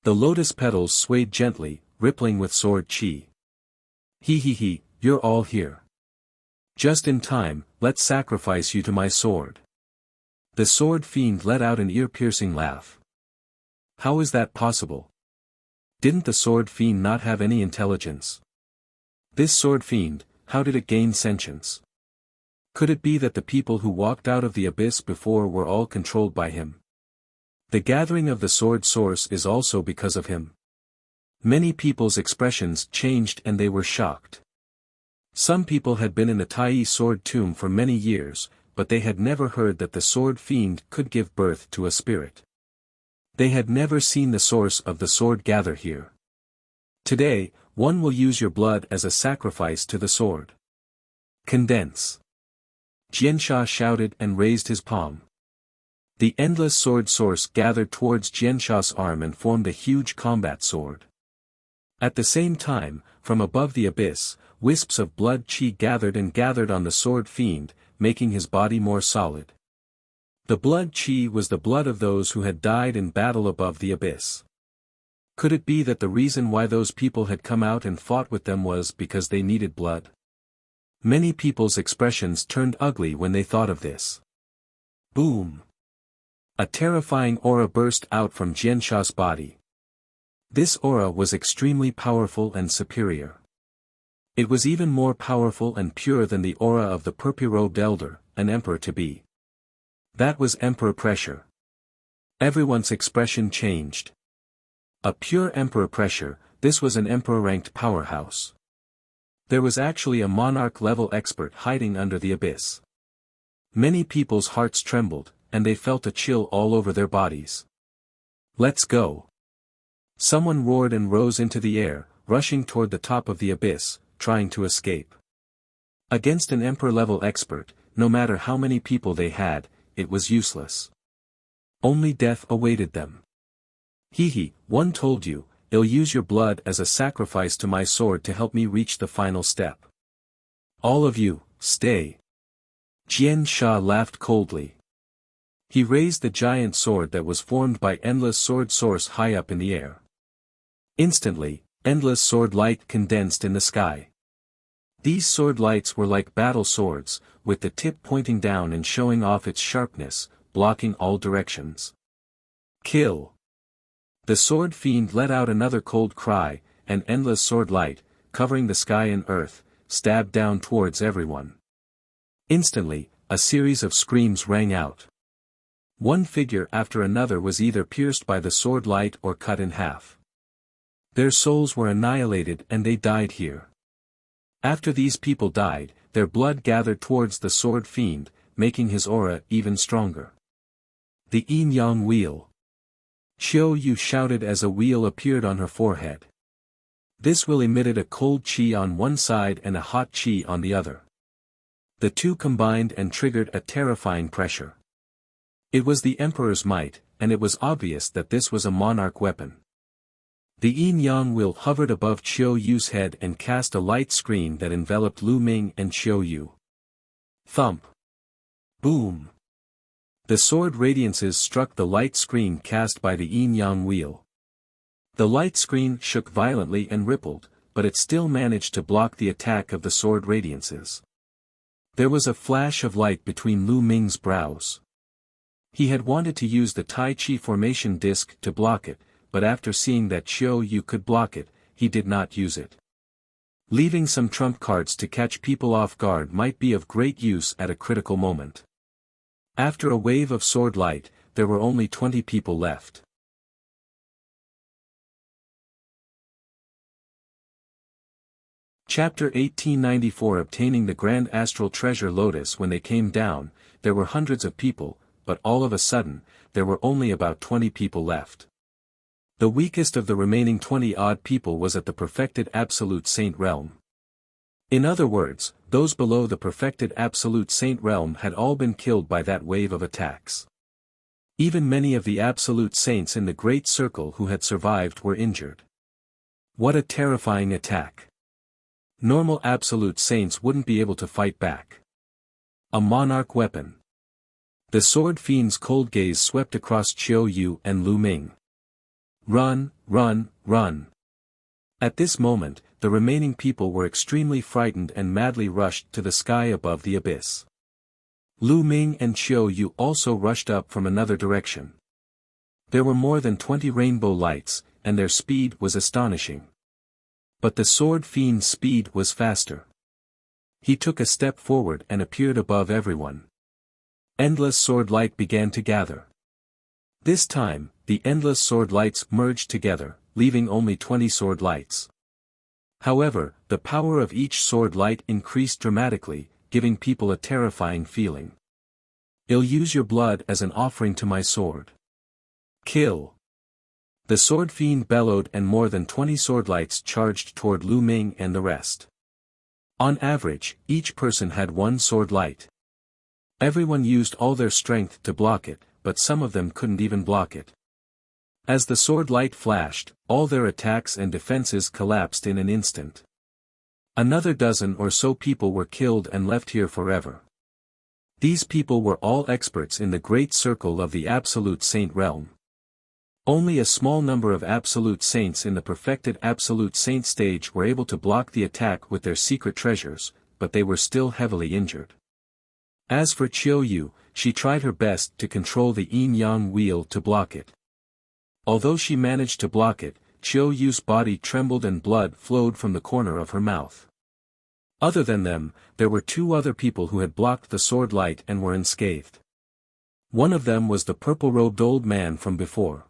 The lotus petals swayed gently, rippling with sword chi. He, you're all here. Just in time, let's sacrifice you to my sword." The sword fiend let out an ear-piercing laugh. How is that possible? Didn't the sword fiend not have any intelligence? This sword fiend, how did it gain sentience? Could it be that the people who walked out of the abyss before were all controlled by him? The gathering of the sword source is also because of him. Many people's expressions changed and they were shocked. Some people had been in the Taiyi sword tomb for many years, but they had never heard that the sword fiend could give birth to a spirit. They had never seen the source of the sword gather here. Today, one will use your blood as a sacrifice to the sword. Condense. Jiansha shouted and raised his palm. The endless sword source gathered towards Jiansha's arm and formed a huge combat sword. At the same time, from above the abyss, wisps of blood chi gathered on the sword fiend, making his body more solid. The blood chi was the blood of those who had died in battle above the abyss. Could it be that the reason why those people had come out and fought with them was because they needed blood? Many people's expressions turned ugly when they thought of this. Boom! A terrifying aura burst out from Jiansha's body. This aura was extremely powerful and superior. It was even more powerful and pure than the aura of the purple-robed elder, an emperor-to-be. That was emperor pressure. Everyone's expression changed. A pure emperor pressure, this was an emperor-ranked powerhouse. There was actually a monarch-level expert hiding under the abyss. Many people's hearts trembled, and they felt a chill all over their bodies. Let's go! Someone roared and rose into the air, rushing toward the top of the abyss, trying to escape. Against an emperor-level expert, no matter how many people they had, it was useless. Only death awaited them. Hehe, one told you, I'll use your blood as a sacrifice to my sword to help me reach the final step. All of you, stay. Jiansha laughed coldly. He raised the giant sword that was formed by endless sword source high up in the air. Instantly, endless sword light condensed in the sky. These sword lights were like battle swords, with the tip pointing down and showing off its sharpness, blocking all directions. Kill! The sword fiend let out another cold cry, and endless sword light, covering the sky and earth, stabbed down towards everyone. Instantly, a series of screams rang out. One figure after another was either pierced by the sword light or cut in half. Their souls were annihilated and they died here. After these people died, their blood gathered towards the sword fiend, making his aura even stronger. The yin-yang wheel. Qiu Yue shouted as a wheel appeared on her forehead. This wheel emitted a cold qi on one side and a hot qi on the other. The two combined and triggered a terrifying pressure. It was the emperor's might, and it was obvious that this was a monarch weapon. The yin-yang wheel hovered above Qiu Yue's head and cast a light screen that enveloped Lu Ming and Qiu Yue. Thump! Boom! The sword radiances struck the light screen cast by the yin-yang wheel. The light screen shook violently and rippled, but it still managed to block the attack of the sword radiances. There was a flash of light between Lu Ming's brows. He had wanted to use the Taiyi formation disc to block it, but after seeing that Qiu Yue could block it, he did not use it. Leaving some trump cards to catch people off guard might be of great use at a critical moment. After a wave of sword light, there were only 20 people left. Chapter 1894 Obtaining the Grand Astral Treasure Lotus. When they came down, there were hundreds of people, but all of a sudden, there were only about 20 people left. The weakest of the remaining 20-odd people was at the perfected Absolute Saint realm. In other words, those below the perfected Absolute Saint realm had all been killed by that wave of attacks. Even many of the Absolute Saints in the Great Circle who had survived were injured. What a terrifying attack! Normal Absolute Saints wouldn't be able to fight back. A monarch weapon. The sword fiend's cold gaze swept across Qiu Yue and Lu Ming. Run, run, run. At this moment, the remaining people were extremely frightened and madly rushed to the sky above the abyss. Lu Ming and Qiu Yue also rushed up from another direction. There were more than 20 rainbow lights, and their speed was astonishing. But the sword fiend's speed was faster. He took a step forward and appeared above everyone. Endless sword light began to gather. This time, the endless sword lights merged together, leaving only 20 sword lights. However, the power of each sword light increased dramatically, giving people a terrifying feeling. I'll use your blood as an offering to my sword. Kill! The sword fiend bellowed and more than 20 sword lights charged toward Lu Ming and the rest. On average, each person had one sword light. Everyone used all their strength to block it, but some of them couldn't even block it. As the sword light flashed, all their attacks and defenses collapsed in an instant. Another dozen or so people were killed and left here forever. These people were all experts in the great circle of the Absolute Saint realm. Only a small number of Absolute Saints in the perfected Absolute Saint stage were able to block the attack with their secret treasures, but they were still heavily injured. As for Qiu Yue, she tried her best to control the yin-yang wheel to block it. Although she managed to block it, Qiu Yue's body trembled and blood flowed from the corner of her mouth. Other than them, there were two other people who had blocked the sword light and were unscathed. One of them was the purple-robed old man from before.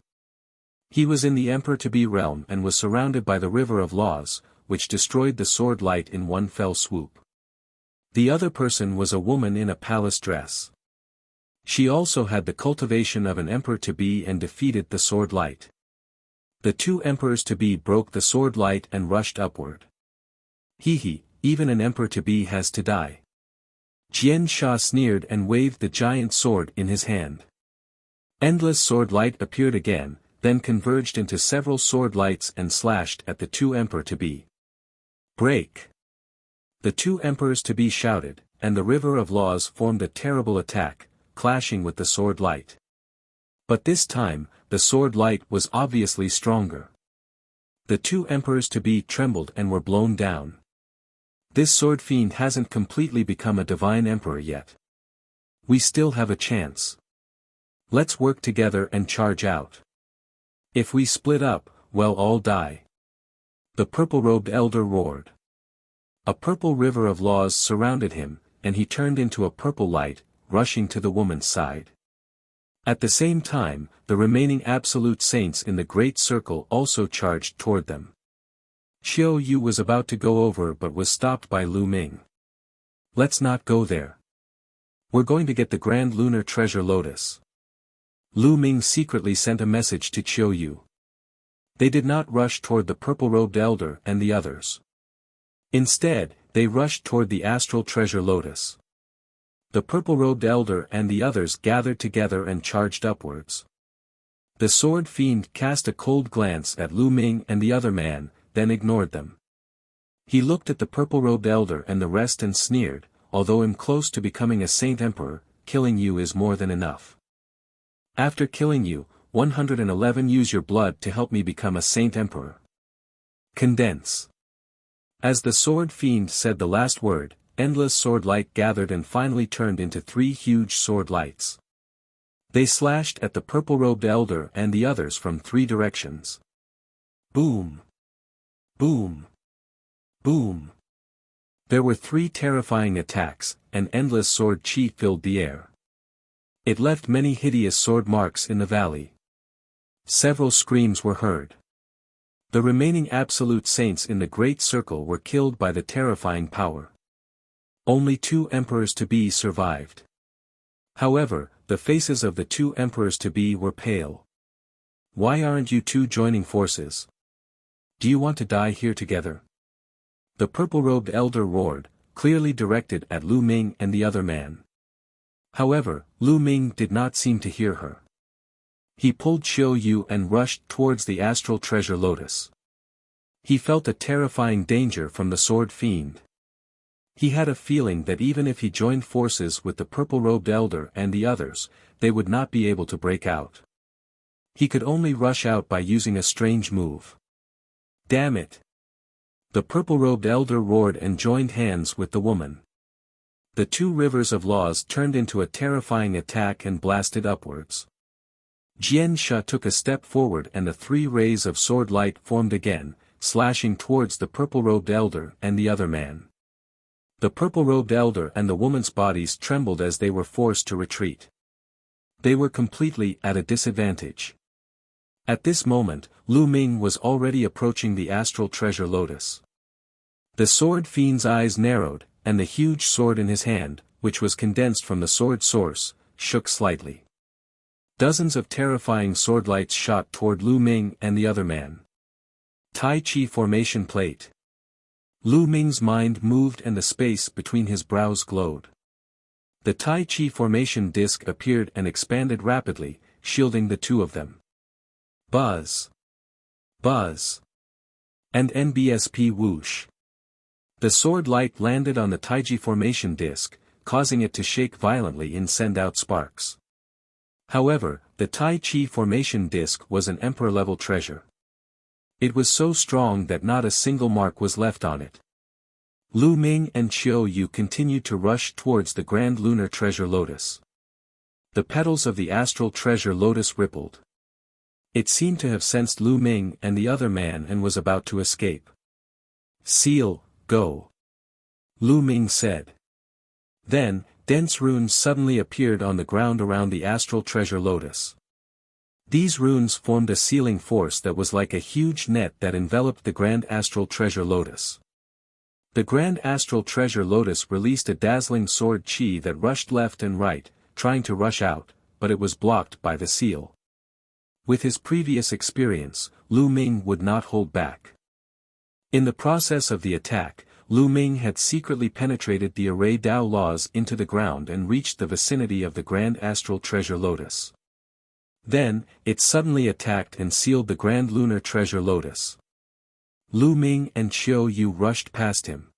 He was in the Emperor-to-be realm and was surrounded by the river of laws, which destroyed the sword light in one fell swoop. The other person was a woman in a palace dress. She also had the cultivation of an Emperor-to-be and defeated the sword light. The two Emperors-to-be broke the sword light and rushed upward. He, even an Emperor-to-be has to die. Jian Sha sneered and waved the giant sword in his hand. Endless sword light appeared again, then converged into several sword lights and slashed at the two Emperor-to-be. Break! The two Emperors-to-be shouted, and the river of laws formed a terrible attack, clashing with the sword light. But this time, the sword light was obviously stronger. The two Emperors-to-be trembled and were blown down. This sword fiend hasn't completely become a divine emperor yet. We still have a chance. Let's work together and charge out. If we split up, we'll all die. The purple-robed elder roared. A purple river of laws surrounded him, and he turned into a purple light, rushing to the woman's side. At the same time, the remaining absolute saints in the great circle also charged toward them. Qiu Yue was about to go over but was stopped by Lu Ming. Let's not go there. We're going to get the grand lunar treasure Lotus. Lu Ming secretly sent a message to Qiu Yue. They did not rush toward the purple-robed elder and the others. Instead, they rushed toward the astral treasure Lotus. The purple-robed elder and the others gathered together and charged upwards. The sword fiend cast a cold glance at Lu Ming and the other man, then ignored them. He looked at the purple-robed elder and the rest and sneered, although I'm close to becoming a saint emperor, killing you is more than enough. After killing you, 111 use your blood to help me become a saint emperor. Condense. As the sword fiend said the last word, endless sword light gathered and finally turned into 3 huge sword lights. They slashed at the purple-robed elder and the others from 3 directions. Boom! Boom! Boom! There were 3 terrifying attacks, and endless sword chi filled the air. It left many hideous sword marks in the valley. Several screams were heard. The remaining absolute saints in the great circle were killed by the terrifying power. Only 2 Emperors-to-be survived. However, the faces of the 2 Emperors-to-be were pale. Why aren't you two joining forces? Do you want to die here together? The purple-robed elder roared, clearly directed at Lu Ming and the other man. However, Lu Ming did not seem to hear her. He pulled Qiu Yue and rushed towards the astral treasure Lotus. He felt a terrifying danger from the sword fiend. He had a feeling that even if he joined forces with the purple-robed elder and the others, they would not be able to break out. He could only rush out by using a strange move. Damn it! The purple-robed elder roared and joined hands with the woman. The 2 rivers of laws turned into a terrifying attack and blasted upwards. Jian Sha took a step forward and the 3 rays of sword light formed again, slashing towards the purple-robed elder and the other man. The purple-robed elder and the woman's bodies trembled as they were forced to retreat. They were completely at a disadvantage. At this moment, Lu Ming was already approaching the astral treasure Lotus. The sword fiend's eyes narrowed, and the huge sword in his hand, which was condensed from the sword source, shook slightly. Dozens of terrifying sword lights shot toward Lu Ming and the other man. Taiyi formation plate. Lu Ming's mind moved and the space between his brows glowed. The Taiyi formation disc appeared and expanded rapidly, shielding the 2 of them. Buzz! Buzz! And NBSP whoosh! The sword light landed on the Taiyi formation disc, causing it to shake violently and send out sparks. However, the Taiyi formation disc was an emperor-level treasure. It was so strong that not a single mark was left on it. Lu Ming and Qiu Yue continued to rush towards the grand lunar treasure lotus. The petals of the astral treasure lotus rippled. It seemed to have sensed Lu Ming and the other man and was about to escape. "Seal, go," Lu Ming said. Then, dense runes suddenly appeared on the ground around the astral treasure lotus. These runes formed a sealing force that was like a huge net that enveloped the grand astral treasure lotus. The grand astral treasure lotus released a dazzling sword chi that rushed left and right, trying to rush out, but it was blocked by the seal. With his previous experience, Lu Ming would not hold back. In the process of the attack, Lu Ming had secretly penetrated the array Dao laws into the ground and reached the vicinity of the grand astral treasure lotus. Then, it suddenly attacked and sealed the grand lunar treasure lotus. Lu Ming and Qiu Yue rushed past him.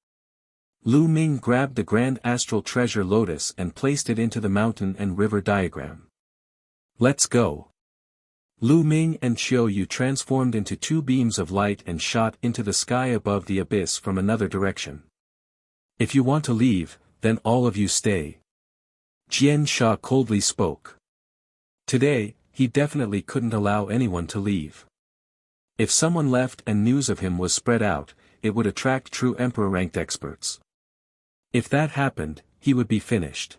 Lu Ming grabbed the grand astral treasure lotus and placed it into the mountain and river diagram. "Let's go." Lu Ming and Qiu Yue transformed into two beams of light and shot into the sky above the abyss from another direction. "If you want to leave, then all of you stay," Jian Sha coldly spoke. Today, he definitely couldn't allow anyone to leave. If someone left and news of him was spread out, it would attract true emperor-ranked experts. If that happened, he would be finished.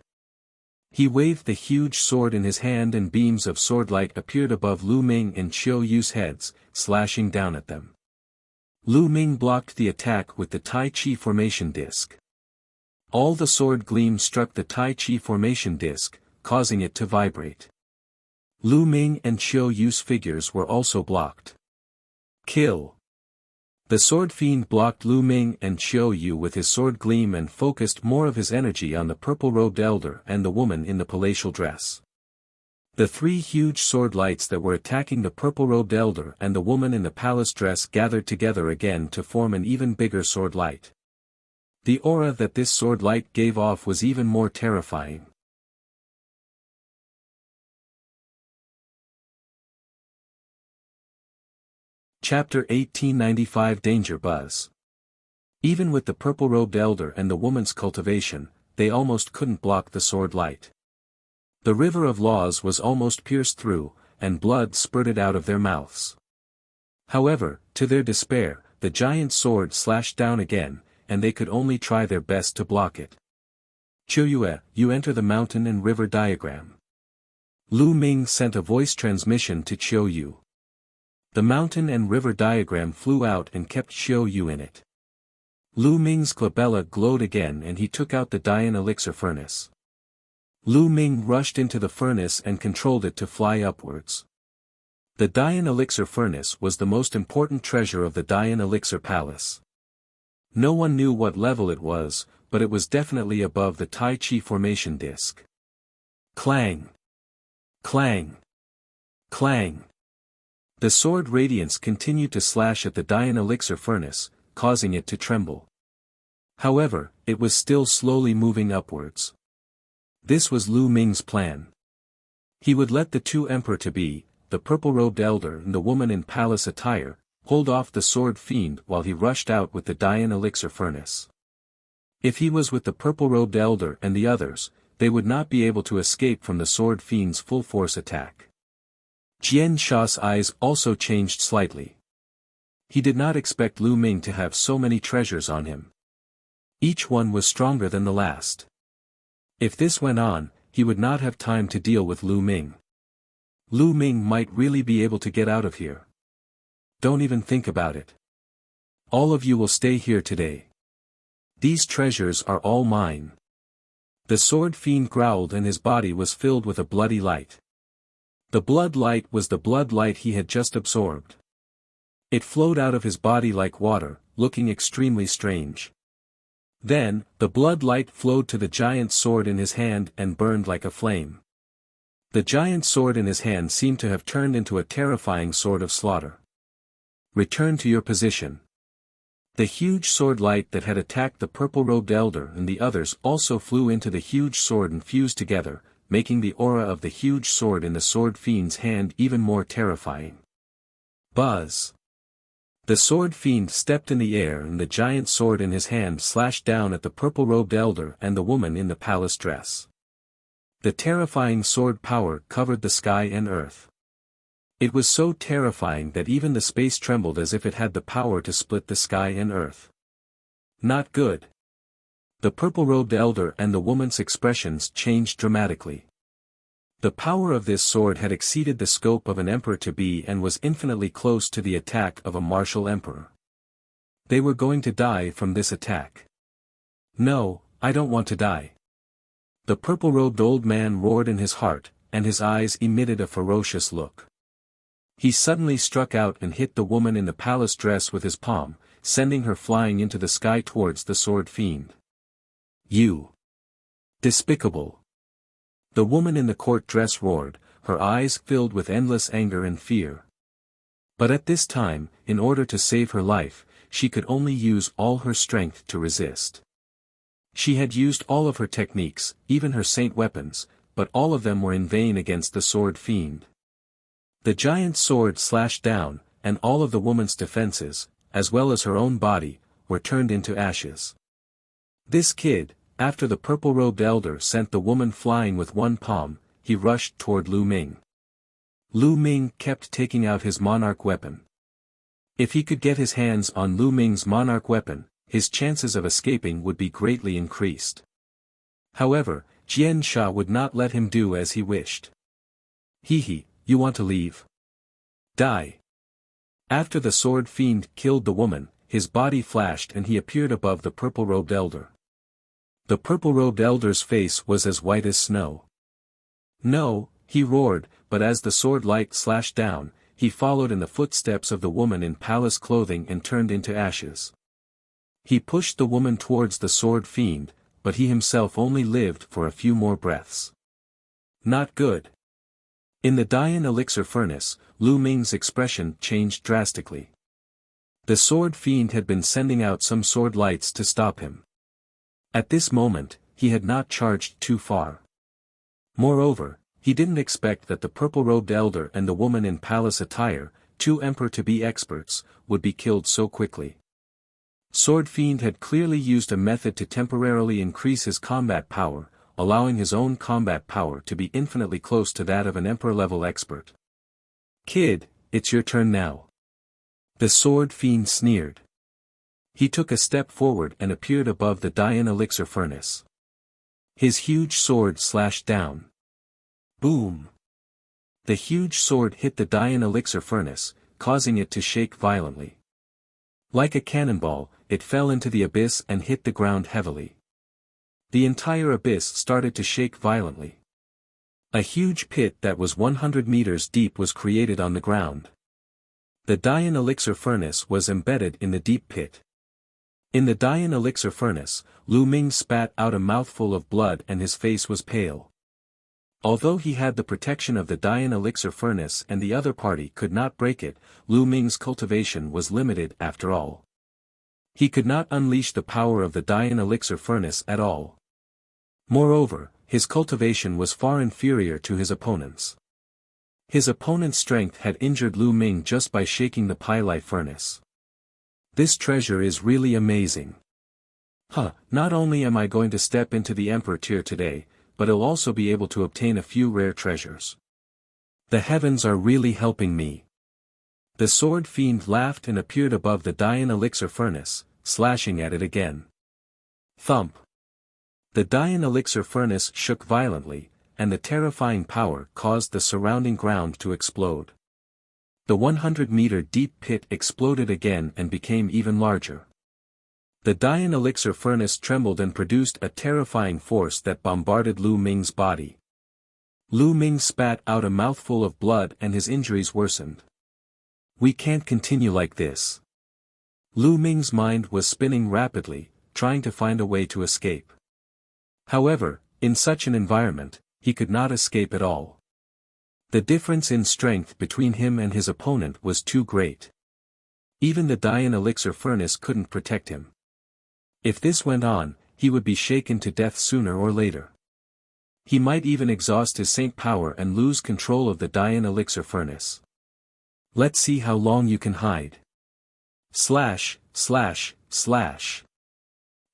He waved the huge sword in his hand and beams of sword light appeared above Lu Ming and Qiu Yue's heads, slashing down at them. Lu Ming blocked the attack with the Tai Chi formation disc. All the sword gleam struck the Tai Chi formation disc, causing it to vibrate. Lu Ming and Qiu Yue's figures were also blocked. "Kill." The sword fiend blocked Lu Ming and Qiu Yue with his sword gleam and focused more of his energy on the purple-robed elder and the woman in the palatial dress. The three huge sword lights that were attacking the purple-robed elder and the woman in the palace dress gathered together again to form an even bigger sword light. The aura that this sword light gave off was even more terrifying. Chapter 1895 Danger Buzz. Even with the purple-robed elder and the woman's cultivation, they almost couldn't block the sword light. The river of laws was almost pierced through, and blood spurted out of their mouths. However, to their despair, the giant sword slashed down again, and they could only try their best to block it. "Qiu Yue, you enter the mountain and river diagram." Lu Ming sent a voice transmission to Qiu Yue. The mountain and river diagram flew out and kept Qiu Yue in it. Lu Ming's glabella glowed again and he took out the Dian elixir furnace. Lu Ming rushed into the furnace and controlled it to fly upwards. The Dian elixir furnace was the most important treasure of the Dian elixir palace. No one knew what level it was, but it was definitely above the Tai Chi formation disc. Clang! Clang! Clang! The sword radiance continued to slash at the Dian elixir furnace, causing it to tremble. However, it was still slowly moving upwards. This was Lu Ming's plan. He would let the two emperor-to-be, the purple-robed elder and the woman in palace attire, hold off the sword fiend while he rushed out with the Dian elixir furnace. If he was with the purple-robed elder and the others, they would not be able to escape from the sword fiend's full-force attack. Jian Sha's eyes also changed slightly. He did not expect Lu Ming to have so many treasures on him. Each one was stronger than the last. If this went on, he would not have time to deal with Lu Ming. Lu Ming might really be able to get out of here. Don't even think about it. All of you will stay here today. These treasures are all mine. The sword fiend growled and his body was filled with a bloody light. The blood light was the blood light he had just absorbed. It flowed out of his body like water, looking extremely strange. Then, the blood light flowed to the giant sword in his hand and burned like a flame. The giant sword in his hand seemed to have turned into a terrifying sword of slaughter. "Return to your position." The huge sword light that had attacked the purple-robed elder and the others also flew into the huge sword and fused together, making the aura of the huge sword in the sword fiend's hand even more terrifying. Buzz! The sword fiend stepped in the air and the giant sword in his hand slashed down at the purple-robed elder and the woman in the palace dress. The terrifying sword power covered the sky and earth. It was so terrifying that even the space trembled as if it had the power to split the sky and earth. Not good. The purple-robed elder and the woman's expressions changed dramatically. The power of this sword had exceeded the scope of an emperor-to-be and was infinitely close to the attack of a martial emperor. They were going to die from this attack. No, I don't want to die. The purple-robed old man roared in his heart, and his eyes emitted a ferocious look. He suddenly struck out and hit the woman in the palace dress with his palm, sending her flying into the sky towards the sword fiend. You! Despicable! The woman in the court dress roared, her eyes filled with endless anger and fear. But at this time, in order to save her life, she could only use all her strength to resist. She had used all of her techniques, even her saint weapons, but all of them were in vain against the sword fiend. The giant sword slashed down, and all of the woman's defenses, as well as her own body, were turned into ashes. This kid, after the purple-robed elder sent the woman flying with one palm, he rushed toward Lu Ming. Lu Ming kept taking out his monarch weapon. If he could get his hands on Lu Ming's monarch weapon, his chances of escaping would be greatly increased. However, Jian Sha would not let him do as he wished. Hee, you want to leave? Die. After the sword fiend killed the woman, his body flashed and he appeared above the purple-robed elder. The purple-robed elder's face was as white as snow. No, he roared, but as the sword light slashed down, he followed in the footsteps of the woman in palace clothing and turned into ashes. He pushed the woman towards the sword fiend, but he himself only lived for a few more breaths. Not good. In the Dian elixir furnace, Lu Ming's expression changed drastically. The sword fiend had been sending out some sword lights to stop him. At this moment, he had not charged too far. Moreover, he didn't expect that the purple-robed elder and the woman in palace attire, two emperor-to-be experts, would be killed so quickly. Sword Fiend had clearly used a method to temporarily increase his combat power, allowing his own combat power to be infinitely close to that of an emperor-level expert. Kid, it's your turn now. The Sword Fiend sneered. He took a step forward and appeared above the Dian elixir furnace. His huge sword slashed down. Boom! The huge sword hit the Dian elixir furnace, causing it to shake violently. Like a cannonball, it fell into the abyss and hit the ground heavily. The entire abyss started to shake violently. A huge pit that was 100 meters deep was created on the ground. The Dian elixir furnace was embedded in the deep pit. In the Dian elixir furnace, Lu Ming spat out a mouthful of blood and his face was pale. Although he had the protection of the Dian elixir furnace and the other party could not break it, Lu Ming's cultivation was limited after all. He could not unleash the power of the Dian elixir furnace at all. Moreover, his cultivation was far inferior to his opponent's. His opponent's strength had injured Lu Ming just by shaking the Pai furnace. This treasure is really amazing. Not only am I going to step into the Emperor tier today, but I'll also be able to obtain a few rare treasures. The heavens are really helping me. The Sword Fiend laughed and appeared above the Dian elixir furnace, slashing at it again. Thump! The Dian elixir furnace shook violently, and the terrifying power caused the surrounding ground to explode. The 100-meter deep pit exploded again and became even larger. The Dian elixir furnace trembled and produced a terrifying force that bombarded Lu Ming's body. Lu Ming spat out a mouthful of blood and his injuries worsened. We can't continue like this. Lu Ming's mind was spinning rapidly, trying to find a way to escape. However, in such an environment, he could not escape at all. The difference in strength between him and his opponent was too great. Even the Dian elixir furnace couldn't protect him. If this went on, he would be shaken to death sooner or later. He might even exhaust his saint power and lose control of the Dian elixir furnace. Let's see how long you can hide. Slash, slash, slash.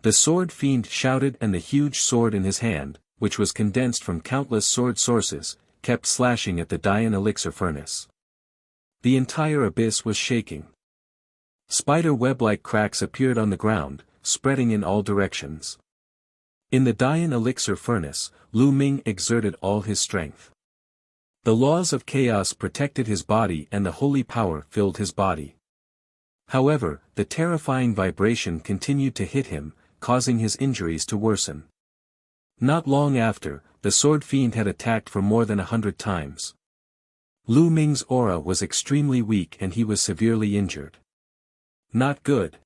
The sword fiend shouted, and the huge sword in his hand, which was condensed from countless sword sources, kept slashing at the Dian elixir furnace. The entire abyss was shaking. Spider web-like cracks appeared on the ground, spreading in all directions. In the Dian elixir furnace, Lu Ming exerted all his strength. The laws of chaos protected his body and the holy power filled his body. However, the terrifying vibration continued to hit him, causing his injuries to worsen. Not long after, the sword fiend had attacked for more than 100 times. Lu Ming's aura was extremely weak and he was severely injured. Not good.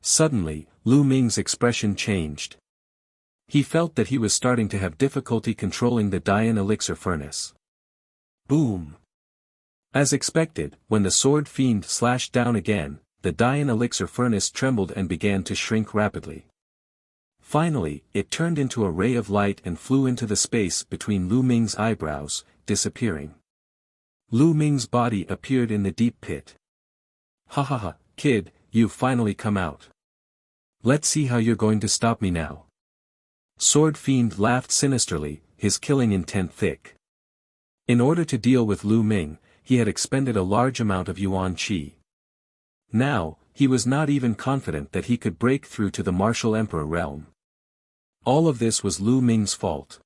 Suddenly, Lu Ming's expression changed. He felt that he was starting to have difficulty controlling the Dian elixir furnace. Boom! As expected, when the sword fiend slashed down again, the Dian elixir furnace trembled and began to shrink rapidly. Finally, it turned into a ray of light and flew into the space between Lu Ming's eyebrows, disappearing. Lu Ming's body appeared in the deep pit. Ha ha ha, kid, you've finally come out. Let's see how you're going to stop me now. Sword fiend laughed sinisterly, his killing intent thick. In order to deal with Lu Ming, he had expended a large amount of Yuan qi. Now, he was not even confident that he could break through to the martial emperor realm. All of this was Lu Ming's fault.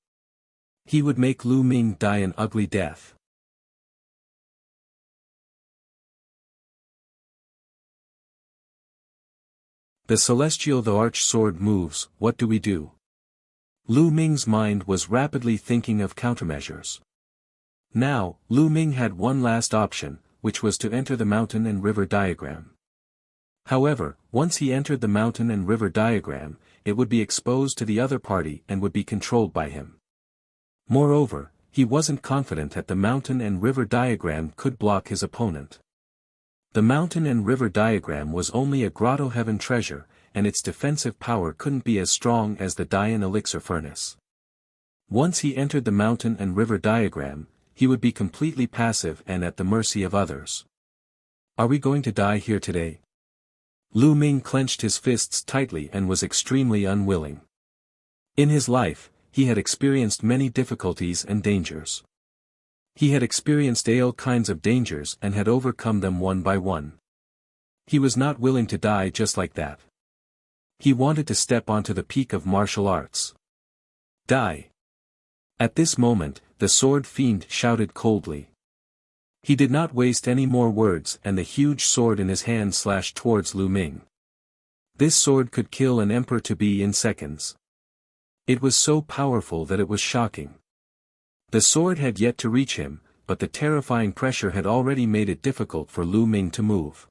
He would make Lu Ming die an ugly death. The celestial Thearch sword moves, what do we do? Lu Ming's mind was rapidly thinking of countermeasures. Now, Lu Ming had one last option, which was to enter the mountain and river diagram. However, once he entered the mountain and river diagram, it would be exposed to the other party and would be controlled by him. Moreover, he wasn't confident that the mountain and river diagram could block his opponent. The mountain and river diagram was only a grotto heaven treasure, and its defensive power couldn't be as strong as the Dian elixir furnace. Once he entered the mountain and river diagram, he would be completely passive and at the mercy of others. Are we going to die here today? Lu Ming clenched his fists tightly and was extremely unwilling. In his life, he had experienced many difficulties and dangers. He had experienced all kinds of dangers and had overcome them one by one. He was not willing to die just like that. He wanted to step onto the peak of martial arts. Die. At this moment, the sword fiend shouted coldly. He did not waste any more words and the huge sword in his hand slashed towards Lu Ming. This sword could kill an emperor-to-be in seconds. It was so powerful that it was shocking. The sword had yet to reach him, but the terrifying pressure had already made it difficult for Lu Ming to move.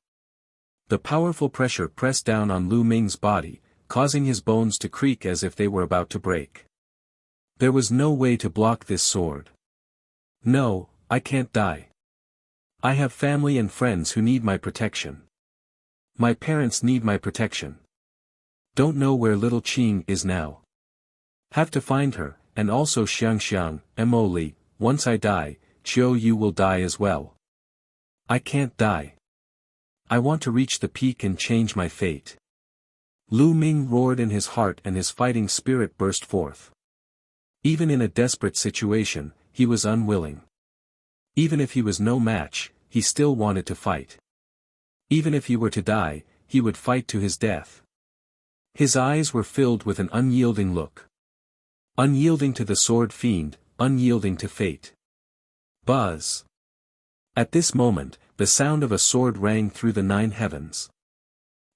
The powerful pressure pressed down on Lu Ming's body, causing his bones to creak as if they were about to break. There was no way to block this sword. No, I can't die. I have family and friends who need my protection. My parents need my protection. Don't know where little Qing is now. Have to find her, and also Xiang, Li, once I die, Qiu Yue will die as well. I can't die. I want to reach the peak and change my fate. Lu Ming roared in his heart and his fighting spirit burst forth. Even in a desperate situation, he was unwilling. Even if he was no match, he still wanted to fight. Even if he were to die, he would fight to his death. His eyes were filled with an unyielding look. Unyielding to the sword fiend, unyielding to fate. Buzz. At this moment, the sound of a sword rang through the 9 heavens.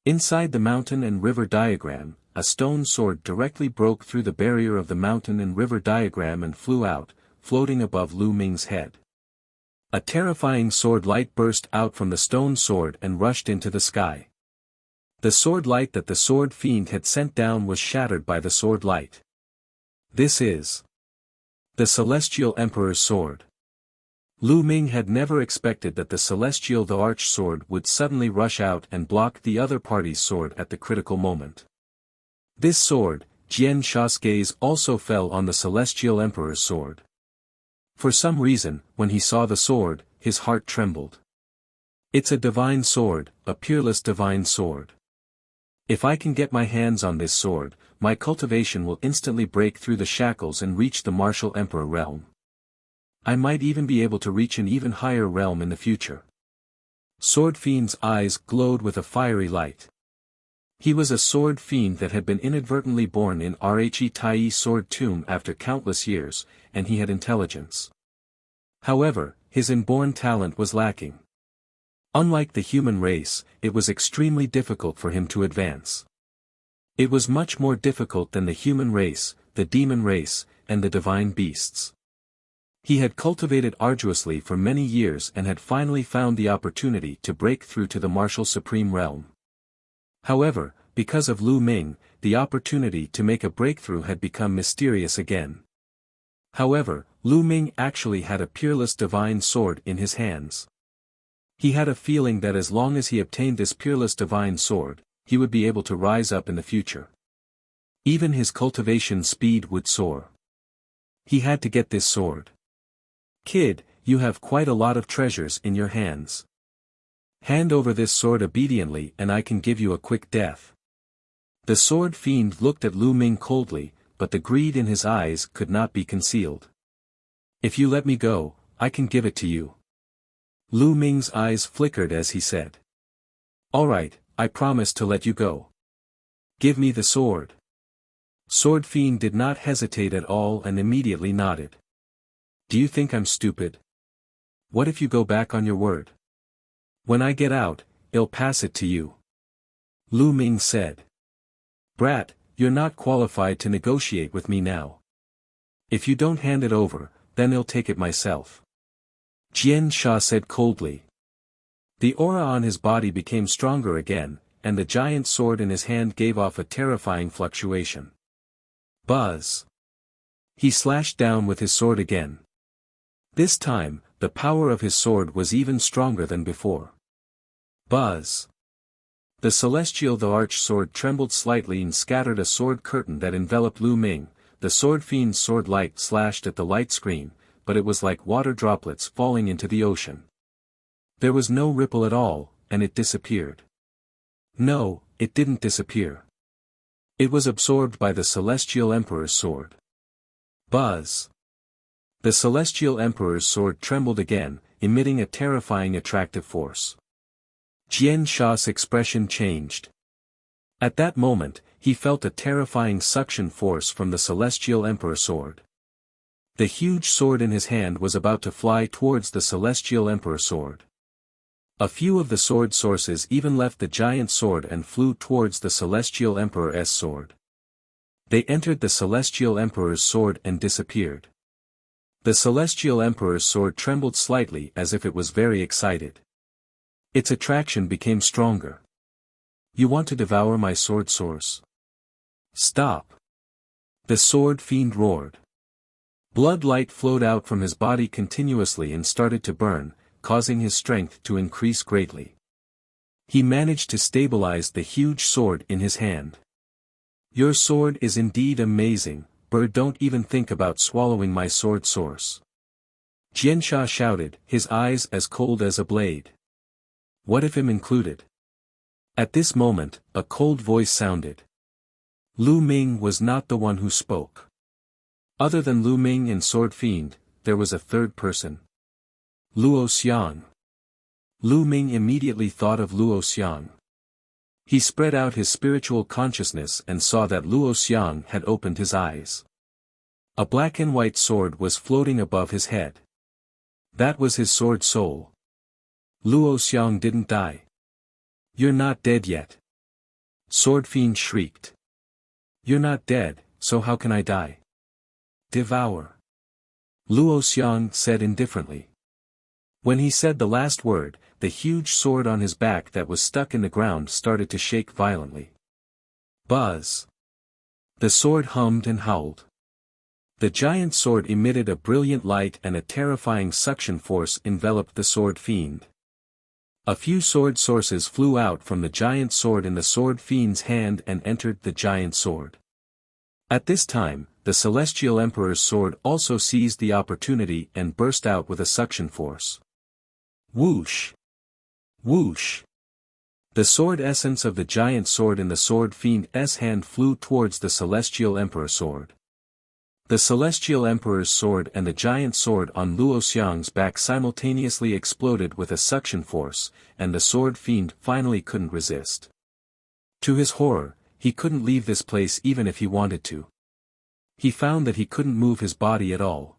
Inside the mountain and river diagram, a stone sword directly broke through the barrier of the mountain and river diagram and flew out, floating above Lu Ming's head. A terrifying sword light burst out from the stone sword and rushed into the sky. The sword light that the sword fiend had sent down was shattered by the sword light. This is the Celestial Emperor's sword. Lu Ming had never expected that the Celestial Thearch sword would suddenly rush out and block the other party's sword at the critical moment. This sword, Jian Sha's gaze also fell on the Celestial Emperor's sword. For some reason, when he saw the sword, his heart trembled. It's a divine sword, a peerless divine sword. If I can get my hands on this sword, my cultivation will instantly break through the shackles and reach the martial emperor realm. I might even be able to reach an even higher realm in the future. Sword Fiend's eyes glowed with a fiery light. He was a sword fiend that had been inadvertently born in Taiyi sword tomb after countless years, and he had intelligence. However, his inborn talent was lacking. Unlike the human race, it was extremely difficult for him to advance. It was much more difficult than the human race, the demon race, and the divine beasts. He had cultivated arduously for many years and had finally found the opportunity to break through to the martial supreme realm. However, because of Lu Ming, the opportunity to make a breakthrough had become mysterious again. However, Lu Ming actually had a peerless divine sword in his hands. He had a feeling that as long as he obtained this peerless divine sword, he would be able to rise up in the future. Even his cultivation speed would soar. He had to get this sword. Kid, you have quite a lot of treasures in your hands. Hand over this sword obediently and I can give you a quick death. The sword fiend looked at Lu Ming coldly, but the greed in his eyes could not be concealed. If you let me go, I can give it to you. Lu Ming's eyes flickered as he said. Alright, I promise to let you go. Give me the sword. Sword Fiend did not hesitate at all and immediately nodded. Do you think I'm stupid? What if you go back on your word? When I get out, I'll pass it to you. Lu Ming said. Brat, you're not qualified to negotiate with me now. If you don't hand it over, then I'll take it myself. Jian Sha said coldly. The aura on his body became stronger again, and the giant sword in his hand gave off a terrifying fluctuation. Buzz. He slashed down with his sword again. This time, the power of his sword was even stronger than before. Buzz. The celestial Thearch sword trembled slightly and scattered a sword curtain that enveloped Lu Ming. The sword fiend's sword light slashed at the light screen, but it was like water droplets falling into the ocean. There was no ripple at all, and it disappeared. No, it didn't disappear. It was absorbed by the celestial emperor's sword. Buzz. The celestial emperor's sword trembled again, emitting a terrifying attractive force. Jian Sha's expression changed. At that moment, he felt a terrifying suction force from the celestial emperor's sword. The huge sword in his hand was about to fly towards the celestial emperor's sword. A few of the sword sources even left the giant sword and flew towards the celestial emperor's sword. They entered the celestial emperor's sword and disappeared. The celestial emperor's sword trembled slightly as if it was very excited. Its attraction became stronger. You want to devour my sword source? Stop. The sword fiend roared. Blood light flowed out from his body continuously and started to burn, causing his strength to increase greatly. He managed to stabilize the huge sword in his hand. Your sword is indeed amazing, bird, don't even think about swallowing my sword source. Jiansha shouted, his eyes as cold as a blade. What if him included? At this moment, a cold voice sounded. Lu Ming was not the one who spoke. Other than Lu Ming and Sword Fiend, there was a third person. Luo Xiang. Lu Ming immediately thought of Luo Xiang. He spread out his spiritual consciousness and saw that Luo Xiang had opened his eyes. A black and white sword was floating above his head. That was his sword soul. Luo Xiang didn't die. You're not dead yet. Sword Fiend shrieked. You're not dead, so how can I die? Devour. Luo Xiang said indifferently. When he said the last word, the huge sword on his back that was stuck in the ground started to shake violently. Buzz. The sword hummed and howled. The giant sword emitted a brilliant light and a terrifying suction force enveloped the sword fiend. A few sword sources flew out from the giant sword in the sword fiend's hand and entered the giant sword. At this time, the celestial emperor's sword also seized the opportunity and burst out with a suction force. Whoosh! Whoosh! The sword essence of the giant sword in the sword fiend's hand flew towards the celestial emperor sword. The celestial emperor's sword and the giant sword on Luo Xiang's back simultaneously exploded with a suction force, and the sword fiend finally couldn't resist. To his horror, he couldn't leave this place even if he wanted to. He found that he couldn't move his body at all.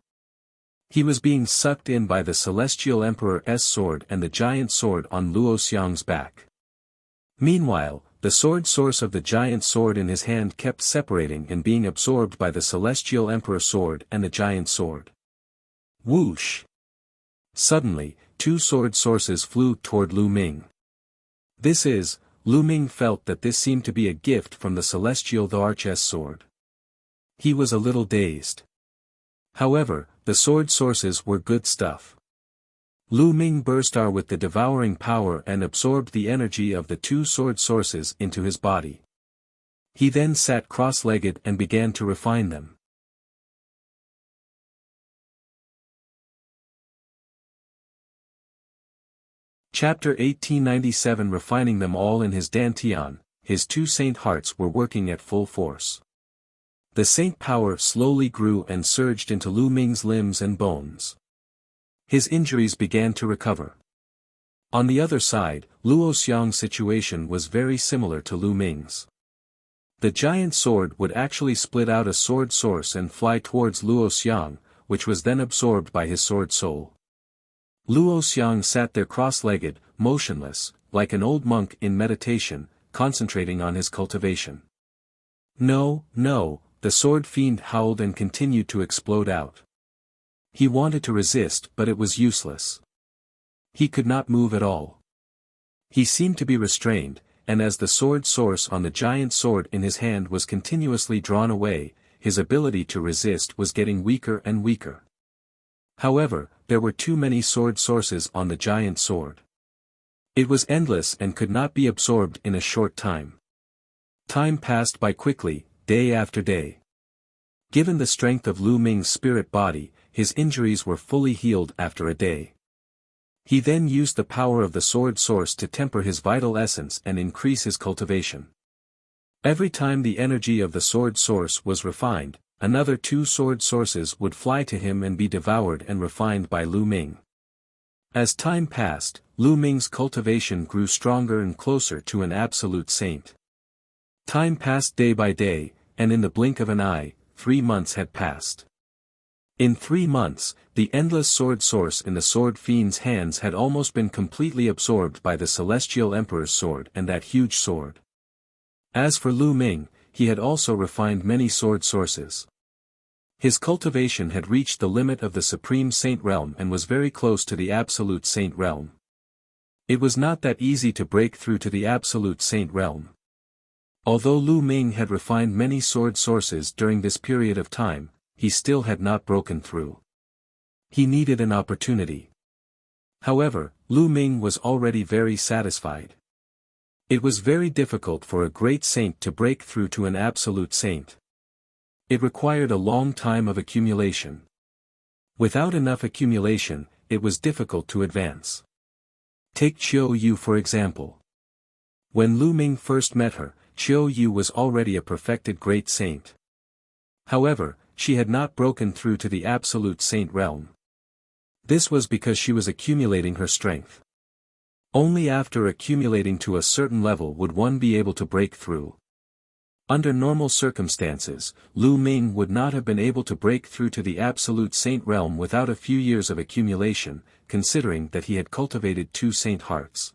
He was being sucked in by the celestial emperor's sword and the giant sword on Luo Xiang's back. Meanwhile, the sword source of the giant sword in his hand kept separating and being absorbed by the celestial emperor sword and the giant sword. Whoosh! Suddenly, two sword sources flew toward Lu Ming. Lu Ming felt that this seemed to be a gift from the celestial Thearch's sword. He was a little dazed. However, the sword sources were good stuff. Lu Ming burst out with the devouring power and absorbed the energy of the two sword sources into his body. He then sat cross-legged and began to refine them. Chapter 1897 Refining them all in his dantian, his two saint hearts were working at full force. The saint power slowly grew and surged into Lu Ming's limbs and bones. His injuries began to recover. On the other side, Luo Xiang's situation was very similar to Lu Ming's. The giant sword would actually split out a sword source and fly towards Luo Xiang, which was then absorbed by his sword soul. Luo Xiang sat there cross-legged, motionless, like an old monk in meditation, concentrating on his cultivation. No, the sword fiend howled and continued to explode out. He wanted to resist but it was useless. He could not move at all. He seemed to be restrained, and as the sword source on the giant sword in his hand was continuously drawn away, his ability to resist was getting weaker and weaker. However, there were too many sword sources on the giant sword. It was endless and could not be absorbed in a short time. Time passed by quickly, day after day. Given the strength of Lu Ming's spirit body, his injuries were fully healed after a day. He then used the power of the sword source to temper his vital essence and increase his cultivation. Every time the energy of the sword source was refined, another two sword sources would fly to him and be devoured and refined by Lu Ming. As time passed, Lu Ming's cultivation grew stronger and closer to an absolute saint. Time passed day by day, and in the blink of an eye, 3 months had passed. In 3 months, the endless sword source in the sword fiend's hands had almost been completely absorbed by the celestial emperor's sword and that huge sword. As for Lu Ming, he had also refined many sword sources. His cultivation had reached the limit of the supreme saint realm and was very close to the absolute saint realm. It was not that easy to break through to the absolute saint realm. Although Lu Ming had refined many sword sources during this period of time, he still had not broken through. He needed an opportunity. However, Lu Ming was already very satisfied. It was very difficult for a great saint to break through to an absolute saint. It required a long time of accumulation. Without enough accumulation, it was difficult to advance. Take Qiu Yue for example. When Lu Ming first met her, Qiu Yue was already a perfected great saint. However, she had not broken through to the absolute saint realm. This was because she was accumulating her strength. Only after accumulating to a certain level would one be able to break through. Under normal circumstances, Lu Ming would not have been able to break through to the absolute saint realm without a few years of accumulation, considering that he had cultivated 2 saint hearts.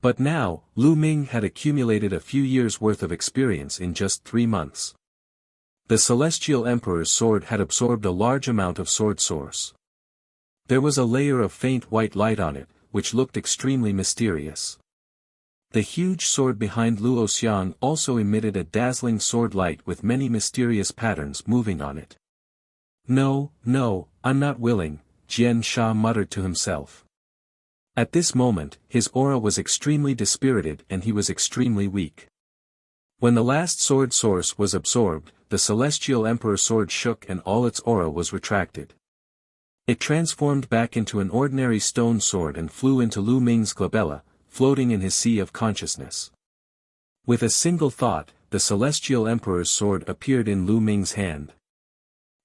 But now, Lu Ming had accumulated a few years' worth of experience in just 3 months. The celestial emperor's sword had absorbed a large amount of sword source. There was a layer of faint white light on it, which looked extremely mysterious. The huge sword behind Luo Xiang also emitted a dazzling sword light with many mysterious patterns moving on it. No, I'm not willing, Jian Sha muttered to himself. At this moment, his aura was extremely dispirited and he was extremely weak. When the last sword source was absorbed, the celestial emperor sword shook and all its aura was retracted. It transformed back into an ordinary stone sword and flew into Lu Ming's glabella, floating in his sea of consciousness. With a single thought, the Celestial Emperor's sword appeared in Lu Ming's hand.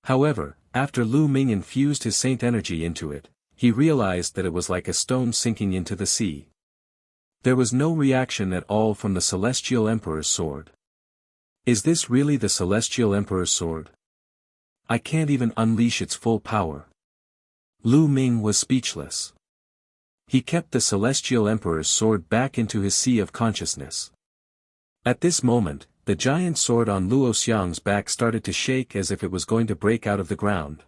However, after Lu Ming infused his saint energy into it, he realized that it was like a stone sinking into the sea. There was no reaction at all from the Celestial Emperor's sword. Is this really the Celestial Emperor's sword? I can't even unleash its full power. Lu Ming was speechless. He kept the Celestial Emperor's sword back into his sea of consciousness. At this moment, the giant sword on Luo Xiang's back started to shake as if it was going to break out of the ground.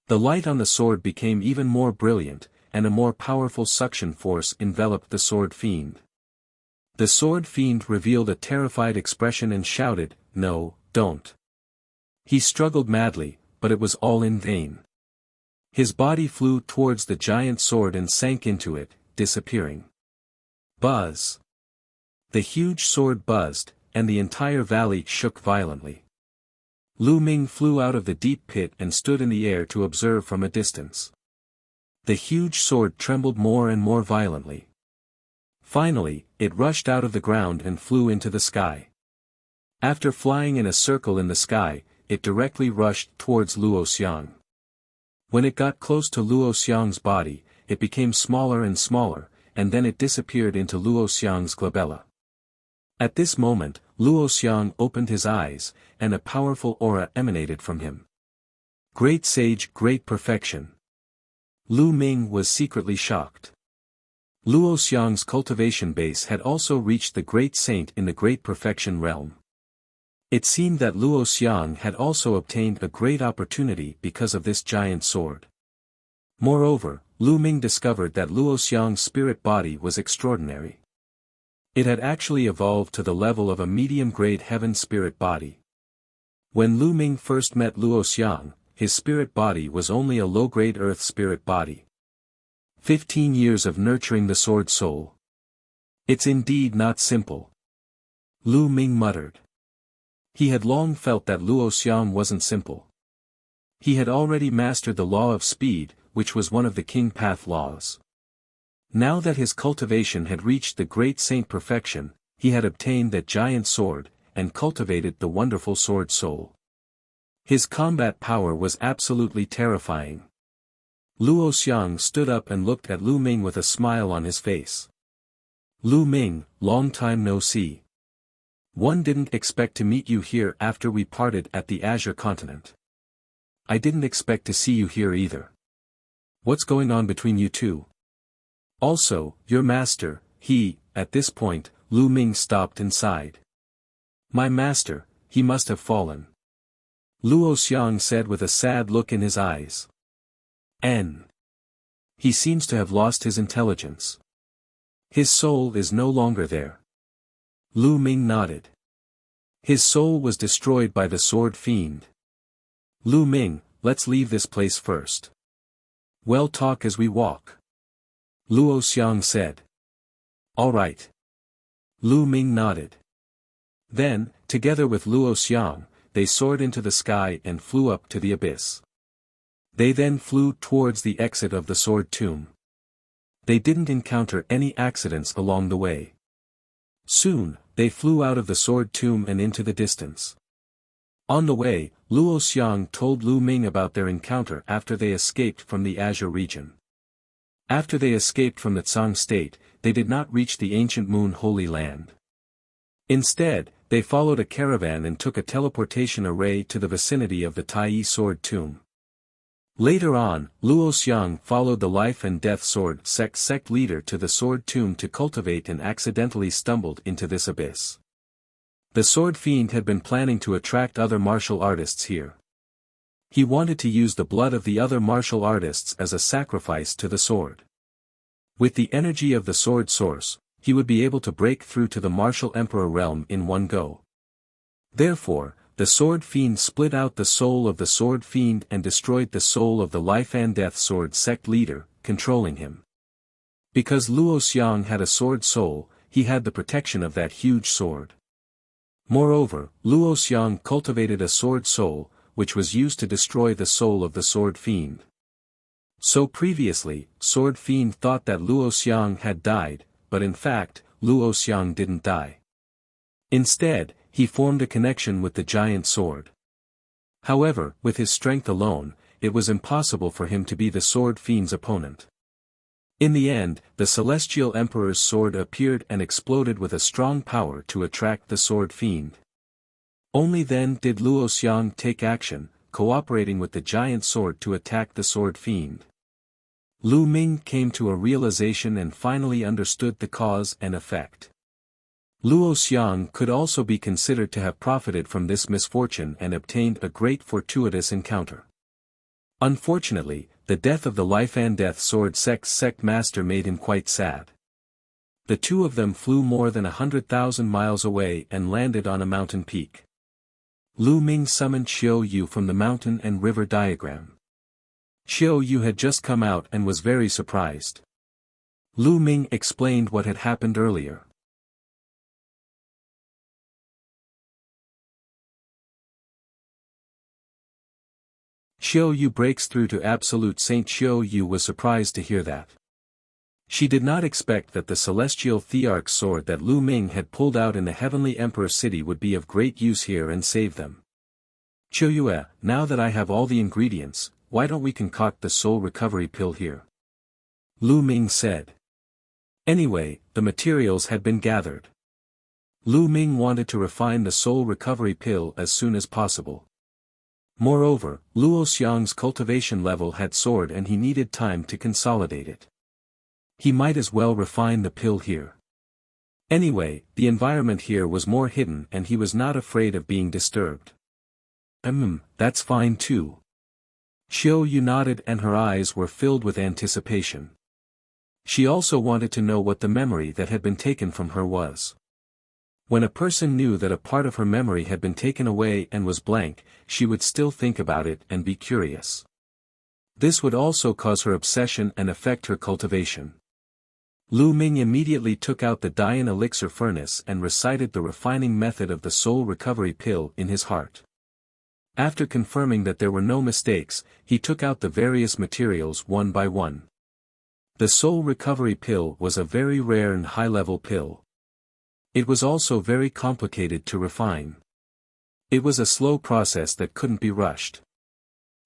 The light on the sword became even more brilliant, and a more powerful suction force enveloped the sword fiend. The sword fiend revealed a terrified expression and shouted, "No, don't." He struggled madly, but it was all in vain. His body flew towards the giant sword and sank into it, disappearing. Buzz! The huge sword buzzed, and the entire valley shook violently. Lu Ming flew out of the deep pit and stood in the air to observe from a distance. The huge sword trembled more and more violently. Finally, it rushed out of the ground and flew into the sky. After flying in a circle in the sky, it directly rushed towards Luo Xiang. When it got close to Luo Xiang's body, it became smaller and smaller, and then it disappeared into Luo Xiang's glabella. At this moment, Luo Xiang opened his eyes, and a powerful aura emanated from him. Great sage, great perfection. Lu Ming was secretly shocked. Luo Xiang's cultivation base had also reached the great saint in the great perfection realm. It seemed that Luo Xiang had also obtained a great opportunity because of this giant sword. Moreover, Lu Ming discovered that Luo Xiang's spirit body was extraordinary. It had actually evolved to the level of a medium-grade heaven spirit body. When Lu Ming first met Luo Xiang, his spirit body was only a low-grade earth spirit body. 15 years of nurturing the sword soul. It's indeed not simple. Lu Ming muttered. He had long felt that Luo Xiang wasn't simple. He had already mastered the law of speed, which was one of the King Path laws. Now that his cultivation had reached the great saint perfection, he had obtained that giant sword, and cultivated the wonderful sword soul. His combat power was absolutely terrifying. Luo Xiang stood up and looked at Lu Ming with a smile on his face. Lu Ming, long time no see. One didn't expect to meet you here after we parted at the Azure continent. I didn't expect to see you here either. What's going on between you two? Also, your master, at this point, Lu Ming stopped and sighed. My master, he must have fallen. Luo Xiang said with a sad look in his eyes. He seems to have lost his intelligence. His soul is no longer there. Lu Ming nodded. His soul was destroyed by the sword fiend. Lu Ming, let's leave this place first. We'll talk as we walk. Luo Xiang said. All right. Lu Ming nodded. Then, together with Luo Xiang, they soared into the sky and flew up to the abyss. They then flew towards the exit of the sword tomb. They didn't encounter any accidents along the way. Soon, they flew out of the sword tomb and into the distance. On the way, Luo Xiang told Lu Ming about their encounter after they escaped from the Azure region. After they escaped from the Tsang state, they did not reach the ancient Moon Holy Land. Instead, they followed a caravan and took a teleportation array to the vicinity of the Taiyi sword tomb. Later on, Luo Xiang followed the life and death sword sect leader to the sword tomb to cultivate and accidentally stumbled into this abyss. The sword fiend had been planning to attract other martial artists here. He wanted to use the blood of the other martial artists as a sacrifice to the sword. With the energy of the sword source, he would be able to break through to the martial emperor realm in one go. Therefore, the sword fiend split out the soul of the sword fiend and destroyed the soul of the life and death sword sect leader, controlling him. Because Luo Xiang had a sword soul, he had the protection of that huge sword. Moreover, Luo Xiang cultivated a sword soul, which was used to destroy the soul of the sword fiend. So previously, sword fiend thought that Luo Xiang had died, but in fact, Luo Xiang didn't die. Instead, he formed a connection with the giant sword. However, with his strength alone, it was impossible for him to be the sword fiend's opponent. In the end, the Celestial Emperor's sword appeared and exploded with a strong power to attract the sword fiend. Only then did Luo Xiang take action, cooperating with the giant sword to attack the sword fiend. Lu Ming came to a realization and finally understood the cause and effect. Luo Xiang could also be considered to have profited from this misfortune and obtained a great fortuitous encounter. Unfortunately, the death of the Life and Death Sword sect master made him quite sad. The two of them flew more than 100,000 miles away and landed on a mountain peak. Lu Ming summoned Qiu Yue from the mountain and river diagram. Qiu Yue had just come out and was very surprised. Lu Ming explained what had happened earlier. Qiu Yue breaks through to absolute Saint. Qiu Yue was surprised to hear that. She did not expect that the celestial Thearch sword that Lu Ming had pulled out in the Heavenly Emperor city would be of great use here and save them. Qiu Yue, now that I have all the ingredients, why don't we concoct the soul recovery pill here? Lu Ming said. Anyway, the materials had been gathered. Lu Ming wanted to refine the soul recovery pill as soon as possible. Moreover, Luo Xiang's cultivation level had soared and he needed time to consolidate it. He might as well refine the pill here. Anyway, the environment here was more hidden and he was not afraid of being disturbed. That's fine too. Qiu Yue nodded and her eyes were filled with anticipation. She also wanted to know what the memory that had been taken from her was. When a person knew that a part of her memory had been taken away and was blank, she would still think about it and be curious. This would also cause her obsession and affect her cultivation. Lu Ming immediately took out the Dian elixir furnace and recited the refining method of the soul recovery pill in his heart. After confirming that there were no mistakes, he took out the various materials one by one. The soul recovery pill was a very rare and high-level pill. It was also very complicated to refine. It was a slow process that couldn't be rushed.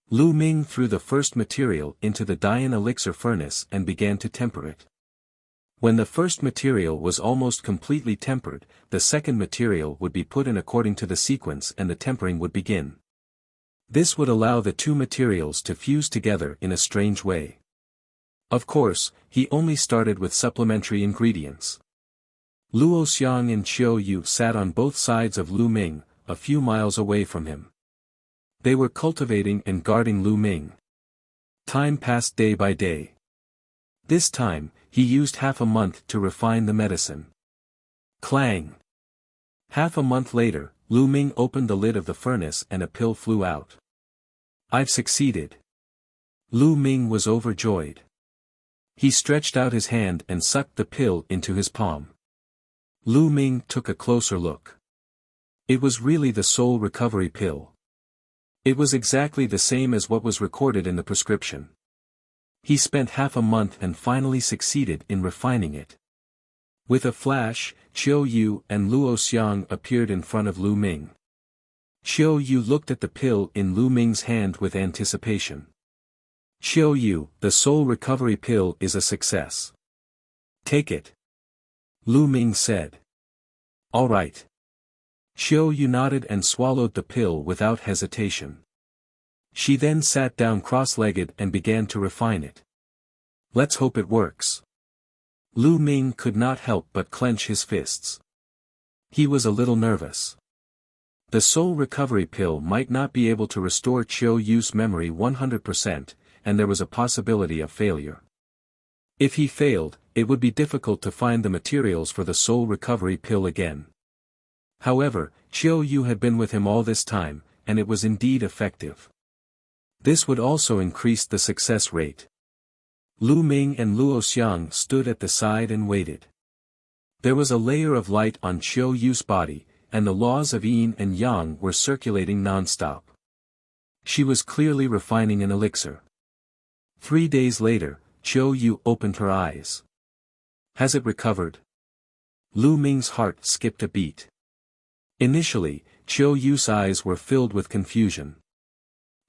Lu Ming threw the first material into the Dian elixir furnace and began to temper it. When the first material was almost completely tempered, the second material would be put in according to the sequence and the tempering would begin. This would allow the two materials to fuse together in a strange way. Of course, he only started with supplementary ingredients. Luo Xiang and Qiu Yue sat on both sides of Lu Ming, a few miles away from him. They were cultivating and guarding Lu Ming. Time passed day by day. This time, he used half a month to refine the medicine. Clang! Half a month later, Lu Ming opened the lid of the furnace and a pill flew out. I've succeeded. Lu Ming was overjoyed. He stretched out his hand and sucked the pill into his palm. Lu Ming took a closer look. It was really the soul recovery pill. It was exactly the same as what was recorded in the prescription. He spent half a month and finally succeeded in refining it. With a flash, Qiu Yue and Luo Xiang appeared in front of Lu Ming. Qiu Yue looked at the pill in Lu Ming's hand with anticipation. Qiu Yue, the soul recovery pill is a success. Take it. Lu Ming said. All right. Qiu Yue nodded and swallowed the pill without hesitation. She then sat down cross-legged and began to refine it. Let's hope it works. Lu Ming could not help but clench his fists. He was a little nervous. The soul recovery pill might not be able to restore Qiu Yue's memory 100%, and there was a possibility of failure. If he failed, it would be difficult to find the materials for the soul recovery pill again. However, Qiu Yue had been with him all this time, and it was indeed effective. This would also increase the success rate. Lu Ming and Luo Xiang stood at the side and waited. There was a layer of light on Qiu Yue's body, and the laws of yin and yang were circulating non-stop. She was clearly refining an elixir. 3 days later, Qiu Yue opened her eyes. Has it recovered? Lu Ming's heart skipped a beat. Initially, Qiu Yue's eyes were filled with confusion.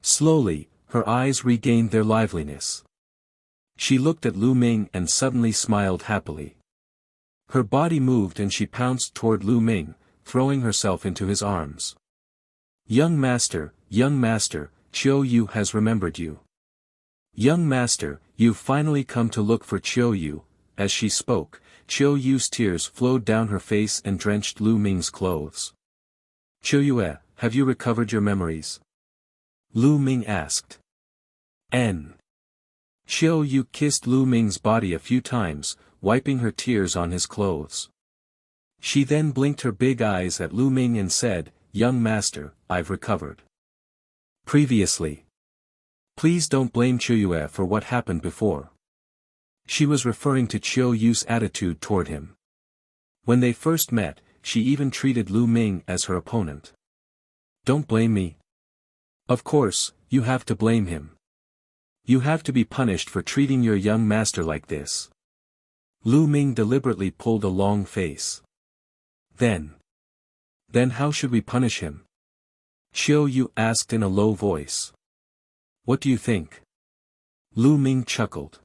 Slowly, her eyes regained their liveliness. She looked at Lu Ming and suddenly smiled happily. Her body moved and she pounced toward Lu Ming, throwing herself into his arms. Young master, Qiu Yue has remembered you. Young master, you've finally come to look for Qiu Yue. As she spoke, Qiu Yue's tears flowed down her face and drenched Lu Ming's clothes. Qiu Yue, have you recovered your memories? Lu Ming asked. Qiu Yue kissed Lu Ming's body a few times, wiping her tears on his clothes. She then blinked her big eyes at Lu Ming and said, Young master, I've recovered. Previously. Please don't blame Qiu Yue for what happened before. She was referring to Qiu Yue's attitude toward him. When they first met, she even treated Lu Ming as her opponent. Don't blame me. Of course, you have to blame him. You have to be punished for treating your young master like this. Lu Ming deliberately pulled a long face. Then how should we punish him? Qiu Yue asked in a low voice. What do you think? Lu Ming chuckled.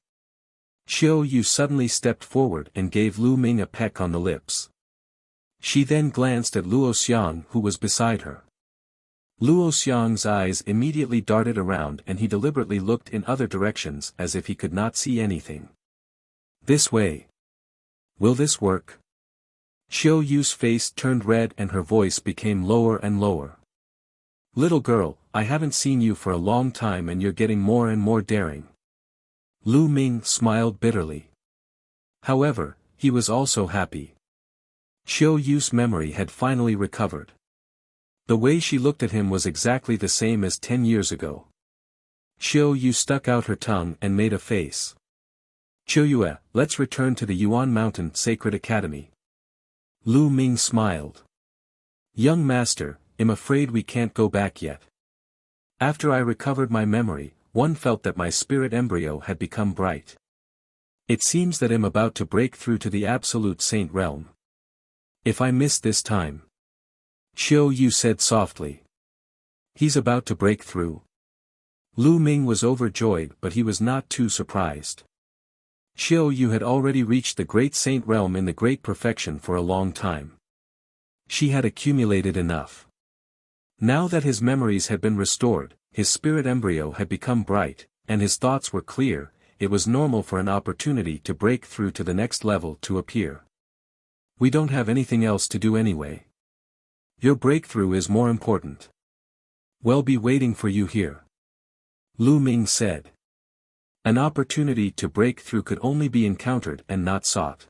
Qiu Yue suddenly stepped forward and gave Lu Ming a peck on the lips. She then glanced at Luo Xiang who was beside her. Luo Xiang's eyes immediately darted around and he deliberately looked in other directions as if he could not see anything. This way. Will this work? Qiu Yue's face turned red and her voice became lower and lower. Little girl, I haven't seen you for a long time and you're getting more and more daring. Lu Ming smiled bitterly. However, he was also happy. Qiu Yue's memory had finally recovered. The way she looked at him was exactly the same as 10 years ago. Qiu Yue stuck out her tongue and made a face. Qiu Yue, let's return to the Yuan Mountain Sacred Academy. Lu Ming smiled. Young master, I'm afraid we can't go back yet. After I recovered my memory, one felt that my spirit embryo had become bright. It seems that I'm about to break through to the absolute saint realm. If I miss this time. Qiu Yue said softly. He's about to break through. Lu Ming was overjoyed but he was not too surprised. Qiu Yue had already reached the great saint realm in the great perfection for a long time. She had accumulated enough. Now that his memories had been restored, his spirit embryo had become bright, and his thoughts were clear, it was normal for an opportunity to break through to the next level to appear. We don't have anything else to do anyway. Your breakthrough is more important. We'll be waiting for you here. Lu Ming said. An opportunity to break through could only be encountered and not sought.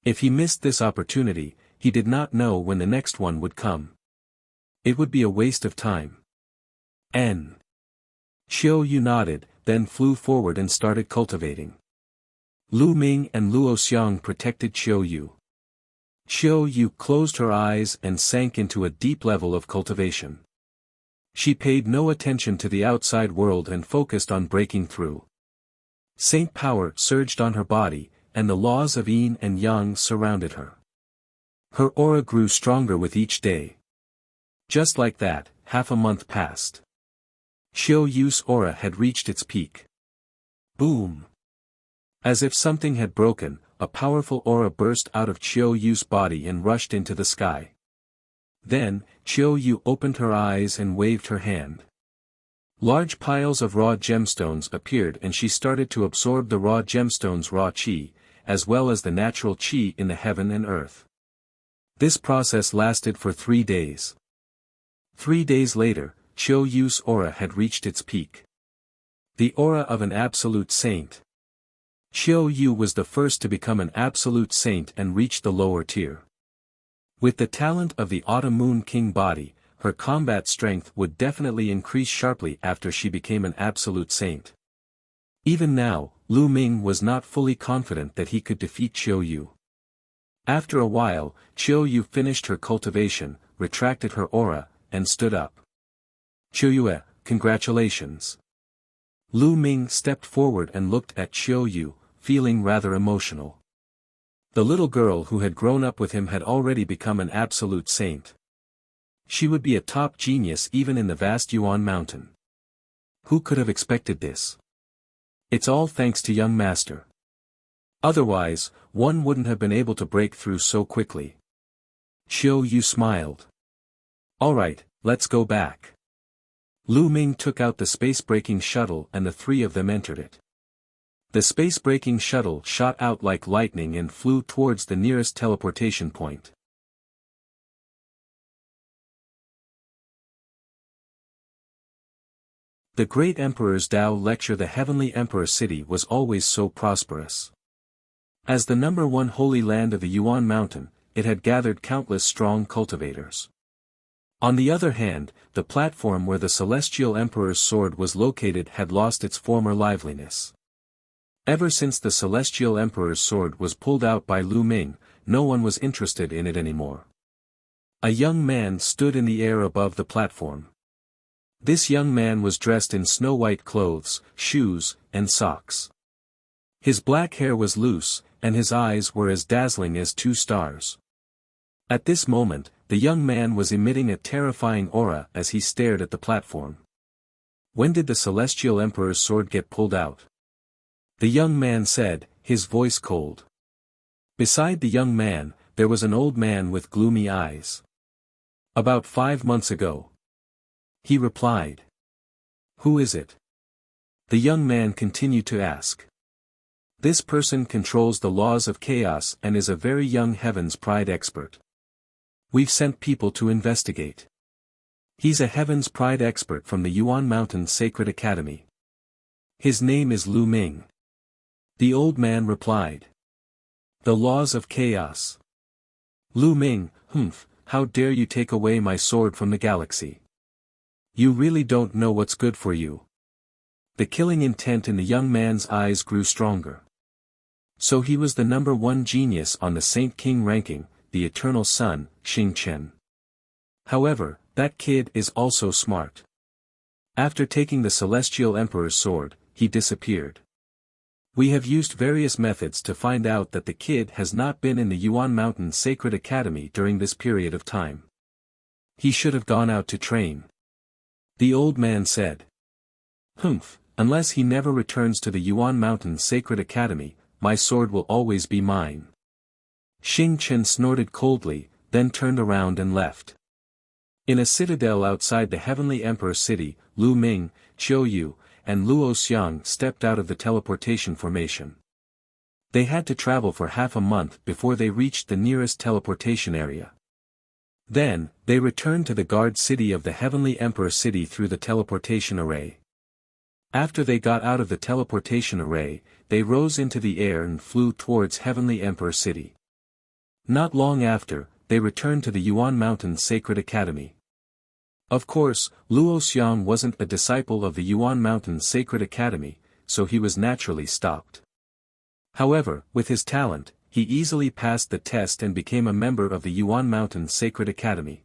If he missed this opportunity, he did not know when the next one would come. It would be a waste of time. Qiu Yue nodded, then flew forward and started cultivating. Lu Ming and Luo Xiang protected Qiu Yue. Qiu Yue closed her eyes and sank into a deep level of cultivation. She paid no attention to the outside world and focused on breaking through. Saint power surged on her body, and the laws of yin and yang surrounded her. Her aura grew stronger with each day. Just like that, half a month passed. Qiu Yue's aura had reached its peak. Boom! As if something had broken, a powerful aura burst out of Qiu Yue's body and rushed into the sky. Then, Qiu Yue opened her eyes and waved her hand. Large piles of raw gemstones appeared and she started to absorb the raw gemstones' raw qi, as well as the natural qi in the heaven and earth. This process lasted for 3 days. 3 days later, Qiu Yue's aura had reached its peak. The aura of an absolute saint. Qiu Yue was the first to become an absolute saint and reach the lower tier. With the talent of the Autumn Moon King body, her combat strength would definitely increase sharply after she became an absolute saint. Even now, Lu Ming was not fully confident that he could defeat Qiu Yue. After a while, Qiu Yue finished her cultivation, retracted her aura, and stood up. Qiu Yue, congratulations. Lu Ming stepped forward and looked at Qiu Yue, feeling rather emotional. The little girl who had grown up with him had already become an absolute saint. She would be a top genius even in the vast Yuan mountain. Who could have expected this? It's all thanks to young master. Otherwise, one wouldn't have been able to break through so quickly. Qiu Yue smiled. Alright, let's go back. Lu Ming took out the space-breaking shuttle and the three of them entered it. The space-breaking shuttle shot out like lightning and flew towards the nearest teleportation point. The great emperor's Tao lecture. The heavenly emperor city was always so prosperous. As the number one holy land of the Yuan mountain, it had gathered countless strong cultivators. On the other hand, the platform where the celestial emperor's sword was located had lost its former liveliness. Ever since the celestial emperor's sword was pulled out by Lu Ming, no one was interested in it anymore. A young man stood in the air above the platform. This young man was dressed in snow-white clothes, shoes, and socks. His black hair was loose, and his eyes were as dazzling as two stars. At this moment, the young man was emitting a terrifying aura as he stared at the platform. When did the celestial emperor's sword get pulled out? The young man said, his voice cold. Beside the young man, there was an old man with gloomy eyes. About 5 months ago. He replied. Who is it? The young man continued to ask. This person controls the laws of chaos and is a very young Heaven's Pride expert. We've sent people to investigate. He's a Heaven's Pride expert from the Yuan Mountain Sacred Academy. His name is Lu Ming. The old man replied. The laws of chaos. Lu Ming, how dare you take away my sword from the galaxy? You really don't know what's good for you. The killing intent in the young man's eyes grew stronger. So he was the number one genius on the Saint King ranking, the eternal son, Xingchen. However, that kid is also smart. After taking the celestial emperor's sword, he disappeared. We have used various methods to find out that the kid has not been in the Yuan Mountain Sacred Academy during this period of time. He should have gone out to train. The old man said. Unless he never returns to the Yuan Mountain Sacred Academy, my sword will always be mine. Xingchen snorted coldly, then turned around and left. In a citadel outside the Heavenly Emperor city, Lu Ming, Qiu Yue, and Luo Xiang stepped out of the teleportation formation. They had to travel for half a month before they reached the nearest teleportation area. Then, they returned to the guard city of the Heavenly Emperor city through the teleportation array. After they got out of the teleportation array, they rose into the air and flew towards Heavenly Emperor city. Not long after, they returned to the Yuan Mountain Sacred Academy. Of course, Luo Xiang wasn't a disciple of the Yuan Mountain Sacred Academy, so he was naturally stopped. However, with his talent, he easily passed the test and became a member of the Yuan Mountain Sacred Academy.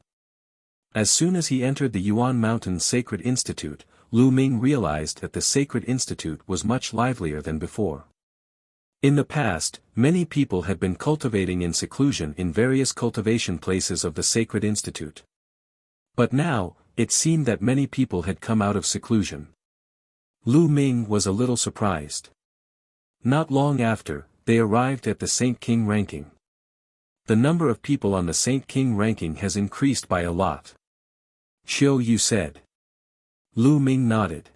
As soon as he entered the Yuan Mountain Sacred Institute, Lu Ming realized that the Sacred Institute was much livelier than before. In the past, many people had been cultivating in seclusion in various cultivation places of the Sacred Institute. But now, it seemed that many people had come out of seclusion. Lu Ming was a little surprised. Not long after, they arrived at the Saint King ranking. The number of people on the Saint King ranking has increased by a lot. Qiu Yue said. Lu Ming nodded.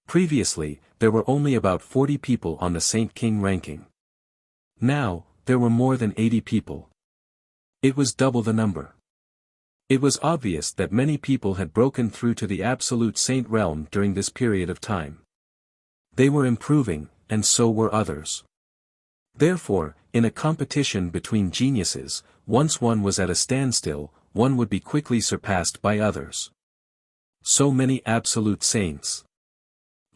Previously, there were only about 40 people on the Saint King ranking. Now, there were more than 80 people. It was double the number. It was obvious that many people had broken through to the absolute saint realm during this period of time. They were improving, and so were others. Therefore, in a competition between geniuses, once one was at a standstill, one would be quickly surpassed by others. So many absolute saints.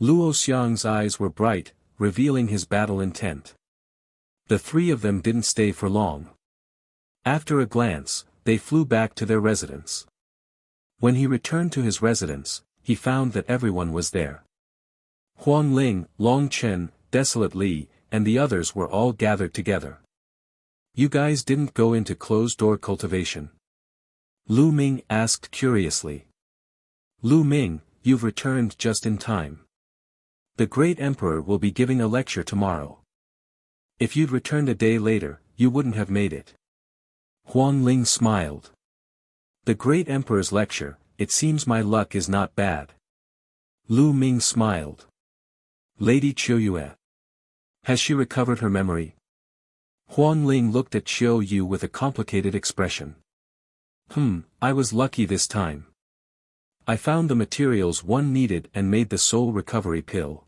Luo Xiang's eyes were bright, revealing his battle intent. The three of them didn't stay for long. After a glance, they flew back to their residence. When he returned to his residence, he found that everyone was there. Huang Ling, Long Chen, Desolate Li, and the others were all gathered together. You guys didn't go into closed-door cultivation? Lu Ming asked curiously. Lu Ming, you've returned just in time. The great emperor will be giving a lecture tomorrow. If you'd returned a day later, you wouldn't have made it. Huang Ling smiled. The great emperor's lecture, it seems my luck is not bad. Lu Ming smiled. Lady Qiu Yue. Has she recovered her memory? Huang Ling looked at Qiu Yue with a complicated expression. I was lucky this time. I found the materials one needed and made the soul recovery pill.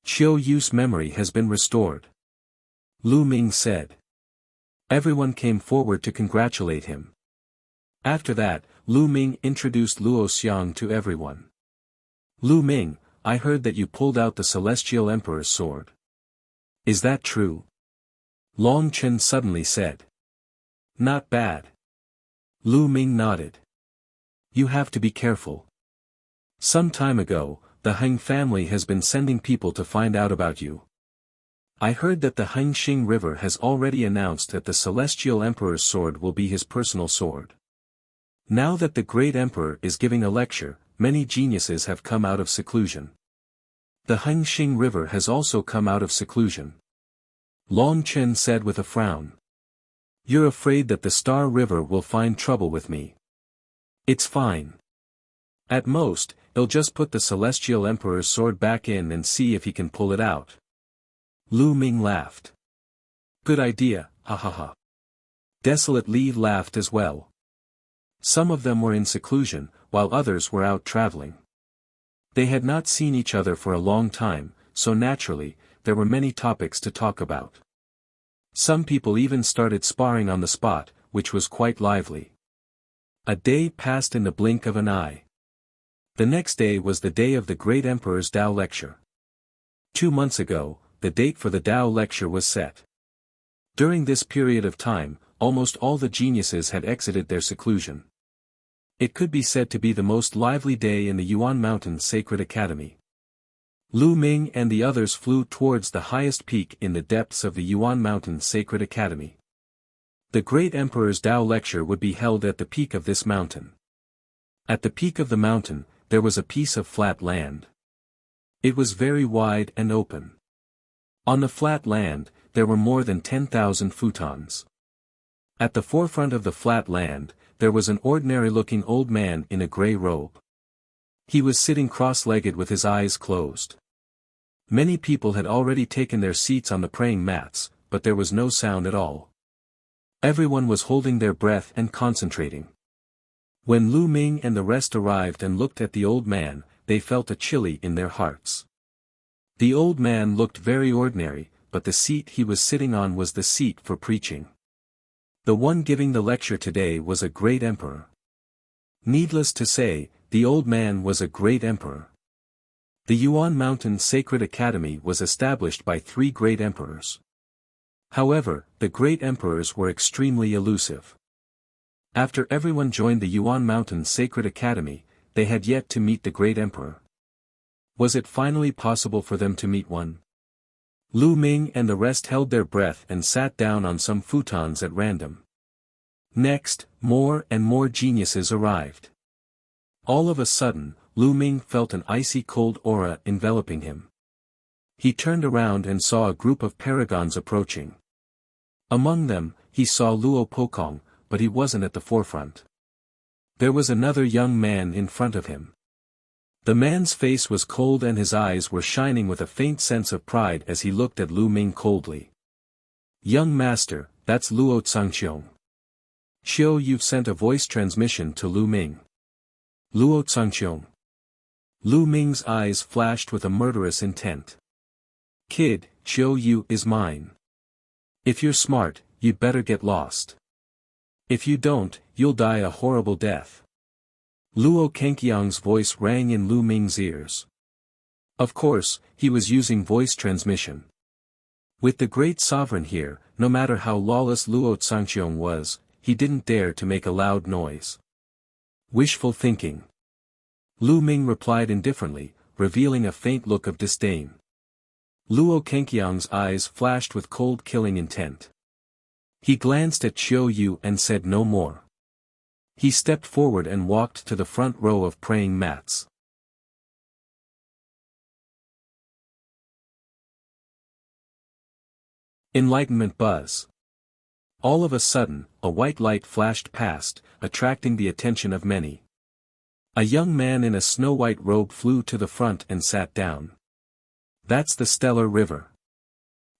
Qiu Yue's memory has been restored. Lu Ming said. Everyone came forward to congratulate him. After that, Lu Ming introduced Luo Xiang to everyone. Lu Ming, I heard that you pulled out the Celestial Emperor's sword. Is that true? Long Chen suddenly said. Not bad. Lu Ming nodded. You have to be careful. Some time ago, the Heng family has been sending people to find out about you. I heard that the Hengxing River has already announced that the Celestial Emperor's sword will be his personal sword. Now that the Great Emperor is giving a lecture, many geniuses have come out of seclusion. The Hengxing River has also come out of seclusion. Long Chen said with a frown. You're afraid that the Star River will find trouble with me. It's fine. At most, he'll just put the Celestial Emperor's sword back in and see if he can pull it out. Lu Ming laughed. Good idea, ha ha ha. Desolate Li laughed as well. Some of them were in seclusion, while others were out traveling. They had not seen each other for a long time, so naturally, there were many topics to talk about. Some people even started sparring on the spot, which was quite lively. A day passed in the blink of an eye. The next day was the day of the Great Emperor's Tao lecture. 2 months ago, the date for the Tao lecture was set. During this period of time, almost all the geniuses had exited their seclusion. It could be said to be the most lively day in the Yuan Mountain Sacred Academy. Lu Ming and the others flew towards the highest peak in the depths of the Yuan Mountain Sacred Academy. The Great Emperor's Tao lecture would be held at the peak of this mountain. At the peak of the mountain, there was a piece of flat land. It was very wide and open. On the flat land, there were more than 10,000 futons. At the forefront of the flat land, there was an ordinary-looking old man in a gray robe. He was sitting cross-legged with his eyes closed. Many people had already taken their seats on the praying mats, but there was no sound at all. Everyone was holding their breath and concentrating. When Lu Ming and the rest arrived and looked at the old man, they felt a chilly in their hearts. The old man looked very ordinary, but the seat he was sitting on was the seat for preaching. The one giving the lecture today was a great emperor. Needless to say, the old man was a great emperor. The Yuan Mountain Sacred Academy was established by 3 great emperors. However, the great emperors were extremely elusive. After everyone joined the Yuan Mountain Sacred Academy, they had yet to meet the great emperor. Was it finally possible for them to meet one? Lu Ming and the rest held their breath and sat down on some futons at random. Next, more and more geniuses arrived. All of a sudden, Lu Ming felt an icy cold aura enveloping him. He turned around and saw a group of paragons approaching. Among them, he saw Luo Pokong, but he wasn't at the forefront. There was another young man in front of him. The man's face was cold and his eyes were shining with a faint sense of pride as he looked at Lu Ming coldly. Young master, that's Luo Xiang. Qiu Yue sent a voice transmission to Lu Ming. Luo Xiang. Lu Ming's eyes flashed with a murderous intent. Kid, Qiu Yue is mine. If you're smart, you'd better get lost. If you don't, you'll die a horrible death. Luo Xiang's voice rang in Lu Ming's ears. Of course, he was using voice transmission. With the great sovereign here, no matter how lawless Luo Xiang was, he didn't dare to make a loud noise. Wishful thinking. Lu Ming replied indifferently, revealing a faint look of disdain. Luo Xiang's eyes flashed with cold killing intent. He glanced at Qiu Yue and said no more. He stepped forward and walked to the front row of praying mats. Enlightenment buzz. All of a sudden, a white light flashed past, attracting the attention of many. A young man in a snow-white robe flew to the front and sat down. That's the Stellar River.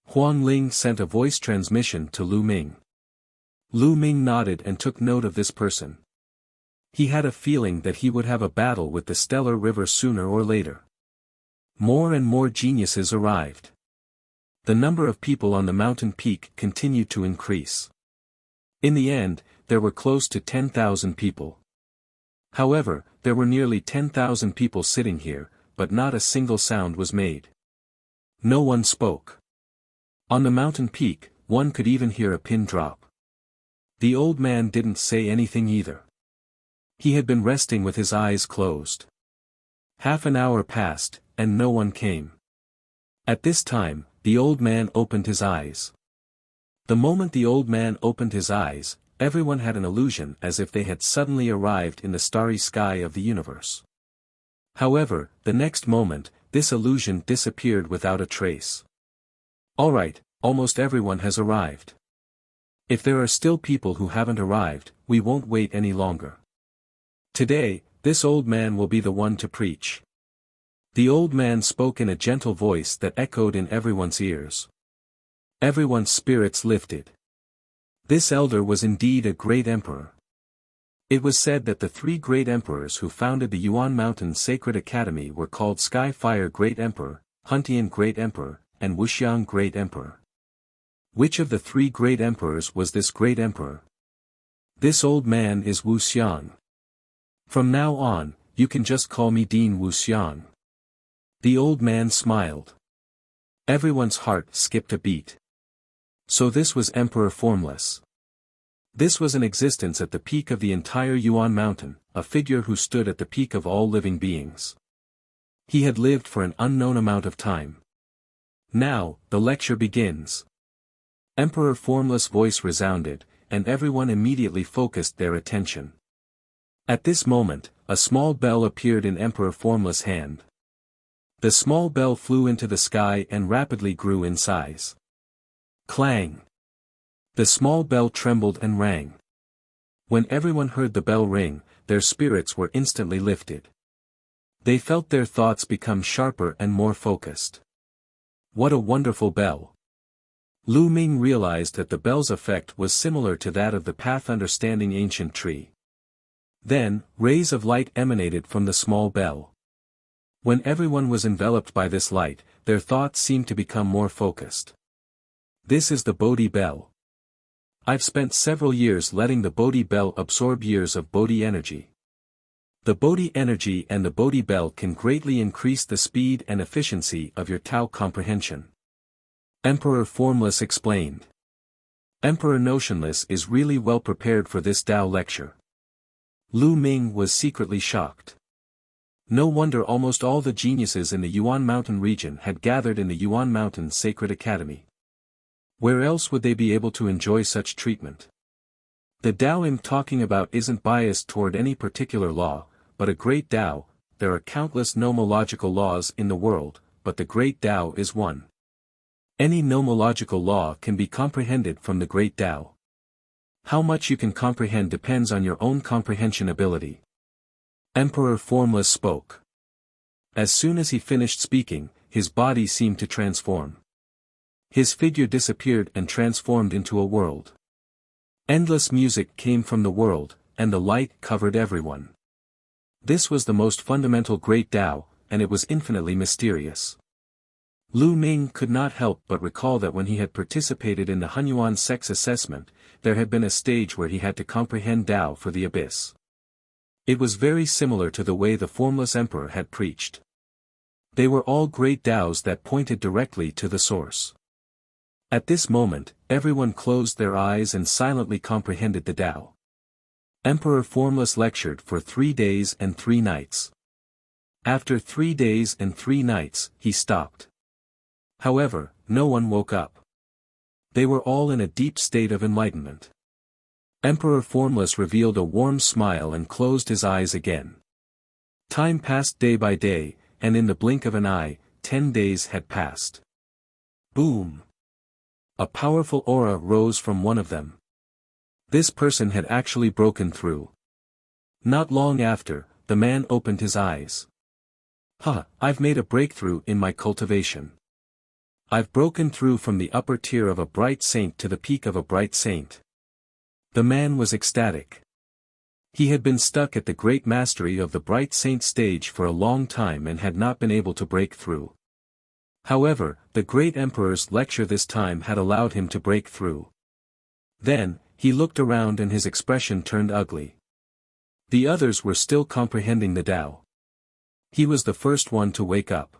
Huang Ling sent a voice transmission to Lu Ming. Lu Ming nodded and took note of this person. He had a feeling that he would have a battle with the Stellar River sooner or later. More and more geniuses arrived. The number of people on the mountain peak continued to increase. In the end, there were close to 10,000 people. However, there were nearly 10,000 people sitting here, but not a single sound was made. No one spoke. On the mountain peak, one could even hear a pin drop. The old man didn't say anything either. He had been resting with his eyes closed. Half an hour passed, and no one came. At this time, the old man opened his eyes. The moment the old man opened his eyes, everyone had an illusion as if they had suddenly arrived in the starry sky of the universe. However, the next moment, this illusion disappeared without a trace. Alright, almost everyone has arrived. If there are still people who haven't arrived, we won't wait any longer. Today, this old man will be the one to preach. The old man spoke in a gentle voice that echoed in everyone's ears. Everyone's spirits lifted. This elder was indeed a great emperor. It was said that the three great emperors who founded the Yuan Mountain Sacred Academy were called Sky Fire Great Emperor, Huntian Great Emperor, and Wuxiang Great Emperor. Which of the three great emperors was this great emperor? This old man is Luo Xiang. From now on, you can just call me Dean Luo Xiang. The old man smiled. Everyone's heart skipped a beat. So this was Emperor Formless. This was an existence at the peak of the entire Yuan Mountain, a figure who stood at the peak of all living beings. He had lived for an unknown amount of time. Now, the lecture begins. Emperor Formless' voice resounded, and everyone immediately focused their attention. At this moment, a small bell appeared in Emperor Formless' hand. The small bell flew into the sky and rapidly grew in size. Clang! The small bell trembled and rang. When everyone heard the bell ring, their spirits were instantly lifted. They felt their thoughts become sharper and more focused. What a wonderful bell! Lu Ming realized that the bell's effect was similar to that of the path understanding ancient tree. Then, rays of light emanated from the small bell. When everyone was enveloped by this light, their thoughts seemed to become more focused. This is the Bodhi bell. I've spent several years letting the Bodhi bell absorb years of Bodhi energy. The Bodhi energy and the Bodhi bell can greatly increase the speed and efficiency of your Tao comprehension. Emperor Formless explained. Emperor Notionless is really well prepared for this Tao lecture. Lu Ming was secretly shocked. No wonder almost all the geniuses in the Yuan Mountain region had gathered in the Yuan Mountain Sacred Academy. Where else would they be able to enjoy such treatment? The Tao I'm talking about isn't biased toward any particular law, but a great Tao. There are countless nomological laws in the world, but the great Tao is one. Any nomological law can be comprehended from the great Tao. How much you can comprehend depends on your own comprehension ability. Emperor Formless spoke. As soon as he finished speaking, his body seemed to transform. His figure disappeared and transformed into a world. Endless music came from the world, and the light covered everyone. This was the most fundamental great Tao, and it was infinitely mysterious. Lu Ming could not help but recall that when he had participated in the Hunyuan sex assessment, there had been a stage where he had to comprehend Tao for the abyss. It was very similar to the way the Formless Emperor had preached. They were all great Taos that pointed directly to the source. At this moment, everyone closed their eyes and silently comprehended the Tao. Emperor Formless lectured for 3 days and 3 nights. After 3 days and 3 nights, he stopped. However, no one woke up. They were all in a deep state of enlightenment. Emperor Formless revealed a warm smile and closed his eyes again. Time passed day by day, and in the blink of an eye, 10 days had passed. Boom! A powerful aura rose from one of them. This person had actually broken through. Not long after, the man opened his eyes. I've made a breakthrough in my cultivation. I've broken through from the upper tier of a bright saint to the peak of a bright saint. The man was ecstatic. He had been stuck at the great mastery of the bright saint stage for a long time and had not been able to break through. However, the great emperor's lecture this time had allowed him to break through. Then, he looked around and his expression turned ugly. The others were still comprehending the Tao. He was the first one to wake up.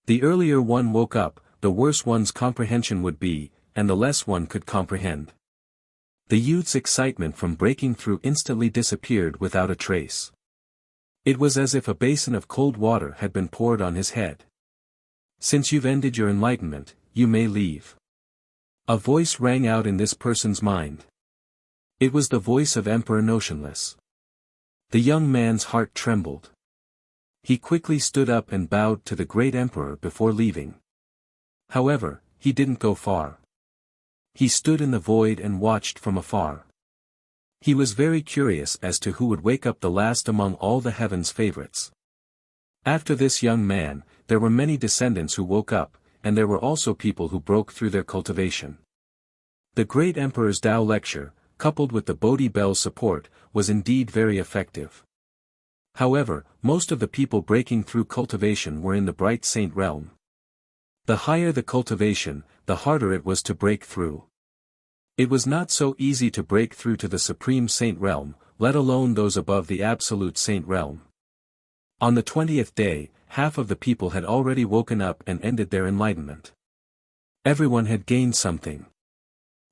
The earlier one woke up, the worse one's comprehension would be, and the less one could comprehend. The youth's excitement from breaking through instantly disappeared without a trace. It was as if a basin of cold water had been poured on his head. Since you've ended your enlightenment, you may leave. A voice rang out in this person's mind. It was the voice of Emperor Notionless. The young man's heart trembled. He quickly stood up and bowed to the great emperor before leaving. However, he didn't go far. He stood in the void and watched from afar. He was very curious as to who would wake up the last among all the heaven's favorites. After this young man, there were many descendants who woke up, and there were also people who broke through their cultivation. The great emperor's Tao lecture, coupled with the Bodhi Bell's support, was indeed very effective. However, most of the people breaking through cultivation were in the bright saint realm. The higher the cultivation, the harder it was to break through. It was not so easy to break through to the supreme saint realm, let alone those above the absolute saint realm. On the 20th day, half of the people had already woken up and ended their enlightenment. Everyone had gained something.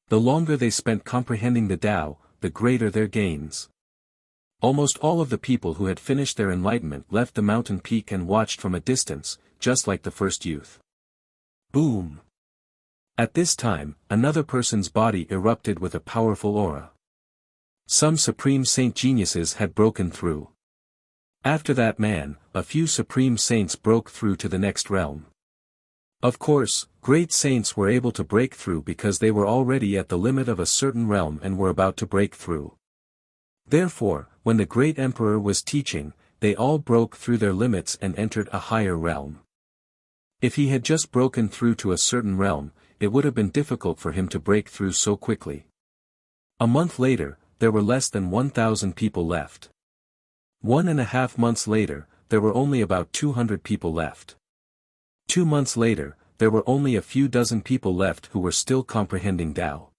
The longer they spent comprehending the Tao, the greater their gains. Almost all of the people who had finished their enlightenment left the mountain peak and watched from a distance, just like the first youth. Boom! At this time, another person's body erupted with a powerful aura. Some supreme saint geniuses had broken through. After that man, a few supreme saints broke through to the next realm. Of course, great saints were able to break through because they were already at the limit of a certain realm and were about to break through. Therefore, when the great emperor was teaching, they all broke through their limits and entered a higher realm. If he had just broken through to a certain realm, it would have been difficult for him to break through so quickly. A month later, there were less than 1,000 people left. 1.5 months later, there were only about 200 people left. 2 months later, there were only a few dozen people left who were still comprehending Tao.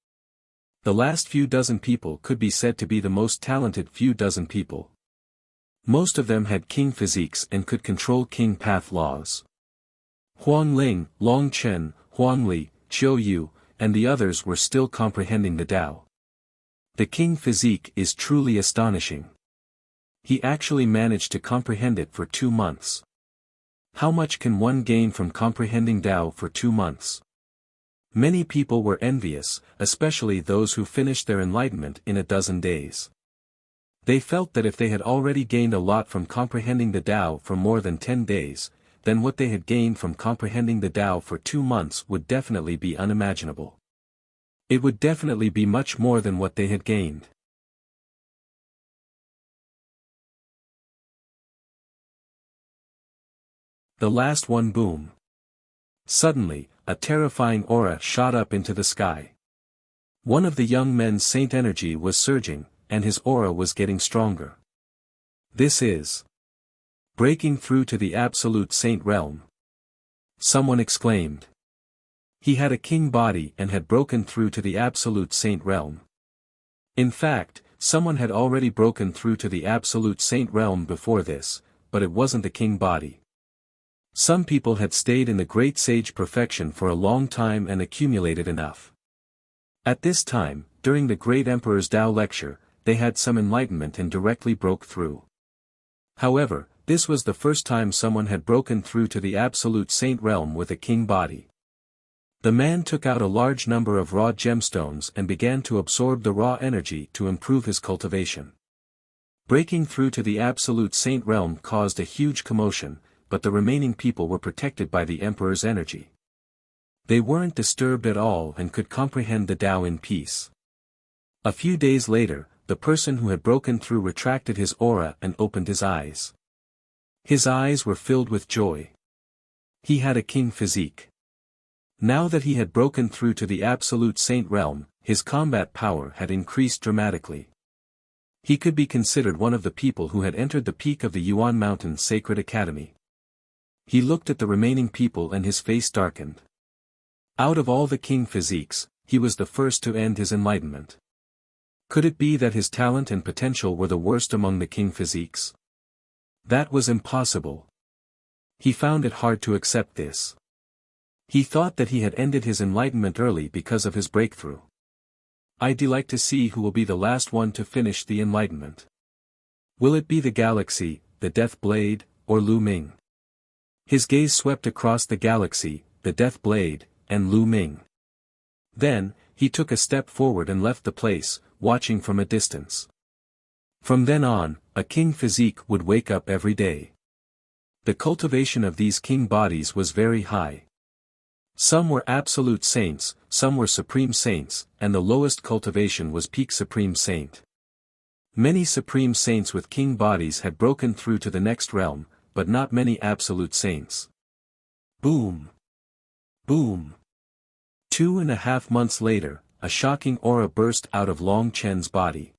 The last few dozen people could be said to be the most talented few dozen people. Most of them had king physiques and could control king path laws. Huang Ling, Long Chen, Huang Li, Qiu Yue, and the others were still comprehending the Tao. The king physique is truly astonishing. He actually managed to comprehend it for 2 months. How much can one gain from comprehending Tao for 2 months? Many people were envious, especially those who finished their enlightenment in a dozen days. They felt that if they had already gained a lot from comprehending the Tao for more than 10 days, then what they had gained from comprehending the Tao for 2 months would definitely be unimaginable. It would definitely be much more than what they had gained. The last one. Boom. Suddenly, a terrifying aura shot up into the sky. One of the young men's saint energy was surging, and his aura was getting stronger. This is breaking through to the absolute saint realm. Someone exclaimed. He had a king body and had broken through to the absolute saint realm. In fact, someone had already broken through to the absolute saint realm before this, but it wasn't the king body. Some people had stayed in the great sage perfection for a long time and accumulated enough. At this time, during the great emperor's Tao lecture, they had some enlightenment and directly broke through. However, this was the first time someone had broken through to the absolute saint realm with a king body. The man took out a large number of raw gemstones and began to absorb the raw energy to improve his cultivation. Breaking through to the absolute saint realm caused a huge commotion, but the remaining people were protected by the emperor's energy. They weren't disturbed at all and could comprehend the Tao in peace. A few days later, the person who had broken through retracted his aura and opened his eyes. His eyes were filled with joy. He had a king physique. Now that he had broken through to the absolute saint realm, his combat power had increased dramatically. He could be considered one of the people who had entered the peak of the Yuan Mountain Sacred Academy. He looked at the remaining people and his face darkened. Out of all the king physiques, he was the first to end his enlightenment. Could it be that his talent and potential were the worst among the king physiques? That was impossible. He found it hard to accept this. He thought that he had ended his enlightenment early because of his breakthrough. I'd like to see who will be the last one to finish the enlightenment. Will it be the galaxy, the Death Blade, or Lu Ming? His gaze swept across the galaxy, the Death Blade, and Lu Ming. Then, he took a step forward and left the place, watching from a distance. From then on, a king physique would wake up every day. The cultivation of these king bodies was very high. Some were absolute saints, some were supreme saints, and the lowest cultivation was peak supreme saint. Many supreme saints with king bodies had broken through to the next realm, but not many absolute saints. Boom! Boom! 2.5 months later, a shocking aura burst out of Long Chen's body.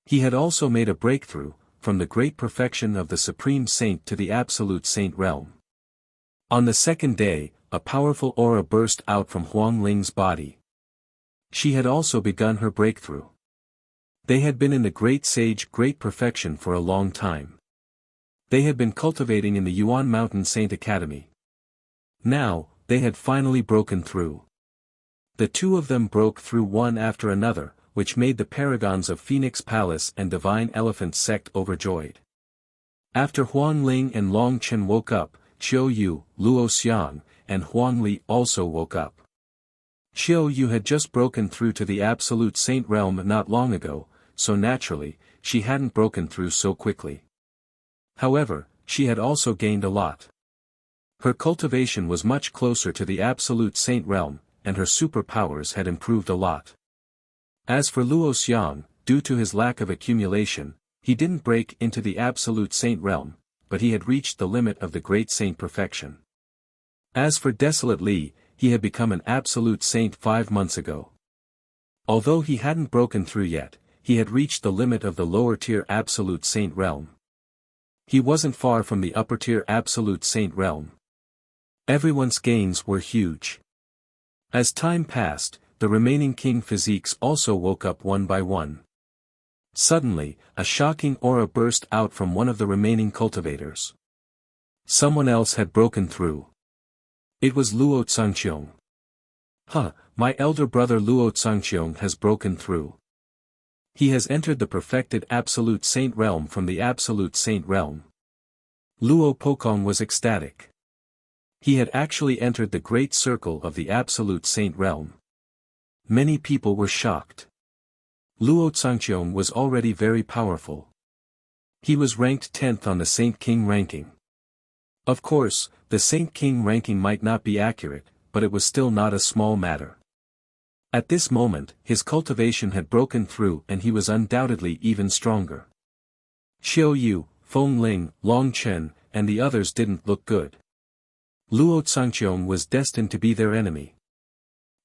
He had also made a breakthrough, from the great perfection of the Supreme Saint to the Absolute Saint realm. On the second day, a powerful aura burst out from Huang Ling's body. She had also begun her breakthrough. They had been in the Great Sage Great Perfection for a long time. They had been cultivating in the Yuan Mountain Saint Academy. Now, they had finally broken through. The two of them broke through one after another, which made the paragons of Phoenix Palace and Divine Elephant Sect overjoyed. After Huang Ling and Long Chen woke up, Qiu Yue, Luo Xiang, and Huang Li also woke up. Qiu Yue had just broken through to the Absolute Saint realm not long ago, so naturally, she hadn't broken through so quickly. However, she had also gained a lot. Her cultivation was much closer to the Absolute Saint realm, and her superpowers had improved a lot. As for Luo Xiang, due to his lack of accumulation, he didn't break into the Absolute Saint realm, but he had reached the limit of the Great Saint perfection. As for Desolate Li, he had become an Absolute Saint 5 months ago. Although he hadn't broken through yet, he had reached the limit of the lower tier Absolute Saint realm. He wasn't far from the upper tier Absolute Saint realm. Everyone's gains were huge. As time passed, the remaining king physiques also woke up one by one. Suddenly, a shocking aura burst out from one of the remaining cultivators. Someone else had broken through. It was Luo Xiang. My elder brother Luo Xiang has broken through. He has entered the perfected Absolute Saint realm from the Absolute Saint realm. Luo Pokong was ecstatic. He had actually entered the great circle of the Absolute Saint realm. Many people were shocked. Luo Xiang was already very powerful. He was ranked 10th on the Saint King ranking. Of course, the Saint King ranking might not be accurate, but it was still not a small matter. At this moment, his cultivation had broken through and he was undoubtedly even stronger. Qiu Yue, Feng Ling, Long Chen, and the others didn't look good. Luo Xiang was destined to be their enemy.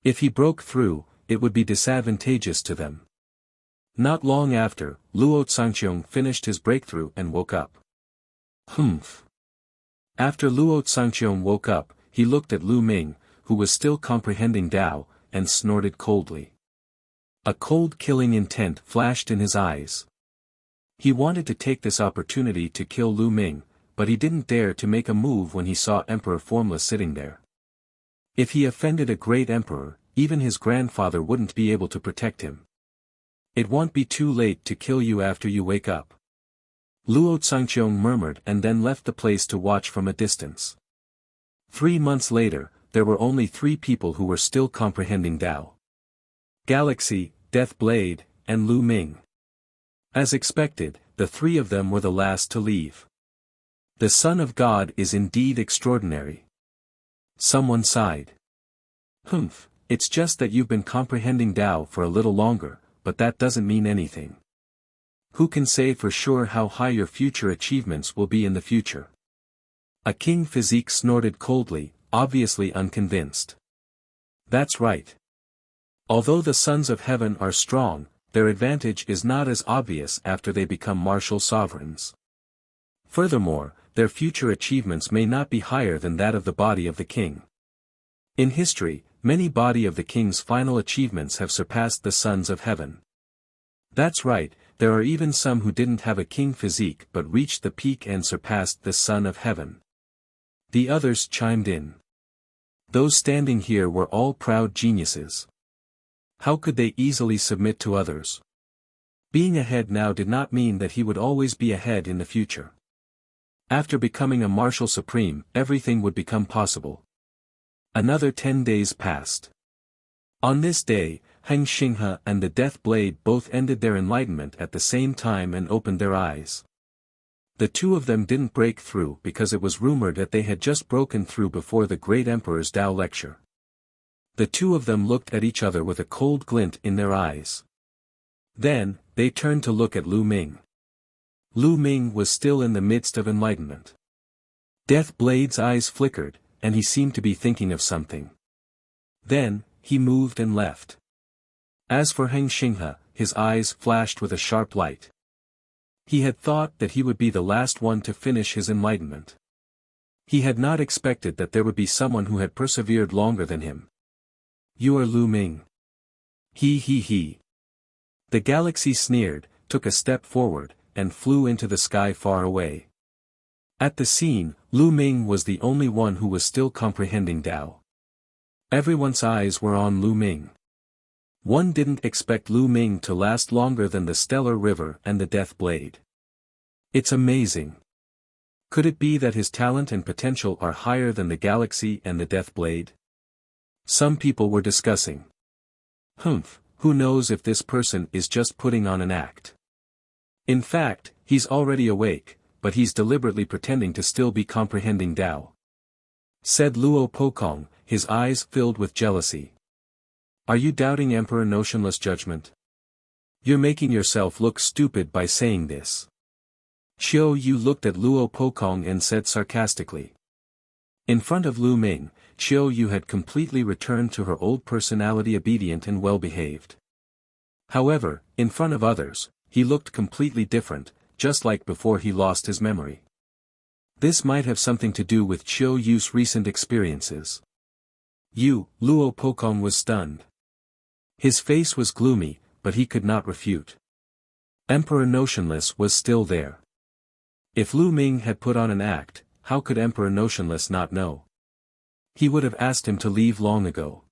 If he broke through, it would be disadvantageous to them. Not long after, Luo Xiang finished his breakthrough and woke up. Humph. After Luo Xiang woke up, he looked at Lu Ming, who was still comprehending Tao, and snorted coldly. A cold killing intent flashed in his eyes. He wanted to take this opportunity to kill Lu Ming, but he didn't dare to make a move when he saw Emperor Formless sitting there. If he offended a great emperor, even his grandfather wouldn't be able to protect him. It won't be too late to kill you after you wake up. Luo Xiang murmured and then left the place to watch from a distance. 3 months later, there were only 3 people who were still comprehending Tao. Galaxy, Death Blade, and Lu Ming. As expected, the 3 of them were the last to leave. The Son of God is indeed extraordinary. Someone sighed. Humph, it's just that you've been comprehending Tao for a little longer, but that doesn't mean anything. Who can say for sure how high your future achievements will be in the future? A king physique snorted coldly, obviously unconvinced. That's right. Although the sons of heaven are strong, their advantage is not as obvious after they become martial sovereigns. Furthermore, their future achievements may not be higher than that of the body of the king. In history, many body of the king's final achievements have surpassed the sons of heaven. That's right, there are even some who didn't have a king physique but reached the peak and surpassed the son of heaven. The others chimed in. Those standing here were all proud geniuses. How could they easily submit to others? Being ahead now did not mean that he would always be ahead in the future. After becoming a martial supreme, everything would become possible. Another 10 days passed. On this day, Heng Xinghe and the Death Blade both ended their enlightenment at the same time and opened their eyes. The 2 of them didn't break through because it was rumored that they had just broken through before the great emperor's Tao lecture. The 2 of them looked at each other with a cold glint in their eyes. Then, they turned to look at Lu Ming. Lu Ming was still in the midst of enlightenment. Death Blade's eyes flickered, and he seemed to be thinking of something. Then, he moved and left. As for Heng Xinghe, his eyes flashed with a sharp light. He had thought that he would be the last one to finish his enlightenment. He had not expected that there would be someone who had persevered longer than him. You are Lu Ming. He. The galaxy sneered, took a step forward, and flew into the sky far away. At the scene, Lu Ming was the only one who was still comprehending Tao. Everyone's eyes were on Lu Ming. One didn't expect Lu Ming to last longer than the Stellar River and the Death Blade. It's amazing. Could it be that his talent and potential are higher than the galaxy and the Death Blade? Some people were discussing. Humph, who knows if this person is just putting on an act. In fact, he's already awake, but he's deliberately pretending to still be comprehending Tao. Said Luo Pokong, his eyes filled with jealousy. Are you doubting Emperor Notionless judgment? You're making yourself look stupid by saying this. Qiu Yue looked at Luo Pokong and said sarcastically. In front of Lu Ming, Qiu Yue had completely returned to her old personality, obedient and well-behaved. However, in front of others, he looked completely different, just like before he lost his memory. This might have something to do with Qiu Yue's recent experiences. Luo Pokong was stunned. His face was gloomy, but he could not refute. Emperor Notionless was still there. If Lu Ming had put on an act, how could Emperor Notionless not know? He would have asked him to leave long ago.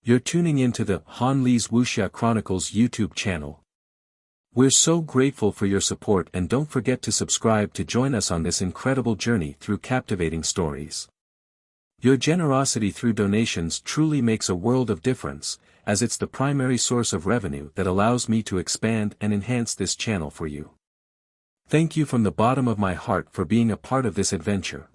You're tuning into the Han Li's Wuxia Chronicles YouTube channel. We're so grateful for your support, and don't forget to subscribe to join us on this incredible journey through captivating stories. Your generosity through donations truly makes a world of difference, as it's the primary source of revenue that allows me to expand and enhance this channel for you. Thank you from the bottom of my heart for being a part of this adventure.